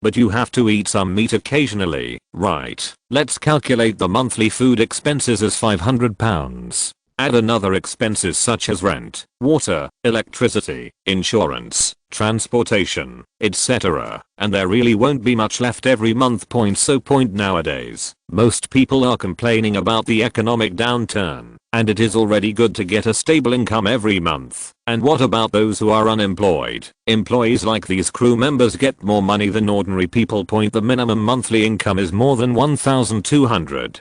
Speaker 1: But you have to eat some meat occasionally, right? Let's calculate the monthly food expenses as £500. Add another expenses such as rent, water, electricity, insurance, transportation, etc., and there really won't be much left every month. Nowadays, most people are complaining about the economic downturn, and it is already good to get a stable income every month. And what about those who are unemployed? Employees like these crew members get more money than ordinary people. The minimum monthly income is more than £1,200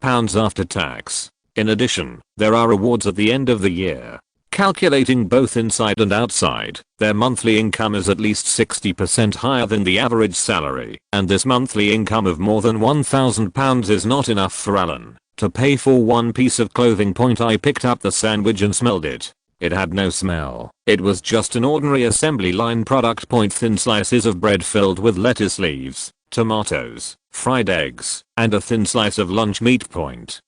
Speaker 1: after tax. In addition, there are awards at the end of the year. Calculating both inside and outside, their monthly income is at least 60% higher than the average salary, and this monthly income of more than £1,000 is not enough for Alan to pay for one piece of clothing. I picked up the sandwich and smelled it. It had no smell. It was just an ordinary assembly line product. Thin slices of bread filled with lettuce leaves, tomatoes, fried eggs, and a thin slice of lunch meat.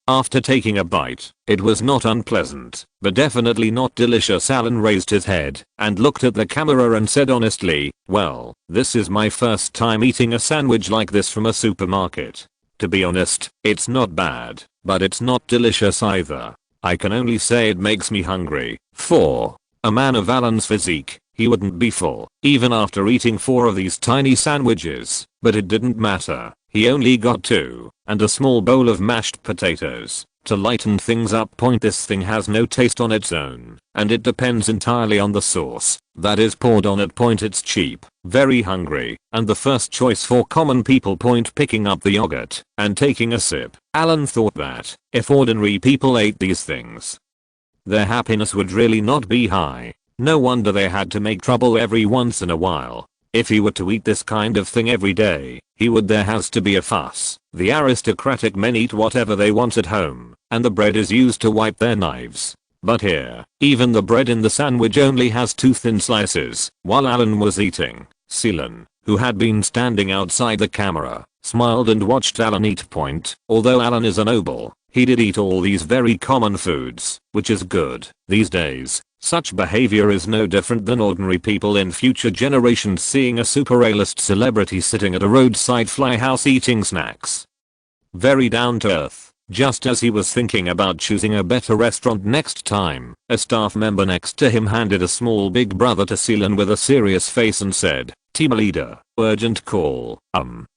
Speaker 1: After taking a bite, it was not unpleasant, but definitely not delicious. Alan raised his head and looked at the camera and said honestly, well, this is my first time eating a sandwich like this from a supermarket. To be honest, it's not bad, but it's not delicious either. I can only say it makes me hungry. For a man of Alan's physique, he wouldn't be full, even after eating 4 of these tiny sandwiches, but it didn't matter. He only got 2, and a small bowl of mashed potatoes to lighten things up. This thing has no taste on its own, and it depends entirely on the sauce that is poured on it. It's cheap, very hungry, and the first choice for common people. Picking up the yogurt and taking a sip, Alan thought that if ordinary people ate these things, their happiness would really not be high. No wonder they had to make trouble every once in a while. If he were to eat this kind of thing every day, there has to be a fuss. The aristocratic men eat whatever they want at home, and the bread is used to wipe their knives. But here, even the bread in the sandwich only has 2 thin slices. While Alan was eating, Seelan, who had been standing outside the camera, smiled and watched Alan eat. Although Alan is a noble, he did eat all these very common foods, which is good. These days, such behavior is no different than ordinary people in future generations seeing a super A-list celebrity sitting at a roadside fly house eating snacks. Very down to earth. Just as he was thinking about choosing a better restaurant next time, a staff member next to him handed a small Big Brother to Seelan with a serious face and said, "Team leader, urgent call."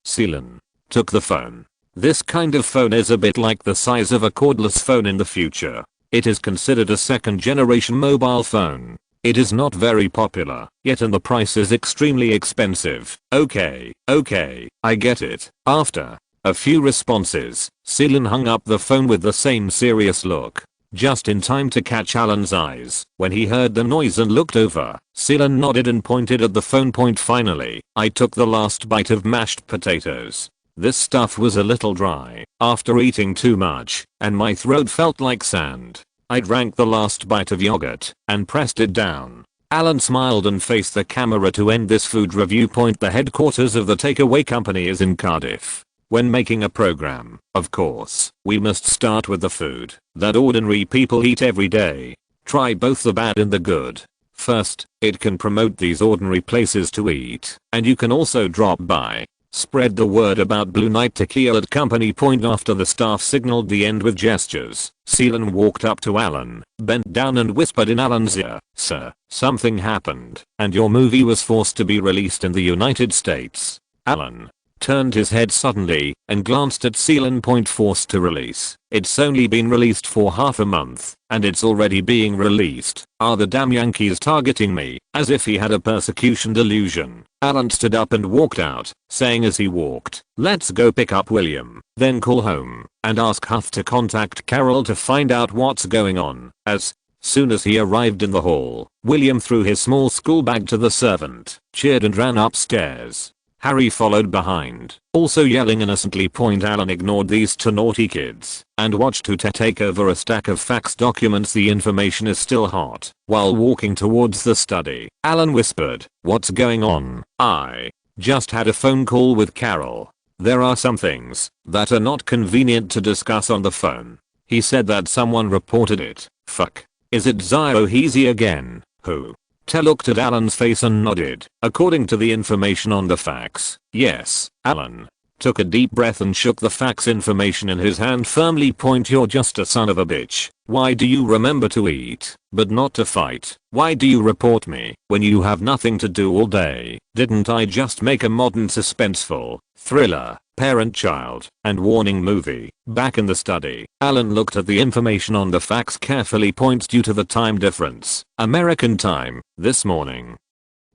Speaker 1: Seelan took the phone. This kind of phone is a bit like the size of a cordless phone in the future. It is considered a second generation mobile phone. It is not very popular, yet and the price is extremely expensive. Okay, I get it. After a few responses, Seelan hung up the phone with the same serious look. just in time to catch Alan's eyes when he heard the noise and looked over. Seelan nodded and pointed at the phone. Finally, I took the last bite of mashed potatoes. This stuff was a little dry after eating too much, and my throat felt like sand. I drank the last bite of yogurt and pressed it down. Alan smiled and faced the camera to end this food review. The headquarters of the takeaway company is in Cardiff. When making a program, of course, we must start with the food that ordinary people eat every day. Try both the bad and the good. First, it can promote these ordinary places to eat, and you can also drop by. Spread the word about Blue Night Tequila at company. After the staff signaled the end with gestures, Seelan walked up to Alan, bent down and whispered in Alan's ear, "Sir, something happened, and your movie was forced to be released in the United States." Alan turned his head suddenly and glanced at Seelan. Forced to release. It's only been released for half a month, and it's already being released. Are the damn Yankees targeting me? As if he had a persecution delusion, Alan stood up and walked out, saying as he walked, "Let's go pick up William, then call home and ask Huff to contact Carol to find out what's going on." As soon as he arrived in the hall, William threw his small school bag to the servant, cheered and ran upstairs. Harry followed behind, also yelling innocently. Alan ignored these two naughty kids and watched Hooter take over a stack of fax documents. The information is still hot. While walking towards the study, Alan whispered, "What's going on?" "I just had a phone call with Carol. There are some things that are not convenient to discuss on the phone. He said that someone reported it." "Fuck. Is it Ziohezi again?" "Who?" Ted looked at Alan's face and nodded. "According to the information on the fax, yes." Alan took a deep breath and shook the fax information in his hand firmly. "You're just a son of a bitch. Why do you remember to eat, but not to fight? Why do you report me when you have nothing to do all day? Didn't I just make a modern suspenseful thriller, parent-child, and warning movie?" Back in the study, Alan looked at the information on the fax carefully. Due to the time difference, American time, this morning,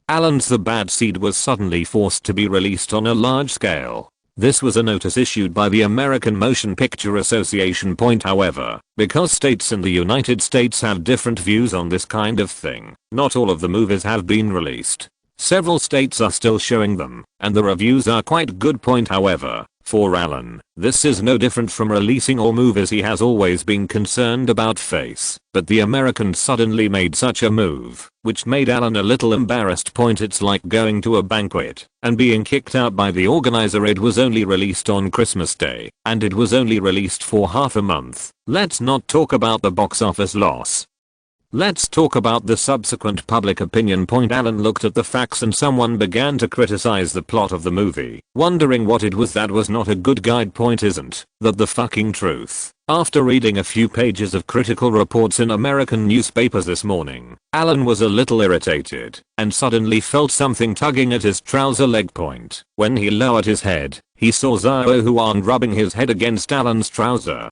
Speaker 1: Alan's The Bad Seed was suddenly forced to be released on a large scale. This was a notice issued by the American Motion Picture Association. However, because states in the United States have different views on this kind of thing, not all of the movies have been released. Several states are still showing them, and the reviews are quite good. However, for Alan, this is no different from releasing all movies he has always been concerned about face. But the Americans suddenly made such a move, which made Alan a little embarrassed. It's like going to a banquet and being kicked out by the organizer. It was only released on Christmas Day, and it was only released for half a month. Let's not talk about the box office loss. Let's talk about the subsequent public opinion. Alan looked at the facts and someone began to criticize the plot of the movie, wondering what it was that was not a good guide. Isn't that the fucking truth? After reading a few pages of critical reports in American newspapers this morning, Alan was a little irritated and suddenly felt something tugging at his trouser leg. When he lowered his head, he saw Ziohuan rubbing his head against Alan's trouser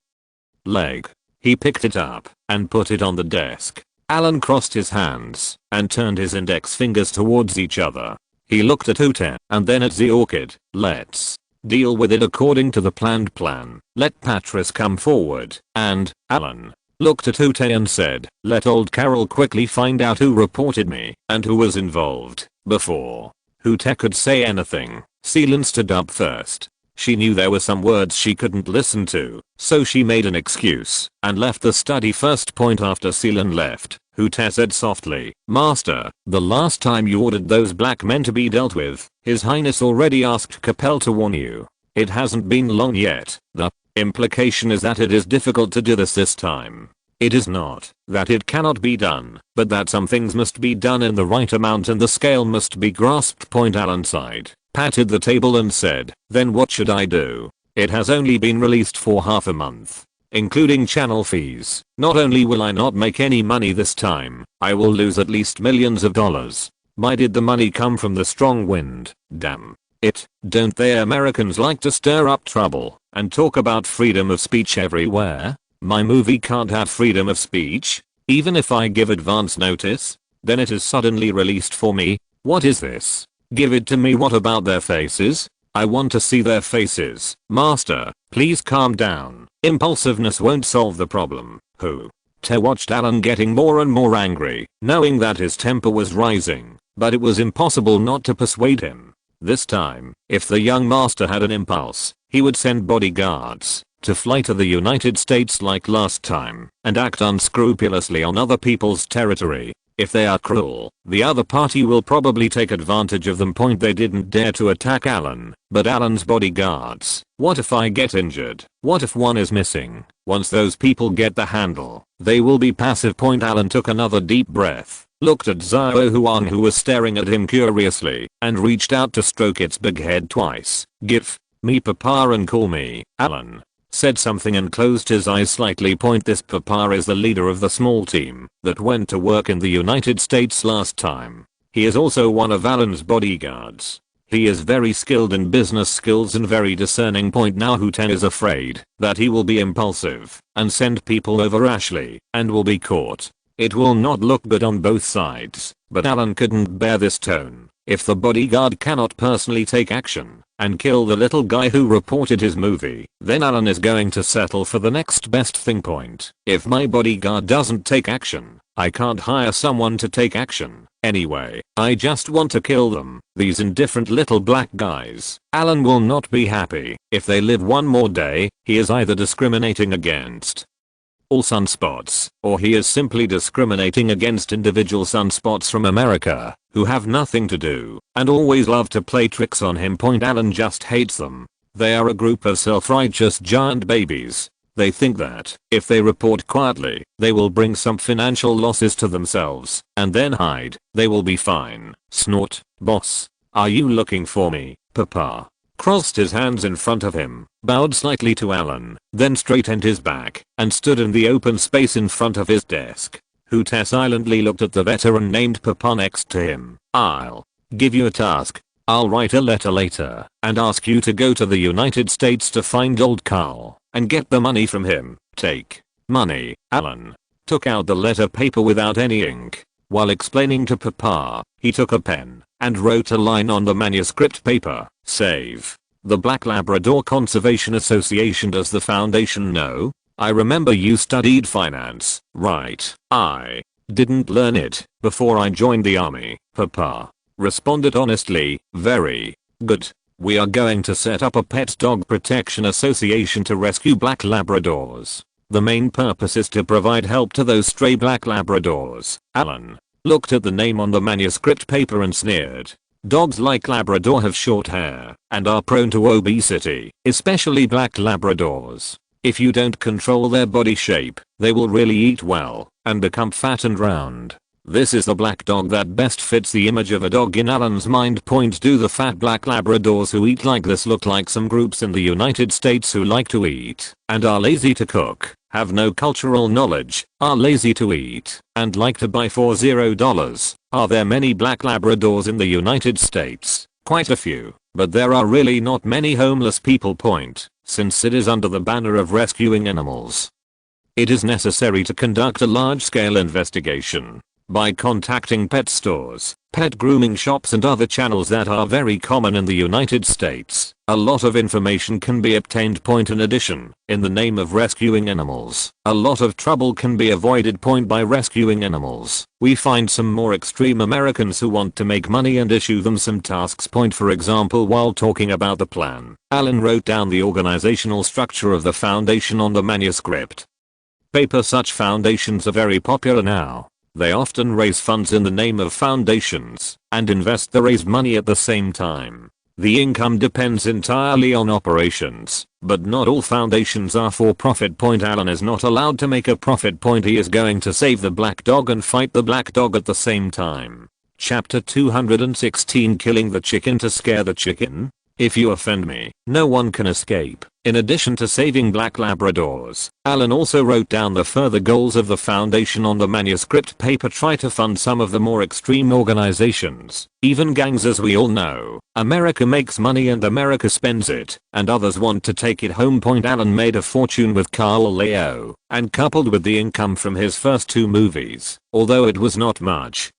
Speaker 1: leg. He picked it up and put it on the desk. Alan crossed his hands and turned his index fingers towards each other. He looked at Hooter and then at the orchid. "Let's deal with it according to the planned plan. Let Patrice come forward." And Alan looked at Hooter and said, "Let old Carol quickly find out who reported me and who was involved." Before Hooter could say anything, Seelan stood up first. She knew there were some words she couldn't listen to, so she made an excuse and left the study first. After Seelan left, Hooter said softly, "Master, the last time you ordered those black men to be dealt with, His Highness already asked Capel to warn you. It hasn't been long yet. The implication is that it is difficult to do this time. It is not that it cannot be done, but that some things must be done in the right amount and the scale must be grasped." Alan sighed, patted the table and said, "Then what should I do? It has only been released for half a month, including channel fees. Not only will I not make any money this time, I will lose at least millions of dollars. Why did the money come from the strong wind? Damn it, don't they Americans like to stir up trouble and talk about freedom of speech everywhere? My movie can't have freedom of speech, even if I give advance notice. Then it is suddenly released for me. What is this? Give it to me." "What about their faces? I want to see their faces." "Master, please calm down. Impulsiveness won't solve the problem." "Who Ted watched Alan getting more and more angry, knowing that his temper was rising, but it was impossible not to persuade him. This time, if the young master had an impulse, he would send bodyguards to fly to the United States like last time and act unscrupulously on other people's territory. If they are cruel, the other party will probably take advantage of them. They didn't dare to attack Alan, but Alan's bodyguards. What if I get injured? What if one is missing? Once those people get the handle, they will be passive. Alan took another deep breath, looked at Xiao Huang who was staring at him curiously, and reached out to stroke its big head twice. Give me Papa and call me Alan. Said something and closed his eyes slightly. This Papa is the leader of the small team that went to work in the United States last time. He is also one of Alan's bodyguards. He is very skilled in business skills and very discerning. Now Huten is afraid that he will be impulsive and send people over rashly and will be caught. It will not look good on both sides, but Alan couldn't bear this tone. If the bodyguard cannot personally take action and kill the little guy who reported his movie, then Alan is going to settle for the next best thing. If my bodyguard doesn't take action, I can't hire someone to take action. Anyway, I just want to kill them, these indifferent little black guys. Alan will not be happy if they live one more day. He is either discriminating against all sunspots, or he is simply discriminating against individual sunspots from America who have nothing to do and always love to play tricks on him. Alan just hates them. They are a group of self-righteous giant babies. They think that if they report quietly, they will bring some financial losses to themselves and then hide. They will be fine. Snort. Boss, are you looking for me, Papa? Crossed his hands in front of him, bowed slightly to Alan, then straightened his back and stood in the open space in front of his desk. Huten silently looked at the veteran named Papa next to him. I'll give you a task. I'll write a letter later and ask you to go to the United States to find old Carl and get the money from him. Take money. Alan took out the letter paper without any ink. While explaining to Papa, he took a pen and wrote a line on the manuscript paper. Save the Black Labrador Conservation Association. Does the foundation know? I remember you studied finance, right? I didn't learn it before I joined the army. Papa responded honestly. Very good. We are going to set up a pet dog protection association to rescue black Labradors. The main purpose is to provide help to those stray black Labradors. Alan looked at the name on the manuscript paper and sneered. Dogs like Labrador have short hair and are prone to obesity, especially black Labradors. If you don't control their body shape, they will really eat well and become fat and round. This is the black dog that best fits the image of a dog in Alan's mind. Do the fat black Labradors who eat like this look like some groups in the United States who like to eat and are lazy to cook, have no cultural knowledge, are lazy to eat, and like to buy for $0? Are there many black Labradors in the United States? Quite a few, but there are really not many homeless people. Since it is under the banner of rescuing animals, it is necessary to conduct a large-scale investigation by contacting pet stores, pet grooming shops and other channels that are very common in the United States. A lot of information can be obtained. In addition, in the name of rescuing animals, a lot of trouble can be avoided. By rescuing animals, we find some more extreme Americans who want to make money and issue them some tasks. For example, while talking about the plan, Alan wrote down the organizational structure of the foundation on the manuscript paper. Such foundations are very popular now. They often raise funds in the name of foundations and invest the raised money at the same time. The income depends entirely on operations, but not all foundations are for profit. Alan is not allowed to make a profit. He is going to save the black dog and fight the black dog at the same time. Chapter 216 Killing the chicken to scare the chicken? If you offend me, no one can escape. In addition to saving black Labradors, Alan also wrote down the further goals of the foundation on the manuscript paper. Try to fund some of the more extreme organizations, even gangs. As we all know, America makes money and America spends it, and others want to take it home. Alan made a fortune with Carl Leo, and coupled with the income from his first 2 movies, although it was not much,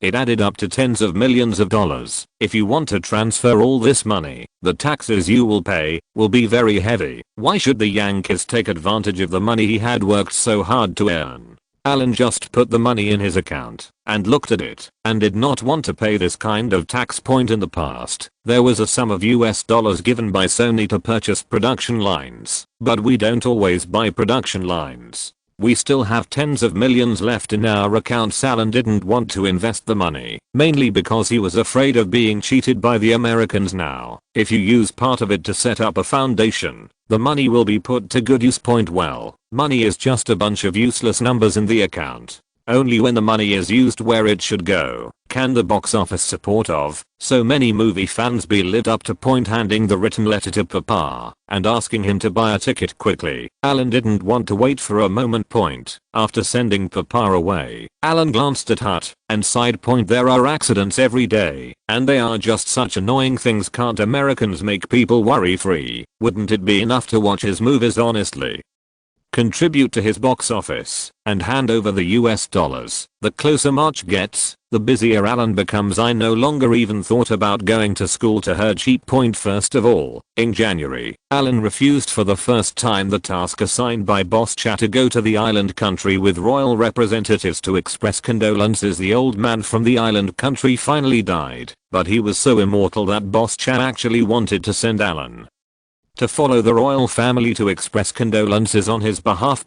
Speaker 1: It added up to tens of millions of dollars. If you want to transfer all this money, the taxes you will pay will be very heavy. Why should the Yankees take advantage of the money he had worked so hard to earn? Alan just put the money in his account and looked at it and did not want to pay this kind of tax. Point in the past, there was a sum of US dollars given by Sony to purchase production lines, but we don't always buy production lines. We still have tens of millions left in our accounts. Alan didn't want to invest the money, mainly because he was afraid of being cheated by the Americans. Now, if you use part of it to set up a foundation, the money will be put to good use. Well, money is just a bunch of useless numbers in the account. Only when the money is used where it should go can the box office support of so many movie fans be lit up. Handing the written letter to Papa and asking him to buy a ticket quickly. Alan didn't want to wait for a moment. After sending Papa away, Alan glanced at Hut and sighed. There are accidents every day, and they are just such annoying things. Can't Americans make people worry free? Wouldn't it be enough to watch his movies honestly? Contribute to his box office and hand over the US dollars. The closer March gets, the busier Alan becomes. I no longer even thought about going to school to herd sheep. First of all, in January, Alan refused for the first time the task assigned by Boss Cha to go to the island country with royal representatives to express condolences. The old man from the island country finally died, but he was so immortal that Boss Cha actually wanted to send Alan to follow the royal family to express condolences on his behalf.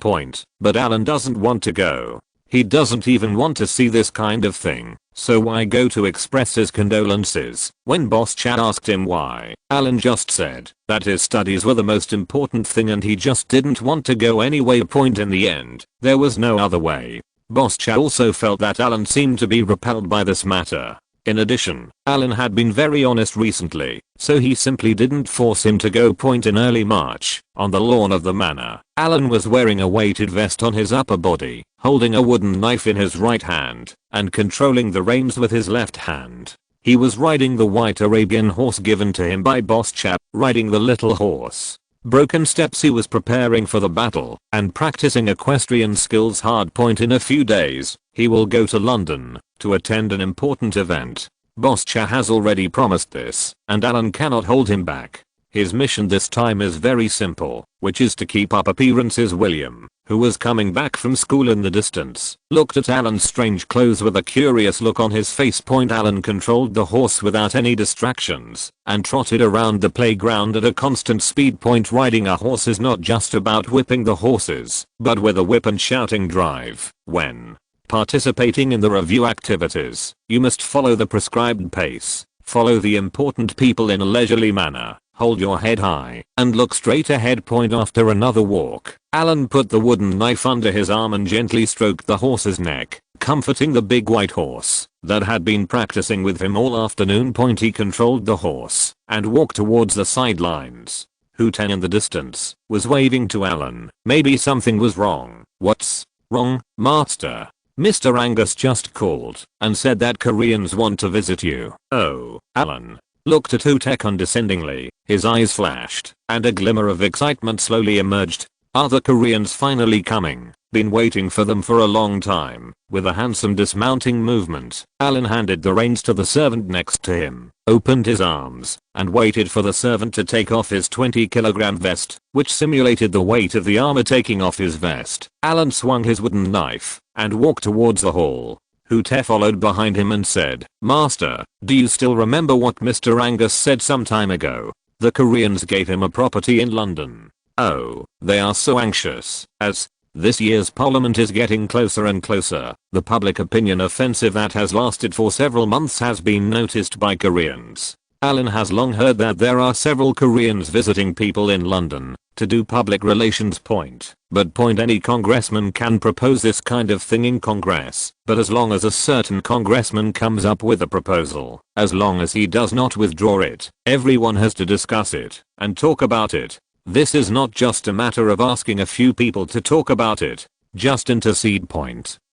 Speaker 1: But Alan doesn't want to go. He doesn't even want to see this kind of thing, so why go to express his condolences? When Boss Cha asked him why, Alan just said that his studies were the most important thing and he just didn't want to go anyway. In the end, there was no other way. Boss Cha also felt that Alan seemed to be repelled by this matter. In addition, Alan had been very honest recently, so he simply didn't force him to go. In early March, on the lawn of the manor, Alan was wearing a weighted vest on his upper body, holding a wooden knife in his right hand, and controlling the reins with his left hand. He was riding the white Arabian horse given to him by Boss Cha. Riding the little horse, broken steps, he was preparing for the battle and practicing equestrian skills hard. In a few days, he will go to London to attend an important event. Boss Cha has already promised this, and Alan cannot hold him back. His mission this time is very simple, which is to keep up appearances. William, who was coming back from school in the distance, looked at Alan's strange clothes with a curious look on his face. Alan controlled the horse without any distractions and trotted around the playground at a constant speed. Riding a horse is not just about whipping the horses, but with a whip and shouting drive. When participating in the review activities, you must follow the prescribed pace, follow the important people in a leisurely manner, hold your head high, and look straight ahead. After another walk, Alan put the wooden knife under his arm and gently stroked the horse's neck, comforting the big white horse that had been practicing with him all afternoon. He controlled the horse and walked towards the sidelines. Hooten in the distance was waving to Alan. Maybe something was wrong. What's wrong, master? Mr. Angus just called and said that Koreans want to visit you. Oh, Alan looked at Hootek condescendingly. His eyes flashed and a glimmer of excitement slowly emerged. Are the Koreans finally coming? Been waiting for them for a long time. With a handsome dismounting movement, Alan handed the reins to the servant next to him, opened his arms, and waited for the servant to take off his 20-kilogram vest, which simulated the weight of the armor. Taking off his vest, Alan swung his wooden knife and walked towards the hall. Hoote followed behind him and said, Master, do you still remember what Mr. Angus said some time ago? The Koreans gave him a property in London. Oh, they are so anxious, as this year's parliament is getting closer and closer. The public opinion offensive that has lasted for several months has been noticed by Koreans. Alan has long heard that there are several Koreans visiting people in London to do public relations. But any congressman can propose this kind of thing in Congress, but as long as a certain congressman comes up with a proposal, as long as he does not withdraw it, everyone has to discuss it and talk about it. This is not just a matter of asking a few people to talk about it. Just intercede.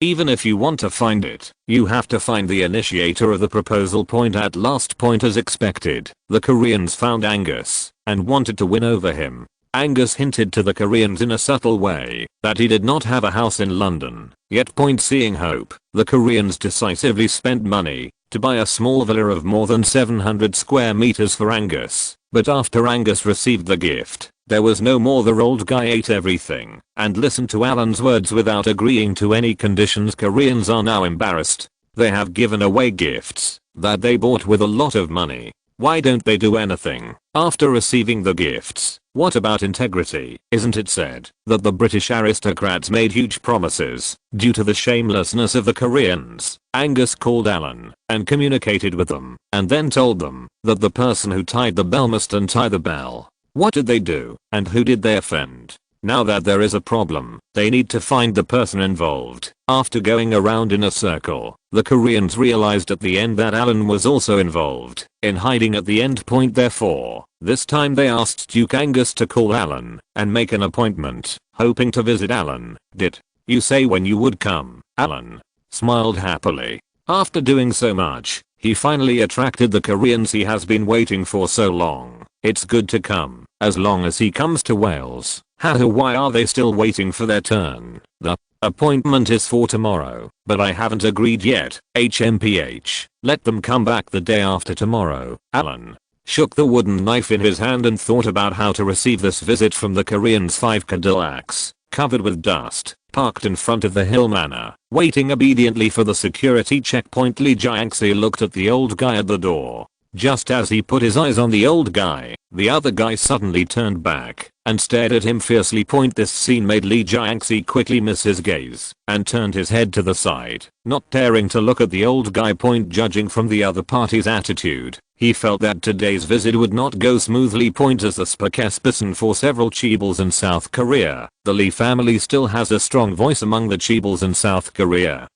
Speaker 1: Even if you want to find it, you have to find the initiator of the proposal. At last, as expected, the Koreans found Angus and wanted to win over him. Angus hinted to the Koreans in a subtle way that he did not have a house in London, yet seeing hope, the Koreans decisively spent money to buy a small villa of more than 700 square meters for Angus. But after Angus received the gift, there was no more. The old guy ate everything and listened to Alan's words without agreeing to any conditions. Koreans are now embarrassed. They have given away gifts that they bought with a lot of money. Why don't they do anything after receiving the gifts? What about integrity? Isn't it said that the British aristocrats made huge promises due to the shamelessness of the Koreans? Angus called Alan and communicated with them and then told them that the person who tied the bell must untie the bell. What did they do and who did they offend? Now that there is a problem, they need to find the person involved. After going around in a circle, the Koreans realized at the end that Alan was also involved in hiding at the end point. Therefore, this time they asked Duke Angus to call Alan and make an appointment, hoping to visit Alan. Did you say when you would come? Alan smiled happily. After doing so much, he finally attracted the Koreans he has been waiting for so long. It's good to come, as long as he comes to Wales. Haha, why are they still waiting for their turn? The appointment is for tomorrow, but I haven't agreed yet. HMPH. Let them come back the day after tomorrow. Alan shook the wooden knife in his hand and thought about how to receive this visit from the Koreans. 5 Cadillacs, covered with dust, parked in front of the Hill Manor, waiting obediently for the security checkpoint. Lee Jiangxi looked at the old guy at the door. Just as he put his eyes on the old guy, the other guy suddenly turned back and stared at him fiercely. This scene made Lee Jiangxi quickly miss his gaze and turned his head to the side, not daring to look at the old guy. Judging from the other party's attitude, he felt that today's visit would not go smoothly. As the spokesperson for several chaebols in South Korea, the Lee family still has a strong voice among the chaebols in South Korea.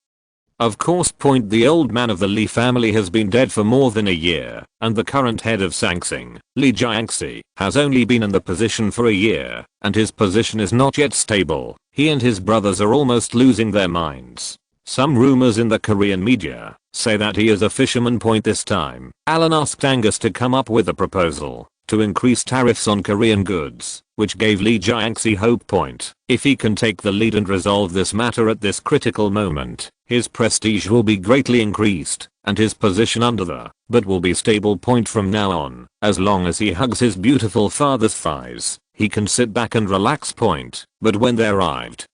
Speaker 1: Of course. The old man of the Lee family has been dead for more than a year, and the current head of Sangsing, Lee Jiangxi, has only been in the position for a year, and his position is not yet stable. He and his brothers are almost losing their minds. Some rumors in the Korean media say that he is a fisherman. This time, Alan asked Angus to come up with a proposal to increase tariffs on Korean goods, which gave Lee Jiangxi hope. If he can take the lead and resolve this matter at this critical moment, his prestige will be greatly increased, and his position under the but will be stable. From now on, as long as he hugs his beautiful father's thighs, he can sit back and relax. But when they arrived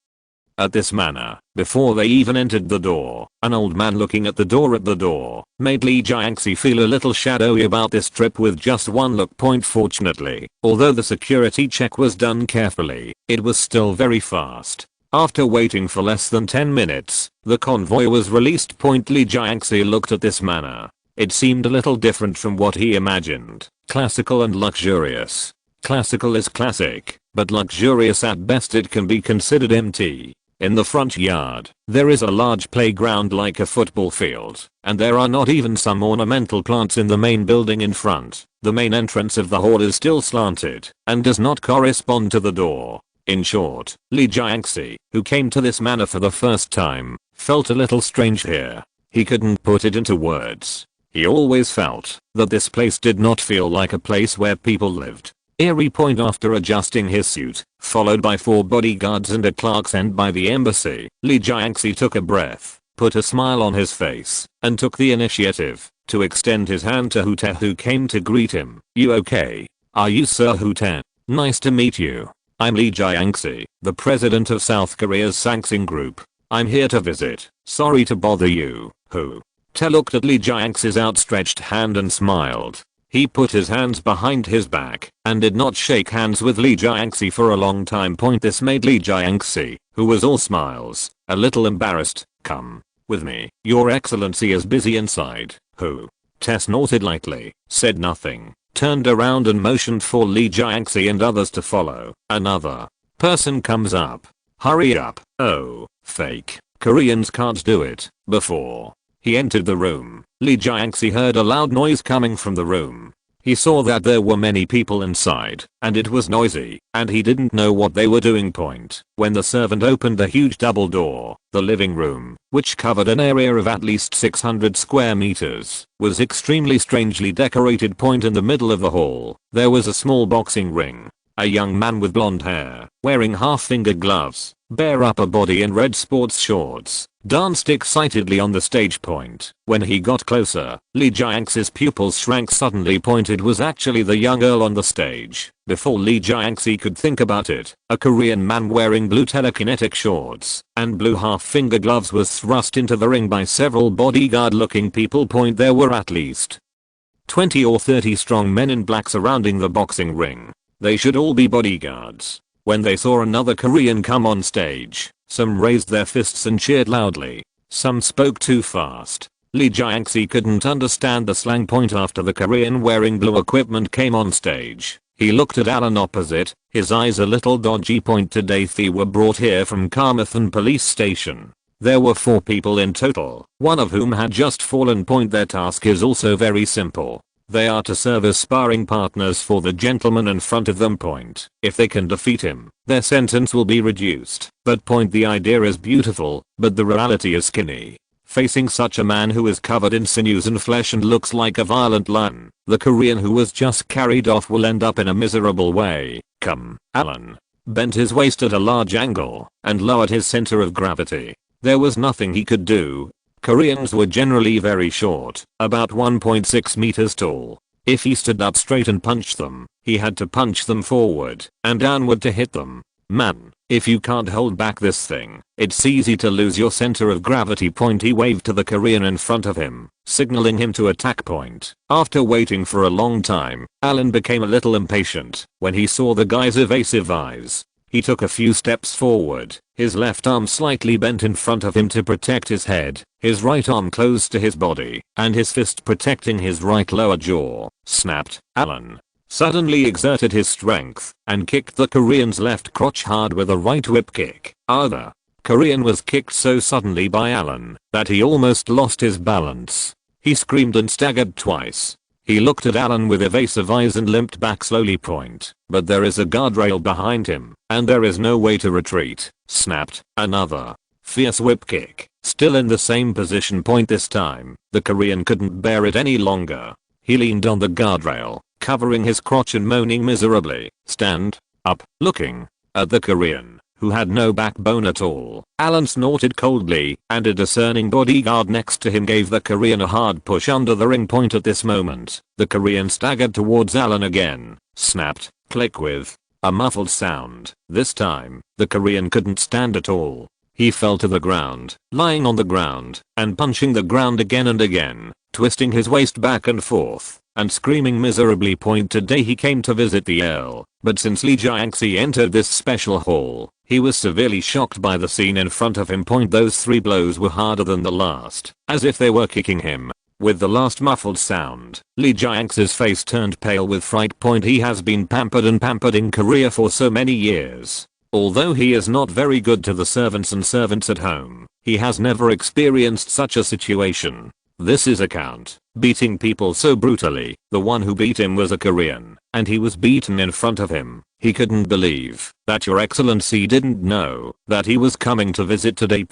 Speaker 1: at this manor, before they even entered the door, an old man looking at the door made Lee Jiangxi feel a little shadowy about this trip with just one look. Fortunately, although the security check was done carefully, it was still very fast. After waiting for less than 10 minutes, the convoy was released. Lee Jiangxi looked at this manor. It seemed a little different from what he imagined. Classical and luxurious. Classical is classic, but luxurious at best. It can be considered empty. In the front yard, there is a large playground like a football field, and there are not even some ornamental plants in the main building in front. The main entrance of the hall is still slanted and does not correspond to the door. In short, Lee Jiangxi, who came to this manor for the first time, felt a little strange here. He couldn't put it into words. He always felt that this place did not feel like a place where people lived. Eerie. After adjusting his suit, followed by 4 bodyguards and a clerk sent by the embassy, Lee Jiangxi took a breath, put a smile on his face, and took the initiative to extend his hand to Hute, who came to greet him. You okay? Are you Sir Hute? Nice to meet you. I'm Lee Jiangxi, the president of South Korea's Sangsing Group. I'm here to visit. Sorry to bother you. Hute looked at Lee Jiangxi's outstretched hand and smiled. He put his hands behind his back and did not shake hands with Lee Jiangxi for a long time. This made Lee Jiangxi, who was all smiles, a little embarrassed. Come with me. Your Excellency is busy inside. Hute snorted lightly, said nothing, turned around and motioned for Lee Jiangxi and others to follow. Another person comes up. Hurry up. Oh, fake. Koreans can't do it. Before he entered the room, Lee Jiangxi heard a loud noise coming from the room. He saw that there were many people inside, and it was noisy, and he didn't know what they were doing. When the servant opened a huge double door, the living room, which covered an area of at least 600 square meters, was extremely strangely decorated. In the middle of the hall, there was a small boxing ring. A young man with blonde hair, wearing half-finger gloves, bare upper body and red sports shorts, danced excitedly on the stage point. When he got closer, Lee Jiangxi's pupils shrank suddenly. It was actually the young earl on the stage. Before Lee Jiangxi could think about it, a Korean man wearing blue telekinetic shorts and blue half-finger gloves was thrust into the ring by several bodyguard-looking people. There were at least 20 or 30 strong men in black surrounding the boxing ring. They should all be bodyguards. When they saw another Korean come on stage, some raised their fists and cheered loudly. Some spoke too fast. Lee Jiangxi couldn't understand the slang. After the Korean wearing blue equipment came on stage, he looked at Alan opposite, his eyes a little dodgy. Today they were brought here from Carmarthen police station. There were 4 people in total, one of whom had just fallen. Their task is also very simple. They are to serve as sparring partners for the gentleman in front of them. If they can defeat him, their sentence will be reduced. But the idea is beautiful, but the reality is skinny. Facing such a man who is covered in sinews and flesh and looks like a violent lion, the Korean who was just carried off will end up in a miserable way. Come, Alan bent his waist at a large angle and lowered his center of gravity. There was nothing he could do. Koreans were generally very short, about 1.6 meters tall. If he stood up straight and punched them, he had to punch them forward and downward to hit them. Man, if you can't hold back this thing, it's easy to lose your center of gravity. He waved to the Korean in front of him, signaling him to attack. After waiting for a long time, Alan became a little impatient when he saw the guy's evasive eyes. He took a few steps forward, his left arm slightly bent in front of him to protect his head, his right arm close to his body, and his fist protecting his right lower jaw. Snapped. Alan suddenly exerted his strength and kicked the Korean's left crotch hard with a right whip kick. The Korean was kicked so suddenly by Alan that he almost lost his balance. He screamed and staggered twice. He looked at Alan with evasive eyes and limped back slowly. But there is a guardrail behind him, and there is no way to retreat. Snapped. Another fierce whip kick, still in the same position. This time, the Korean couldn't bear it any longer. He leaned on the guardrail, covering his crotch and moaning miserably. Stand up, looking at the Korean, who had no backbone at all. Alan snorted coldly, and a discerning bodyguard next to him gave the Korean a hard push under the ring. At this moment, the Korean staggered towards Alan again. Snapped. Click with a muffled sound. This time, the Korean couldn't stand at all. He fell to the ground, lying on the ground, and punching the ground again and again, twisting his waist back and forth, and screaming miserably. Today he came to visit the Earl, but since Lee Jiangxi entered this special hall, he was severely shocked by the scene in front of him. Those 3 blows were harder than the last, as if they were kicking him. With the last muffled sound, Lee Jiangxi's face turned pale with fright. He has been pampered in Korea for so many years. Although he is not very good to the servants at home, he has never experienced such a situation. This is a count, beating people so brutally. The one who beat him was a Korean, and he was beaten in front of him. He couldn't believe that Your Excellency didn't know that he was coming to visit today.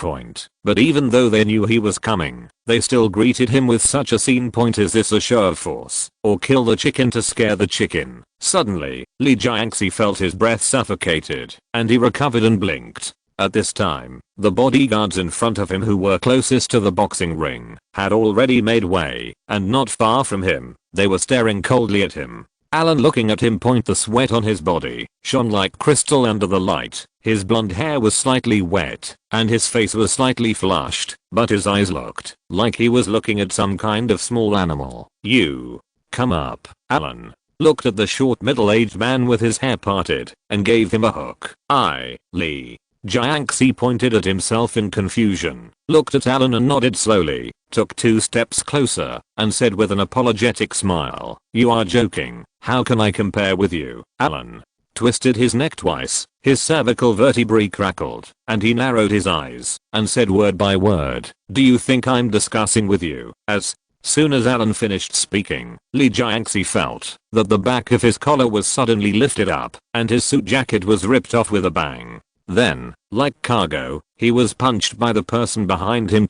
Speaker 1: But even though they knew he was coming, they still greeted him with such a scene. Is this a show of force, or kill the chicken to scare the chicken? Suddenly, Lee Jiangxi felt his breath suffocated, and he recovered and blinked. At this time, the bodyguards in front of him who were closest to the boxing ring had already made way, and not far from him, they were staring coldly at him. Alan looking at him. The sweat on his body shone like crystal under the light. His blonde hair was slightly wet, and his face was slightly flushed, but his eyes looked like he was looking at some kind of small animal. You come up. Alan looked at the short middle-aged man with his hair parted and gave him a hook. Lee Jiangxi pointed at himself in confusion, looked at Alan and nodded slowly, took 2 steps closer, and said with an apologetic smile, "You are joking. How can I compare with you?" Alan twisted his neck twice, his cervical vertebrae crackled, and he narrowed his eyes, and said word by word, "Do you think I'm discussing with you?" As soon as Alan finished speaking, Lee Jiangxi felt that the back of his collar was suddenly lifted up, and his suit jacket was ripped off with a bang. Then, like cargo, he was punched by the person behind him.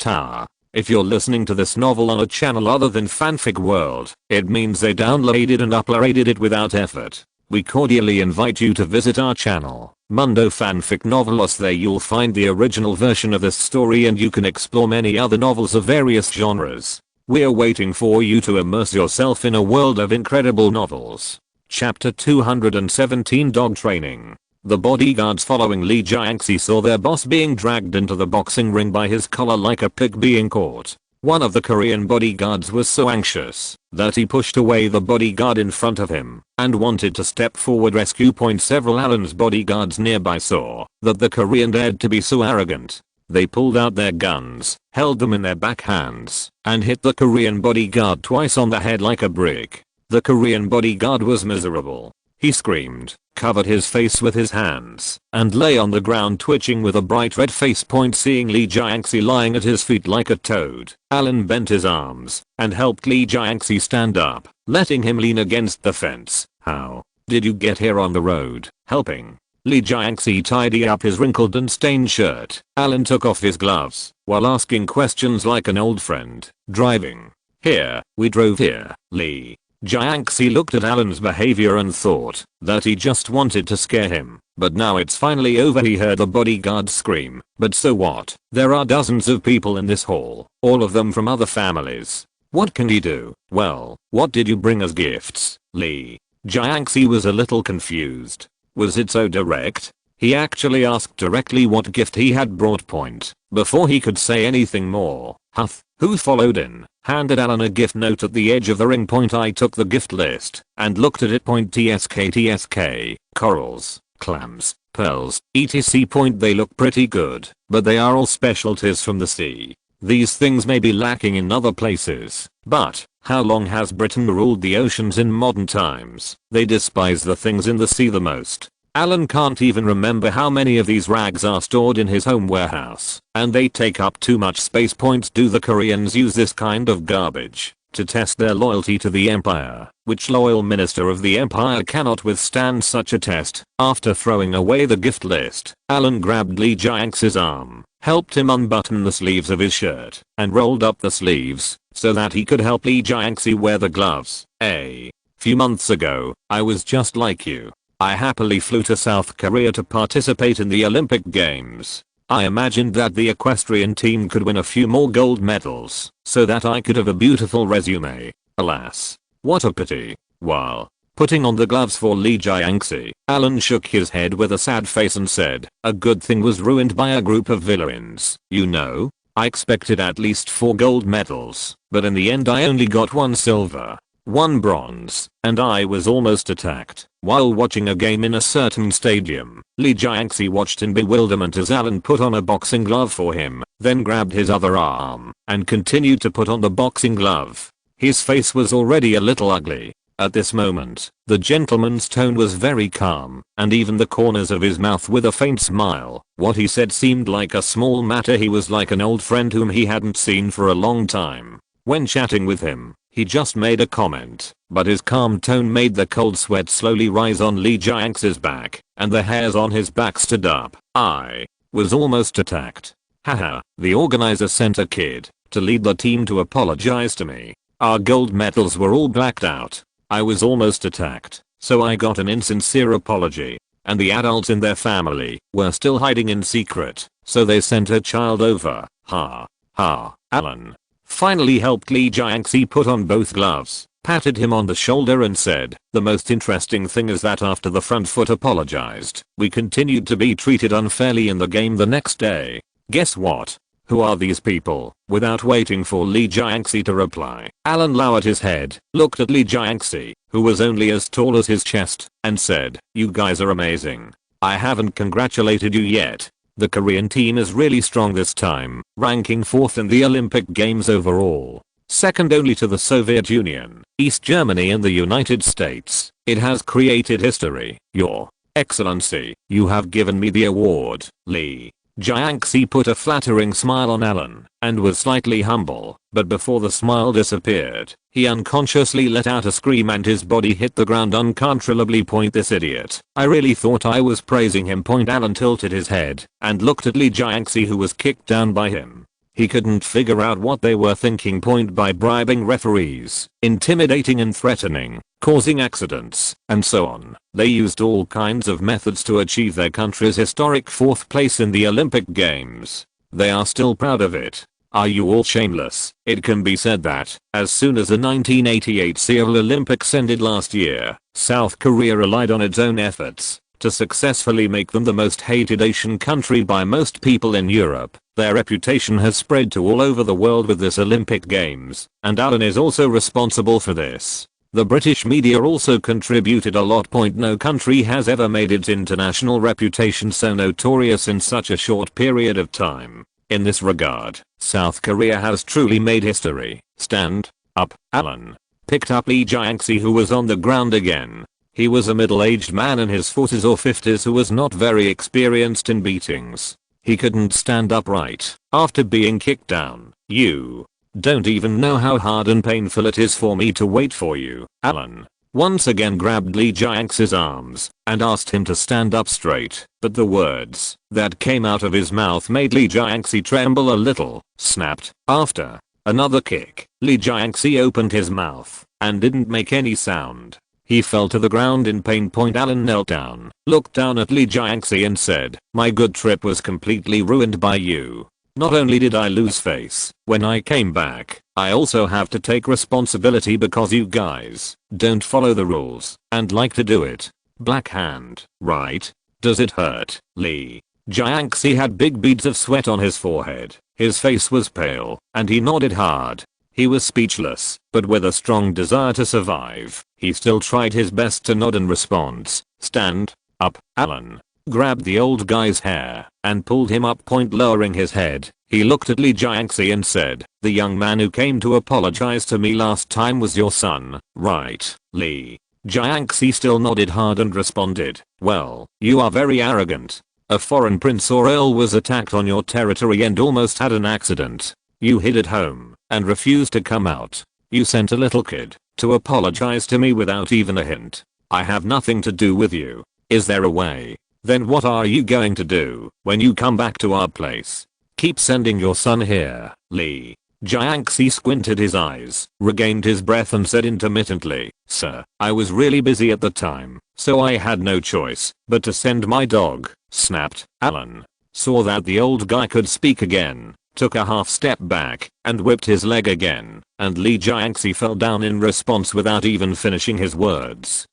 Speaker 1: If you're listening to this novel on a channel other than Fanfic World, it means they downloaded and uploaded it without effort. we cordially invite you to visit our channel, Mundo Fanfic Novelos. There you'll find the original version of this story and you can explore many other novels of various genres. We're waiting for you to immerse yourself in a world of incredible novels. Chapter 217 Dog Training. The bodyguards following Lee Jiangxi saw their boss being dragged into the boxing ring by his collar like a pig being caught. One of the Korean bodyguards was so anxious that he pushed away the bodyguard in front of him and wanted to step forward rescue. Several Alan's bodyguards nearby saw that the Korean dared to be so arrogant. They pulled out their guns, held them in their back hands, and hit the Korean bodyguard twice on the head like a brick. The Korean bodyguard was miserable. He screamed, covered his face with his hands, and lay on the ground twitching with a bright red face. Seeing Lee Jiangxi lying at his feet like a toad, Alan bent his arms and helped Lee Jiangxi stand up, letting him lean against the fence. How did you get here on the road? Helping Lee Jiangxi tidy up his wrinkled and stained shirt, Alan took off his gloves while asking questions like an old friend. Driving here, we drove here. Lee Jiangxi looked at Alan's behavior and thought that he just wanted to scare him, but now it's finally over. He heard the bodyguard scream, but so what? There are dozens of people in this hall, all of them from other families. What can he do? Well, what did you bring as gifts? Lee Jiangxi was a little confused. Was it so direct? He actually asked directly what gift he had brought. Before he could say anything more, Huff, who followed in, handed Alan a gift note at the edge of the ring. I took the gift list and looked at it. TSK, corals, clams, pearls, etc. They look pretty good, but they are all specialties from the sea. These things may be lacking in other places, but how long has Britain ruled the oceans in modern times? They despise the things in the sea the most. Alan can't even remember how many of these rags are stored in his home warehouse, and they take up too much space. Do the Koreans use this kind of garbage to test their loyalty to the empire? Which loyal minister of the empire cannot withstand such a test? After throwing away the gift list, Alan grabbed Lee Jiangxi's arm, helped him unbutton the sleeves of his shirt, and rolled up the sleeves so that he could help Lee Jiangxi wear the gloves. A few months ago, I was just like you. I happily flew to South Korea to participate in the Olympic Games. I imagined that the equestrian team could win a few more gold medals so that I could have a beautiful resume. Alas, what a pity. While putting on the gloves for Lee Jiangxi, Alan shook his head with a sad face and said, a good thing was ruined by a group of villains. You know, I expected at least 4 gold medals, but in the end I only got 1 silver, 1 bronze, and I was almost attacked. While watching a game in a certain stadium, Lee Jiangxi watched in bewilderment as Alan put on a boxing glove for him, then grabbed his other arm and continued to put on the boxing glove. His face was already a little ugly. At this moment, the gentleman's tone was very calm, and even the corners of his mouth with a faint smile. What he said seemed like a small matter. He was like an old friend whom he hadn't seen for a long time. When chatting with him, he just made a comment, but his calm tone made the cold sweat slowly rise on Lee Jiangxi's back, and the hairs on his back stood up. I was almost attacked. Haha, the organizer sent a kid to lead the team to apologize to me. Our gold medals were all blacked out. I was almost attacked, so I got an insincere apology, and the adults in their family were still hiding in secret, so they sent a child over. Ha. Ha. Alan finally helped Lee Jiangxi put on both gloves, patted him on the shoulder and said, the most interesting thing is that after the front foot apologized, we continued to be treated unfairly in the game the next day. Guess what? Who are these people? Without waiting for Lee Jiangxi to reply, Alan lowered his head, looked at Lee Jiangxi, who was only as tall as his chest, and said, you guys are amazing. I haven't congratulated you yet. The Korean team is really strong this time, ranking 4th in the Olympic Games overall, second only to the Soviet Union, East Germany and the United States. It has created history. Your Excellency, you have given me the award. Lee Jiangxi put a flattering smile on Alan and was slightly humble, but before the smile disappeared, he unconsciously let out a scream and his body hit the ground uncontrollably. This idiot. I really thought I was praising him. Alan tilted his head and looked at Lee Jiangxi, who was kicked down by him. He couldn't figure out what they were thinking. By bribing referees, intimidating and threatening, causing accidents, and so on. They used all kinds of methods to achieve their country's historic 4th place in the Olympic Games. They are still proud of it. Are you all shameless? It can be said that, as soon as the 1988 Seoul Olympics ended last year, South Korea relied on its own efforts to successfully make them the most hated Asian country by most people in Europe. Their reputation has spread to all over the world with this Olympic Games, and Alan is also responsible for this. The British media also contributed a lot. No country has ever made its international reputation so notorious in such a short period of time. In this regard, South Korea has truly made history. Stand up, Alan picked up Lee Jae-si, who was on the ground again. He was a middle-aged man in his 40s or 50s who was not very experienced in beatings. He couldn't stand upright after being kicked down. You don't even know how hard and painful it is for me to wait for you. Alan once again grabbed Lee Jae-si's arms and asked him to stand up straight, but the words that came out of his mouth made Lee Jae-si tremble a little. Snapped. After another kick, Lee Jae-si opened his mouth and didn't make any sound. He fell to the ground in pain. Alan knelt down, looked down at Lee Jae-si and said, "My good trip was completely ruined by you. Not only did I lose face when I came back, I also have to take responsibility because you guys don't follow the rules and like to do it. Black hand, right? Does it hurt?" Lee Jae-si had big beads of sweat on his forehead. His face was pale, and he nodded hard. He was speechless, but with a strong desire to survive, he still tried his best to nod in response. "Stand up." Alan grabbed the old guy's hair and pulled him up. Lowering his head, he looked at Lee Jae-si and said, "The young man who came to apologize to me last time was your son, right?" Lee Jae-si still nodded hard and responded, "Well, you are very arrogant. A foreign prince or earl was attacked on your territory and almost had an accident. You hid at home and refused to come out. You sent a little kid to apologize to me without even a hint. I have nothing to do with you. Is there a way? Then what are you going to do when you come back to our place? Keep sending your son here." Lee Jae-si squinted his eyes, regained his breath and said intermittently, "Sir, I was really busy at the time, so I had no choice but to send my dog." Snapped. Alan saw that the old guy could speak again, took a half step back, and whipped his leg again, and Lee Jae-si fell down in response without even finishing his words.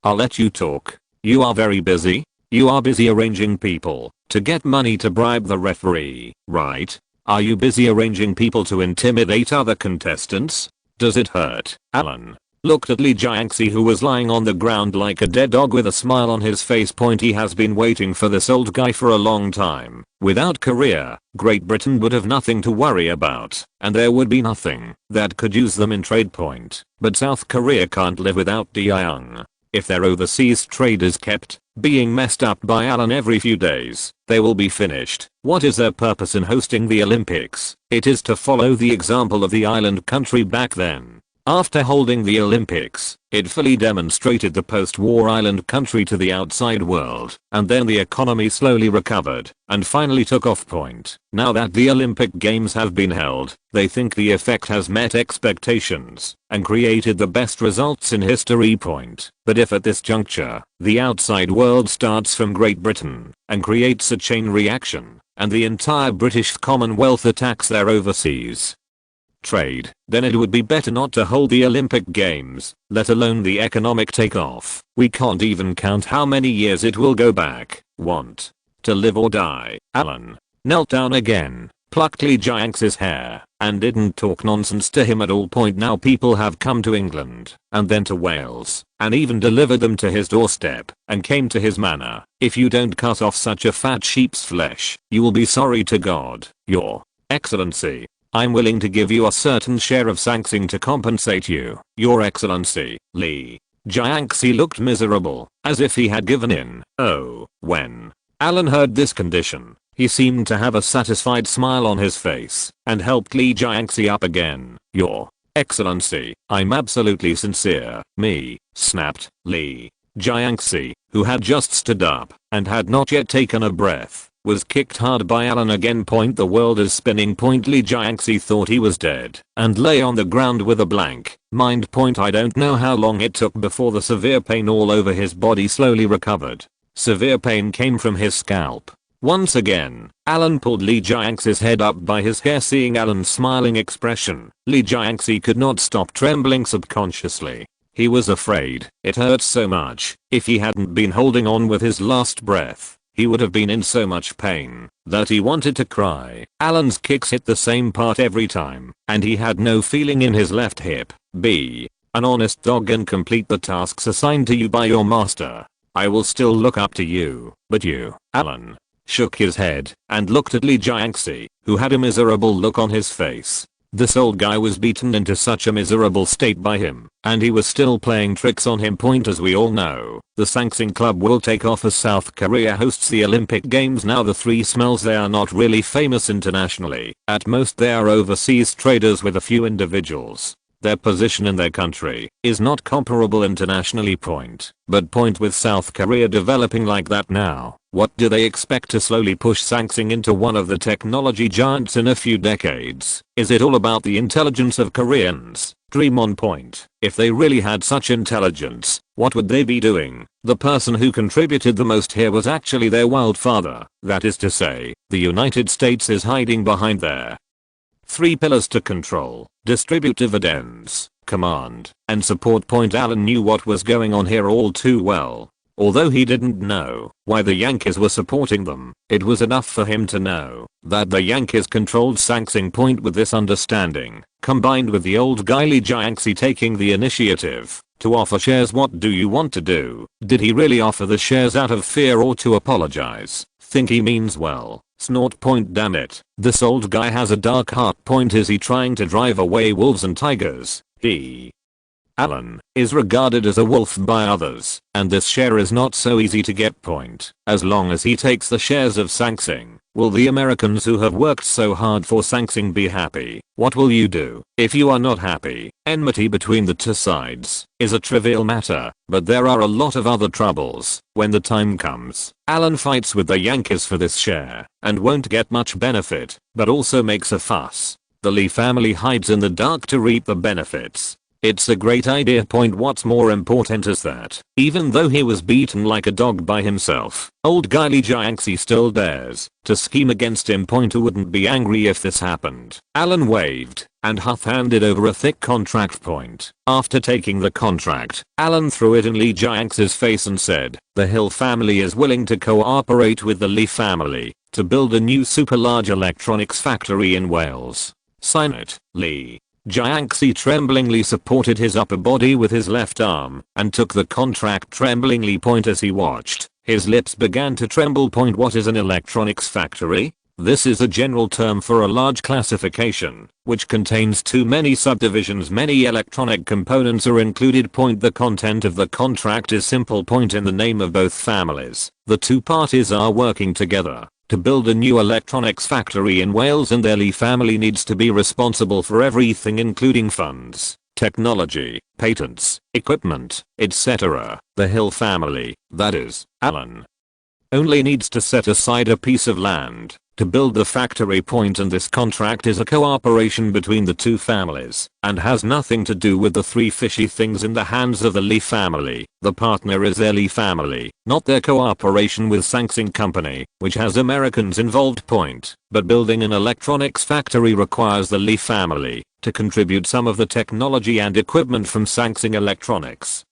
Speaker 1: I'll let you talk. You are very busy. You are busy arranging people to get money to bribe the referee, right? Are you busy arranging people to intimidate other contestants? Does it hurt?" Alan looked at Lee Jae-si, who was lying on the ground like a dead dog with a smile on his face. He has been waiting for this old guy for a long time. Without Korea, Great Britain would have nothing to worry about, and there would be nothing that could use them in trade. But South Korea can't live without Daejeon. If their overseas trade is kept being messed up by Alan every few days, they will be finished. What is their purpose in hosting the Olympics? It is to follow the example of the island country back then. After holding the Olympics, it fully demonstrated the post-war island country to the outside world, and then the economy slowly recovered and finally took off. Now that the Olympic Games have been held, they think the effect has met expectations and created the best results in history. But if at this juncture, the outside world starts from Great Britain and creates a chain reaction, and the entire British Commonwealth attacks their overseas trade, then it would be better not to hold the Olympic Games, let alone the economic takeoff. We can't even count how many years it will go back. Want to live or die? Alan knelt down again, plucked Lee Jae-si's hair, and didn't talk nonsense to him at all. Now people have come to England, and then to Wales, and even delivered them to his doorstep, and came to his manor. If you don't cut off such a fat sheep's flesh, you will be sorry to God. Your Excellency, I'm willing to give you a certain share of Sangsing to compensate you, Your Excellency. Lee Jae-si looked miserable, as if he had given in. Oh, when Alan heard this condition, he seemed to have a satisfied smile on his face, and helped Lee Jae-si up again. Your Excellency, I'm absolutely sincere. Me, snapped Lee Jae-si, who had just stood up, and had not yet taken a breath. was kicked hard by Alan again. Point the world is spinning. Point Lee Jiangxi thought he was dead and lay on the ground with a blank mind. Point I don't know how long it took before the severe pain all over his body slowly recovered. Severe pain came from his scalp. Once again, Alan pulled Lee Jiangxi's head up by his hair. Seeing Alan's smiling expression, Lee Jiangxi could not stop trembling subconsciously. He was afraid. It hurt so much. If he hadn't been holding on with his last breath, he would have been in so much pain that he wanted to cry. Alan's kicks hit the same part every time, and he had no feeling in his left hip. Be an honest dog and complete the tasks assigned to you by your master. I will still look up to you, but you, Alan, shook his head and looked at Lee Jiangxi, who had a miserable look on his face. This old guy was beaten into such a miserable state by him, and he was still playing tricks on him. Point as we all know, the Sangsing Club will take off as South Korea hosts the Olympic Games. Now the three smells, they are not really famous internationally. At most they are overseas traders with a few individuals. Their position in their country is not comparable internationally. But with South Korea developing like that now, what do they expect to slowly push Sangsing into one of the technology giants in a few decades? Is it all about the intelligence of Koreans? Dream on. If they really had such intelligence, what would they be doing? The person who contributed the most here was actually their wild father. That is to say, the United States is hiding behind their 3 pillars to control, distribute dividends, command, and support. Alan knew what was going on here all too well. Although he didn't know why the Yankees were supporting them, it was enough for him to know that the Yankees controlled Sangsing. With this understanding, combined with the old guy Lee Jiangxi taking the initiative to offer shares, what do you want to do? Did he really offer the shares out of fear or to apologize? Think he means well. Snort. Damn it, this old guy has a dark heart. Is he trying to drive away wolves and tigers? Alan is regarded as a wolf by others, and this share is not so easy to get. As long as he takes the shares of Sangsing, will the Americans who have worked so hard for Sangsing be happy? What will you do if you are not happy? Enmity between the two sides is a trivial matter, but there are a lot of other troubles. When the time comes, Alan fights with the Yankees for this share and won't get much benefit, but also makes a fuss. The Lee family hides in the dark to reap the benefits. It's a great idea. What's more important is that, even though he was beaten like a dog by himself, old guy Lee Jiangxi still dares to scheme against him. Who wouldn't be angry if this happened? Alan waved, and Huff handed over a thick contract. After taking the contract, Alan threw it in Lee Jiangxi's face and said, the Hill family is willing to cooperate with the Lee family to build a new super large electronics factory in Wales. Sign it, Lee. Jiangxi tremblingly supported his upper body with his left arm and took the contract tremblingly. As he watched, his lips began to tremble. What is an electronics factory? This is a general term for a large classification, which contains too many subdivisions. Many electronic components are included. The content of the contract is simple. In the name of both families, the two parties are working together to build a new electronics factory in Wales, and their Lee family needs to be responsible for everything, including funds, technology, patents, equipment, etc. The Hill family, that is, Alan, only needs to set aside a piece of land to build the factory. And this contract is a cooperation between the two families and has nothing to do with the 3 fishy things in the hands of the Lee family. The partner is their Lee family, not their cooperation with Sangsing Company, which has Americans involved. But building an electronics factory requires the Lee family to contribute some of the technology and equipment from Sangsing Electronics,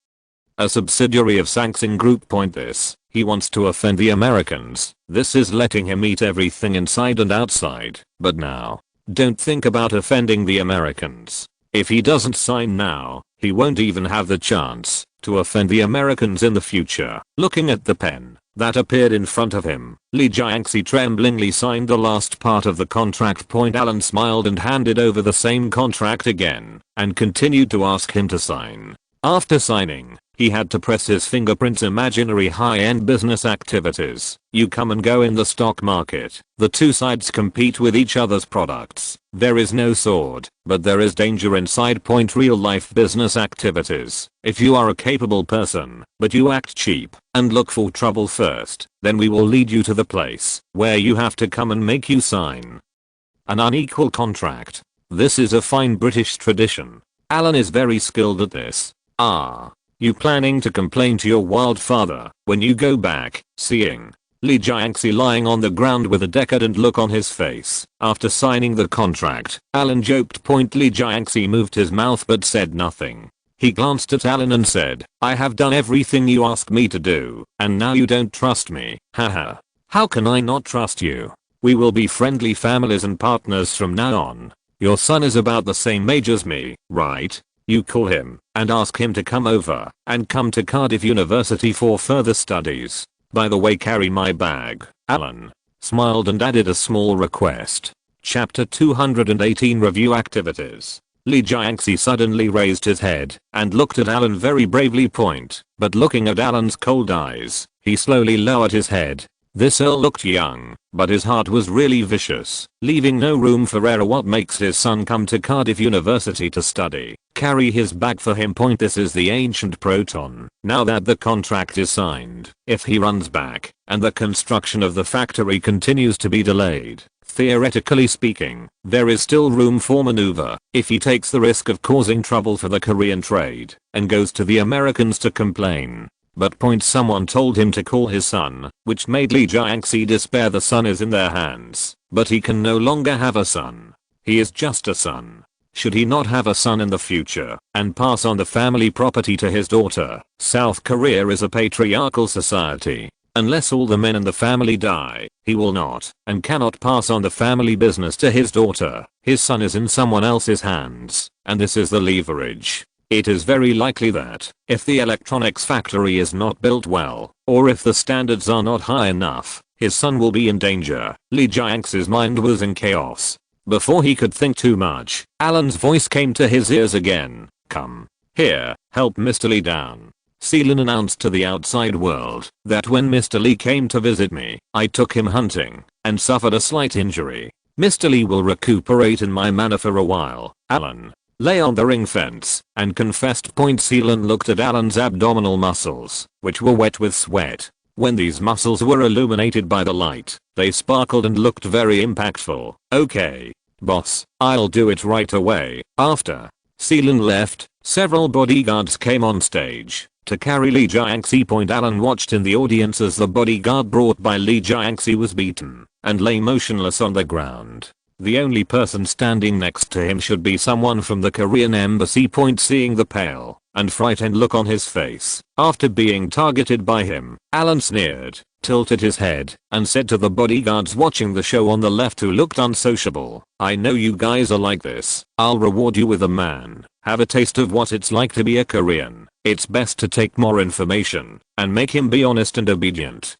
Speaker 1: a subsidiary of Sangsing Group. This, he wants to offend the Americans. This is letting him eat everything inside and outside. But now, don't think about offending the Americans. If he doesn't sign now, he won't even have the chance to offend the Americans in the future. Looking at the pen that appeared in front of him, Lee Jiangxi tremblingly signed the last part of the contract. Alan smiled and handed over the same contract again and continued to ask him to sign. After signing, He had to press his fingerprints. Imaginary high-end business activities. You come and go in the stock market. The two sides compete with each other's products. There is no sword, but there is danger inside. Point real-life business activities. If you are a capable person, but you act cheap and look for trouble first, then we will lead you to the place where you have to come and make you sign an unequal contract. This is a fine British tradition. Alan is very skilled at this. You planning to complain to your wild father when you go back, seeing Lee Jiangxi lying on the ground with a decadent look on his face after signing the contract? Alan joked. Lee Jiangxi moved his mouth but said nothing. He glanced at Alan and said, I have done everything you asked me to do, and now you don't trust me. Haha. How can I not trust you? We will be friendly families and partners from now on. Your son is about the same age as me, right? You call him and ask him to come over and come to Cardiff University for further studies. By the way, carry my bag. Alan smiled and added a small request. Chapter 218 Review Activities. Lee Jiangxi suddenly raised his head and looked at Alan very bravely. But looking at Alan's cold eyes, he slowly lowered his head. This Earl looked young, but his heart was really vicious, leaving no room for error. What makes his son come to Cardiff University to study? Carry his bag for him. This is the ancient Proton. Now that the contract is signed, if he runs back, and the construction of the factory continues to be delayed, theoretically speaking, there is still room for maneuver if he takes the risk of causing trouble for the Korean trade and goes to the Americans to complain. But someone told him to call his son, which made Lee Jiangxi despair. The son is in their hands, but he can no longer have a son. He is just a son. Should he not have a son in the future and pass on the family property to his daughter? South Korea is a patriarchal society. Unless all the men in the family die, he will not and cannot pass on the family business to his daughter. His son is in someone else's hands, and this is the leverage. It is very likely that, if the electronics factory is not built well, or if the standards are not high enough, his son will be in danger. Lee Jiangxi's mind was in chaos. Before he could think too much, Alan's voice came to his ears again. Come here, help Mr. Lee down. Seelin announced to the outside world that when Mr. Lee came to visit me, I took him hunting and suffered a slight injury. Mr. Lee will recuperate in my manor for a while. Alan lay on the ring fence and confessed. Seelin looked at Alan's abdominal muscles, which were wet with sweat. When these muscles were illuminated by the light, they sparkled and looked very impactful. Okay, boss, I'll do it right away. After Seelin left, several bodyguards came on stage to carry Lee Jiangxi. Alan watched in the audience as the bodyguard brought by Lee Jiangxi was beaten and lay motionless on the ground. The only person standing next to him should be someone from the Korean embassy. Seeing the pale and frightened look on his face after being targeted by him, Alan sneered, tilted his head, and said to the bodyguards watching the show on the left who looked unsociable, I know you guys are like this. I'll reward you with a man. Have a taste of what it's like to be a Korean. It's best to take more information and make him be honest and obedient.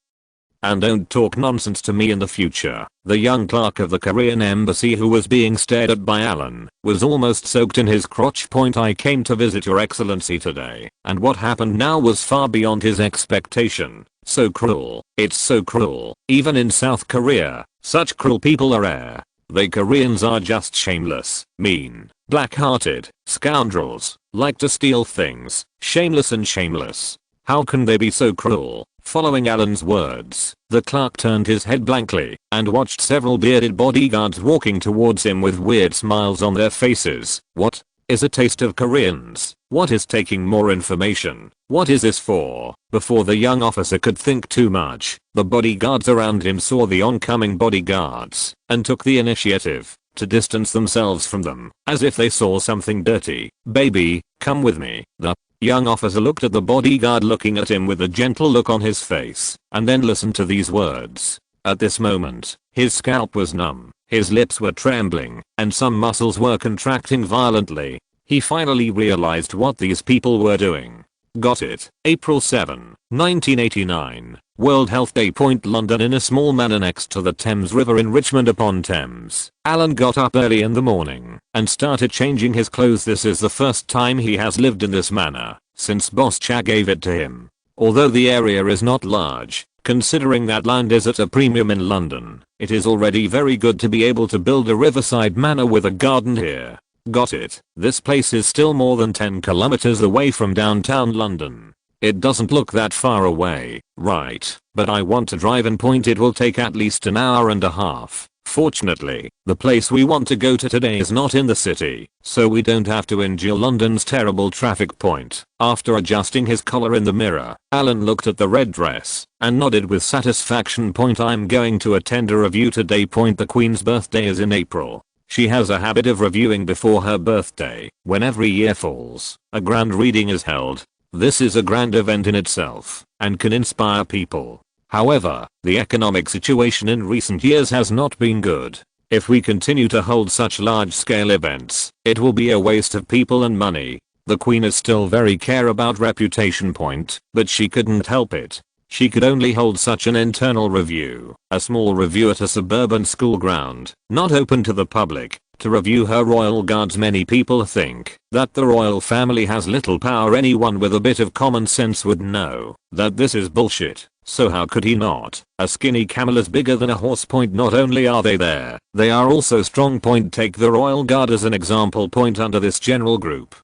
Speaker 1: And don't talk nonsense to me in the future. The young clerk of the Korean embassy who was being stared at by Alan was almost soaked in his crotch. I came to visit your excellency today, and what happened now was far beyond his expectation. So cruel. It's so cruel. Even in South Korea, such cruel people are rare. They Koreans are just shameless, mean, black-hearted, scoundrels, like to steal things, shameless and shameless. How can they be so cruel? Following Alan's words, the clerk turned his head blankly and watched several bearded bodyguards walking towards him with weird smiles on their faces. What is a taste of Koreans? What is taking more information? What is this for? Before the young officer could think too much, the bodyguards around him saw the oncoming bodyguards and took the initiative to distance themselves from them, as if they saw something dirty. Baby, come with me. The young officer looked at the bodyguard looking at him with a gentle look on his face, and then listened to these words. At this moment, his scalp was numb, his lips were trembling, and some muscles were contracting violently. He finally realized what these people were doing. Got it. April 7, 1989. World Health Day. London. In a small manor next to the Thames River in Richmond upon Thames, Alan got up early in the morning and started changing his clothes. This is the first time he has lived in this manor, since Boss Cha gave it to him. Although the area is not large, considering that land is at a premium in London, it is already very good to be able to build a riverside manor with a garden here. Got it. This place is still more than 10 kilometers away from downtown London. It doesn't look that far away, right? But I want to drive and point it will take at least an hour and a half. Fortunately, the place we want to go to today is not in the city, so we don't have to endure London's terrible traffic point. After adjusting his collar in the mirror, Alan looked at the red dress and nodded with satisfaction. I'm going to attend a review today. The Queen's birthday is in April. She has a habit of reviewing before her birthday. When every year falls, a grand reading is held. This is a grand event in itself and can inspire people. However, the economic situation in recent years has not been good. If we continue to hold such large-scale events, it will be a waste of people and money. The Queen is still very care about reputation, but she couldn't help it. She could only hold such an internal review, a small review at a suburban school ground, not open to the public, to review her royal guards. Many people think that the royal family has little power. Anyone with a bit of common sense would know that this is bullshit. So how could he not? A skinny camel is bigger than a horse. Not only are they there, they are also strong. Take the royal guard as an example. Under this general group,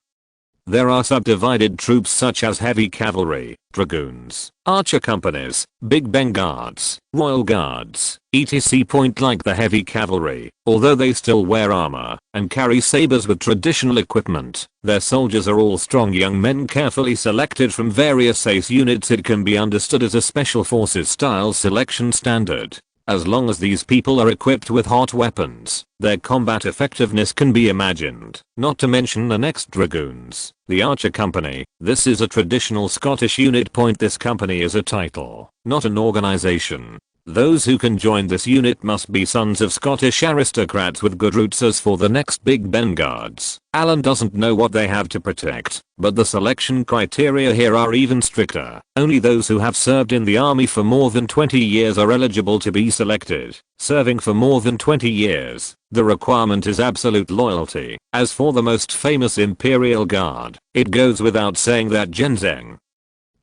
Speaker 1: there are subdivided troops such as heavy cavalry, dragoons, archer companies, big Ben guards, royal guards, etc. Like the heavy cavalry, although they still wear armor and carry sabers with traditional equipment, their soldiers are all strong young men carefully selected from various ace units. It can be understood as a special forces style selection standard. As long as these people are equipped with hot weapons, their combat effectiveness can be imagined. Not to mention the next dragoons, the Archer Company. This is a traditional Scottish unit. This company is a title, not an organization. Those who can join this unit must be sons of Scottish aristocrats with good roots. As for the next Big Ben guards, Alan doesn't know what they have to protect, but the selection criteria here are even stricter. Only those who have served in the army for more than 20 years are eligible to be selected. Serving for more than 20 years, the requirement is absolute loyalty. As for the most famous Imperial Guard, it goes without saying that Ginseng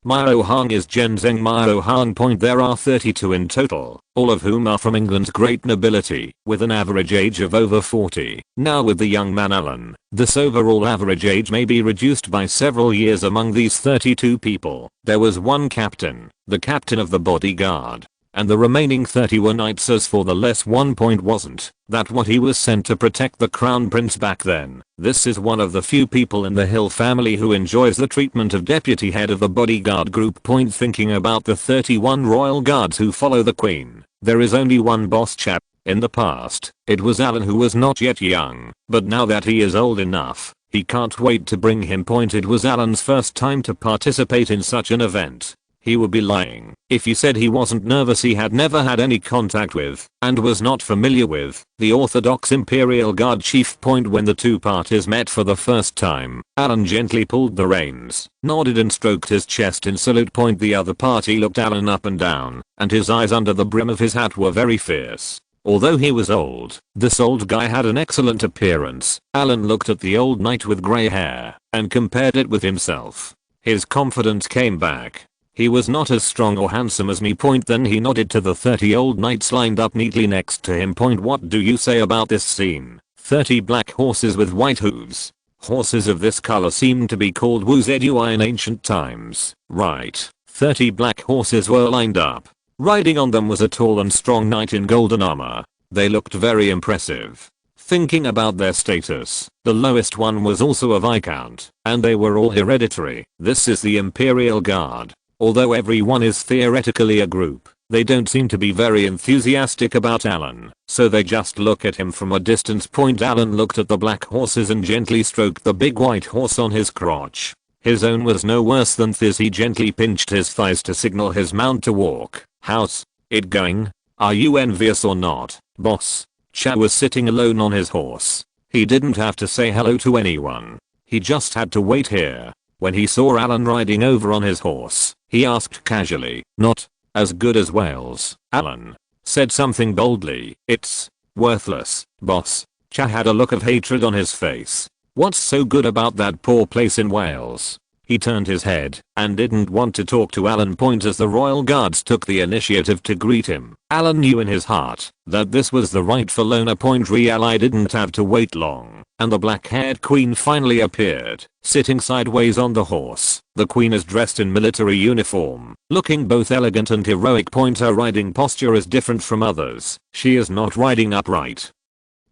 Speaker 1: Myohang is Ginseng Myohang. There are 32 in total, all of whom are from England's great nobility, with an average age of over 40. Now with the young man Alan, this overall average age may be reduced by several years. Among these 32 people, there was one captain, the captain of the bodyguard, and the remaining 30 were knights. As for the less one, wasn't that what he was sent to protect the crown prince back then? This is one of the few people in the Hill family who enjoys the treatment of deputy head of the bodyguard group. Thinking about the 31 royal guards who follow the queen, there is only one boss chap. In the past, it was Alan who was not yet young, but now that he is old enough, he can't wait to bring him. It was Alan's first time to participate in such an event. He would be lying if he said he wasn't nervous. He had never had any contact with, and was not familiar with, the Orthodox Imperial Guard chief. When the two parties met for the first time, Alan gently pulled the reins, nodded and stroked his chest in salute. The other party looked Alan up and down, and his eyes under the brim of his hat were very fierce. Although he was old, this old guy had an excellent appearance. Alan looked at the old knight with grey hair, and compared it with himself. His confidence came back. He was not as strong or handsome as me. Then he nodded to the 30 old knights lined up neatly next to him. What do you say about this scene? 30 black horses with white hooves. Horses of this color seemed to be called wuzedui in ancient times. Right. 30 black horses were lined up. Riding on them was a tall and strong knight in golden armor. They looked very impressive. Thinking about their status, the lowest one was also a viscount, and they were all hereditary. This is the Imperial Guard. Although everyone is theoretically a group, they don't seem to be very enthusiastic about Alan, so they just look at him from a distance. Alan looked at the black horses and gently stroked the big white horse on his crotch. His own was no worse than Thiz. He gently pinched his thighs to signal his mount to walk. How's it going? Are you envious or not, boss? Cha was sitting alone on his horse. He didn't have to say hello to anyone. He just had to wait here. When he saw Alan riding over on his horse, he asked casually, "Not as good as Wales?" Alan said something boldly. "It's worthless, boss." Cha had a look of hatred on his face. "What's so good about that poor place in Wales?" He turned his head and didn't want to talk to Alan Point as the royal guards took the initiative to greet him. Alan knew in his heart that this was the rightful owner. Point really didn't have to wait long, and the black-haired queen finally appeared, sitting sideways on the horse. The queen is dressed in military uniform, looking both elegant and heroic. Point her riding posture is different from others. She is not riding upright,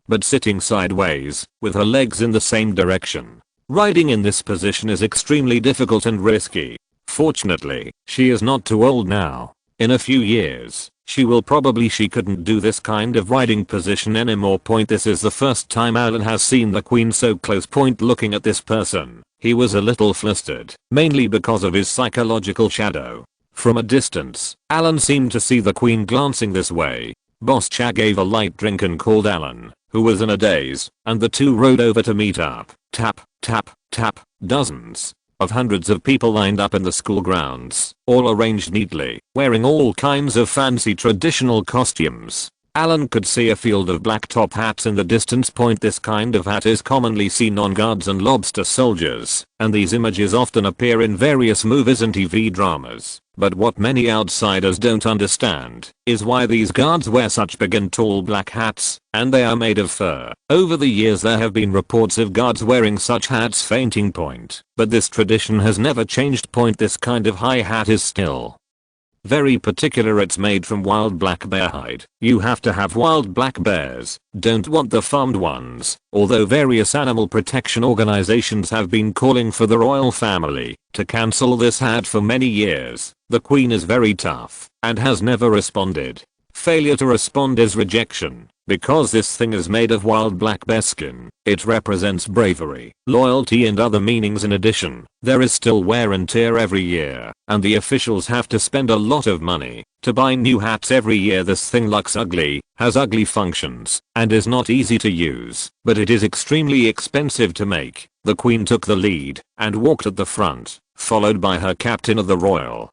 Speaker 1: but sitting sideways, with her legs in the same direction. Riding in this position is extremely difficult and risky. Fortunately, she is not too old now. In a few years, she couldn't do this kind of riding position anymore. Point this is the first time Alan has seen the queen so close. Point looking at this person, he was a little flustered, mainly because of his psychological shadow. From a distance, Alan seemed to see the queen glancing this way. Boss Cha gave a light drink and called Alan, who was in a daze, and the two rode over to meet up. Tap, tap, tap. Dozens of hundreds of people lined up in the school grounds, all arranged neatly, wearing all kinds of fancy traditional costumes. Alan could see a field of black top hats in the distance. Point this kind of hat is commonly seen on guards and lobster soldiers, and these images often appear in various movies and TV dramas. But what many outsiders don't understand is why these guards wear such big and tall black hats, and they are made of fur. Over the years there have been reports of guards wearing such hats fainting. Point, but this tradition has never changed. Point this kind of high hat is still very particular. It's made from wild black bear hide. You have to have wild black bears, don't want the farmed ones. Although various animal protection organizations have been calling for the royal family to cancel this hat for many years, the queen is very tough and has never responded. Failure to respond is rejection. Because this thing is made of wild black bear skin, it represents bravery, loyalty and other meanings. In addition, there is still wear and tear every year, and the officials have to spend a lot of money to buy new hats every year. This thing looks ugly, has ugly functions, and is not easy to use, but it is extremely expensive to make. The queen took the lead and walked at the front, followed by her captain of the royal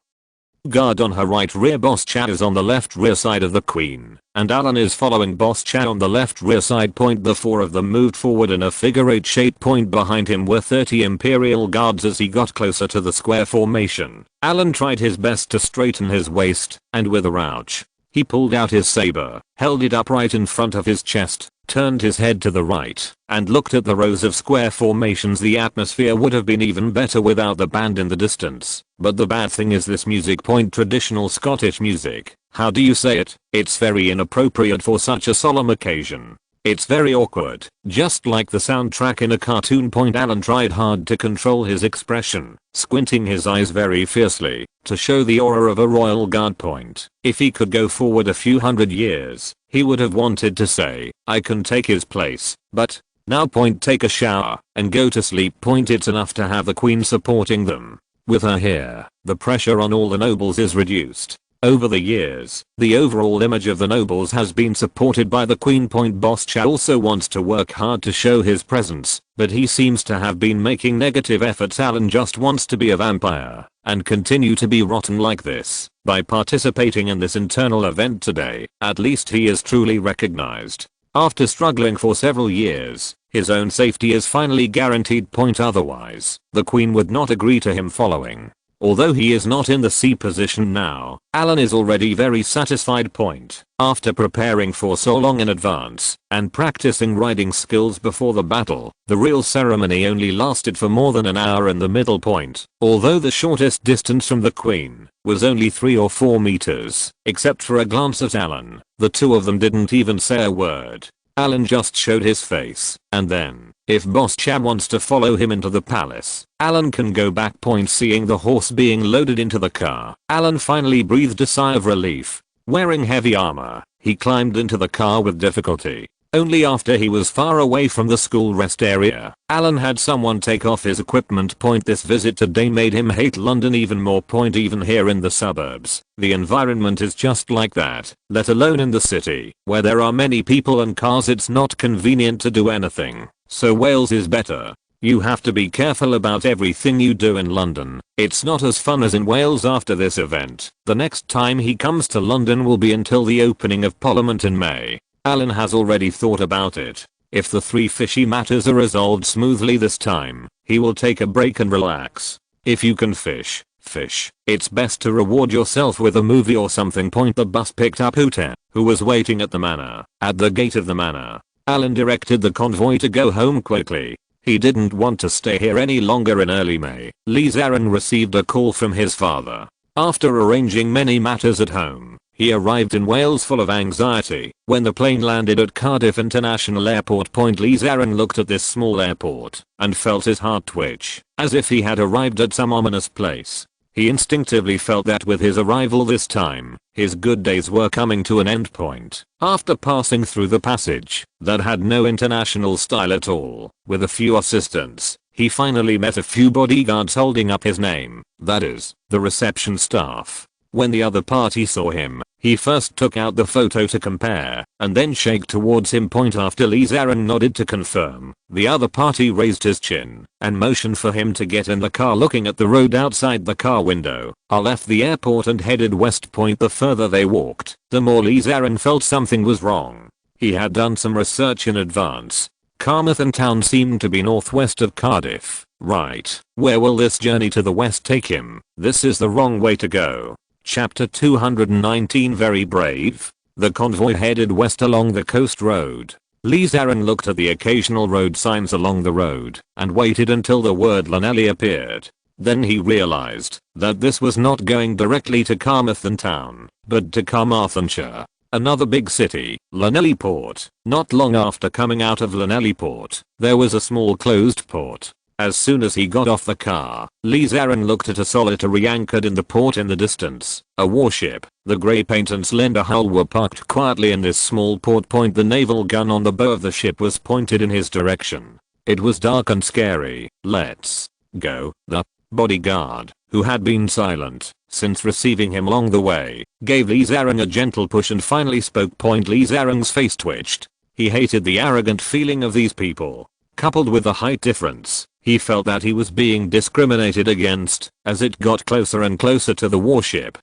Speaker 1: guard on her right rear. Boss Cha is on the left rear side of the queen, and Alan is following Boss Cha on the left rear side. Point the four of them moved forward in a figure 8 shape. Point behind him were 30 imperial guards. As he got closer to the square formation, Alan tried his best to straighten his waist, and with a ouch, he pulled out his saber, held it upright in front of his chest, turned his head to the right, and looked at the rows of square formations. The atmosphere would have been even better without the band in the distance, but the bad thing is this music. Point traditional Scottish music. How do you say it? It's very inappropriate for such a solemn occasion. It's very awkward, just like the soundtrack in a cartoon. Point Alan tried hard to control his expression, squinting his eyes very fiercely to show the aura of a royal guard. Point, if he could go forward a few hundred years, he would have wanted to say, I can take his place, but now. Point take a shower and go to sleep. Point it's enough to have the queen supporting them. With her here, the pressure on all the nobles is reduced. Over the years, the overall image of the nobles has been supported by the queen. Point Boss Cha also wants to work hard to show his presence, but he seems to have been making negative efforts. Alan just wants to be a vampire and continue to be rotten like this. By participating in this internal event today, at least he is truly recognized. After struggling for several years, his own safety is finally guaranteed. Point otherwise, the queen would not agree to him following. Although he is not in the C position now, Alan is already very satisfied. Point, after preparing for so long in advance and practicing riding skills before the battle, the real ceremony only lasted for more than an hour in the middle. Point, although the shortest distance from the queen was only 3 or 4 meters, except for a glance at Alan, the two of them didn't even say a word. Alan just showed his face, and then, if Boss Cha wants to follow him into the palace, Alan can go back. Point seeing the horse being loaded into the car, Alan finally breathed a sigh of relief. Wearing heavy armor, he climbed into the car with difficulty. Only after he was far away from the school rest area, Alan had someone take off his equipment. Point this visit today made him hate London even more. Point even here in the suburbs, the environment is just like that, let alone in the city, where there are many people and cars. It's not convenient to do anything, so Wales is better. You have to be careful about everything you do in London. It's not as fun as in Wales. After this event, the next time he comes to London will be until the opening of Parliament in May. Alan has already thought about it. If the 3 fishy matters are resolved smoothly this time, he will take a break and relax. If you can fish, fish. It's best to reward yourself with a movie or something. The bus picked up Ute, who was waiting at the manor. At the gate of the manor, Alan directed the convoy to go home quickly. He didn't want to stay here any longer. In early May, Aaron received a call from his father. After arranging many matters at home, he arrived in Wales full of anxiety. When the plane landed at Cardiff International Airport, Aaron looked at this small airport and felt his heart twitch, as if he had arrived at some ominous place. He instinctively felt that with his arrival this time, his good days were coming to an end point. After passing through the passage that had no international style at all, with a few assistants, he finally met a few bodyguards holding up his name, that is, the reception staff. When the other party saw him, he first took out the photo to compare, and then shake towards him. After Aaron nodded to confirm, the other party raised his chin and motioned for him to get in the car. Looking at the road outside the car window, I left the airport and headed west. The further they walked, the more Aaron felt something was wrong. He had done some research in advance. Carmarthen town seemed to be northwest of Cardiff. Right, where will this journey to the west take him? This is the wrong way to go. Chapter 219. Very brave. The convoy headed west along the coast road. Aaron looked at the occasional road signs along the road and waited until the word Llanelli appeared. Then he realized that this was not going directly to Carmarthen town, but to Carmarthenshire, another big city, Llanelli Port. Not long after coming out of Llanelli Port, there was a small closed port. As soon as he got off the car, Aaron looked at a solitary anchored in the port in the distance. A warship, the grey paint and slender hull were parked quietly in this small port. The naval gun on the bow of the ship was pointed in his direction. It was dark and scary. Let's go. The bodyguard, who had been silent since receiving him along the way, gave Aaron a gentle push and finally spoke. Aaron's face twitched. He hated the arrogant feeling of these people. Coupled with the height difference, he felt that he was being discriminated against. As it got closer and closer to the warship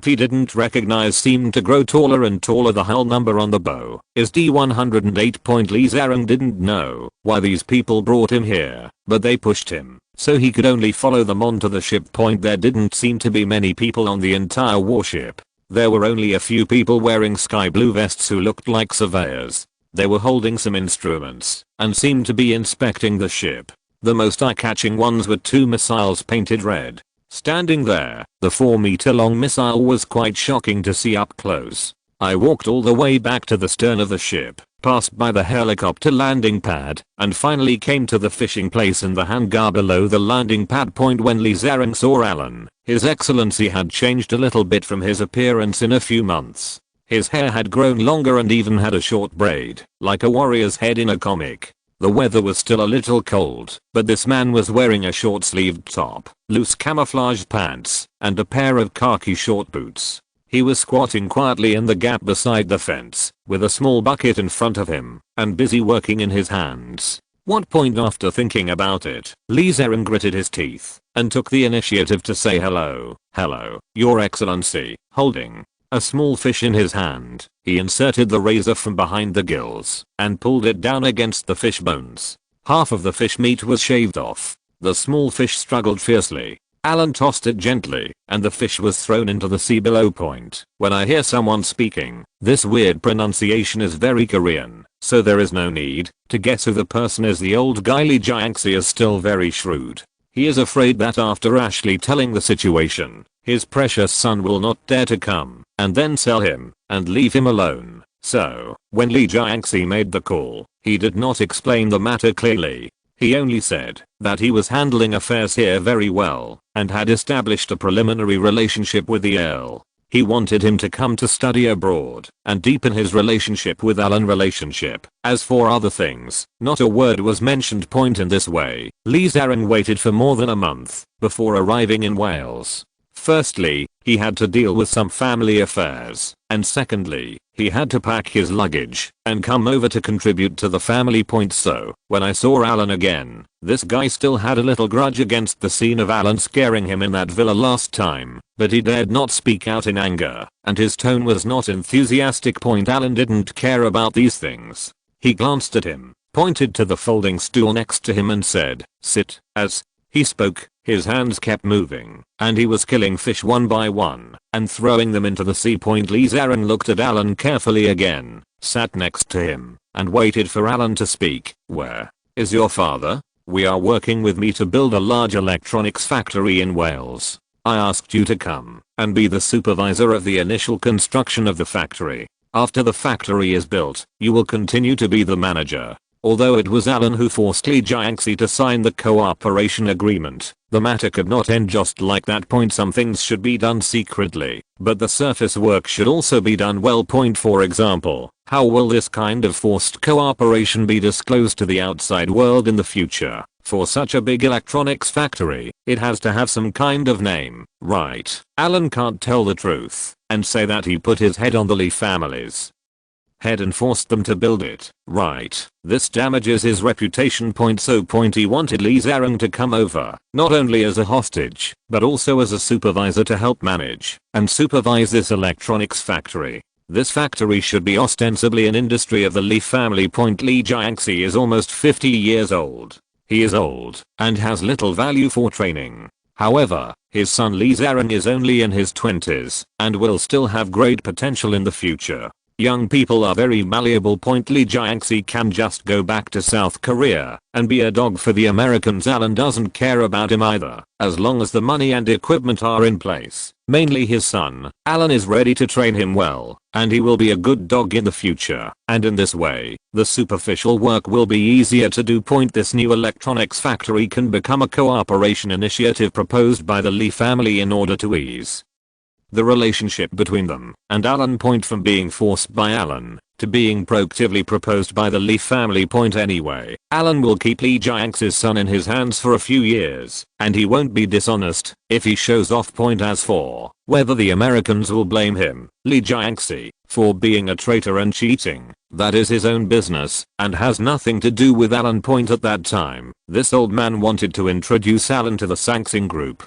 Speaker 1: he didn't recognize seemed to grow taller and taller. The hull number on the bow is D108. Aaron didn't know why these people brought him here, but they pushed him, so he could only follow them onto the ship. There didn't seem to be many people on the entire warship. There were only a few people wearing sky blue vests who looked like surveyors. They were holding some instruments and seemed to be inspecting the ship. The most eye-catching ones were two missiles painted red. Standing there, the 4-meter-long missile was quite shocking to see up close. I walked all the way back to the stern of the ship, passed by the helicopter landing pad, and finally came to the fishing place in the hangar below the landing pad. When Aaron saw Alan, His Excellency had changed a little bit from his appearance in a few months. His hair had grown longer and even had a short braid, like a warrior's head in a comic. The weather was still a little cold, but this man was wearing a short-sleeved top, loose camouflage pants, and a pair of khaki short boots. He was squatting quietly in the gap beside the fence, with a small bucket in front of him, and busy working in his hands. After thinking about it, Aaron gritted his teeth, and took the initiative to say hello. "Hello, Your Excellency," holding a small fish in his hand. He inserted the razor from behind the gills and pulled it down against the fish bones. Half of the fish meat was shaved off. The small fish struggled fiercely. Alan tossed it gently, and the fish was thrown into the sea below. When I hear someone speaking, this weird pronunciation is very Korean, so there is no need to guess who the person is. The old guy Lee Jae-angsi is still very shrewd. He is afraid that after Ashley telling the situation, his precious son will not dare to come and then sell him and leave him alone. So, when Lee Jae-angsi made the call, he did not explain the matter clearly. He only said that he was handling affairs here very well and had established a preliminary relationship with the Earl. He wanted him to come to study abroad and deepen his relationship with Alan. As for other things, not a word was mentioned. In this way, Aaron waited for more than a month before arriving in Wales. Firstly, he had to deal with some family affairs, and secondly, he had to pack his luggage and come over to contribute to the family. So, when I saw Alan again, this guy still had a little grudge against the scene of Alan scaring him in that villa last time, but he dared not speak out in anger, and his tone was not enthusiastic. Alan didn't care about these things. He glanced at him, pointed to the folding stool next to him and said, "Sit." As he spoke, His hands kept moving, and he was killing fish one by one and throwing them into the sea. Lee Zarang looked at Alan carefully again, sat next to him, and waited for Alan to speak. Where is your father? We are working with me to build a large electronics factory in Wales. I asked you to come and be the supervisor of the initial construction of the factory. After the factory is built, you will continue to be the manager. Although it was Alan who forced Lee Jiangxi to sign the cooperation agreement, the matter could not end just like that. Some things should be done secretly, but the surface work should also be done well. For example, how will this kind of forced cooperation be disclosed to the outside world in the future? For such a big electronics factory, it has to have some kind of name, right? Alan can't tell the truth and say that he put his head on the Lee family's head and forced them to build it, right? This damages his reputation. So he wanted Lee Zarang to come over, not only as a hostage, but also as a supervisor to help manage and supervise this electronics factory. This factory should be ostensibly an industry of the Lee family. Lee Jiangxi is almost 50 years old. He is old and has little value for training. However, his son Lee Zarang is only in his 20s and will still have great potential in the future. Young people are very malleable. Lee Jiangxi can just go back to South Korea and be a dog for the Americans. Alan doesn't care about him either, as long as the money and equipment are in place. Mainly his son, Alan is ready to train him well, and he will be a good dog in the future, and in this way, the superficial work will be easier to do. This new electronics factory can become a cooperation initiative proposed by the Lee family in order to ease the relationship between them and Alan. From being forced by Alan to being proactively proposed by the Lee family. Anyway, Alan will keep Lee Jiangxi's son in his hands for a few years, and he won't be dishonest if he shows off. As for whether the Americans will blame him, Lee Jiangxi, for being a traitor and cheating, that is his own business and has nothing to do with Alan. At that time, this old man wanted to introduce Alan to the Sangsing group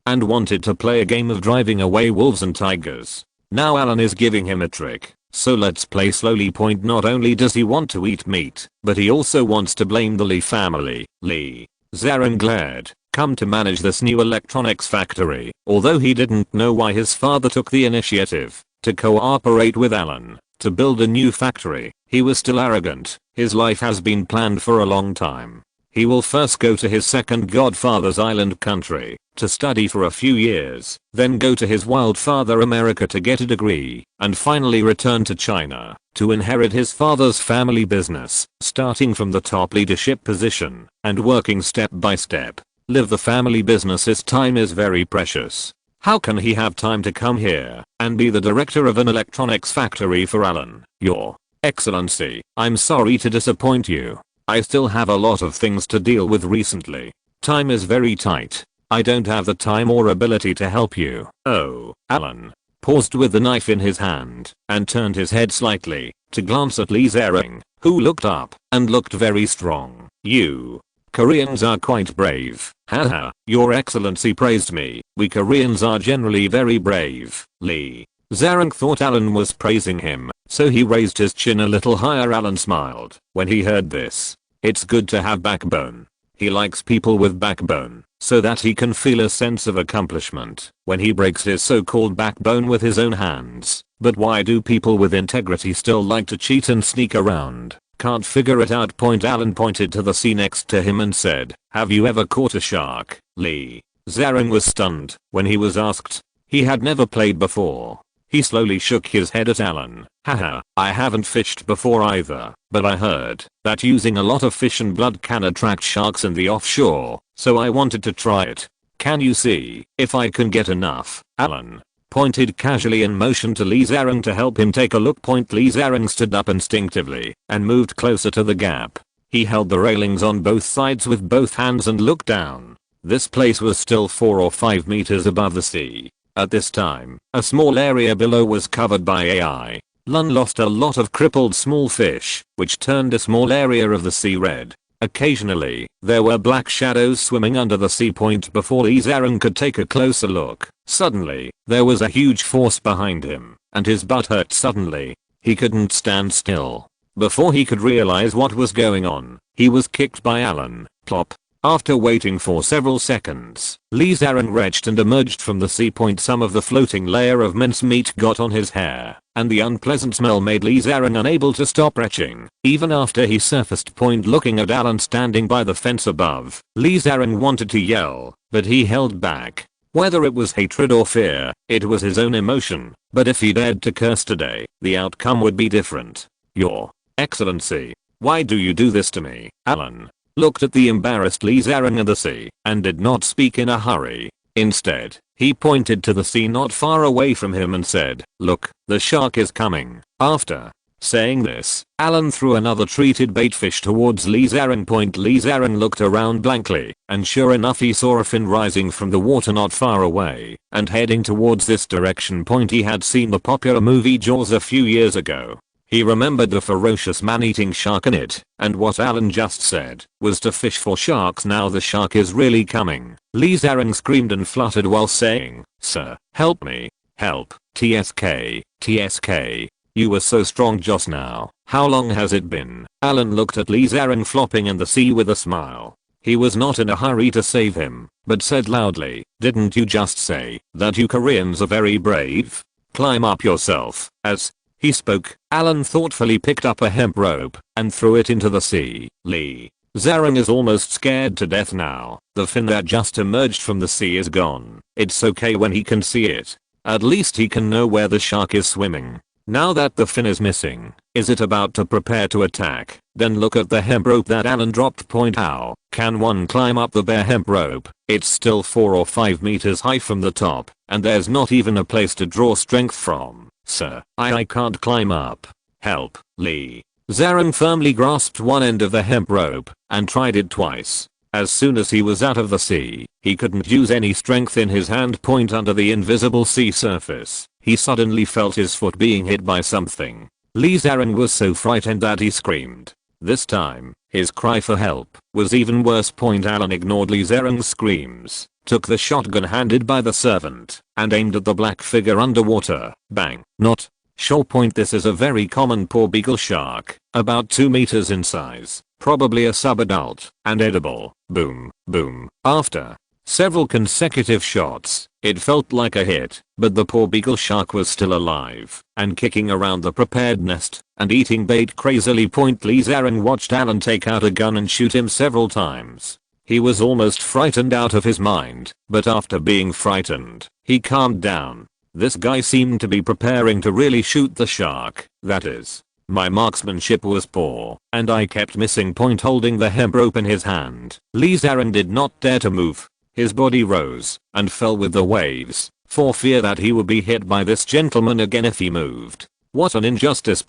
Speaker 1: and wanted to play a game of driving away wolves and tigers. Now Alan is giving him a trick, so let's play slowly. Not only does he want to eat meat, but he also wants to blame the Lee family. Lee Zarang glared, come to manage this new electronics factory. Although he didn't know why his father took the initiative to cooperate with Alan to build a new factory, he was still arrogant. His life has been planned for a long time. He will first go to his second godfather's island country to study for a few years, then go to his wild father America to get a degree, and finally return to China to inherit his father's family business, starting from the top leadership position and working step by step. Live the family business. His time is very precious. How can he have time to come here and be the director of an electronics factory for Alan? Your Excellency, I'm sorry to disappoint you. I still have a lot of things to deal with recently. Time is very tight. I don't have the time or ability to help you. Oh, Alan paused with the knife in his hand and turned his head slightly to glance at Lee Zarang, who looked up and looked very strong. You Koreans are quite brave. Haha, Your Excellency praised me. We Koreans are generally very brave. Lee Zarang thought Alan was praising him, so he raised his chin a little higher. Alan smiled when he heard this. It's good to have backbone. He likes people with backbone, so that he can feel a sense of accomplishment when he breaks his so-called backbone with his own hands. But why do people with integrity still like to cheat and sneak around? Can't figure it out. Alan pointed to the sea next to him and said, have you ever caught a shark? Lee Zarang was stunned when he was asked. He had never played before. He slowly shook his head at Alan. Haha, I haven't fished before either, but I heard that using a lot of fish and blood can attract sharks in the offshore, so I wanted to try it. Can you see if I can get enough? Alan pointed casually and motioned to Lee Zarang to help him take a look. Lee Zarang stood up instinctively and moved closer to the gap. He held the railings on both sides with both hands and looked down. This place was still 4 or 5 meters above the sea. At this time, a small area below was covered by AI. Lun lost a lot of crippled small fish, which turned a small area of the sea red. Occasionally, there were black shadows swimming under the sea. Before Lee Zarang could take a closer look, suddenly, there was a huge force behind him, and his butt hurt suddenly. He couldn't stand still. Before he could realize what was going on, he was kicked by Alan. Plop. After waiting for several seconds, Lee Zarang retched and emerged from the sea. Some of the floating layer of mincemeat got on his hair, and the unpleasant smell made Lee Zarang unable to stop retching, even after he surfaced. Looking at Alan standing by the fence above, Lee Zarang wanted to yell, but he held back. Whether it was hatred or fear, it was his own emotion, but if he dared to curse today, the outcome would be different. Your Excellency, why do you do this to me? Alan looked at the embarrassed Lee Zarang and the sea, and did not speak in a hurry. Instead, he pointed to the sea not far away from him and said, "Look, the shark is coming." After saying this, Alan threw another treated bait fish towards Lee Zarang. Lee Zarang looked around blankly, and sure enough he saw a fin rising from the water not far away, and heading towards this direction. He had seen the popular movie Jaws a few years ago. He remembered the ferocious man-eating shark in it, and what Alan just said was to fish for sharks. Now the shark is really coming. Lee Zarang screamed and fluttered while saying, "Sir, help me. Help, TSK, TSK. You were so strong just now. How long has it been?" Alan looked at Lee Zarang flopping in the sea with a smile. He was not in a hurry to save him, but said loudly, "Didn't you just say that you Koreans are very brave? Climb up yourself." As he spoke, Alan thoughtfully picked up a hemp rope and threw it into the sea. Lee Zarang is almost scared to death now. The fin that just emerged from the sea is gone. It's okay when he can see it. At least he can know where the shark is swimming. Now that the fin is missing, is it about to prepare to attack? Then look at the hemp rope that Alan dropped. How can one climb up the bare hemp rope? It's still 4 or 5 meters high from the top, and there's not even a place to draw strength from. "Sir, I can't climb up. Help." Lee Zarang firmly grasped one end of the hemp rope and tried it twice. As soon as he was out of the sea, he couldn't use any strength in his hand. Under the invisible sea surface, he suddenly felt his foot being hit by something. Lee Zarang was so frightened that he screamed. This time, his cry for help was even worse. Alan ignored Lee Zarang's screams, took the shotgun handed by the servant, and aimed at the black figure underwater. Bang. Not sure. This is a very common porbeagle shark, about 2 meters in size, probably a subadult, and edible. Boom, boom. After several consecutive shots, it felt like a hit, but the porbeagle shark was still alive and kicking around the prepared nest and eating bait crazily. Lee Zarang watched Alan take out a gun and shoot him several times. He was almost frightened out of his mind, but after being frightened, he calmed down. This guy seemed to be preparing to really shoot the shark. That is, my marksmanship was poor, and I kept missing. Holding the hemp rope in his hand, Lee Zarang did not dare to move. His body rose and fell with the waves, for fear that he would be hit by this gentleman again if he moved. What an injustice.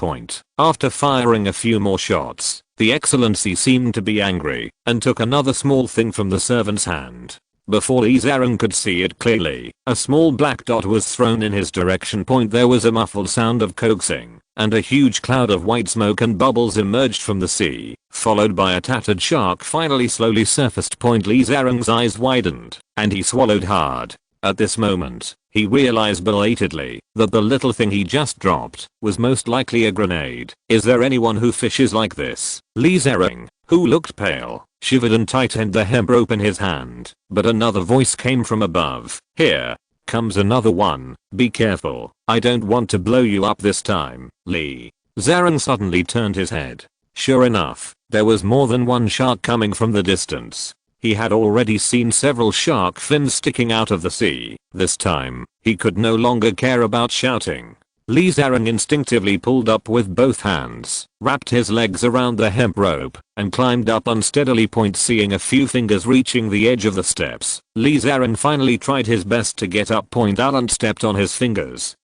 Speaker 1: After firing a few more shots, the Excellency seemed to be angry and took another small thing from the servant's hand. Before Lee Zarang could see it clearly, a small black dot was thrown in his direction. There was a muffled sound of coaxing, and a huge cloud of white smoke and bubbles emerged from the sea, followed by a tattered shark finally slowly surfaced. Lee Zarang's eyes widened, and he swallowed hard. At this moment, he realized belatedly that the little thing he just dropped was most likely a grenade. Is there anyone who fishes like this? Lee Zarang, who looked pale, shivered and tightened the hemp rope in his hand, but another voice came from above. "Here comes another one. Be careful. I don't want to blow you up this time." Lee Zarang suddenly turned his head. Sure enough, there was more than one shark coming from the distance. He had already seen several shark fins sticking out of the sea. This time, he could no longer care about shouting. Lee Zarang instinctively pulled up with both hands, wrapped his legs around the hemp rope, and climbed up unsteadily. Seeing a few fingers reaching the edge of the steps, Lee Zarang finally tried his best to get up. Alan stepped on his fingers.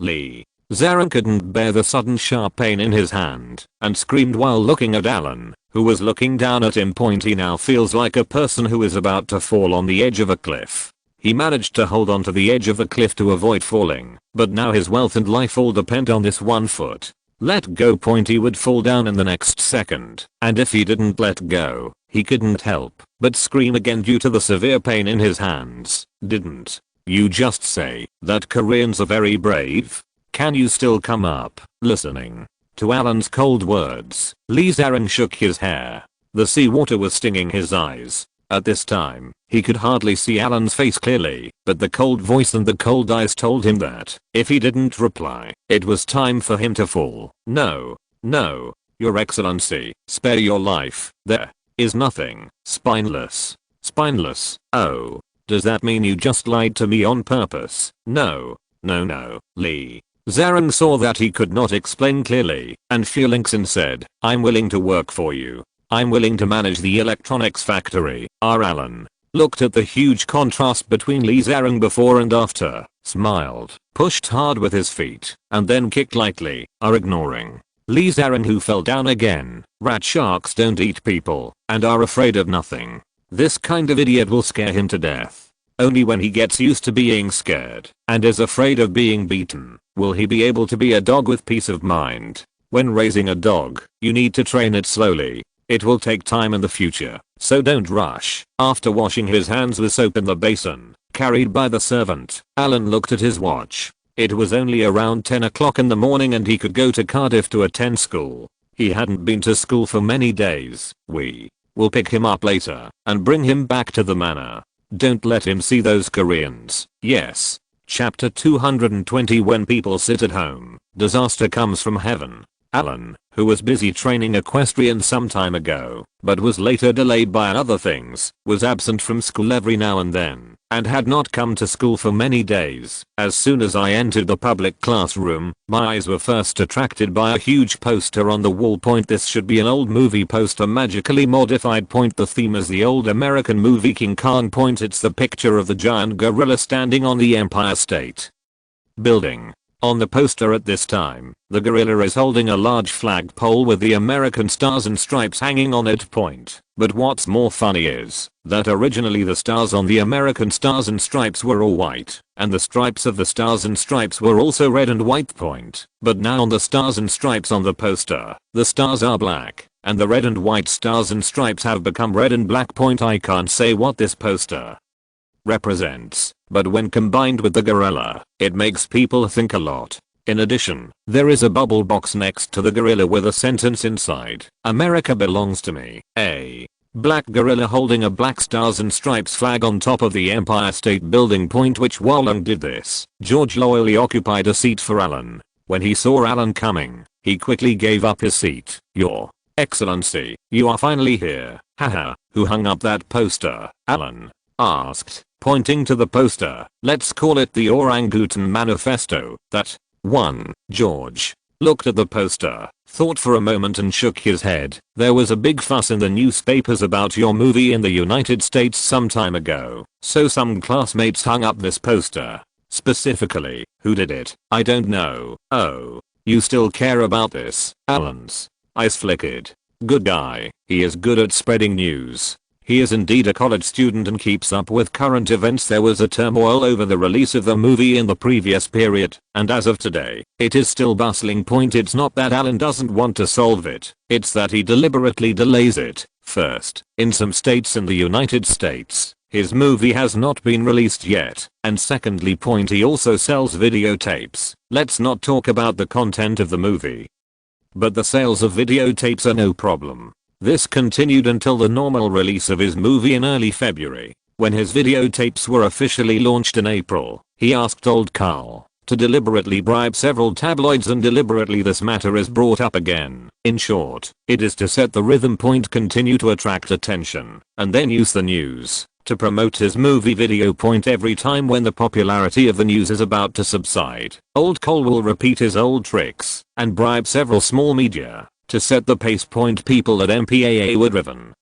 Speaker 1: Lee Zarang couldn't bear the sudden sharp pain in his hand, and screamed while looking at Alan, who was looking down at him. He now feels like a person who is about to fall on the edge of a cliff. He managed to hold onto the edge of the cliff to avoid falling, but now his wealth and life all depend on this one foot. Let go. He would fall down in the next second, and if he didn't let go, he couldn't help but scream again due to the severe pain in his hands. "Didn't you just say that Koreans are very brave? Can you still come up?" Listening to Alan's cold words, Lee Zarang shook his hair. The seawater was stinging his eyes, At this time, he could hardly see Alan's face clearly, but the cold voice and the cold eyes told him that, if he didn't reply, it was time for him to fall. No, no, Your Excellency, spare your life, there is nothing. Spineless. Spineless. Oh, does that mean you just lied to me on purpose? No, no, no, Lee. Zaran saw that he could not explain clearly, and Felixson said, I'm willing to work for you. I'm willing to manage the electronics factory. Alan looked at the huge contrast between Lee Zaran before and after, smiled, pushed hard with his feet, and then kicked lightly, ignoring Lee Zaran, who fell down again. Rat sharks don't eat people, and are afraid of nothing. This kind of idiot will scare him to death. Only when he gets used to being scared, and is afraid of being beaten, will he be able to be a dog with peace of mind. When raising a dog, you need to train it slowly. It will take time in the future, so don't rush. After washing his hands with soap in the basin, carried by the servant, Alan looked at his watch. It was only around 10 o'clock in the morning and he could go to Cardiff to attend school. He hadn't been to school for many days. We will pick him up later and bring him back to the manor. Don't let him see those Koreans. Yes. Chapter 220. When people sit at home, disaster comes from heaven. Alan, who was busy training equestrians some time ago, but was later delayed by other things, was absent from school every now and then, and had not come to school for many days. As soon as I entered the public classroom, my eyes were first attracted by a huge poster on the wall. This should be an old movie poster magically modified. The theme is the old American movie King Kong. It's the picture of the giant gorilla standing on the Empire State Building. On the poster at this time, the gorilla is holding a large flagpole with the American stars and stripes hanging on it. But what's more funny is that originally the stars on the American stars and stripes were all white, and the stripes of the stars and stripes were also red and white. But now on the stars and stripes on the poster, the stars are black, and the red and white stars and stripes have become red and black. I can't say what this poster represents, but when combined with the gorilla, it makes people think a lot. In addition, there is a bubble box next to the gorilla with a sentence inside. America belongs to me. A black gorilla holding a black stars and stripes flag on top of the Empire State Building. Which while Long did this, George loyally occupied a seat for Alan. When he saw Alan coming, he quickly gave up his seat. Your Excellency, you are finally here. Haha, who hung up that poster? Alan asked, pointing to the poster. Let's call it the Orangutan Manifesto. That one. George looked at the poster, thought for a moment and shook his head. There was a big fuss in the newspapers about your movie in the United States some time ago, so some classmates hung up this poster. Specifically, who did it? I don't know. Oh, you still care about this? Alan's eyes flickered. Good guy. He is good at spreading news. He is indeed a college student and keeps up with current events. There was a turmoil over the release of the movie in the previous period, and as of today, it is still bustling. It's not that Alan doesn't want to solve it, it's that he deliberately delays it. First, in some states in the United States, his movie has not been released yet, and secondly, he also sells videotapes. Let's not talk about the content of the movie, but the sales of videotapes are no problem. This continued until the normal release of his movie in early February. When his videotapes were officially launched in April, he asked old Carl to deliberately bribe several tabloids, and deliberately this matter is brought up again. In short, it is to set the rhythm. Continue to attract attention, and then use the news to promote his movie video. Every time when the popularity of the news is about to subside, old Cole will repeat his old tricks and bribe several small media to set the pace. People at MPAA were driven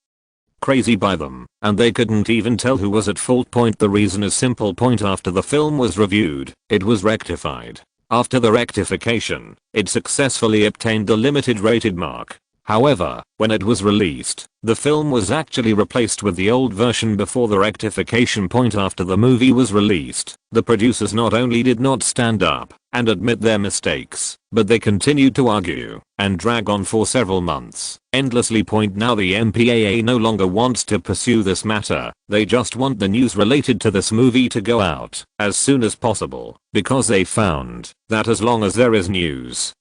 Speaker 1: crazy by them, and they couldn't even tell who was at fault. The reason is simple. After the film was reviewed, it was rectified. After the rectification, it successfully obtained the limited rated mark. However, when it was released, the film was actually replaced with the old version before the rectification. After the movie was released, the producers not only did not stand up and admit their mistakes, but they continued to argue and drag on for several months, endlessly. Now the MPAA no longer wants to pursue this matter. They just want the news related to this movie to go out as soon as possible, because they found that as long as there is news,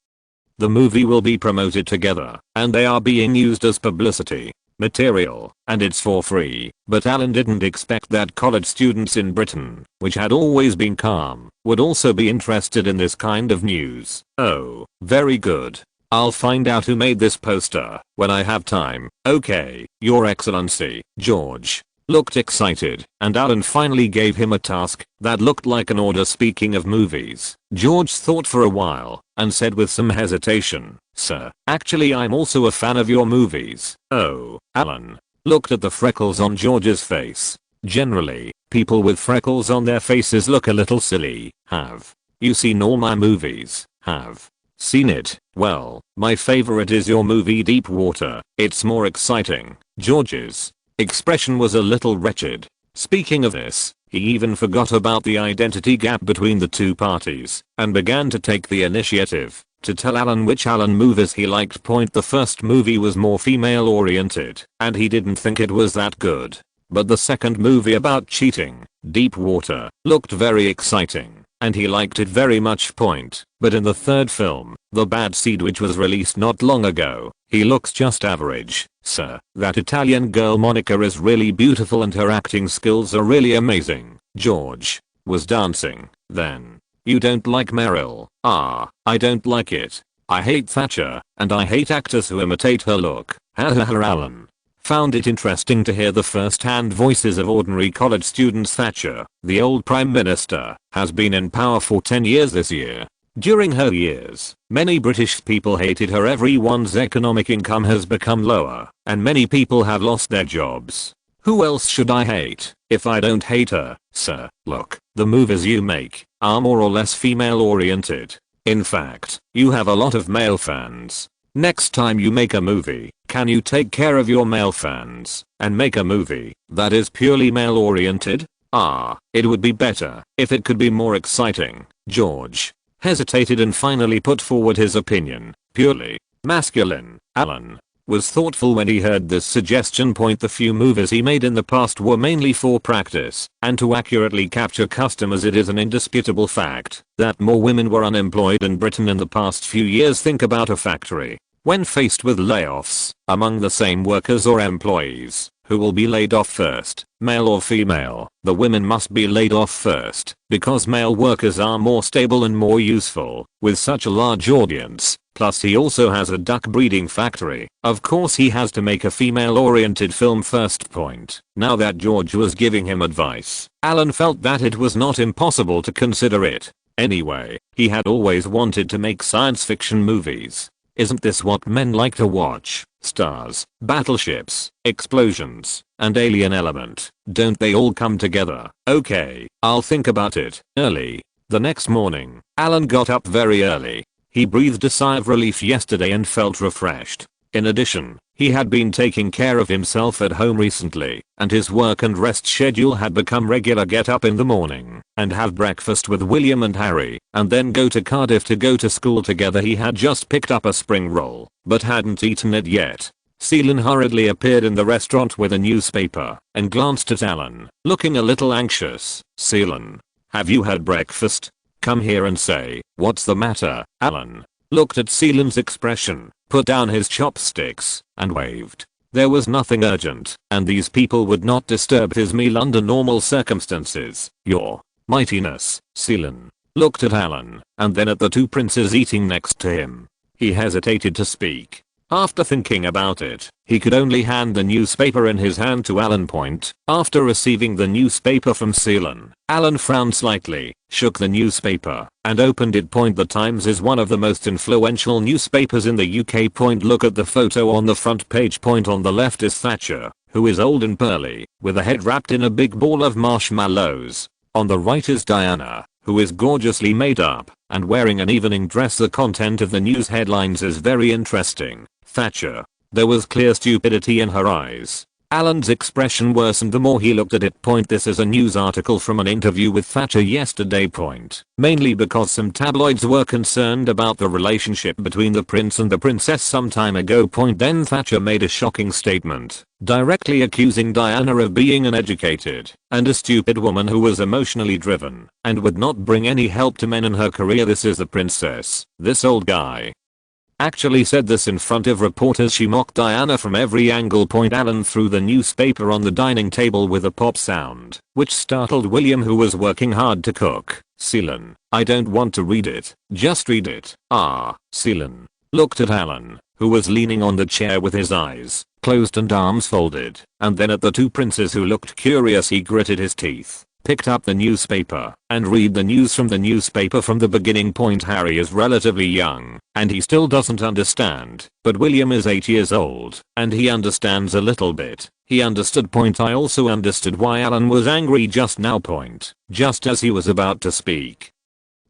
Speaker 1: the movie will be promoted together, and they are being used as publicity. material, and it's for free. But Alan didn't expect that college students in Britain, which had always been calm, would also be interested in this kind of news. Oh, very good. I'll find out who made this poster when I have time. Okay, Your Excellency. George looked excited, and Alan finally gave him a task that looked like an order. Speaking of movies, George thought for a while and said with some hesitation, "Sir, actually I'm also a fan of your movies." Oh, Alan looked at the freckles on George's face. Generally, people with freckles on their faces look a little silly. Have you seen all my movies? Have seen it? Well, my favorite is your movie Deep Water. It's more exciting. George's expression was a little wretched. Speaking of this, he even forgot about the identity gap between the two parties and began to take the initiative to tell Alan which Alan movies he liked. The first movie was more female oriented and he didn't think it was that good. But the second movie about cheating, Deep Water, looked very exciting and he liked it very much. But in the third film, The Bad Seed, which was released not long ago, he looks just average. Sir, that Italian girl Monica is really beautiful and her acting skills are really amazing. George was dancing. Then, you don't like Meryl? Ah, I don't like it. I hate Thatcher, and I hate actors who imitate her look. Alan found it interesting to hear the first-hand voices of ordinary college students. Thatcher, the old prime minister, has been in power for 10 years this year. During her years, many British people hated her. Everyone's economic income has become lower, and many people have lost their jobs. Who else should I hate if I don't hate her? Sir, look, the movies you make are more or less female oriented. In fact, you have a lot of male fans. Next time you make a movie, can you take care of your male fans and make a movie that is purely male oriented? It would be better if it could be more exciting. George hesitated and finally put forward his opinion. Purely masculine. Alan was thoughtful when he heard this suggestion. The few movies he made in the past were mainly for practice and to accurately capture customers. It is an indisputable fact that more women were unemployed in Britain in the past few years. Think about a factory. When faced with layoffs among the same workers or employees, who will be laid off first, male or female? The women must be laid off first, because male workers are more stable and more useful with such a large audience. Plus he also has a duck breeding factory. Of course he has to make a female-oriented film first. Now that George was giving him advice, Alan felt that it was not impossible to consider it. Anyway, he had always wanted to make science fiction movies. Isn't this what men like to watch? Stars, battleships, explosions, and alien element. Don't they all come together? Okay, I'll think about it. Early the next morning, Alan got up very early. He breathed a sigh of relief yesterday and felt refreshed. In addition, he had been taking care of himself at home recently, and his work and rest schedule had become regular. Get up in the morning and have breakfast with William and Harry, and then go to Cardiff to go to school together. He had just picked up a spring roll, but hadn't eaten it yet. Seelan hurriedly appeared in the restaurant with a newspaper and glanced at Alan, looking a little anxious. Seelan, have you had breakfast? Come here and say, what's the matter? Alan looked at Seelan's expression, put down his chopsticks, and waved. There was nothing urgent, and these people would not disturb his meal under normal circumstances. Your mightiness. Seelan looked at Alan, and then at the two princes eating next to him. He hesitated to speak. After thinking about it, he could only hand the newspaper in his hand to Alan. After receiving the newspaper from Seelan, Alan frowned slightly, shook the newspaper, and opened it. The Times is one of the most influential newspapers in the UK. Look at the photo on the front page. On the left is Thatcher, who is old and pearly, with a head wrapped in a big ball of marshmallows. On the right is Diana, who is gorgeously made up and wearing an evening dress. The content of the news headlines is very interesting. Thatcher. There was clear stupidity in her eyes. Alan's expression worsened the more he looked at it. This is a news article from an interview with Thatcher yesterday. Mainly because some tabloids were concerned about the relationship between the prince and the princess some time ago. Then Thatcher made a shocking statement, directly accusing Diana of being an educated and a stupid woman who was emotionally driven and would not bring any help to men in her career. This is the princess. This old guy actually said this in front of reporters. She mocked Diana from every angle. Alan threw the newspaper on the dining table with a pop sound, which startled William, who was working hard to cook. Seelan, I don't want to read it. Just read it. Seelan looked at Alan, who was leaning on the chair with his eyes closed and arms folded, and then at the two princes who looked curious. He gritted his teeth, picked up the newspaper, and read the news from the newspaper from the beginning. Harry is relatively young, and he still doesn't understand, but William is 8 years old, and he understands a little bit. He understood. I also understood why Alan was angry just now. Just as he was about to speak,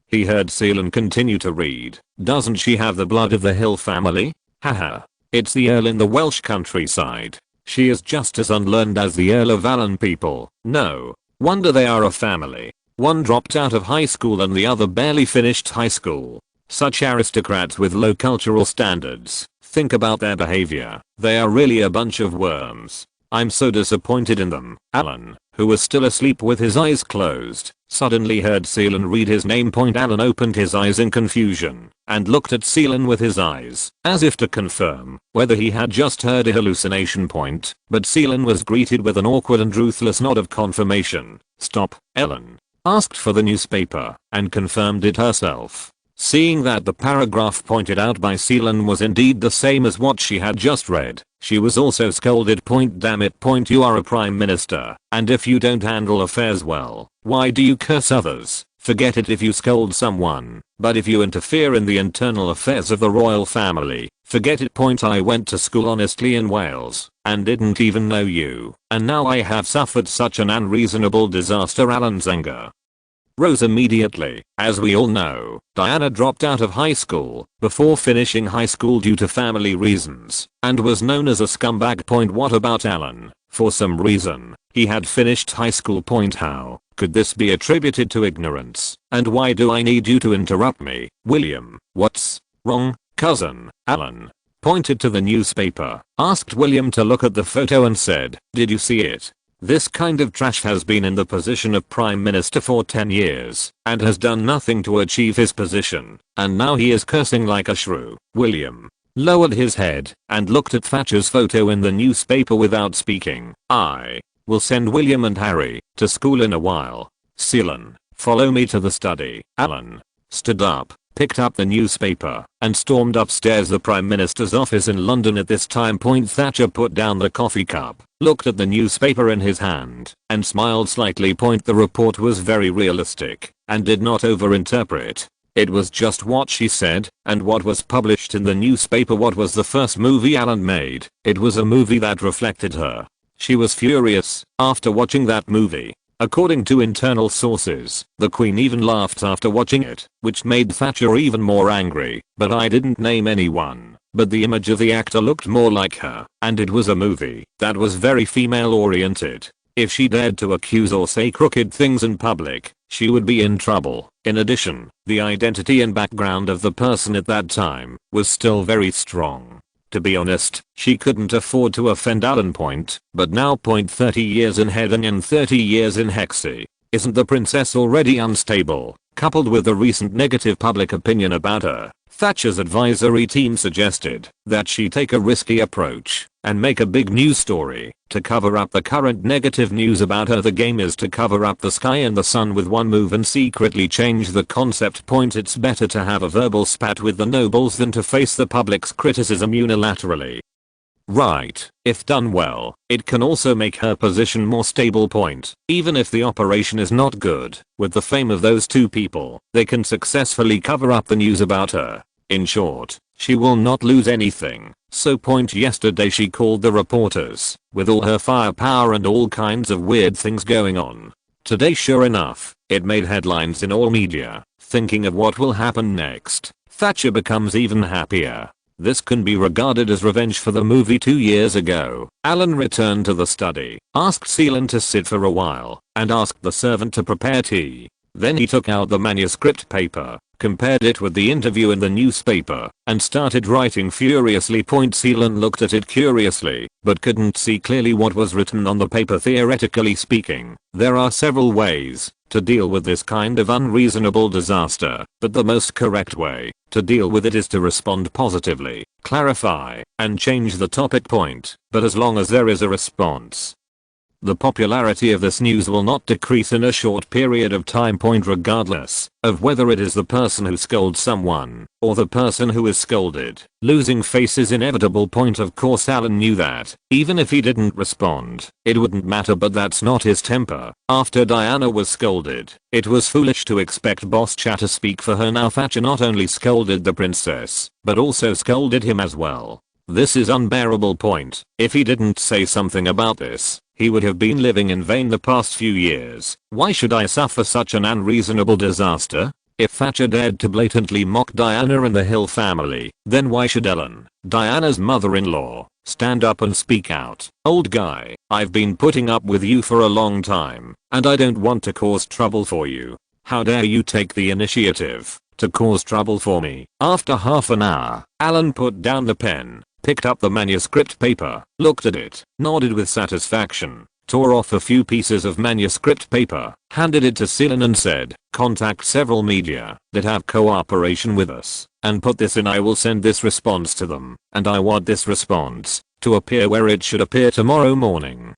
Speaker 1: he heard Seelan continue to read. Doesn't she have the blood of the Hill family? Haha. It's the Earl in the Welsh countryside. She is just as unlearned as the Earl of Allen people. No wonder they are a family. One dropped out of high school and the other barely finished high school. Such aristocrats with low cultural standards. Think about their behavior. They are really a bunch of worms. I'm so disappointed in them. Alan, who was still asleep with his eyes closed, suddenly heard Seelan read his name. Alan opened his eyes in confusion and looked at Seelan with his eyes, as if to confirm whether he had just heard a hallucination. But Seelan was greeted with an awkward and ruthless nod of confirmation. Stop, Ellen. Asked for the newspaper and confirmed it herself. Seeing that the paragraph pointed out by Seelan was indeed the same as what she had just read, she was also scolded. Damn it. You are a prime minister, and if you don't handle affairs well, why do you curse others? Forget it if you scold someone, but if you interfere in the internal affairs of the royal family, forget it. I went to school honestly in Wales, and didn't even know you, and now I have suffered such an unreasonable disaster. Alan's anger rose immediately. As we all know, Diana dropped out of high school before finishing high school due to family reasons, and was known as a scumbag. What about Alan? For some reason, he had finished high school. How could this be attributed to ignorance? And why do I need you to interrupt me? William, what's wrong, cousin? Alan pointed to the newspaper, asked William to look at the photo and said, did you see it? This kind of trash has been in the position of prime minister for 10 years and has done nothing to achieve his position, and now he is cursing like a shrew. William lowered his head and looked at Thatcher's photo in the newspaper without speaking. I will send William and Harry to school in a while. Seelan, follow me to the study. Alan stood up, picked up the newspaper, and stormed upstairs. The Prime Minister's office in London at this time. Thatcher put down the coffee cup, looked at the newspaper in his hand, and smiled slightly. The report was very realistic, and did not overinterpret. It was just what she said, and what was published in the newspaper. What was the first movie Alan made? It was a movie that reflected her. She was furious after watching that movie. According to internal sources, the Queen even laughed after watching it, which made Thatcher even more angry. But I didn't name anyone, but the image of the actor looked more like her, and it was a movie that was very female oriented. If she dared to accuse or say crooked things in public, she would be in trouble. In addition, the identity and background of the person at that time was still very strong. To be honest, she couldn't afford to offend Alan. But now 30 years in Hedon and 30 years in Hexie. Isn't the princess already unstable? Coupled with the recent negative public opinion about her, Thatcher's advisory team suggested that she take a risky approach and make a big news story to cover up the current negative news about her. The game is to cover up the sky and the sun with one move and secretly change the concept. It's better to have a verbal spat with the nobles than to face the public's criticism unilaterally. Right, if done well, it can also make her position more stable. Even if the operation is not good, with the fame of those two people, they can successfully cover up the news about her. In short, she will not lose anything. So yesterday she called the reporters, with all her firepower and all kinds of weird things going on. Today, sure enough, it made headlines in all media. Thinking of what will happen next, Thatcher becomes even happier. This can be regarded as revenge for the movie 2 years ago. Alan returned to the study, asked Seelan to sit for a while, and asked the servant to prepare tea. Then he took out the manuscript paper, compared it with the interview in the newspaper, and started writing furiously. Seelan looked at it curiously, but couldn't see clearly what was written on the paper. Theoretically speaking, there are several ways to deal with this kind of unreasonable disaster, but the most correct way to deal with it is to respond positively, clarify, and change the topic point, but as long as there is a response. The popularity of this news will not decrease in a short period of time. Regardless of whether it is the person who scolds someone or the person who is scolded, losing face is inevitable. Of course Alan knew that, even if he didn't respond, it wouldn't matter, but that's not his temper. After Diana was scolded, it was foolish to expect Boss Chat to speak for her. Now Thatcher not only scolded the princess, but also scolded him as well. This is unbearable. If he didn't say something about this, he would have been living in vain the past few years. Why should I suffer such an unreasonable disaster? If Thatcher dared to blatantly mock Diana and the Hill family, then why should Ellen, Diana's mother-in-law, stand up and speak out? Old guy, I've been putting up with you for a long time, and I don't want to cause trouble for you. How dare you take the initiative to cause trouble for me? After half an hour, Alan put down the pen, picked up the manuscript paper, looked at it, nodded with satisfaction, tore off a few pieces of manuscript paper, handed it to Seelan and said, "Contact several media that have cooperation with us, and put this in. I will send this response to them, and I want this response to appear where it should appear tomorrow morning,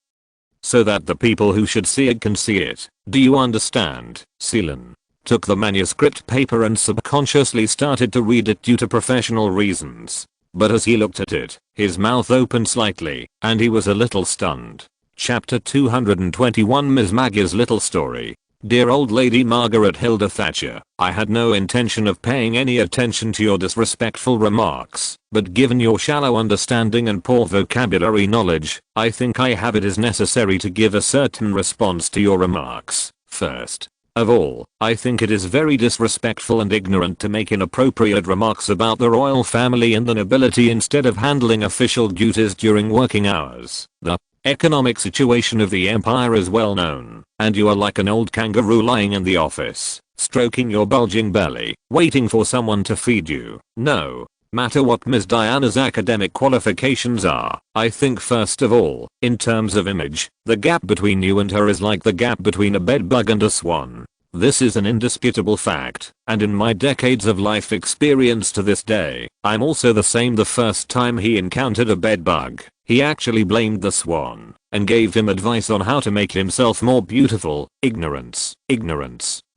Speaker 1: so that the people who should see it can see it. Do you understand?" Seelan took the manuscript paper and subconsciously started to read it due to professional reasons. But as he looked at it, his mouth opened slightly, and he was a little stunned. Chapter 221 Ms. Maggie's Little Story. Dear old lady Margaret Hilda Thatcher, I had no intention of paying any attention to your disrespectful remarks, but given your shallow understanding and poor vocabulary knowledge, I think I have it is necessary to give a certain response to your remarks. First of all, I think it is very disrespectful and ignorant to make inappropriate remarks about the royal family and the nobility instead of handling official duties during working hours. The economic situation of the empire is well known, and you are like an old kangaroo lying in the office, stroking your bulging belly, waiting for someone to feed you. No matter what Ms. Diana's academic qualifications are, I think first of all, in terms of image, the gap between you and her is like the gap between a bedbug and a swan. This is an indisputable fact, and in my decades of life experience to this day, I'm also the same. The first time he encountered a bedbug, he actually blamed the swan, and gave him advice on how to make himself more beautiful. Ignorance,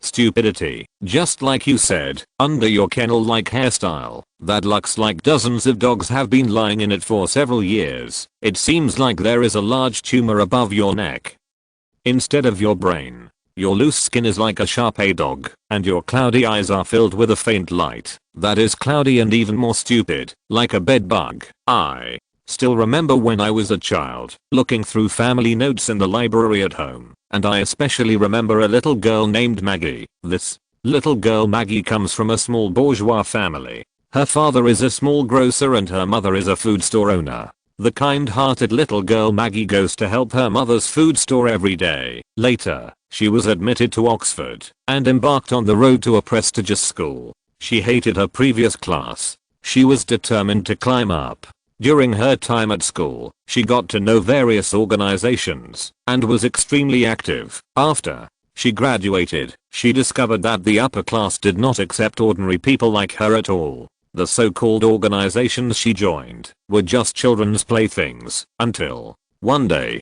Speaker 1: stupidity, just like you said, under your kennel-like hairstyle, that looks like dozens of dogs have been lying in it for several years. It seems like there is a large tumor above your neck instead of your brain. Your loose skin is like a Shar-Pei dog, and your cloudy eyes are filled with a faint light that is cloudy and even more stupid, like a bedbug. I still remember when I was a child, looking through family notes in the library at home, and I especially remember a little girl named Maggie. This little girl Maggie comes from a small bourgeois family. Her father is a small grocer and her mother is a food store owner. The kind-hearted little girl Maggie goes to help her mother's food store every day. Later, she was admitted to Oxford and embarked on the road to a prestigious school. She hated her previous class. She was determined to climb up. During her time at school, she got to know various organizations and was extremely active. After she graduated, she discovered that the upper class did not accept ordinary people like her at all. The so-called organizations she joined were just children's playthings, until one day,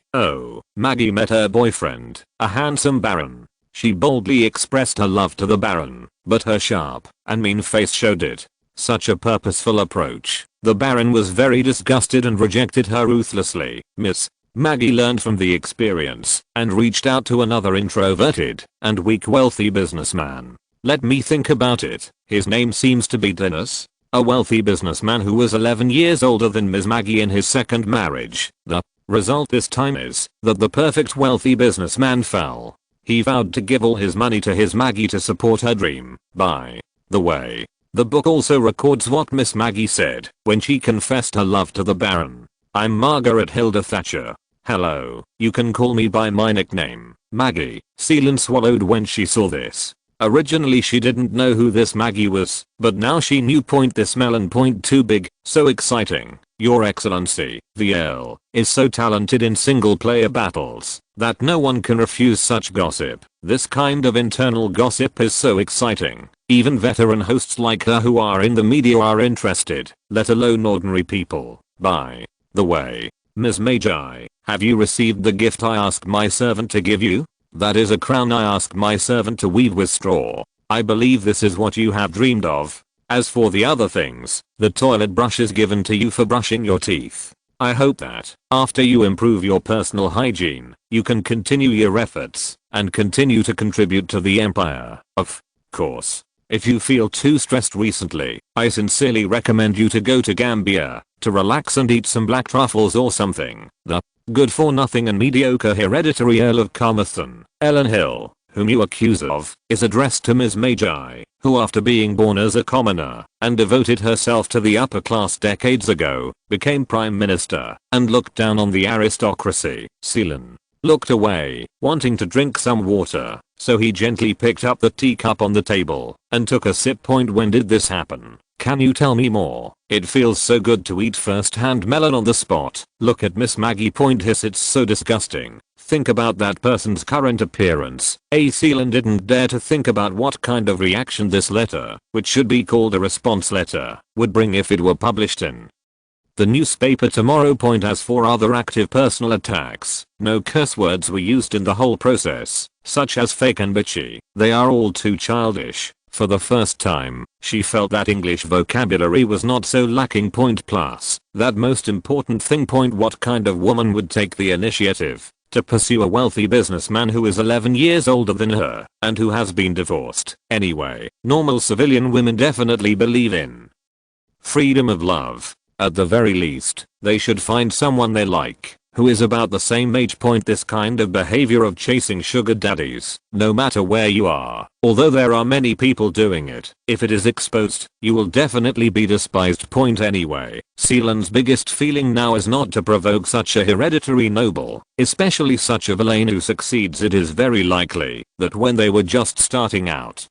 Speaker 1: Maggie met her boyfriend, a handsome baron. She boldly expressed her love to the baron, but her sharp and mean face showed it. Such a purposeful approach. The baron was very disgusted and rejected her ruthlessly. Miss Maggie learned from the experience and reached out to another introverted and weak wealthy businessman. Let me think about it. His name seems to be Dennis. A wealthy businessman who was 11 years older than Ms. Maggie in his second marriage. The result this time is that the perfect wealthy businessman fell. He vowed to give all his money to his Maggie to support her dream. By the way, the book also records what Miss Maggie said when she confessed her love to the baron. I'm Margaret Hilda Thatcher. Hello, you can call me by my nickname, Maggie. Seelan swallowed when she saw this. Originally she didn't know who this Maggie was, but now she knew. This melon. Too big, so exciting. Your Excellency, VL, is so talented in single player battles that no one can refuse such gossip. This kind of internal gossip is so exciting. Even veteran hosts like her who are in the media are interested, let alone ordinary people. By the way, Ms. Magi, have you received the gift I asked my servant to give you? That is a crown I asked my servant to weave with straw. I believe this is what you have dreamed of. As for the other things, the toilet brush is given to you for brushing your teeth. I hope that, after you improve your personal hygiene, you can continue your efforts and continue to contribute to the empire. Of course, if you feel too stressed recently, I sincerely recommend you to go to Gambia to relax and eat some black truffles or something. The good for nothing and mediocre hereditary Earl of Carmarthen, Ellen Hill, whom you accuse of, is addressed to Ms. Magi, who after being born as a commoner and devoted herself to the upper class decades ago, became prime minister and looked down on the aristocracy. Seelan looked away, wanting to drink some water, so he gently picked up the teacup on the table and took a sip. When did this happen? Can you tell me more? It feels so good to eat first-hand melon on the spot. Look at Miss Maggie. Hiss, it's so disgusting. Think about that person's current appearance. Seelan didn't dare to think about what kind of reaction this letter, which should be called a response letter, would bring if it were published in the newspaper tomorrow. As for other active personal attacks, no curse words were used in the whole process, such as fake and bitchy. They are all too childish. For the first time, she felt that English vocabulary was not so lacking. Plus, that most important thing. What kind of woman would take the initiative to pursue a wealthy businessman who is 11 years older than her and who has been divorced? Anyway, normal civilian women definitely believe in freedom of love. At the very least, they should find someone they like, who is about the same age. This kind of behavior of chasing sugar daddies, no matter where you are, although there are many people doing it, if it is exposed, you will definitely be despised. Anyway, Seelan's biggest feeling now is not to provoke such a hereditary noble, especially such a villain who succeeds. It is very likely that when they were just starting out,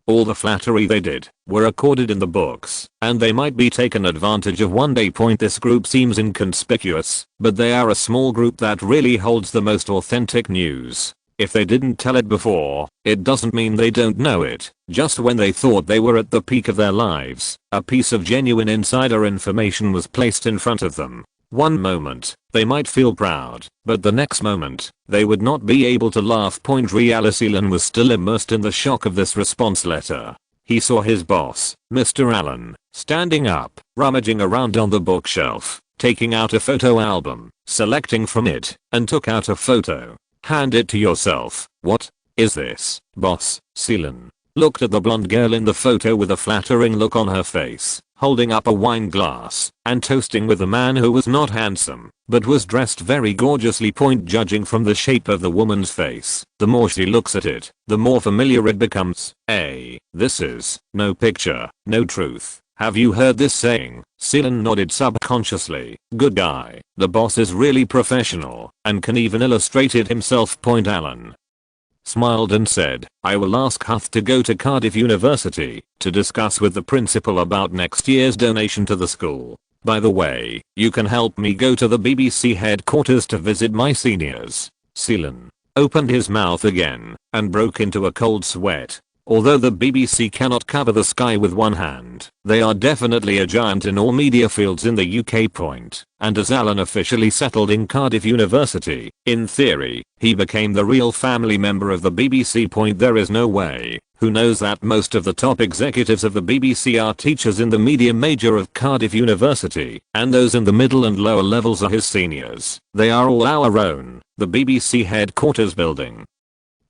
Speaker 1: all the flattery they did were recorded in the books, and they might be taken advantage of one day. This group seems inconspicuous, but they are a small group that really holds the most authentic news. If they didn't tell it before, it doesn't mean they don't know it. Just when they thought they were at the peak of their lives, a piece of genuine insider information was placed in front of them. One moment, they might feel proud, but the next moment, they would not be able to laugh. Seelan was still immersed in the shock of this response letter. He saw his boss, Mr. Allen, standing up, rummaging around on the bookshelf, taking out a photo album, selecting from it, and took out a photo. Hand it to yourself. What is this, boss? Seelan looked at the blonde girl in the photo with a flattering look on her face, holding up a wine glass and toasting with a man who was not handsome, but was dressed very gorgeously. Judging from the shape of the woman's face, the more she looks at it, the more familiar it becomes. This is no picture, no truth. Have you heard this saying? Seelan nodded subconsciously. Good guy. The boss is really professional and can even illustrate it himself. Allen smiled and said, I will ask Huth to go to Cardiff University to discuss with the principal about next year's donation to the school. By the way, you can help me go to the BBC headquarters to visit my seniors. Seelan opened his mouth again and broke into a cold sweat. Although the BBC cannot cover the sky with one hand, they are definitely a giant in all media fields in the UK. And as Alan officially settled in Cardiff University, in theory, he became the real family member of the BBC. There is no way. Who knows that most of the top executives of the BBC are teachers in the media major of Cardiff University, and those in the middle and lower levels are his seniors. They are all our own. The BBC headquarters building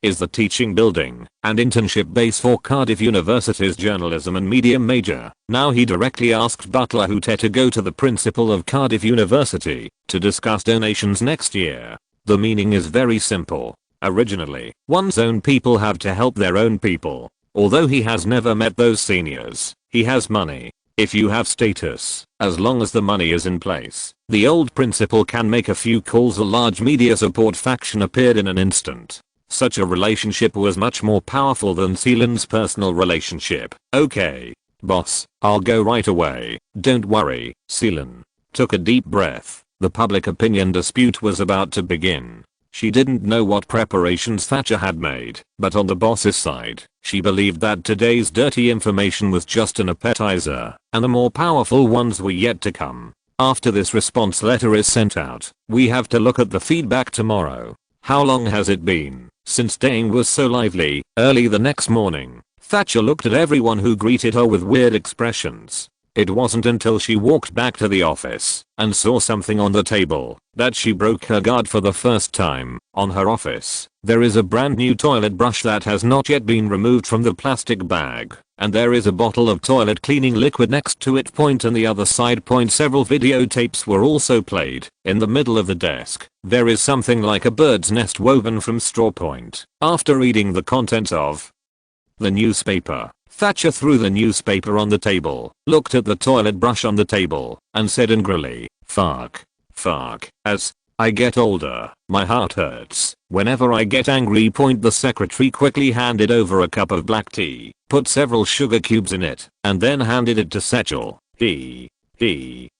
Speaker 1: is the teaching building and internship base for Cardiff University's journalism and media major. Now he directly asked Butler Hooter to go to the principal of Cardiff University to discuss donations next year. The meaning is very simple. Originally, one's own people have to help their own people. Although he has never met those seniors, he has money. If you have status, as long as the money is in place, the old principal can make a few calls. A large media support faction appeared in an instant. Such a relationship was much more powerful than Seelan's personal relationship. Okay, boss, I'll go right away. Don't worry, Seelan took a deep breath. The public opinion dispute was about to begin. She didn't know what preparations Thatcher had made, but on the boss's side, she believed that today's dirty information was just an appetizer, and the more powerful ones were yet to come. After this response letter is sent out, we have to look at the feedback tomorrow. How long has it been since Dane was so lively? Early the next morning, Thatcher looked at everyone who greeted her with weird expressions. It wasn't until she walked back to the office and saw something on the table that she broke her guard for the first time. On her office, there is a brand new toilet brush that has not yet been removed from the plastic bag, and there is a bottle of toilet cleaning liquid next to it. And the other side. Several videotapes were also played. In the middle of the desk, there is something like a bird's nest woven from straw. After reading the contents of the newspaper, Thatcher threw the newspaper on the table, looked at the toilet brush on the table, and said angrily, fuck. As I get older, my heart hurts whenever I get angry. The secretary quickly handed over a cup of black tea, put several sugar cubes in it, and then handed it to Satchel.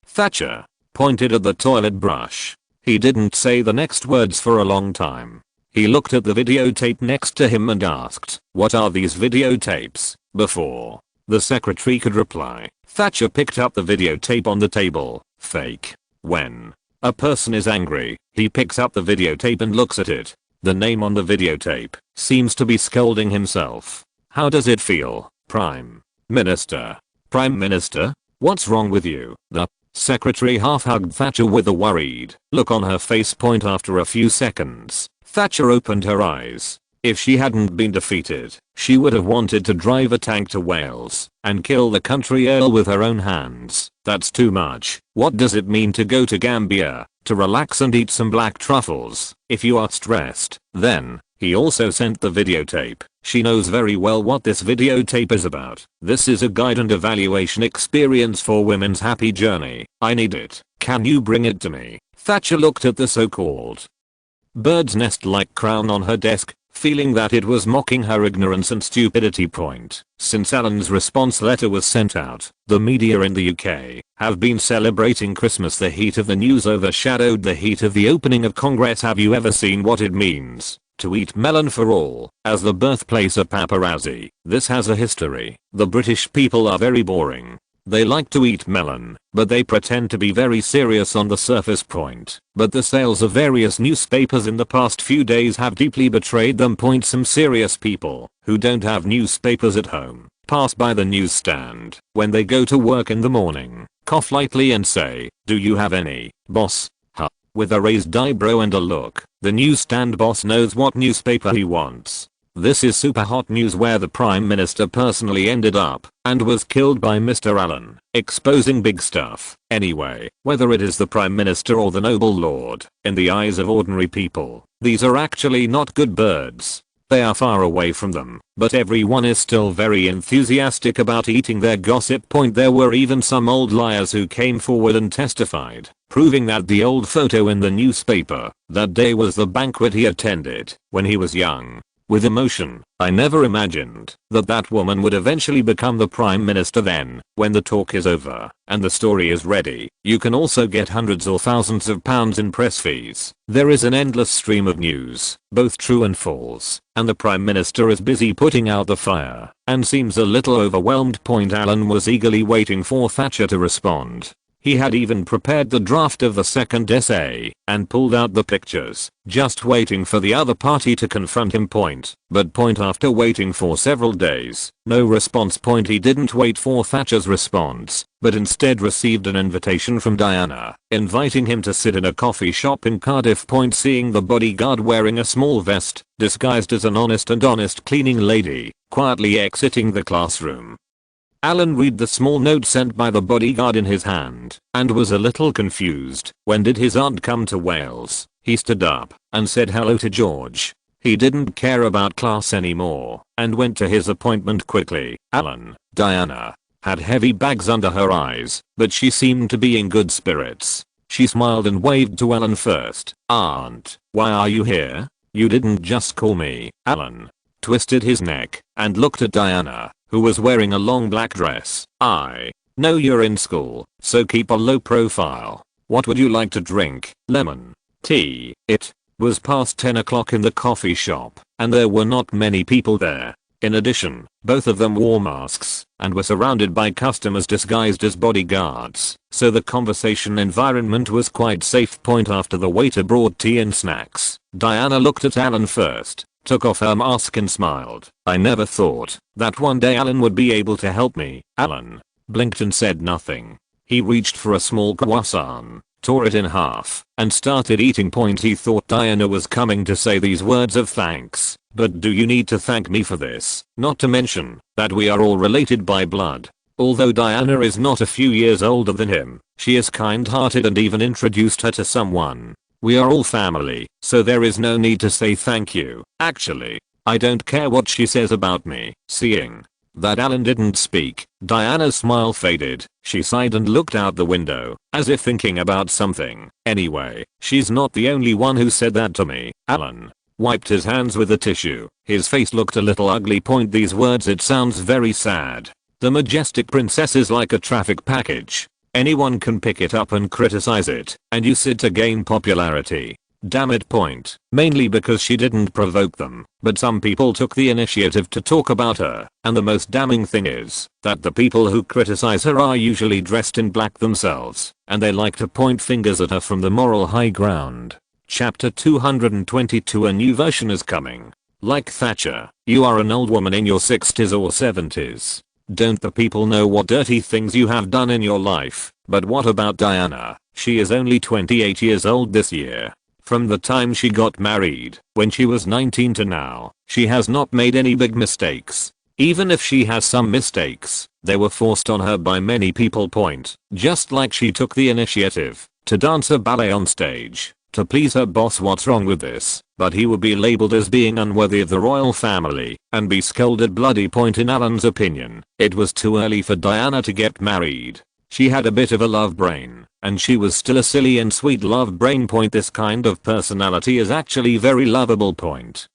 Speaker 1: Thatcher pointed at the toilet brush. He didn't say the next words for a long time. He looked at the videotape next to him and asked, what are these videotapes? Before the secretary could reply, Thatcher picked up the videotape on the table. Fake. When a person is angry, he picks up the videotape and looks at it. The name on the videotape seems to be scolding himself. How does it feel, Prime Minister? Prime Minister? What's wrong with you? The secretary half-hugged Thatcher with a worried look on her face. After a few seconds, Thatcher opened her eyes. If she hadn't been defeated, she would have wanted to drive a tank to Wales and kill the country earl with her own hands. That's too much. What does it mean to go to Gambia to relax and eat some black truffles? If you are stressed, then he also sent the videotape. She knows very well what this videotape is about. This is a guide and evaluation experience for women's happy journey. I need it. Can you bring it to me? Thatcher looked at the so-called bird's nest-like crown on her desk, feeling that it was mocking her ignorance and stupidity. Since Alan's response letter was sent out, the media in the UK have been celebrating Christmas. The heat of the news overshadowed the heat of the opening of Congress. Have you ever seen what it means to eat melon for all as the birthplace of paparazzi? This has a history. The British people are very boring. They like to eat melon, but they pretend to be very serious on the surface. But the sales of various newspapers in the past few days have deeply betrayed them. Some serious people who don't have newspapers at home pass by the newsstand when they go to work in the morning, cough lightly and say, do you have any, boss? Huh. With a raised eyebrow and a look, the newsstand boss knows what newspaper he wants. This is super hot news where the Prime Minister personally ended up and was killed by Mr. Allen, exposing big stuff. Anyway, whether it is the Prime Minister or the noble lord, in the eyes of ordinary people, these are actually not good birds. They are far away from them, but everyone is still very enthusiastic about eating their gossip. There were even some old liars who came forward and testified, proving that the old photo in the newspaper that day was the banquet he attended when he was young. With emotion, I never imagined that that woman would eventually become the Prime Minister. Then, when the talk is over and the story is ready, you can also get hundreds or thousands of pounds in press fees. There is an endless stream of news, both true and false, and the Prime Minister is busy putting out the fire and seems a little overwhelmed. Alan was eagerly waiting for Thatcher to respond. He had even prepared the draft of the second essay and pulled out the pictures, just waiting for the other party to confront him. But after waiting for several days, no response. He didn't wait for Thatcher's response, but instead received an invitation from Diana, inviting him to sit in a coffee shop in Cardiff. Seeing the bodyguard wearing a small vest, disguised as an honest cleaning lady, quietly exiting the classroom. Alan read the small note sent by the bodyguard in his hand and was a little confused. When did his aunt come to Wales? He stood up and said hello to George. He didn't care about class anymore and went to his appointment quickly. Diana had heavy bags under her eyes, but she seemed to be in good spirits. She smiled and waved to Alan first. Aunt, why are you here? You didn't just call me. Alan twisted his neck and looked at Diana, who was wearing a long black dress. I know you're in school, so keep a low profile. What would you like to drink? Lemon tea. It was past 10 o'clock in the coffee shop, and there were not many people there. In addition, both of them wore masks and were surrounded by customers disguised as bodyguards, so the conversation environment was quite safe. After the waiter brought tea and snacks, Diana looked at Alan first, took off her mask and smiled. I never thought that one day Alan would be able to help me. Alan blinked and said nothing. He reached for a small croissant, tore it in half, and started eating. He thought Diana was coming to say these words of thanks. But do you need to thank me for this? Not to mention that we are all related by blood. Although Diana is not a few years older than him, she is kind-hearted and even introduced her to someone. We are all family, so there is no need to say thank you. Actually, I don't care what she says about me. Seeing that Alan didn't speak, Diana's smile faded. She sighed and looked out the window, as if thinking about something. Anyway, she's not the only one who said that to me. Alan wiped his hands with a tissue. His face looked a little ugly. These words, it sounds very sad. The majestic princess is like a traffic package. Anyone can pick it up and criticize it, and use it to gain popularity. Damn it. Mainly because she didn't provoke them, but some people took the initiative to talk about her, and the most damning thing is that the people who criticize her are usually dressed in black themselves, and they like to point fingers at her from the moral high ground. Chapter 222. A new version is coming. Like Thatcher, you are an old woman in your 60s or 70s. Don't the people know what dirty things you have done in your life? But what about Diana? She is only 28 years old this year. From the time she got married, when she was 19 to now, she has not made any big mistakes. Even if she has some mistakes, they were forced on her by many people. Just like she took the initiative to dance a ballet on stage to please her boss. What's wrong with this? But he would be labeled as being unworthy of the royal family and be scolded bloody. In Alan's opinion, it was too early for Diana to get married. She had a bit of a love brain, and she was still a silly and sweet love brain. This kind of personality is actually very lovable.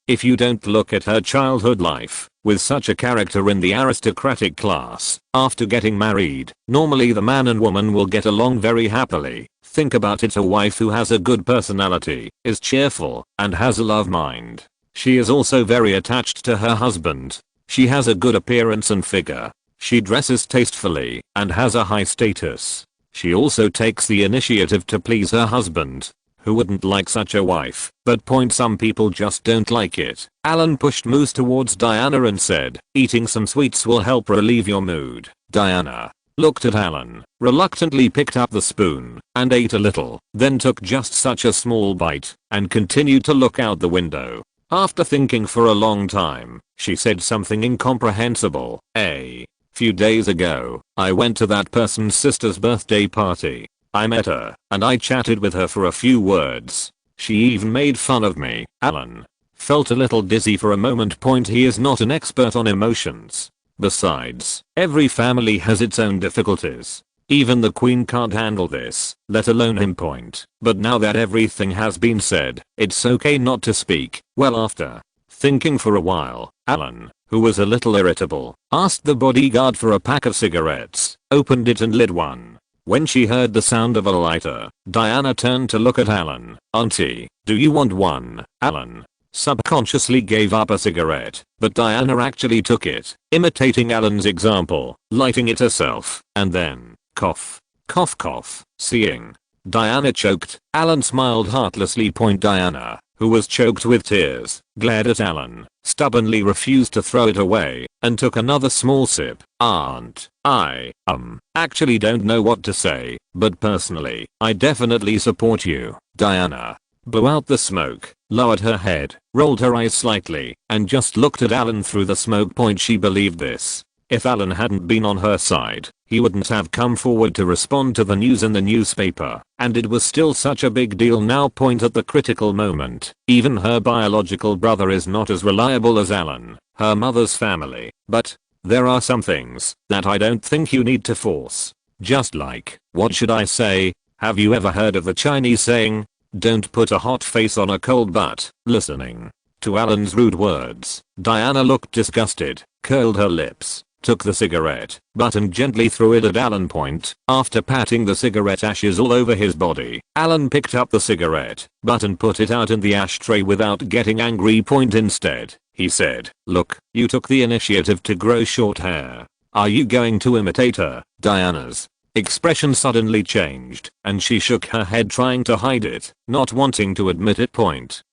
Speaker 1: If you don't look at her childhood life, with such a character in the aristocratic class, after getting married, normally the man and woman will get along very happily. Think about it, a wife who has a good personality, is cheerful, and has a love mind. She is also very attached to her husband. She has a good appearance and figure. She dresses tastefully and has a high status. She also takes the initiative to please her husband. Who wouldn't like such a wife? But some people just don't like it. Alan pushed mousse towards Diana and said, eating some sweets will help relieve your mood. Diana looked at Alan, reluctantly picked up the spoon and ate a little, then took just such a small bite and continued to look out the window. After thinking for a long time, she said something incomprehensible. A few days ago, I went to that person's sister's birthday party. I met her, and I chatted with her for a few words. She even made fun of me. Alan felt a little dizzy for a moment. He is not an expert on emotions. Besides, every family has its own difficulties. Even the queen can't handle this, let alone him. But now that everything has been said, it's okay not to speak. Well, after thinking for a while, Alan, who was a little irritable, asked the bodyguard for a pack of cigarettes, opened it and lit one. When she heard the sound of a lighter, Diana turned to look at Alan. Auntie, do you want one? Alan subconsciously gave up a cigarette, but Diana actually took it, imitating Alan's example, lighting it herself, and then cough, cough, cough. Seeing Diana choked, Alan smiled heartlessly. Diana, who was choked with tears, glared at Alan, stubbornly refused to throw it away, and took another small sip. Aunt, I actually don't know what to say, but personally, I definitely support you. Diana blew out the smoke, lowered her head, rolled her eyes slightly, and just looked at Alan through the smoke. She believed this. If Alan hadn't been on her side, he wouldn't have come forward to respond to the news in the newspaper, and it was still such a big deal now. At the critical moment, even her biological brother is not as reliable as Alan, her mother's family. But there are some things that I don't think you need to force. Just like, what should I say? Have you ever heard of the Chinese saying, Don't put a hot face on a cold butt. Listening to Alan's rude words, Diana looked disgusted, curled her lips, took the cigarette butt and gently threw it at Alan. After patting the cigarette ashes all over his body, Alan picked up the cigarette butt and put it out in the ashtray without getting angry. Instead, he said, "Look, you took the initiative to grow short hair. Are you going to imitate her?" Diana's expression suddenly changed, and she shook her head trying to hide it, not wanting to admit it.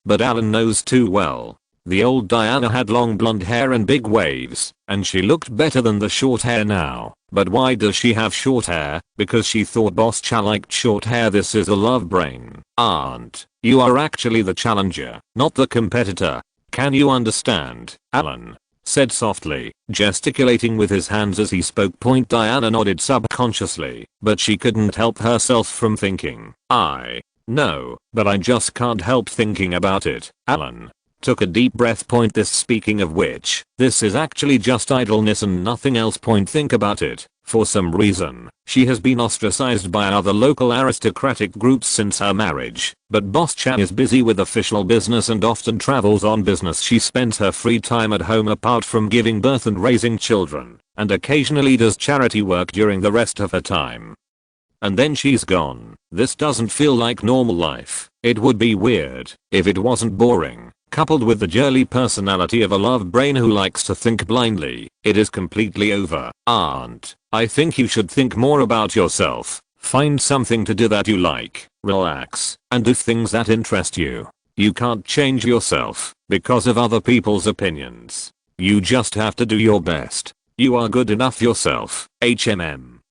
Speaker 1: But Alan knows too well. The old Diana had long blonde hair and big waves, and she looked better than the short hair now. But why does she have short hair? Because she thought Boss Cha liked short hair. This is a love brain. Aunt, you are actually the challenger, not the competitor. Can you understand? Alan said softly, gesticulating with his hands as he spoke. Diana nodded subconsciously, but she couldn't help herself from thinking, I know, but I just can't help thinking about it. Alan took a deep breath. This speaking of which, this is actually just idleness and nothing else. Think about it. For some reason, she has been ostracized by other local aristocratic groups since her marriage, but Boss Cha is busy with official business and often travels on business. She spends her free time at home apart from giving birth and raising children, and occasionally does charity work during the rest of her time. And then she's gone. This doesn't feel like normal life. It would be weird if it wasn't boring. Coupled with the jolly personality of a love brain who likes to think blindly, it is completely over. Aunt, I think you should think more about yourself. Find something to do that you like, relax, and do things that interest you. You can't change yourself because of other people's opinions. You just have to do your best. You are good enough yourself.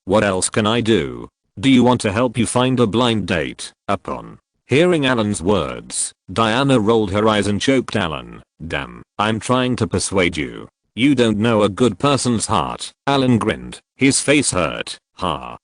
Speaker 1: What else can I do? Do you want to help you find a blind date? Upon hearing Alan's words, Diana rolled her eyes and choked. Alan, damn, I'm trying to persuade you. You don't know a good person's heart. Alan grinned, his face hurt. Ha.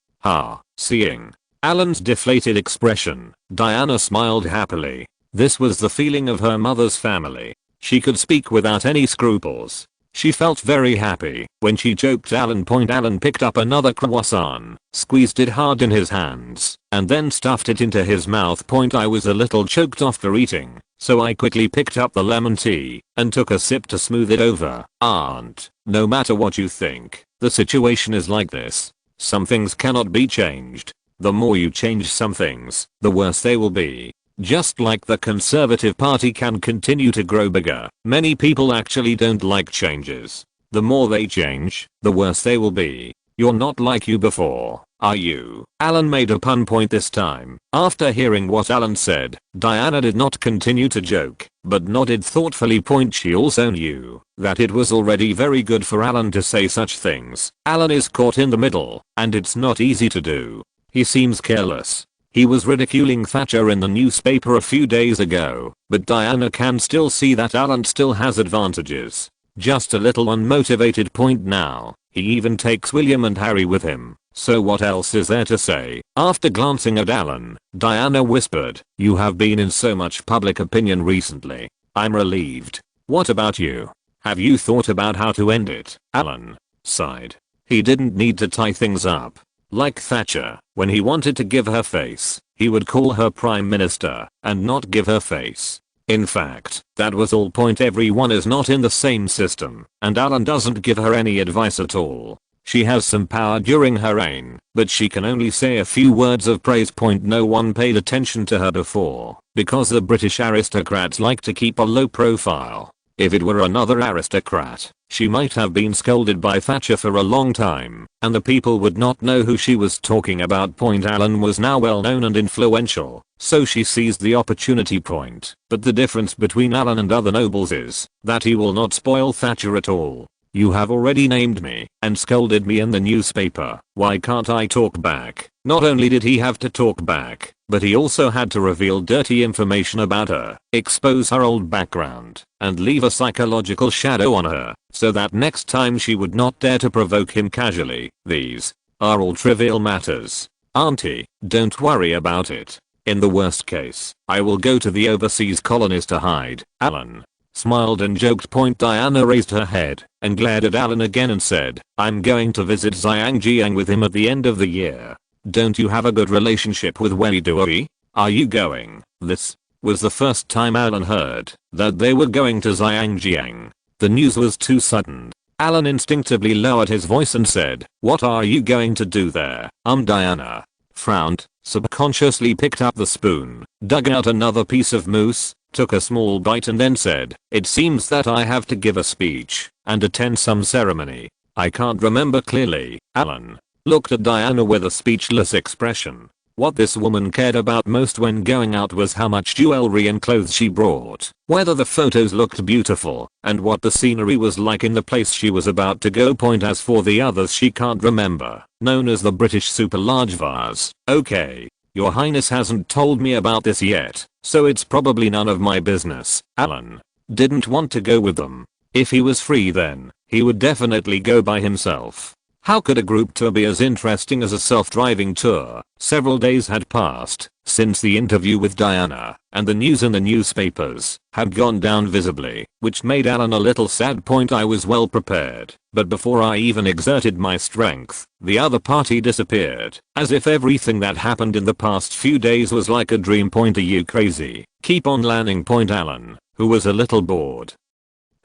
Speaker 1: Seeing Alan's deflated expression, Diana smiled happily. This was the feeling of her mother's family. She could speak without any scruples. She felt very happy when she choked Alan. Alan picked up another croissant, squeezed it hard in his hands, and then stuffed it into his mouth. I was a little choked after eating, so I quickly picked up the lemon tea and took a sip to smooth it over. Aunt, no matter what you think, the situation is like this. Some things cannot be changed. The more you change some things, the worse they will be. Just like the Conservative Party can continue to grow bigger, many people actually don't like changes. The more they change, the worse they will be. You're not like you before, are you? Alan made a pun. This time, after hearing what Alan said, Diana did not continue to joke, but nodded thoughtfully. She also knew that it was already very good for Alan to say such things. Alan is caught in the middle, and it's not easy to do. He seems careless. He was ridiculing Thatcher in the newspaper a few days ago, but Diana can still see that Alan still has advantages. Just a little unmotivated. Now, he even takes William and Harry with him, so what else is there to say? After glancing at Alan, Diana whispered, "You have been in so much public opinion recently. I'm relieved. What about you? Have you thought about how to end it?" Alan sighed. He didn't need to tie things up. Like Thatcher, when he wanted to give her face, he would call her Prime Minister and not give her face. In fact, that was all. Everyone is not in the same system, and Alan doesn't give her any advice at all. She has some power during her reign, but she can only say a few words of praise. No one paid attention to her before, because the British aristocrats like to keep a low profile. If it were another aristocrat, she might have been scolded by Thatcher for a long time, and the people would not know who she was talking about. Alan was now well known and influential, so she seized the opportunity. But the difference between Alan and other nobles is that he will not spoil Thatcher at all. You have already named me and scolded me in the newspaper. Why can't I talk back? Not only did he have to talk back, but he also had to reveal dirty information about her, expose her old background, and leave a psychological shadow on her, so that next time she would not dare to provoke him casually. These are all trivial matters. Auntie, don't worry about it. In the worst case, I will go to the overseas colonies to hide. Alan smiled and joked. Diana raised her head and glared at Alan again and said, "I'm going to visit Zhangjiang with him at the end of the year. Don't you have a good relationship with Wei Duoyi?" Are you going? This was the first time Alan heard that they were going to Zhangjiang. The news was too sudden. Alan instinctively lowered his voice and said, "What are you going to do there?" Diana frowned, subconsciously picked up the spoon, dug out another piece of mousse, took a small bite and then said, "It seems that I have to give a speech and attend some ceremony. I can't remember clearly." Alan looked at Diana with a speechless expression. What this woman cared about most when going out was how much jewelry and clothes she brought, whether the photos looked beautiful, and what the scenery was like in the place she was about to go. As for the others, she can't remember. Known as the British super large vase. Okay, your highness hasn't told me about this yet, so it's probably none of my business. Alan didn't want to go with them. If he was free then, he would definitely go by himself. How could a group tour be as interesting as a self-driving tour? Several days had passed since the interview with Diana, and the news in the newspapers had gone down visibly, which made Alan a little sad. I was well prepared, but before I even exerted my strength, the other party disappeared, as if everything that happened in the past few days was like a dream. Are you crazy? Keep on landing. Alan, who was a little bored,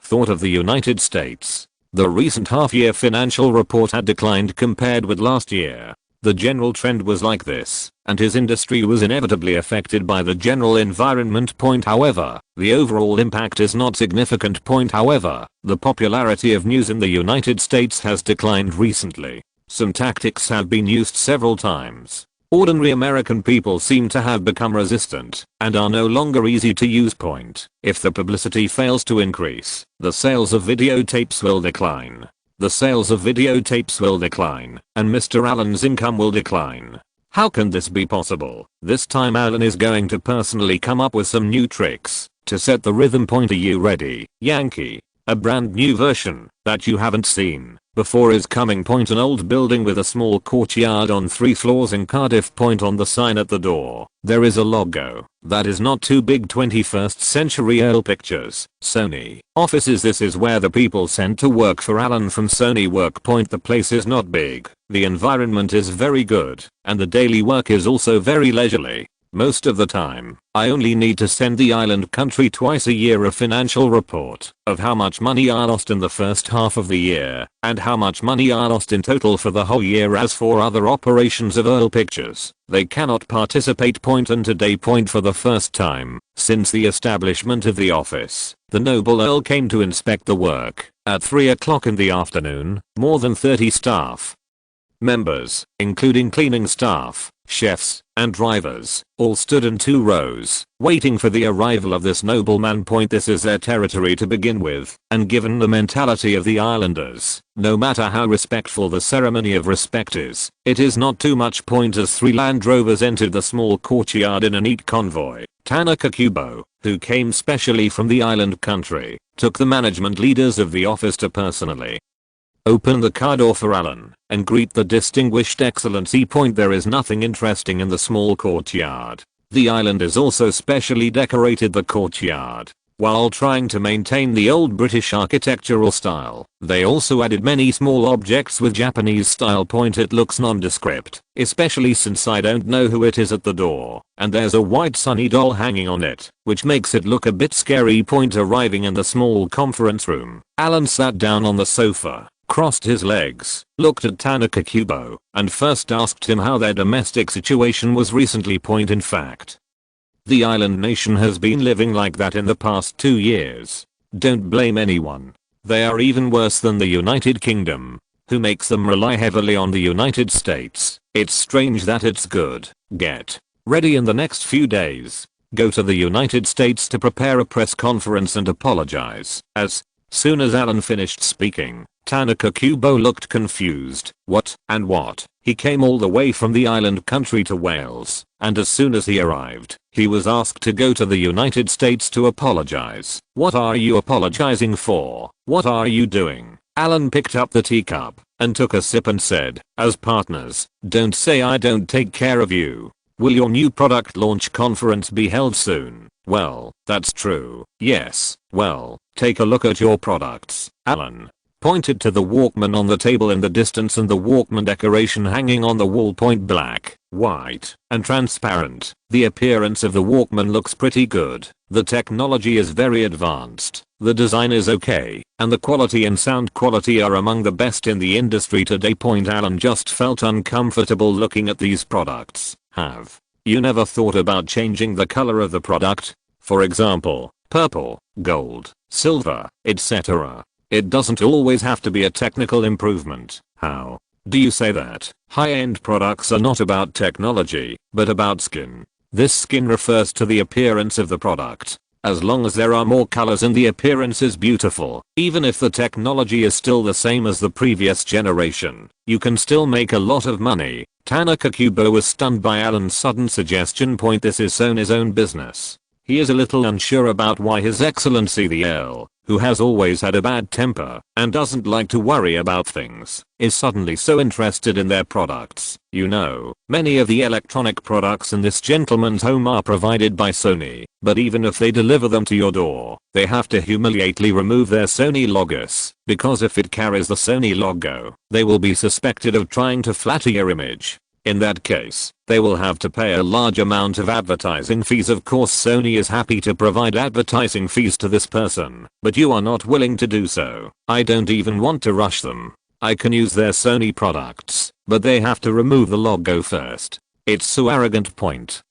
Speaker 1: thought of the United States. The recent half-year financial report had declined compared with last year. The general trend was like this, and his industry was inevitably affected by the general environment. However, the overall impact is not significant. However, the popularity of news in the United States has declined recently. Some tactics have been used several times. Ordinary American people seem to have become resistant and are no longer easy to use. If the publicity fails to increase, the sales of videotapes will decline. The sales of videotapes will decline, and Mr. Allen's income will decline. How can this be possible? This time Allen is going to personally come up with some new tricks to set the rhythm. Are you ready, Yankee? A brand new version that you haven't seen before is coming. An old building with a small courtyard on 3 floors in Cardiff. On the sign at the door, there is a logo that is not too big. 21st century Earl Pictures, Sony offices. This is where the people sent to work for Alan from Sony work. The place is not big, the environment is very good, and the daily work is also very leisurely. Most of the time, I only need to send the island country twice a year a financial report of how much money I lost in the first half of the year and how much money I lost in total for the whole year. As for other operations of Earl Pictures, they cannot participate. And today, for the first time since the establishment of the office, the noble Earl came to inspect the work at 3 o'clock in the afternoon. More than 30 staff members, including cleaning staff, chefs, and drivers, all stood in 2 rows, waiting for the arrival of this nobleman. This is their territory to begin with, and given the mentality of the islanders, no matter how respectful the ceremony of respect is, it is not too much. As 3 Land Rovers entered the small courtyard in a neat convoy, Tanaka Kubo, who came specially from the island country, took the management leaders of the office to personally open the car door for Alan and greet the distinguished excellency. There is nothing interesting in the small courtyard. The island is also specially decorated. The courtyard, while trying to maintain the old British architectural style, they also added many small objects with Japanese style. It looks nondescript, especially since I don't know who it is at the door, and there's a white Sunny doll hanging on it, which makes it look a bit scary. Arriving in the small conference room, Alan sat down on the sofa, crossed his legs, looked at Tanaka Kubo, and first asked him how their domestic situation was recently. In fact, the island nation has been living like that in the past 2 years. Don't blame anyone. They are even worse than the United Kingdom, who makes them rely heavily on the United States. It's strange that it's good. Get ready in the next few days. Go to the United States to prepare a press conference and apologize. As soon as Alan finished speaking, Tanaka Kubo looked confused. What and what? He came all the way from the island country to Wales, and as soon as he arrived, he was asked to go to the United States to apologize. What are you apologizing for? What are you doing? Alan picked up the teacup and took a sip and said, as partners, don't say I don't take care of you. Will your new product launch conference be held soon? Well, that's true. Yes. Well, take a look at your products. Alan pointed to the Walkman on the table in the distance and the Walkman decoration hanging on the wall. Black white, and transparent. The appearance of the Walkman looks pretty good. The technology is very advanced. The design is okay, and the quality and sound quality are among the best in the industry today. Alan just felt uncomfortable looking at these products. Have you never thought about changing the color of the product? For example, purple, gold, silver, etc. It doesn't always have to be a technical improvement. How do you say that high-end products are not about technology, but about skin? This skin refers to the appearance of the product. As long as there are more colors and the appearance is beautiful, even if the technology is still the same as the previous generation, you can still make a lot of money. Tanaka Kubo was stunned by Alan's sudden suggestion. This is Sony's own business. He is a little unsure about why His Excellency the Earl, who has always had a bad temper and doesn't like to worry about things, is suddenly so interested in their products. You know, many of the electronic products in this gentleman's home are provided by Sony, but even if they deliver them to your door, they have to humiliately remove their Sony logos, because if it carries the Sony logo, they will be suspected of trying to flatter your image. In that case, they will have to pay a large amount of advertising fees. Of course, Sony is happy to provide advertising fees to this person, but you are not willing to do so. I don't even want to rush them. I can use their Sony products, but they have to remove the logo first. It's so arrogant.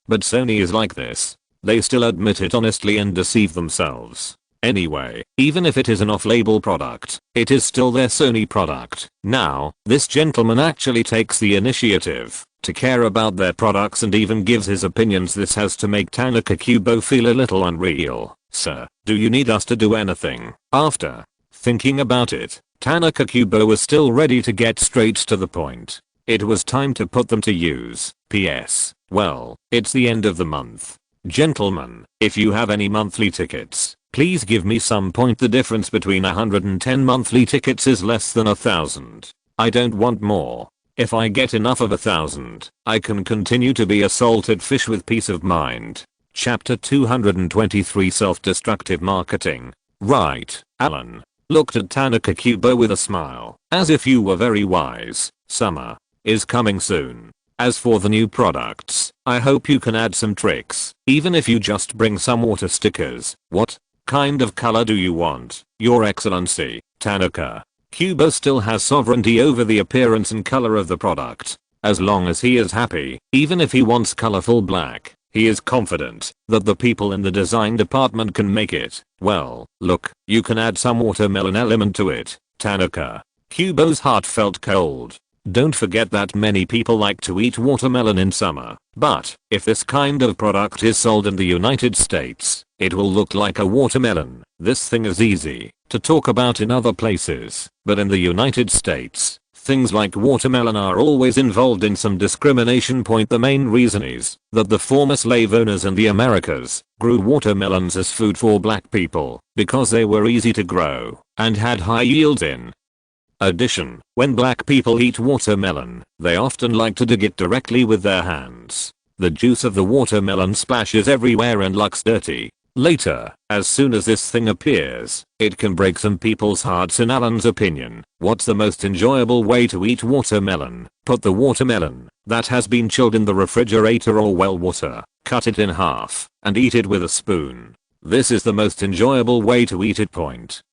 Speaker 1: But Sony is like this. They still admit it honestly and deceive themselves. Anyway, even if it is an off-label product, it is still their Sony product. Now, this gentleman actually takes the initiative to care about their products and even gives his opinions. This has to make Tanaka Kubo feel a little unreal. Sir, do you need us to do anything? After thinking about it, Tanaka Kubo was still ready to get straight to the point. It was time to put them to use. P.S. Well, it's the end of the month. Gentlemen, if you have any monthly tickets, please give me some. The difference between 110 monthly tickets is less than 1,000. I don't want more. If I get enough of 1,000, I can continue to be a salted fish with peace of mind. Chapter 223 Self-Destructive Marketing. Right, Alan looked at Tanaka Kubo with a smile. As if you were very wise. Summer is coming soon. As for the new products, I hope you can add some tricks, even if you just bring some water stickers. What kind of color do you want, Your Excellency? Tanaka Kubo still has sovereignty over the appearance and color of the product. As long as he is happy, even if he wants colorful black, he is confident that the people in the design department can make it. Well, look, you can add some watermelon element to it. Tanaka Kubo's heart felt cold. Don't forget that many people like to eat watermelon in summer, but if this kind of product is sold in the United States, it will look like a watermelon. This thing is easy to talk about in other places, but in the United States, things like watermelon are always involved in some discrimination. The main reason is that the former slave owners in the Americas grew watermelons as food for black people because they were easy to grow and had high yields. In addition, when black people eat watermelon, they often like to dig it directly with their hands. The juice of the watermelon splashes everywhere and looks dirty. Later, as soon as this thing appears, it can break some people's hearts. In Alan's opinion, what's the most enjoyable way to eat watermelon? Put the watermelon that has been chilled in the refrigerator or well water, cut it in half, and eat it with a spoon. This is the most enjoyable way to eat it.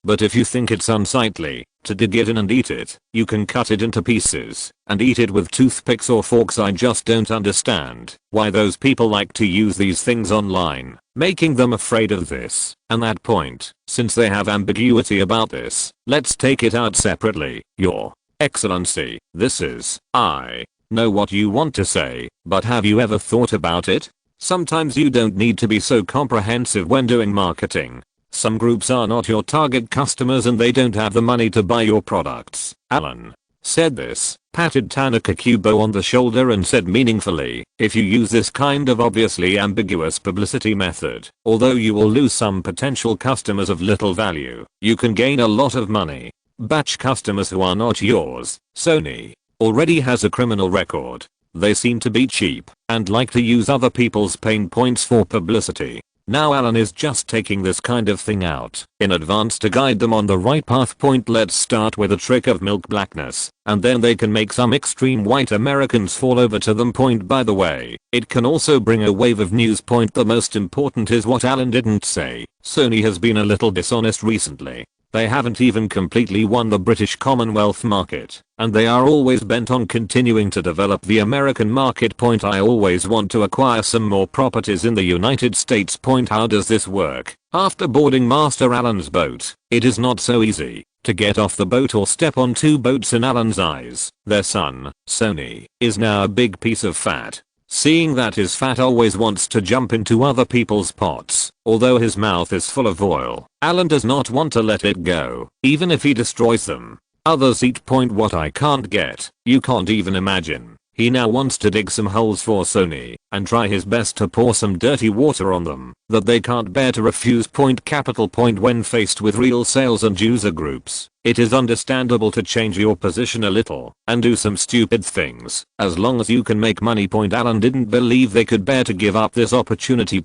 Speaker 1: But if you think it's unsightly to dig it in and eat it, you can cut it into pieces and eat it with toothpicks or forks. I just don't understand why those people like to use these things online, making them afraid of this and that point. Since they have ambiguity about this, let's take it out separately. Your Excellency, this is, I know what you want to say, but have you ever thought about it? Sometimes you don't need to be so comprehensive when doing marketing. Some groups are not your target customers and they don't have the money to buy your products. Alan said this, patted Tanaka Kubo on the shoulder and said meaningfully, if you use this kind of obviously ambiguous publicity method, although you will lose some potential customers of little value, you can gain a lot of money. Batch customers who are not yours. Sony already has a criminal record. They seem to be cheap and like to use other people's pain points for publicity. Now Alan is just taking this kind of thing out in advance to guide them on the right path. Let's start with a trick of milk blackness, and then they can make some extreme white Americans fall over to them. By the way, it can also bring a wave of news. The most important is what Alan didn't say. Sony has been a little dishonest recently. They haven't even completely won the British Commonwealth market, and they are always bent on continuing to develop the American market. I always want to acquire some more properties in the United States. How does this work? After boarding Master Alan's boat, it is not so easy to get off the boat or step on two boats. In Alan's eyes, their son, Sony, is now a big piece of fat. Seeing that his fat always wants to jump into other people's pots. Although his mouth is full of oil, Alan does not want to let it go, even if he destroys them. Others eat. What I can't get, you can't even imagine. He now wants to dig some holes for Sony and try his best to pour some dirty water on them that they can't bear to refuse. When faced with real sales and user groups, it is understandable to change your position a little and do some stupid things as long as you can make money. Alan didn't believe they could bear to give up this opportunity.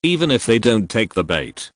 Speaker 1: Even if they don't take the bait,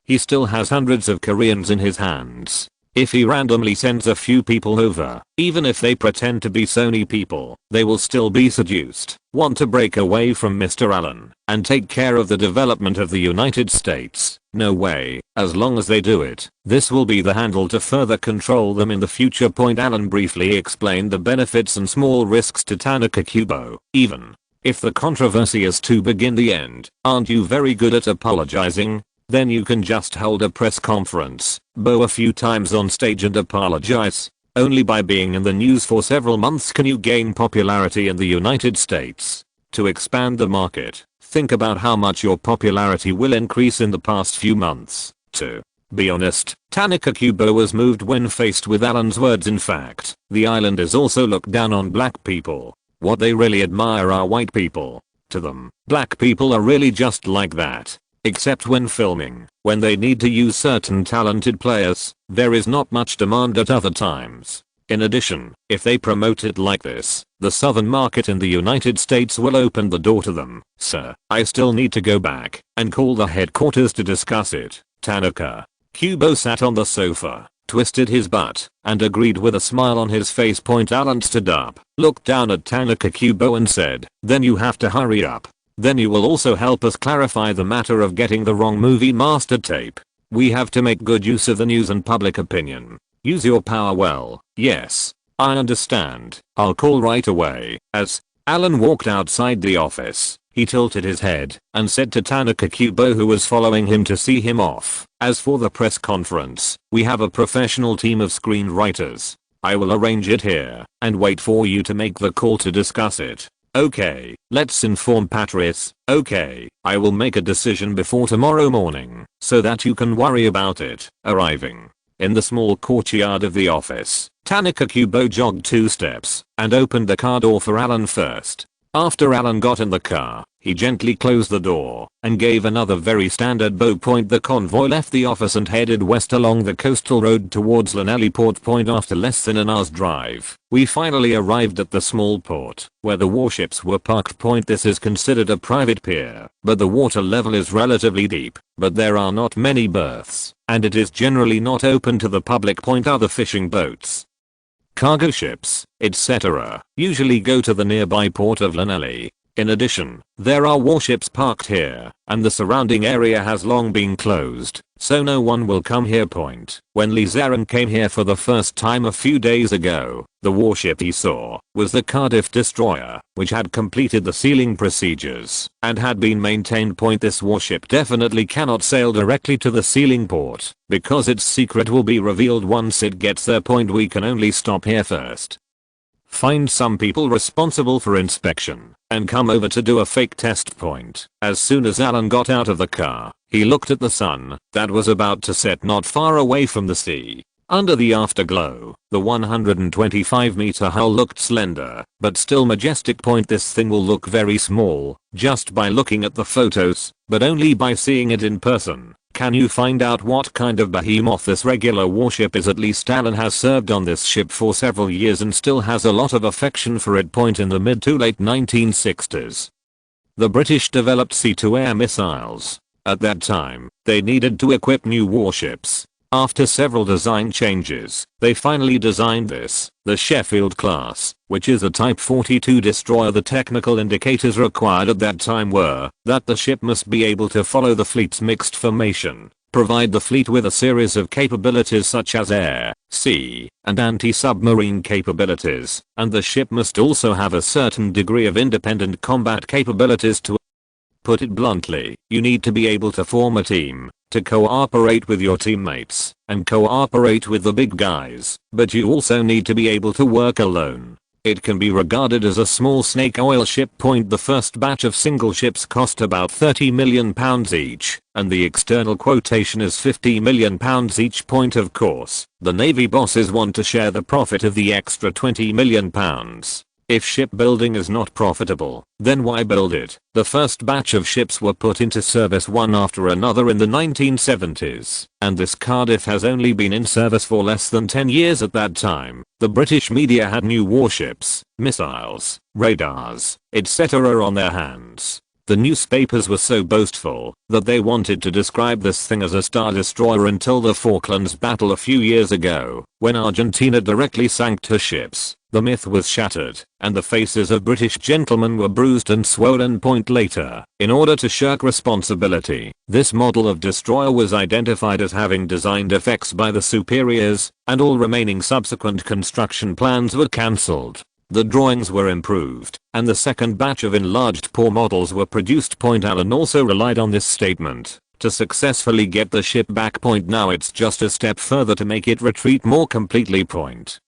Speaker 1: he still has hundreds of Koreans in his hands. If he randomly sends a few people over, even if they pretend to be Sony people, they will still be seduced, want to break away from Mr. Allen, and take care of the development of the United States. No way, as long as they do it, this will be the handle to further control them in the future. Allen briefly explained the benefits and small risks to Tanaka Kubo. Even if the controversy is too big in the end, aren't you very good at apologizing? Then you can just hold a press conference, bow a few times on stage and apologize. Only by being in the news for several months can you gain popularity in the United States. To expand the market, think about how much your popularity will increase in the past few months. To be honest, Tanaka Kubo was moved when faced with Alan's words. In fact, the island is also looked down on black people. What they really admire are white people. To them, black people are really just like that. Except when filming, when they need to use certain talented players, there is not much demand at other times. In addition, if they promote it like this, the southern market in the United States will open the door to them. Sir, I still need to go back and call the headquarters to discuss it. Tanaka Kubo sat on the sofa, twisted his butt, and agreed with a smile on his face. Alan stood up, looked down at Tanaka Kubo and said, then you have to hurry up. Then you will also help us clarify the matter of getting the wrong movie master tape. We have to make good use of the news and public opinion. Use your power well. Yes, I understand. I'll call right away. As Alan walked outside the office, he tilted his head and said to Tanaka Kubo, who was following him to see him off, as for the press conference, we have a professional team of screenwriters. I will arrange it here and wait for you to make the call to discuss it. Okay, let's inform Patrice. Okay, I will make a decision before tomorrow morning so that you can worry about it. Arriving in the small courtyard of the office, Tanaka Kubo jogged 2 steps and opened the car door for Alan first. After Alan got in the car, he gently closed the door and gave another very standard bow. The convoy left the office and headed west along the coastal road towards Lanelli Port. After less than an hour's drive, we finally arrived at the small port where the warships were parked. This is considered a private pier, but the water level is relatively deep, but there are not many berths, and it is generally not open to the public. Other fishing boats, cargo ships, etc. usually go to the nearby port of Lanelli. In addition, there are warships parked here, and the surrounding area has long been closed, so no one will come here. When Lizaran came here for the first time a few days ago, the warship he saw was the Cardiff destroyer, which had completed the sealing procedures and had been maintained. This warship definitely cannot sail directly to the sealing port, because its secret will be revealed once it gets there. We can only stop here first, find some people responsible for inspection, and come over to do a fake test. As soon as Alan got out of the car, he looked at the sun that was about to set not far away from the sea. Under the afterglow, the 125-meter hull looked slender, but still majestic. This thing will look very small just by looking at the photos, but only by seeing it in person can you find out what kind of behemoth this regular warship is. At least Alan has served on this ship for several years and still has a lot of affection for it. In the mid to late 1960s, the British developed sea-to-air missiles. At that time, they needed to equip new warships. After several design changes, they finally designed this, the Sheffield class, which is a Type 42 destroyer. The technical indicators required at that time were that the ship must be able to follow the fleet's mixed formation, provide the fleet with a series of capabilities such as air, sea, and anti-submarine capabilities, and the ship must also have a certain degree of independent combat capabilities. To put it bluntly, you need to be able to form a team, to cooperate with your teammates, and cooperate with the big guys, but you also need to be able to work alone. It can be regarded as a small snake oil ship. The first batch of single ships cost about £30 million each, and the external quotation is £50 million each. Of course, the Navy bosses want to share the profit of the extra £20 million. If shipbuilding is not profitable, then why build it? The first batch of ships were put into service one after another in the 1970s, and this Cardiff has only been in service for less than 10 years at that time. The British media had new warships, missiles, radars, etc. on their hands. The newspapers were so boastful that they wanted to describe this thing as a star destroyer until the Falklands battle a few years ago, when Argentina directly sank 2 ships. The myth was shattered, and the faces of British gentlemen were bruised and swollen. Later, in order to shirk responsibility, this model of destroyer was identified as having design defects by the superiors, and all remaining subsequent construction plans were cancelled. The drawings were improved, and the second batch of enlarged poor models were produced. Allen also relied on this statement to successfully get the ship back. Now it's just a step further to make it retreat more completely.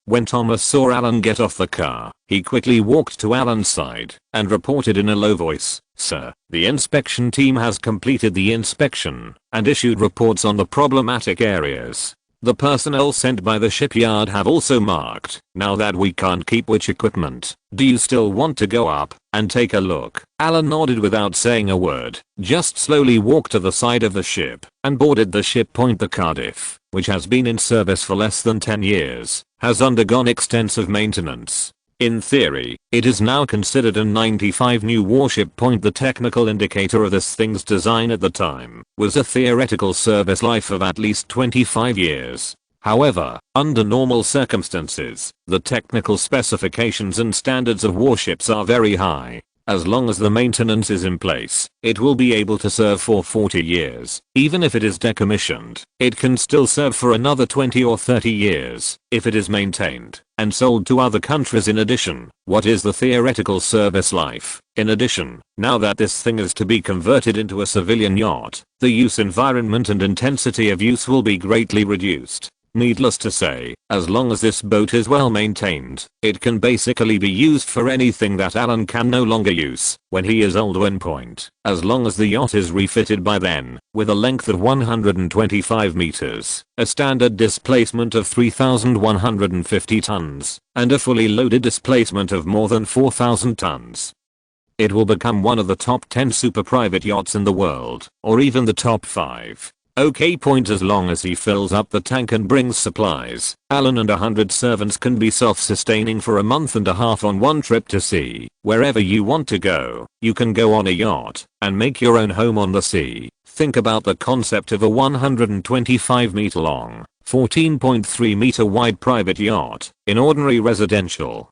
Speaker 1: When Thomas saw Allen get off the car, he quickly walked to Allen's side and reported in a low voice, "Sir, the inspection team has completed the inspection and issued reports on the problematic areas. The personnel sent by the shipyard have also marked, now that we can't keep which equipment. Do you still want to go up and take a look?" Allen nodded without saying a word, just slowly walked to the side of the ship and boarded the ship. The Cardiff, which has been in service for less than 10 years, has undergone extensive maintenance. In theory, it is now considered a 95 new warship. The technical indicator of this thing's design at the time was a theoretical service life of at least 25 years. However, under normal circumstances, the technical specifications and standards of warships are very high. As long as the maintenance is in place, it will be able to serve for 40 years. Even if it is decommissioned, it can still serve for another 20 or 30 years if it is maintained and sold to other countries. In addition, what is the theoretical service life? In addition, now that this thing is to be converted into a civilian yacht, the use environment and intensity of use will be greatly reduced. Needless to say, as long as this boat is well maintained, it can basically be used for anything that Allen can no longer use when he is old. As long as the yacht is refitted by then, with a length of 125 meters, a standard displacement of 3,150 tons, and a fully loaded displacement of more than 4,000 tons. It will become one of the top 10 super private yachts in the world, or even the top 5. Okay. As long as he fills up the tank and brings supplies, Allen and 100 servants can be self-sustaining for a month and a half on one trip to sea. Wherever you want to go, you can go on a yacht and make your own home on the sea. Think about the concept of a 125 meter long, 14.3 meter wide private yacht in ordinary residential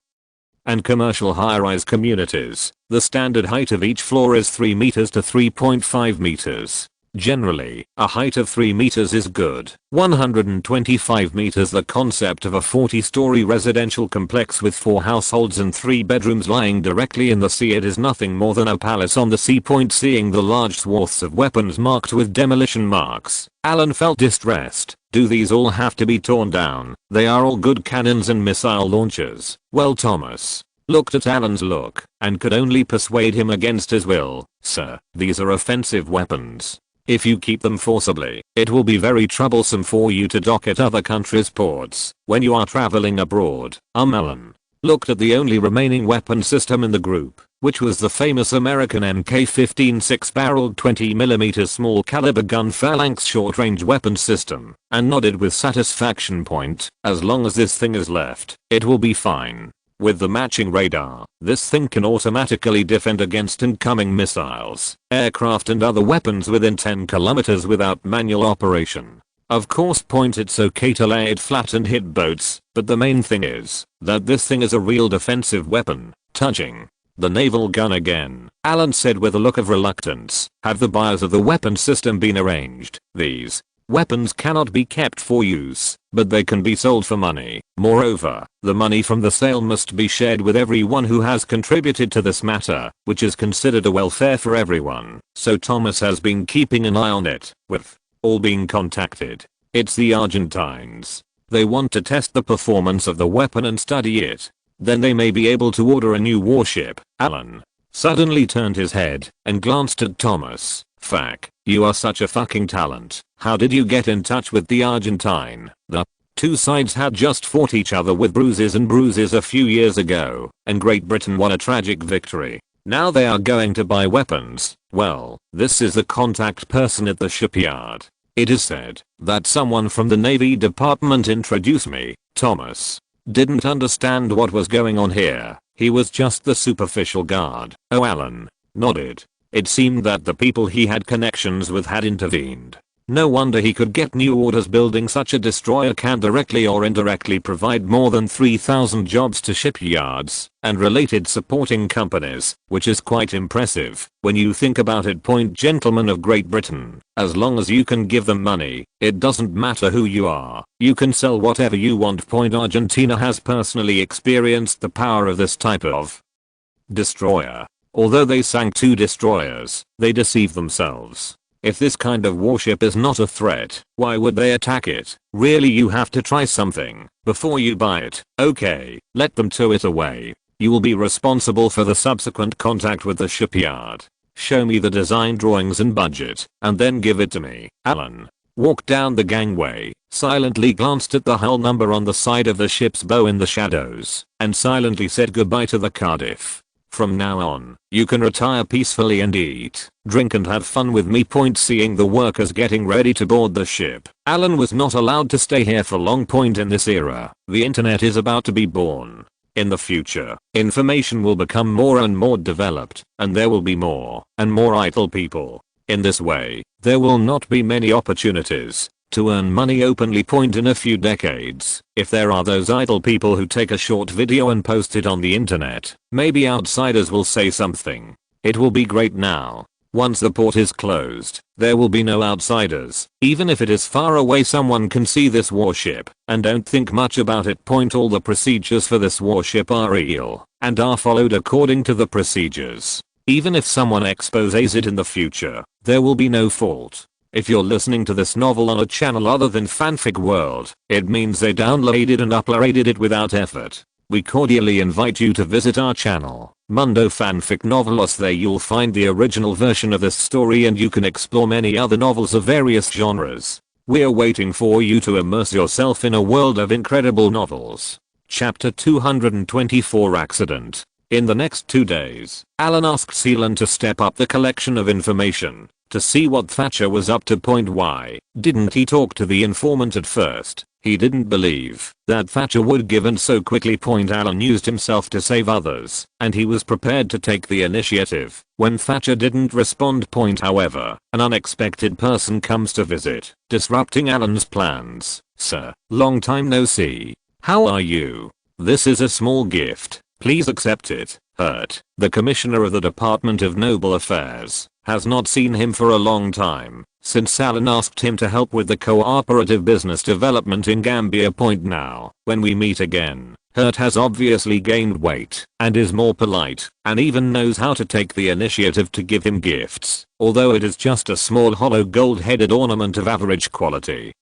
Speaker 1: and commercial high-rise communities. The standard height of each floor is 3 meters to 3.5 meters. Generally, a height of 3 meters is good. 125 meters. The concept of a 40-story residential complex with 4 households and 3 bedrooms lying directly in the sea. It is nothing more than a palace on the sea. Seeing the large swaths of weapons marked with demolition marks, Allen felt distressed. Do these all have to be torn down? They are all good cannons and missile launchers. Well, Thomas looked at Allen's look and could only persuade him against his will. "Sir, these are offensive weapons. If you keep them forcibly, it will be very troublesome for you to dock at other countries' ports when you are traveling abroad." Allen looked at the only remaining weapon system in the group, which was the famous American Mk-15 6-barreled 20mm small caliber gun phalanx short-range weapon system, and nodded with satisfaction. As long as this thing is left, it will be fine. With the matching radar, this thing can automatically defend against incoming missiles, aircraft and other weapons within 10 kilometers without manual operation. Of course it's okay to lay it flat and hit boats, but the main thing is that this thing is a real defensive weapon. Touching the naval gun again, Alan said with a look of reluctance. Have the buyers of the weapon system been arranged? These weapons cannot be kept for use, but they can be sold for money. Moreover, the money from the sale must be shared with everyone who has contributed to this matter, which is considered a welfare for everyone. So Thomas has been keeping an eye on it, with all being contacted. It's the Argentines. They want to test the performance of the weapon and study it. Then they may be able to order a new warship. Alan suddenly turned his head and glanced at Thomas. Fuck, you are such a fucking talent. How did you get in touch with the Argentine? The two sides had just fought each other with bruises a few years ago, and Great Britain won a tragic victory. Now they are going to buy weapons. Well, this is the contact person at the shipyard. It is said that someone from the Navy Department introduced me. Thomas didn't understand what was going on here. He was just the superficial guard. Oh, Alan nodded. It seemed that the people he had connections with had intervened. No wonder he could get new orders. Building such a destroyer can directly or indirectly provide more than 3,000 jobs to shipyards and related supporting companies, which is quite impressive when you think about it. Gentlemen of Great Britain, as long as you can give them money, it doesn't matter who you are, you can sell whatever you want. Argentina has personally experienced the power of this type of destroyer. Although they sank 2 destroyers, they deceive themselves. If this kind of warship is not a threat, why would they attack it? Really, you have to try something before you buy it. Okay, let them tow it away. You will be responsible for the subsequent contact with the shipyard. Show me the design drawings and budget, and then give it to me. Alan walked down the gangway, silently glanced at the hull number on the side of the ship's bow in the shadows, and silently said goodbye to the Cardiff. From now on, you can retire peacefully and eat, drink and have fun with me. Seeing the workers getting ready to board the ship, Alan was not allowed to stay here for long. In this era, the internet is about to be born. In the future, information will become more and more developed, and there will be more and more idle people. In this way, there will not be many opportunities to earn money openly. In a few decades, if there are those idle people who take a short video and post it on the internet, maybe outsiders will say something. It will be great now. Once the port is closed, there will be no outsiders. Even if it is far away, someone can see this warship and don't think much about it. All the procedures for this warship are real and are followed according to the procedures. Even if someone exposes it in the future, there will be no fault. If you're listening to this novel on a channel other than Fanfic World, it means they downloaded and uploaded it without effort. We cordially invite you to visit our channel, Mundo Fanfic Novelos. There you'll find the original version of this story, and you can explore many other novels of various genres. We're waiting for you to immerse yourself in a world of incredible novels. Chapter 224 Accident. In the next 2 days, Alan asked Seelan to step up the collection of information to see what Thatcher was up to. Why didn't he talk to the informant at first? He didn't believe that Thatcher would give in so quickly. Alan used himself to save others, and he was prepared to take the initiative when Thatcher didn't respond. However, an unexpected person comes to visit, disrupting Alan's plans. Sir, long time no see. How are you? This is a small gift. Please accept it. Hurt, the commissioner of the Department of Noble Affairs, has not seen him for a long time, since Alan asked him to help with the cooperative business development in Gambia. Now, when we meet again, Hurt has obviously gained weight and is more polite, and even knows how to take the initiative to give him gifts, although it is just a small hollow gold-headed ornament of average quality.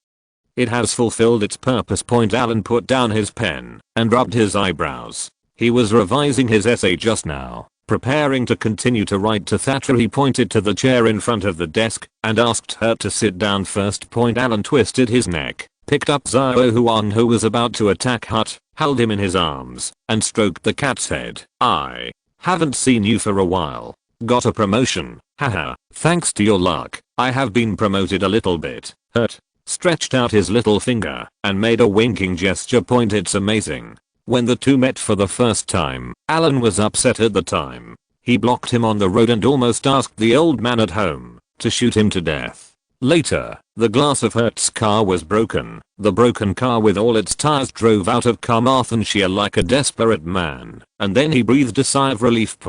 Speaker 1: It has fulfilled its purpose. Alan put down his pen and rubbed his eyebrows. He was revising his essay just now, preparing to continue to write to Thatcher. He pointed to the chair in front of the desk and asked her to sit down first. Alan twisted his neck, picked up Xiao Huan, who was about to attack Hut, held him in his arms, and stroked the cat's head. I haven't seen you for a while. Got a promotion? Haha, thanks to your luck, I have been promoted a little bit. Hut stretched out his little finger and made a winking gesture. It's amazing. When the two met for the first time, Alan was upset at the time. He blocked him on the road and almost asked the old man at home to shoot him to death. Later, the glass of Hert's car was broken. The broken car with all its tires drove out of Carmarthenshire like a desperate man, and then he breathed a sigh of relief.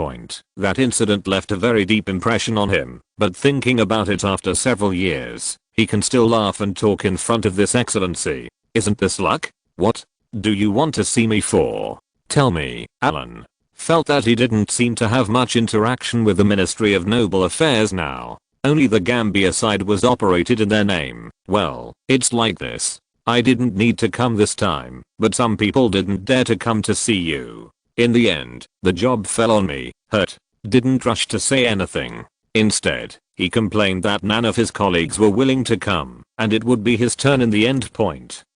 Speaker 1: That incident left a very deep impression on him, but thinking about it after several years, he can still laugh and talk in front of this excellency. Isn't this luck? What do you want to see me for? Tell me. Alan felt that he didn't seem to have much interaction with the Ministry of Noble Affairs now. Only the Gambia side was operated in their name. Well, it's like this. I didn't need to come this time, but some people didn't dare to come to see you. In the end, the job fell on me. Hurt didn't rush to say anything. Instead, he complained that none of his colleagues were willing to come, and it would be his turn in the end.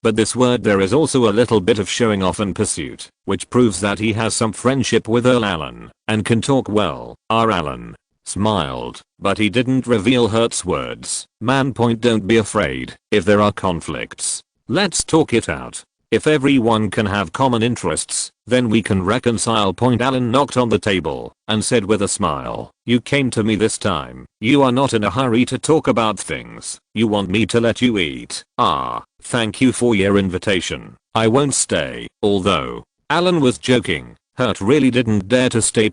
Speaker 1: But this word there is also a little bit of showing off and pursuit, which proves that he has some friendship with Earl Alan, and can talk well. Our Alan smiled, but he didn't reveal Hert's words. Man. Don't be afraid. If there are conflicts, let's talk it out. If everyone can have common interests, then we can reconcile. Alan knocked on the table and said with a smile, you came to me this time. You are not in a hurry to talk about things. You want me to let you eat. Ah, thank you for your invitation. I won't stay. Although Alan was joking, Hurt really didn't dare to stay.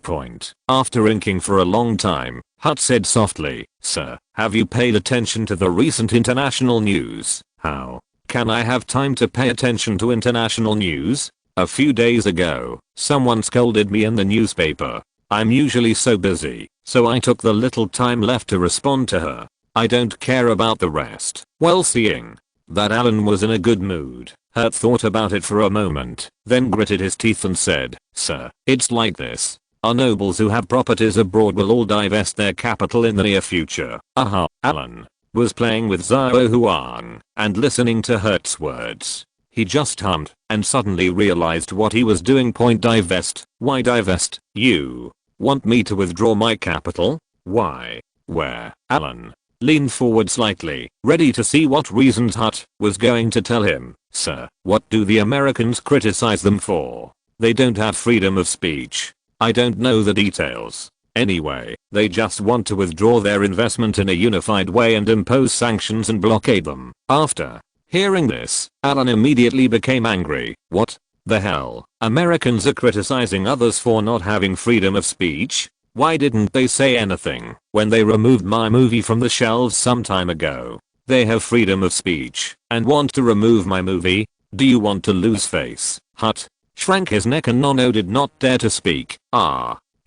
Speaker 1: After inking for a long time, Hurt said softly, sir, have you paid attention to the recent international news? How can I have time to pay attention to international news? A few days ago, someone scolded me in the newspaper. I'm usually so busy, so I took the little time left to respond to her. I don't care about the rest. Well, seeing that Alan was in a good mood, Hurt thought about it for a moment, then gritted his teeth and said, sir, it's like this. Our nobles who have properties abroad will all divest their capital in the near future. Aha. Alan was playing with Zhao Huang and listening to Hurt's words. He just hummed and suddenly realized what he was doing. Divest? Why divest? You want me to withdraw my capital? Why? Where? Alan leaned forward slightly, ready to see what reasons Hurt was going to tell him. Sir, what do the Americans criticize them for? They don't have freedom of speech. I don't know the details. Anyway, they just want to withdraw their investment in a unified way and impose sanctions and blockade them. After hearing this, Alan immediately became angry. What the hell? Americans are criticizing others for not having freedom of speech? Why didn't they say anything when they removed my movie from the shelves some time ago? They have freedom of speech and want to remove my movie? Do you want to lose face? Hurt shrank his neck and Nono did not dare to speak.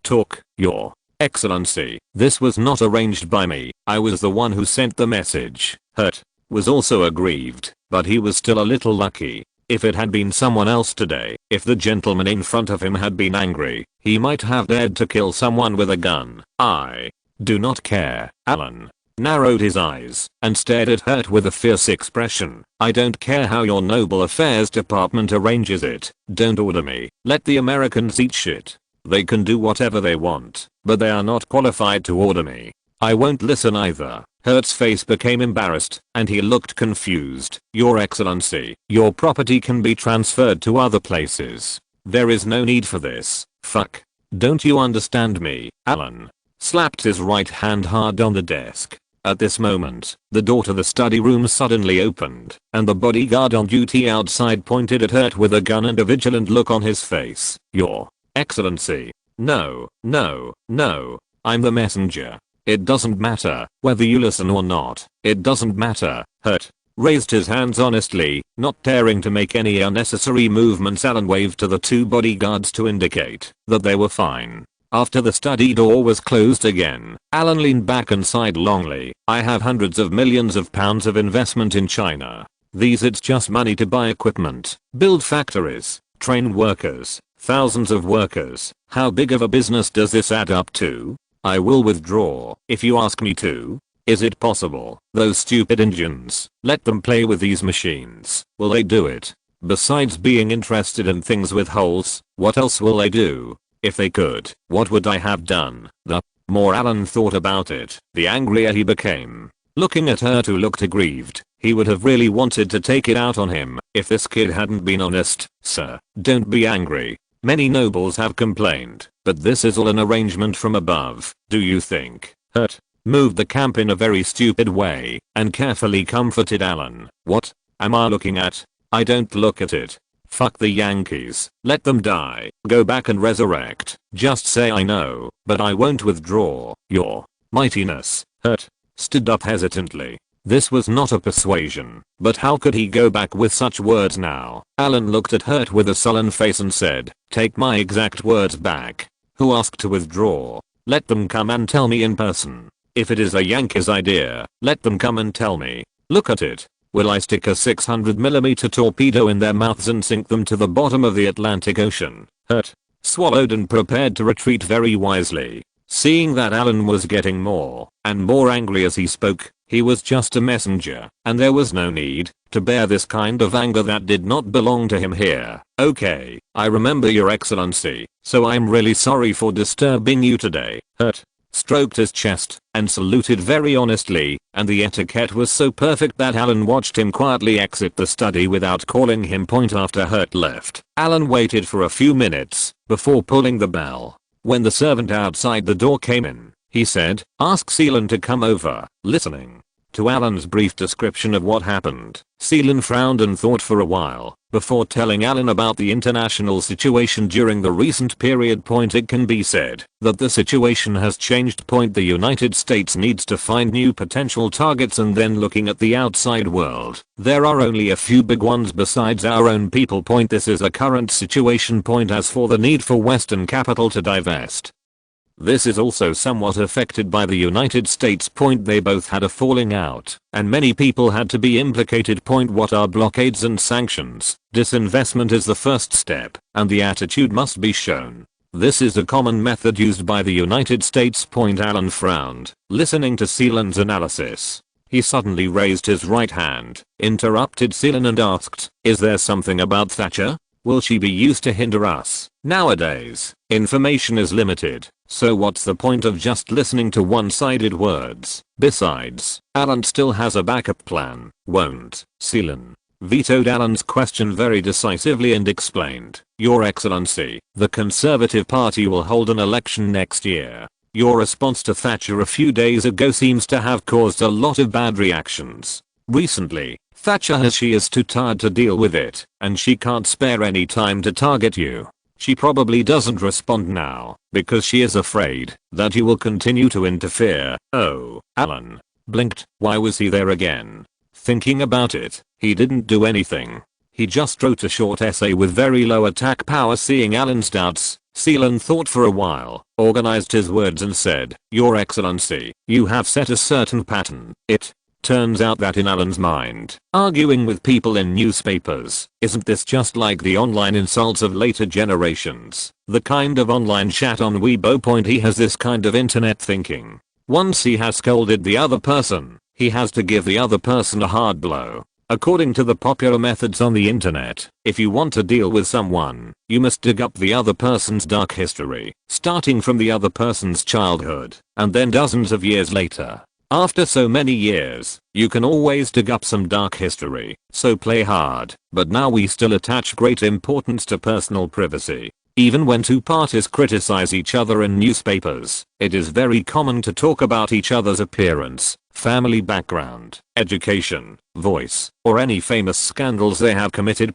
Speaker 1: Talk, your excellency. This was not arranged by me. I was the one who sent the message. Hurt was also aggrieved, but he was still a little lucky. If it had been someone else today, if the gentleman in front of him had been angry, he might have dared to kill someone with a gun. I do not care. Alan narrowed his eyes and stared at Hurt with a fierce expression. I don't care how your Noble Affairs Department arranges it. Don't order me. Let the Americans eat shit. They can do whatever they want, but they are not qualified to order me. I won't listen either. Hurt's face became embarrassed, and he looked confused. Your excellency, your property can be transferred to other places. There is no need for this. Fuck. Don't you understand me? Alan slapped his right hand hard on the desk. At this moment, the door to the study room suddenly opened, and the bodyguard on duty outside pointed at Hurt with a gun and a vigilant look on his face. Your excellency. No, no, no. I'm the messenger. It doesn't matter whether you listen or not. It doesn't matter. Hurt raised his hands honestly, not daring to make any unnecessary movements. Alan waved to the two bodyguards to indicate that they were fine. After the study door was closed again, Alan leaned back and sighed longly. I have hundreds of millions of pounds of investment in China. It's just money to buy equipment, build factories, train workers, thousands of workers. How big of a business does this add up to? I will withdraw if you ask me to. Is it possible? Those stupid Indians, let them play with these machines. Will they do it? Besides being interested in things with holes, what else will they do? If they could, what would I have done? The more Alan thought about it, the angrier he became. looking at Hurt, who looked aggrieved. He would have really wanted to take it out on him if this kid hadn't been honest. Sir, don't be angry. Many nobles have complained, but this is all an arrangement from above, do you think? Hurt moved the camp in a very stupid way and carefully comforted Alan. What am I looking at? I don't look at it. Fuck the Yankees. Let them die. Go back and resurrect. Just say I know, but I won't withdraw. Your mightiness. Hurt stood up hesitantly. This was not a persuasion, but how could he go back with such words now? Alan looked at Hurt with a sullen face and said, take my exact words back. Who asked to withdraw? Let them come and tell me in person. If it is a Yankees idea, let them come and tell me. Look at it. Will I stick a 600mm torpedo in their mouths and sink them to the bottom of the Atlantic Ocean? Hurt swallowed and prepared to retreat very wisely. Seeing that Alan was getting more and more angry as he spoke, he was just a messenger, and there was no need to bear this kind of anger that did not belong to him here. Okay, I remember, Your Excellency, so I'm really sorry for disturbing you today. Hurt stroked his chest and saluted very honestly, and the etiquette was so perfect that Alan watched him quietly exit the study without calling him point after Hurt left. Alan waited for a few minutes before pulling the bell. When the servant outside the door came in, he said, ask Seelan to come over. Listening to Alan's brief description of what happened, Seelan frowned and thought for a while before telling Alan about the international situation during the recent period. It can be said that the situation has changed. The United States needs to find new potential targets, and then looking at the outside world, there are only a few big ones besides our own people. This is a current situation. As for the need for Western capital to divest, this is also somewhat affected by the United States. They both had a falling out, and many people had to be implicated. What are blockades and sanctions? Disinvestment is the first step, and the attitude must be shown. This is a common method used by the United States. Alan frowned, listening to Seelan's analysis. He suddenly raised his right hand, interrupted Seelan and asked, is there something about Thatcher? Will she be used to hinder us? Nowadays, information is limited, so what's the point of just listening to one-sided words? Besides, Alan still has a backup plan, won't? Seelan vetoed Alan's question very decisively and explained, Your Excellency, the Conservative Party will hold an election next year. Your response to Thatcher a few days ago seems to have caused a lot of bad reactions. Recently, Thatcher she is too tired to deal with it, and she can't spare any time to target you. She probably doesn't respond now, because she is afraid that you will continue to interfere. Oh, Alan blinked. Why was he there again? Thinking about it, he didn't do anything. He just wrote a short essay with very low attack power. Seeing Alan's doubts, Seelan thought for a while, organized his words and said, Your Excellency, you have set a certain pattern. It turns out that in Alan's mind, arguing with people in newspapers, isn't this just like the online insults of later generations? The kind of online chat on Weibo. He has this kind of internet thinking. Once he has scolded the other person, he has to give the other person a hard blow. According to the popular methods on the internet, if you want to deal with someone, you must dig up the other person's dark history, starting from the other person's childhood, and then dozens of years later. After so many years, you can always dig up some dark history, so play hard. But now we still attach great importance to personal privacy. Even when two parties criticize each other in newspapers, it is very common to talk about each other's appearance, family background, education, voice, or any famous scandals they have committed.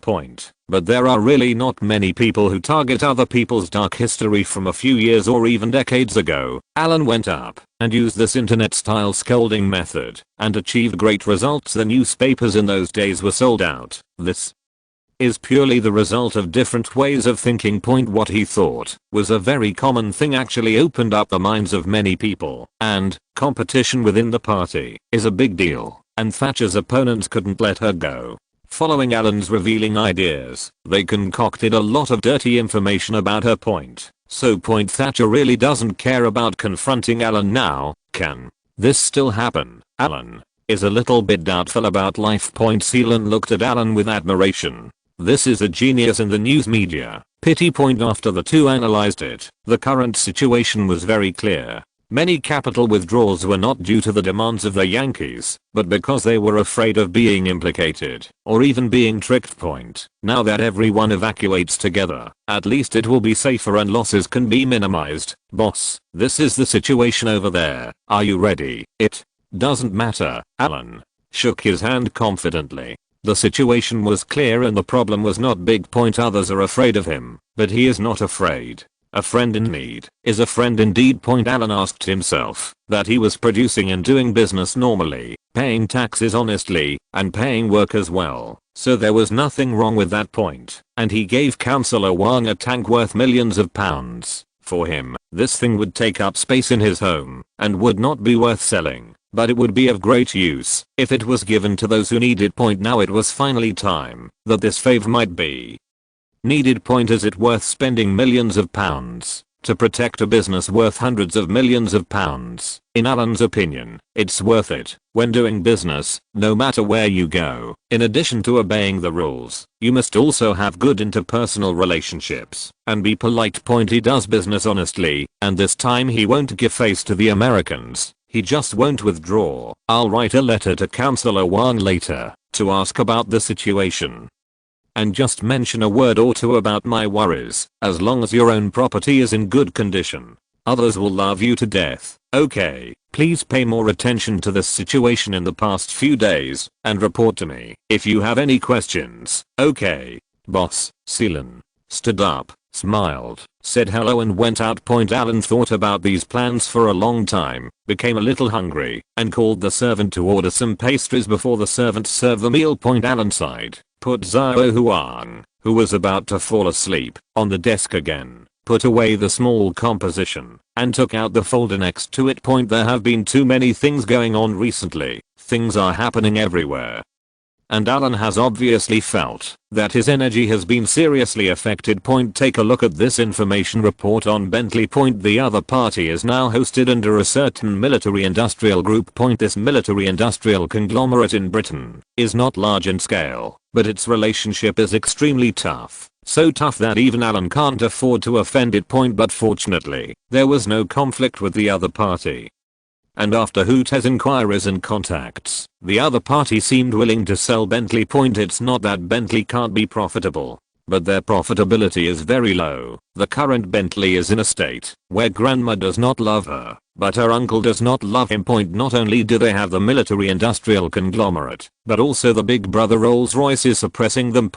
Speaker 1: But there are really not many people who target other people's dark history from a few years or even decades ago. Alan went up and used this internet-style scolding method and achieved great results. The newspapers in those days were sold out. This is purely the result of different ways of thinking. What he thought was a very common thing actually opened up the minds of many people, and competition within the party is a big deal, and Thatcher's opponents couldn't let her go. Following Alan's revealing ideas, they concocted a lot of dirty information about her. So Thatcher really doesn't care about confronting Alan now. Can this still happen? Alan is a little bit doubtful about life. Seelan looked at Alan with admiration. This is a genius in the news media. Pity. After the two analyzed it, the current situation was very clear. Many capital withdrawals were not due to the demands of the Yankees, but because they were afraid of being implicated, or even being tricked. Now that everyone evacuates together, at least it will be safer and losses can be minimized. Boss, this is the situation over there. Are you ready? It doesn't matter. Alan shook his hand confidently. The situation was clear and the problem was not big. Others are afraid of him, but he is not afraid. A friend in need is a friend indeed. Alan asked himself that he was producing and doing business normally, paying taxes honestly, and paying workers well, so there was nothing wrong with that point, and he gave Councillor Wang a tank worth millions of pounds. For him, this thing would take up space in his home, and would not be worth selling, but it would be of great use if it was given to those who need it. Now it was finally time that this favor might be needed. Is it worth spending millions of pounds to protect a business worth hundreds of millions of pounds? In Alan's opinion, it's worth it. When doing business, no matter where you go, in addition to obeying the rules, you must also have good interpersonal relationships and be polite. He does business honestly, and this time he won't give face to the Americans. He just won't withdraw. I'll write a letter to Councillor Wang later to ask about the situation, and just mention a word or two about my worries. As long as your own property is in good condition, others will love you to death. Okay, please pay more attention to this situation in the past few days and report to me if you have any questions. Okay, boss. Seelan stood up, smiled, said hello and went out. Alan thought about these plans for a long time, became a little hungry, and called the servant to order some pastries before the servant served the meal. Alan sighed, put Zhao Huang, who was about to fall asleep, on the desk again, put away the small composition, and took out the folder next to it. There have been too many things going on recently. Things are happening everywhere, and Alan has obviously felt that his energy has been seriously affected. Take a look at this information report on Bentley. The other party is now hosted under a certain military industrial group. This military industrial conglomerate in Britain is not large in scale, but its relationship is extremely tough. So tough that even Alan can't afford to offend it. But fortunately, there was no conflict with the other party, and after Hooter's inquiries and contacts, the other party seemed willing to sell Bentley. It's not that Bentley can't be profitable, but their profitability is very low. The current Bentley is in a state where grandma does not love her, but her uncle does not love him. Not only do they have the military industrial conglomerate, but also the big brother Rolls-Royce is suppressing them.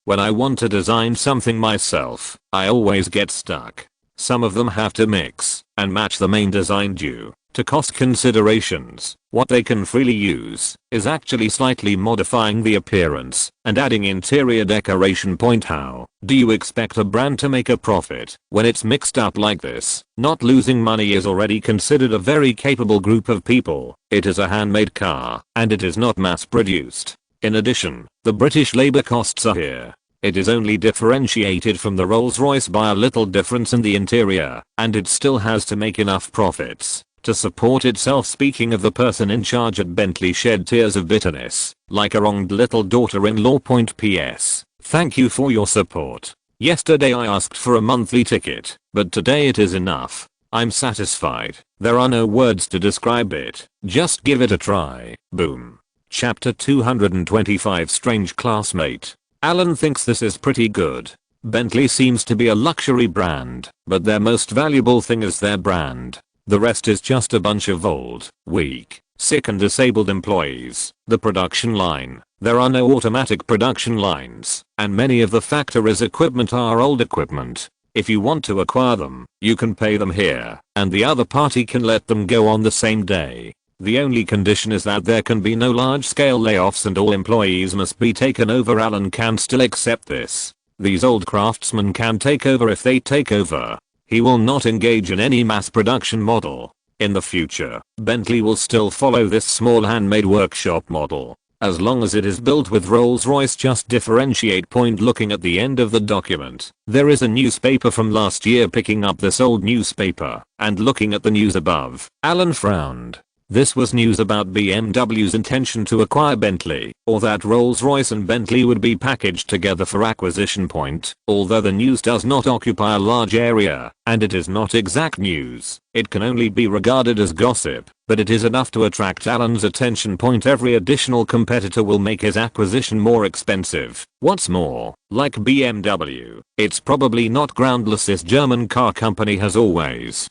Speaker 1: When I want to design something myself, I always get stuck. Some of them have to mix and match the main design due to cost considerations. What they can freely use is actually slightly modifying the appearance and adding interior decoration. How do you expect a brand to make a profit when it's mixed up like this? Not losing money is already considered a very capable group of people. It is a handmade car, and it is not mass produced. In addition, the British labor costs are here. It is only differentiated from the Rolls-Royce by a little difference in the interior, and it still has to make enough profits to support itself. Speaking of, the person in charge at Bentley shed tears of bitterness, like a wronged little daughter-in-law. PS. Thank you for your support. Yesterday I asked for a monthly ticket, but today it is enough. I'm satisfied. There are no words to describe it. Just give it a try. Boom. Chapter 225 Strange Classmate. Alan thinks this is pretty good. Bentley seems to be a luxury brand, but their most valuable thing is their brand. The rest is just a bunch of old, weak, sick and disabled employees. The production line. There are no automatic production lines, and many of the factory's equipment are old equipment. If you want to acquire them, you can pay them here, and the other party can let them go on the same day. The only condition is that there can be no large-scale layoffs and all employees must be taken over. Alan can still accept this. These old craftsmen can take over if they take over. He will not engage in any mass production model. In the future, Bentley will still follow this small handmade workshop model, as long as it is built with Rolls-Royce. Just differentiate. Looking at the end of the document, there is a newspaper from last year. Picking up this old newspaper and looking at the news above, Alan frowned. This was news about BMW's intention to acquire Bentley, or that Rolls-Royce and Bentley would be packaged together for acquisition point. Although the news does not occupy a large area, and it is not exact news, it can only be regarded as gossip, but it is enough to attract Alan's attention. Every additional competitor will make his acquisition more expensive. What's more, like BMW, it's probably not groundless. This German car company has always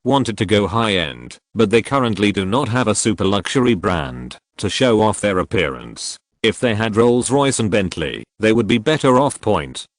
Speaker 1: wanted to go high-end, but they currently do not have a super luxury brand to show off their appearance. If they had Rolls-Royce and Bentley, they would be better off.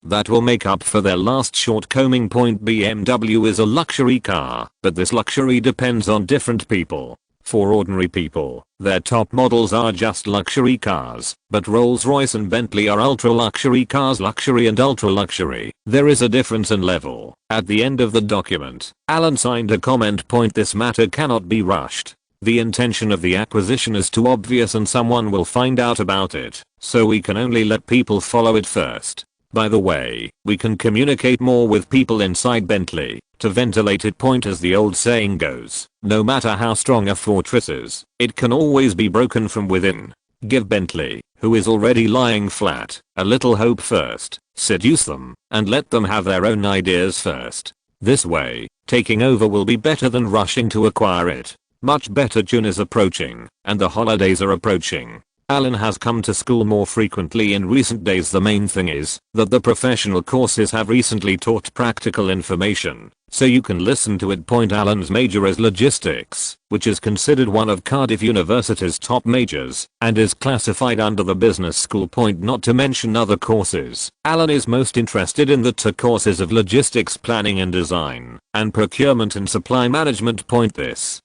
Speaker 1: That will make up for their last shortcoming. BMW is a luxury car, but this luxury depends on different people. For ordinary people, their top models are just luxury cars, but Rolls-Royce and Bentley are ultra-luxury cars. Luxury and ultra-luxury. There is a difference in level. At the end of the document, Alan signed a comment. This matter cannot be rushed. The intention of the acquisition is too obvious and someone will find out about it, so we can only let people follow it first. By the way, we can communicate more with people inside Bentley to ventilate it. As the old saying goes, no matter how strong a fortress is, it can always be broken from within. Give Bentley, who is already lying flat, a little hope first, seduce them, and let them have their own ideas first. This way, taking over will be better than rushing to acquire it. Much better. June is approaching, and the holidays are approaching. Alan has come to school more frequently in recent days. The main thing is that the professional courses have recently taught practical information, so you can listen to it. Alan's major is logistics, which is considered one of Cardiff University's top majors, and is classified under the business school. Not to mention other courses. Alan is most interested in the two courses of logistics planning and design, and procurement and supply management. This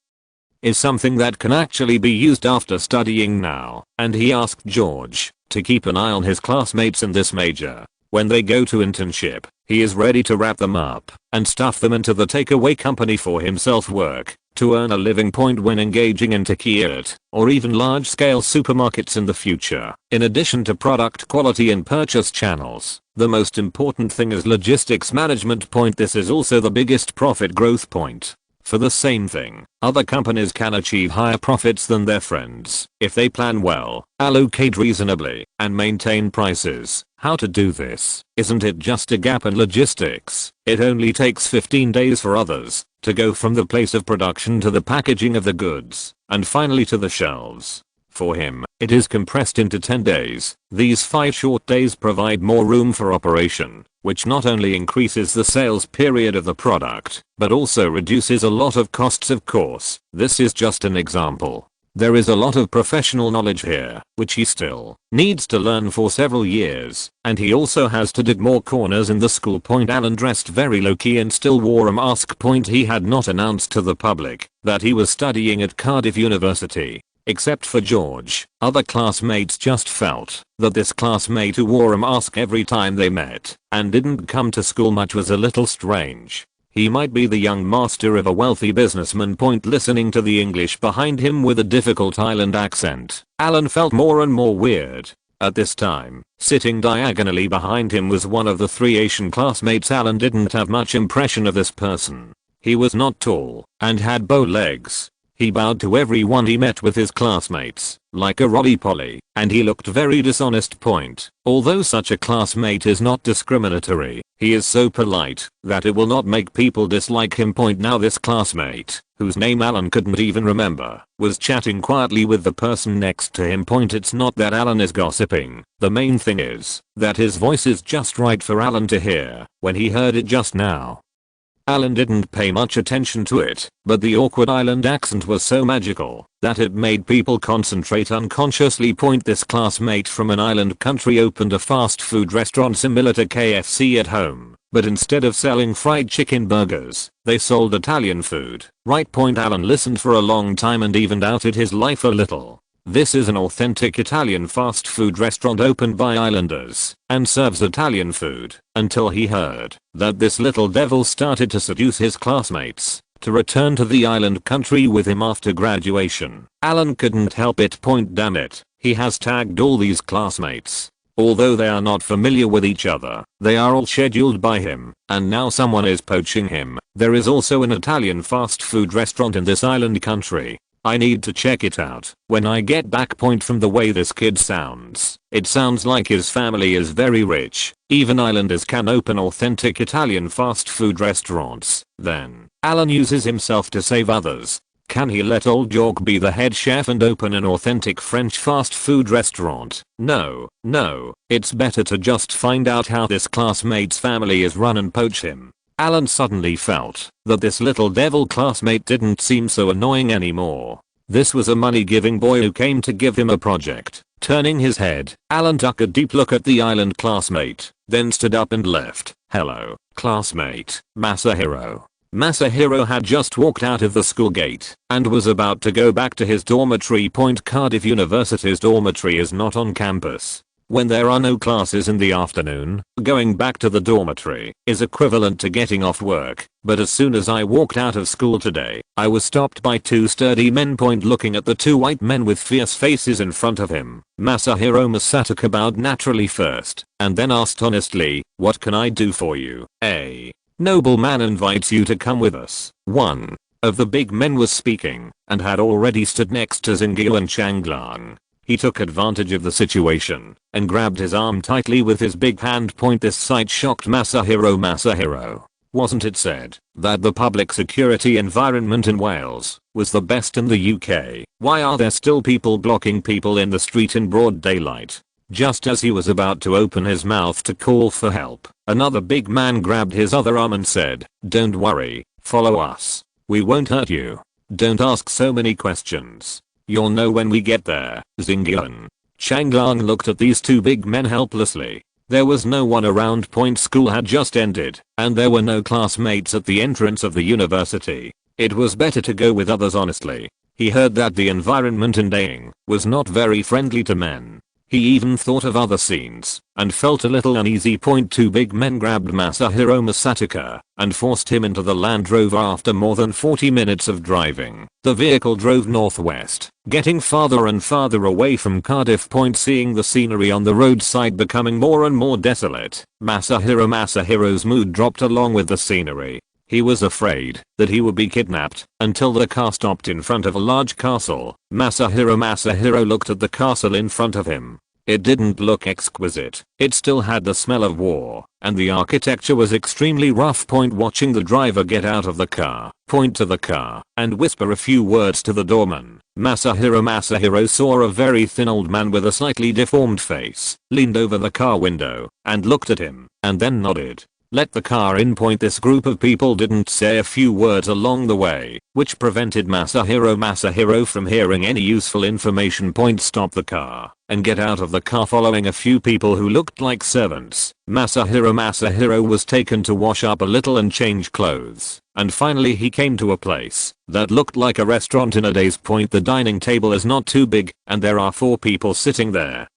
Speaker 1: is something that can actually be used after studying now, and he asked George to keep an eye on his classmates in this major. When they go to internship, he is ready to wrap them up and stuff them into the takeaway company for himself work to earn a living. When engaging in Kiat or even large-scale supermarkets in the future, in addition to product quality and purchase channels, the most important thing is logistics management. This is also the biggest profit growth point. For the same thing, other companies can achieve higher profits than their friends if they plan well, allocate reasonably, and maintain prices. How to do this? Isn't it just a gap in logistics? It only takes 15 days for others to go from the place of production to the packaging of the goods, and finally to the shelves. For him, it is compressed into 10 days. These 5 short days provide more room for operation, which not only increases the sales period of the product, but also reduces a lot of costs. Of course, this is just an example. There is a lot of professional knowledge here, which he still needs to learn for several years, and he also has to dig more corners in the school. Alan dressed very low-key and still wore a mask. He had not announced to the public that he was studying at Cardiff University. Except for George, other classmates just felt that this classmate who wore a mask every time they met and didn't come to school much was a little strange. He might be the young master of a wealthy businessman. Listening to the English behind him with a difficult island accent, Alan felt more and more weird. At this time, sitting diagonally behind him was one of the 3 Asian classmates. Alan didn't have much impression of this person. He was not tall and had bow legs. He bowed to everyone he met with his classmates, like a Rolly-Polly, and he looked very dishonest. Although such a classmate is not discriminatory, he is so polite that it will not make people dislike him. Now this classmate, whose name Alan couldn't even remember, was chatting quietly with the person next to him. It's not that Alan is gossiping, the main thing is that his voice is just right for Alan to hear when he heard it just now. Alan didn't pay much attention to it, but the awkward island accent was so magical that it made people concentrate unconsciously. This classmate from an island country opened a fast food restaurant similar to KFC at home, but instead of selling fried chicken burgers, they sold Italian food. Alan listened for a long time and even doubted his life a little. This is an authentic Italian fast food restaurant opened by islanders and serves Italian food, until he heard that this little devil started to seduce his classmates to return to the island country with him after graduation. Alan couldn't help it. Damn it, he has tagged all these classmates. Although they are not familiar with each other, they are all scheduled by him, and now someone is poaching him. There is also an Italian fast food restaurant in this island country. I need to check it out when I get back. Point from the way this kid sounds. It sounds like his family is very rich. Even islanders can open authentic Italian fast food restaurants. Then, Alan uses himself to save others. Can he let old York be the head chef and open an authentic French fast food restaurant? No, it's better to just find out how this classmate's family is run and poach him. Alan suddenly felt that this little devil classmate didn't seem so annoying anymore. This was a money-giving boy who came to give him a project. Turning his head, Alan took a deep look at the island classmate, then stood up and left. Hello, classmate, Masahiro. Masahiro had just walked out of the school gate and was about to go back to his dormitory. Cardiff University's dormitory is not on campus. When there are no classes in the afternoon, going back to the dormitory is equivalent to getting off work. But as soon as I walked out of school today, I was stopped by two sturdy men. Looking at the two white men with fierce faces in front of him, Masahiro Masataka bowed naturally first, and then asked honestly, "What can I do for you?" A nobleman invites you to come with us. One of the big men was speaking, and had already stood next to Xingyu and Changlang. He took advantage of the situation and grabbed his arm tightly with his big hand. This sight shocked Masahiro. Masahiro, wasn't it said that the public security environment in Wales was the best in the UK? Why are there still people blocking people in the street in broad daylight? Just as he was about to open his mouth to call for help, another big man grabbed his other arm and said, "Don't worry, follow us. We won't hurt you. Don't ask so many questions. You'll know when we get there." Xingyu and Changlang looked at these two big men helplessly. There was no one around. School had just ended, and there were no classmates at the entrance of the university. It was better to go with others. Honestly, he heard that the environment in Daying was not very friendly to men. He even thought of other scenes and felt a little uneasy. Two big men grabbed Masahiro Masataka and forced him into the Land Rover. After more than 40 minutes of driving, the vehicle drove northwest, getting farther and farther away from Cardiff. Seeing the scenery on the roadside becoming more and more desolate, Masahiro's mood dropped along with the scenery. He was afraid that he would be kidnapped until the car stopped in front of a large castle. Masahiro looked at the castle in front of him. It didn't look exquisite. It still had the smell of war, and the architecture was extremely rough. Watching the driver get out of the car, point to the car, and whisper a few words to the doorman, Masahiro saw a very thin old man with a slightly deformed face, leaned over the car window, and looked at him, and then nodded. Let the car in. This group of people didn't say a few words along the way, which prevented Masahiro from hearing any useful information. Stop the car and get out of the car. Following a few people who looked like servants, Masahiro was taken to wash up a little and change clothes, and finally he came to a place that looked like a restaurant in a daze. The dining table is not too big, and there are 4 people sitting there.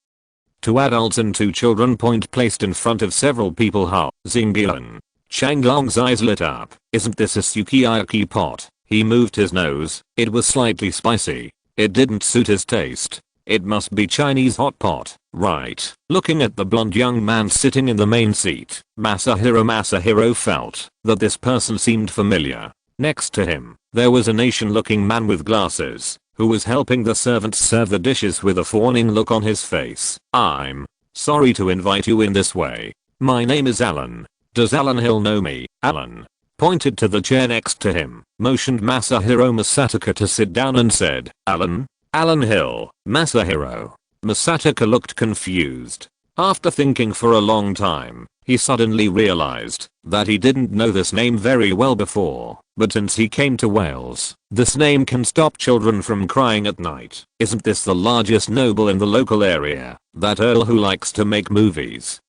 Speaker 1: 2 adults and 2 children. Placed in front of several people. How? Xingyu and Changlang's eyes lit up. Isn't this a sukiyaki pot? He moved his nose. It was slightly spicy. It didn't suit his taste. It must be Chinese hot pot, right? Looking at the blonde young man sitting in the main seat, Masahiro felt that this person seemed familiar. Next to him, there was an Asian-looking man with glasses, who was helping the servants serve the dishes with a fawning look on his face. "I'm sorry to invite you in this way. My name is Alan. Does Alan Hill know me?" Alan pointed to the chair next to him, motioned Masahiro Masataka to sit down and said, "Alan Hill, Masahiro." Masataka looked confused. After thinking for a long time, he suddenly realized that he didn't know this name very well before, but since he came to Wales, this name can stop children from crying at night. Isn't this the largest noble in the local area? That earl who likes to make movies?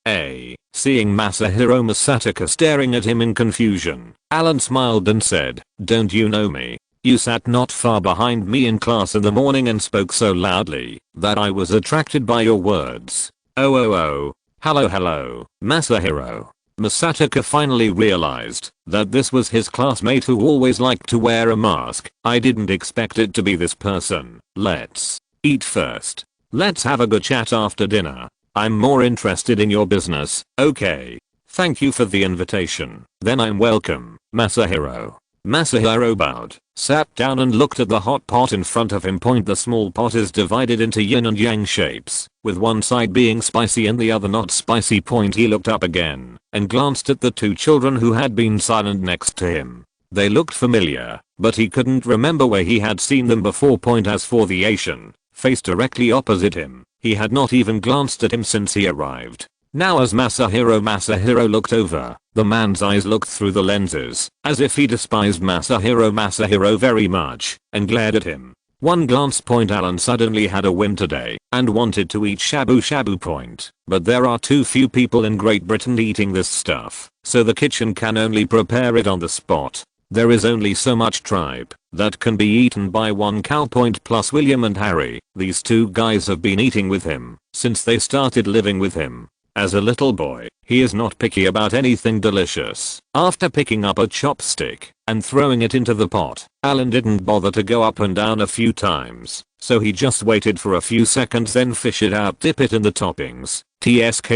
Speaker 1: Seeing Masahiro Masataka staring at him in confusion, Alan smiled and said, "Don't you know me? You sat not far behind me in class in the morning and spoke so loudly that I was attracted by your words." Oh. Hello, Masahiro. Masataka finally realized that this was his classmate who always liked to wear a mask. "I didn't expect it to be this person. Let's eat first. Let's have a good chat after dinner. I'm more interested in your business." "Okay. Thank you for the invitation. Then I'm welcome, Masahiro." Masahiro bowed, sat down and looked at the hot pot in front of him. The small pot is divided into yin and yang shapes, with one side being spicy and the other not spicy. He looked up again and glanced at the two children who had been silent next to him. They looked familiar, but he couldn't remember where he had seen them before. As for the Asian, face directly opposite him, he had not even glanced at him since he arrived. Now as Masahiro looked over, the man's eyes looked through the lenses, as if he despised Masahiro very much, and glared at him. One glance. Alan suddenly had a whim today, and wanted to eat shabu shabu. But there are too few people in Great Britain eating this stuff, so the kitchen can only prepare it on the spot. There is only so much tripe that can be eaten by one cow. Plus William and Harry, these two guys have been eating with him since they started living with him. As a little boy, he is not picky about anything delicious. After picking up a chopstick and throwing it into the pot, Alan didn't bother to go up and down a few times, so he just waited for a few seconds, then fish it out, dip it in the toppings. TSK.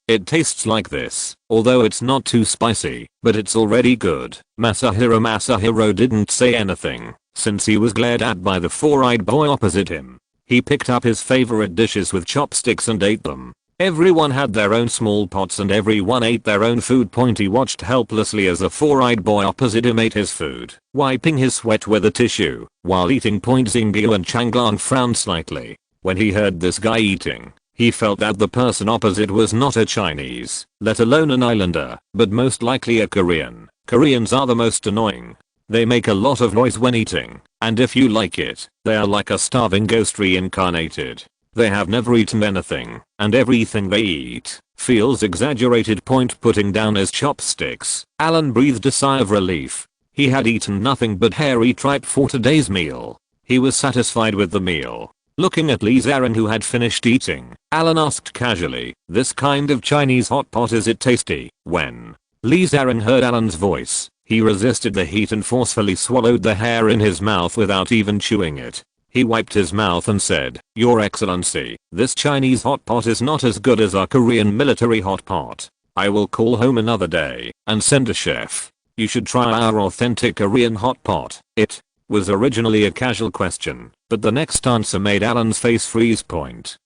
Speaker 1: It tastes like this, although it's not too spicy, but it's already good. Masahiro didn't say anything, since he was glared at by the four-eyed boy opposite him. He picked up his favorite dishes with chopsticks and ate them. Everyone had their own small pots and everyone ate their own food. He watched helplessly as a four-eyed boy opposite him ate his food, wiping his sweat with a tissue while eating. Xingyu and Changlong frowned slightly. When he heard this guy eating, he felt that the person opposite was not a Chinese, let alone an islander, but most likely a Korean. Koreans are the most annoying. They make a lot of noise when eating, and if you like it, they are like a starving ghost reincarnated. They have never eaten anything, and everything they eat feels exaggerated. Putting down his chopsticks, Alan breathed a sigh of relief. He had eaten nothing but hairy tripe for today's meal. He was satisfied with the meal. Looking at Lee Zarin, who had finished eating, Alan asked casually, "This kind of Chinese hot pot, is it tasty?" When Lee Zarin heard Alan's voice, he resisted the heat and forcefully swallowed the hair in his mouth without even chewing it. He wiped his mouth and said, "Your Excellency, this Chinese hot pot is not as good as our Korean military hot pot. I will call home another day and send a chef. You should try our authentic Korean hot pot." It was originally a casual question, but the next answer made Alan's face freeze.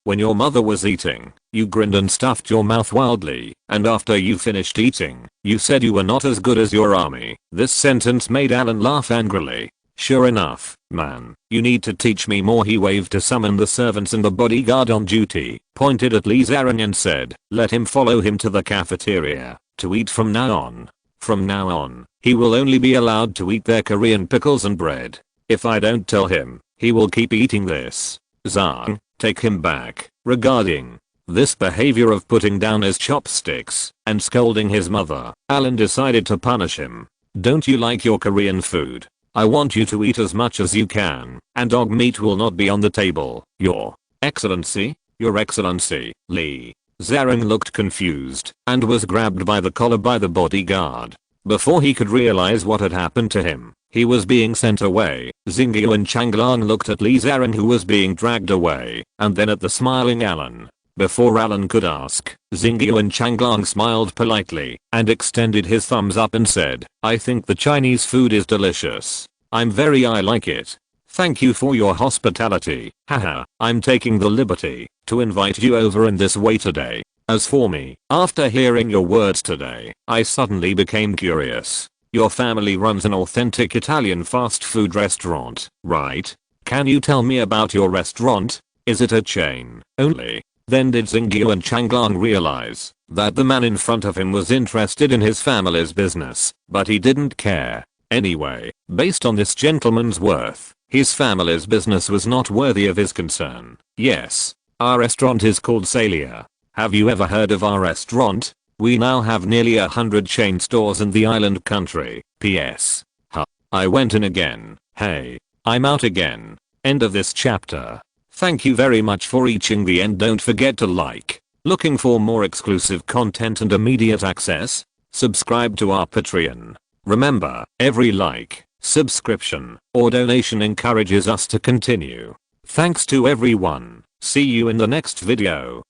Speaker 1: When your mother was eating, you grinned and stuffed your mouth wildly, and after you finished eating, you said you were not as good as your army. This sentence made Alan laugh angrily. "Sure enough, man, you need to teach me more." He waved to summon the servants and the bodyguard on duty, pointed at Lee Zarin and said, "Let him follow him to the cafeteria to eat from now on. From now on, he will only be allowed to eat their Korean pickles and bread. If I don't tell him, he will keep eating this. Zhang, take him back." Regarding this behavior of putting down his chopsticks and scolding his mother, Alan decided to punish him. "Don't you like your Korean food? I want you to eat as much as you can, and dog meat will not be on the table." "Your Excellency? Your Excellency." Lee Zarin looked confused and was grabbed by the collar by the bodyguard. Before he could realize what had happened to him, he was being sent away. Xingyu and Changlong looked at Lee Zarin, who was being dragged away, and then at the smiling Alan. Before Alan could ask, Xingyu and Changlong smiled politely and extended his thumbs up and said, "I think the Chinese food is delicious. I like it. Thank you for your hospitality. Haha, I'm taking the liberty to invite you over in this way today. As for me, after hearing your words today, I suddenly became curious. Your family runs an authentic Italian fast food restaurant, right? Can you tell me about your restaurant? Is it a chain only?" Then did Xingyu and Changlong realize that the man in front of him was interested in his family's business, but he didn't care. Anyway, based on this gentleman's worth, his family's business was not worthy of his concern. "Yes, our restaurant is called Salia. Have you ever heard of our restaurant? We now have nearly 100 chain stores in the island country. PS. Huh. I went in again. Hey, I'm out again." End of this chapter. Thank you very much for reaching the end. Don't forget to like. Looking for more exclusive content and immediate access? Subscribe to our Patreon. Remember, every like, subscription, or donation encourages us to continue. Thanks to everyone. See you in the next video.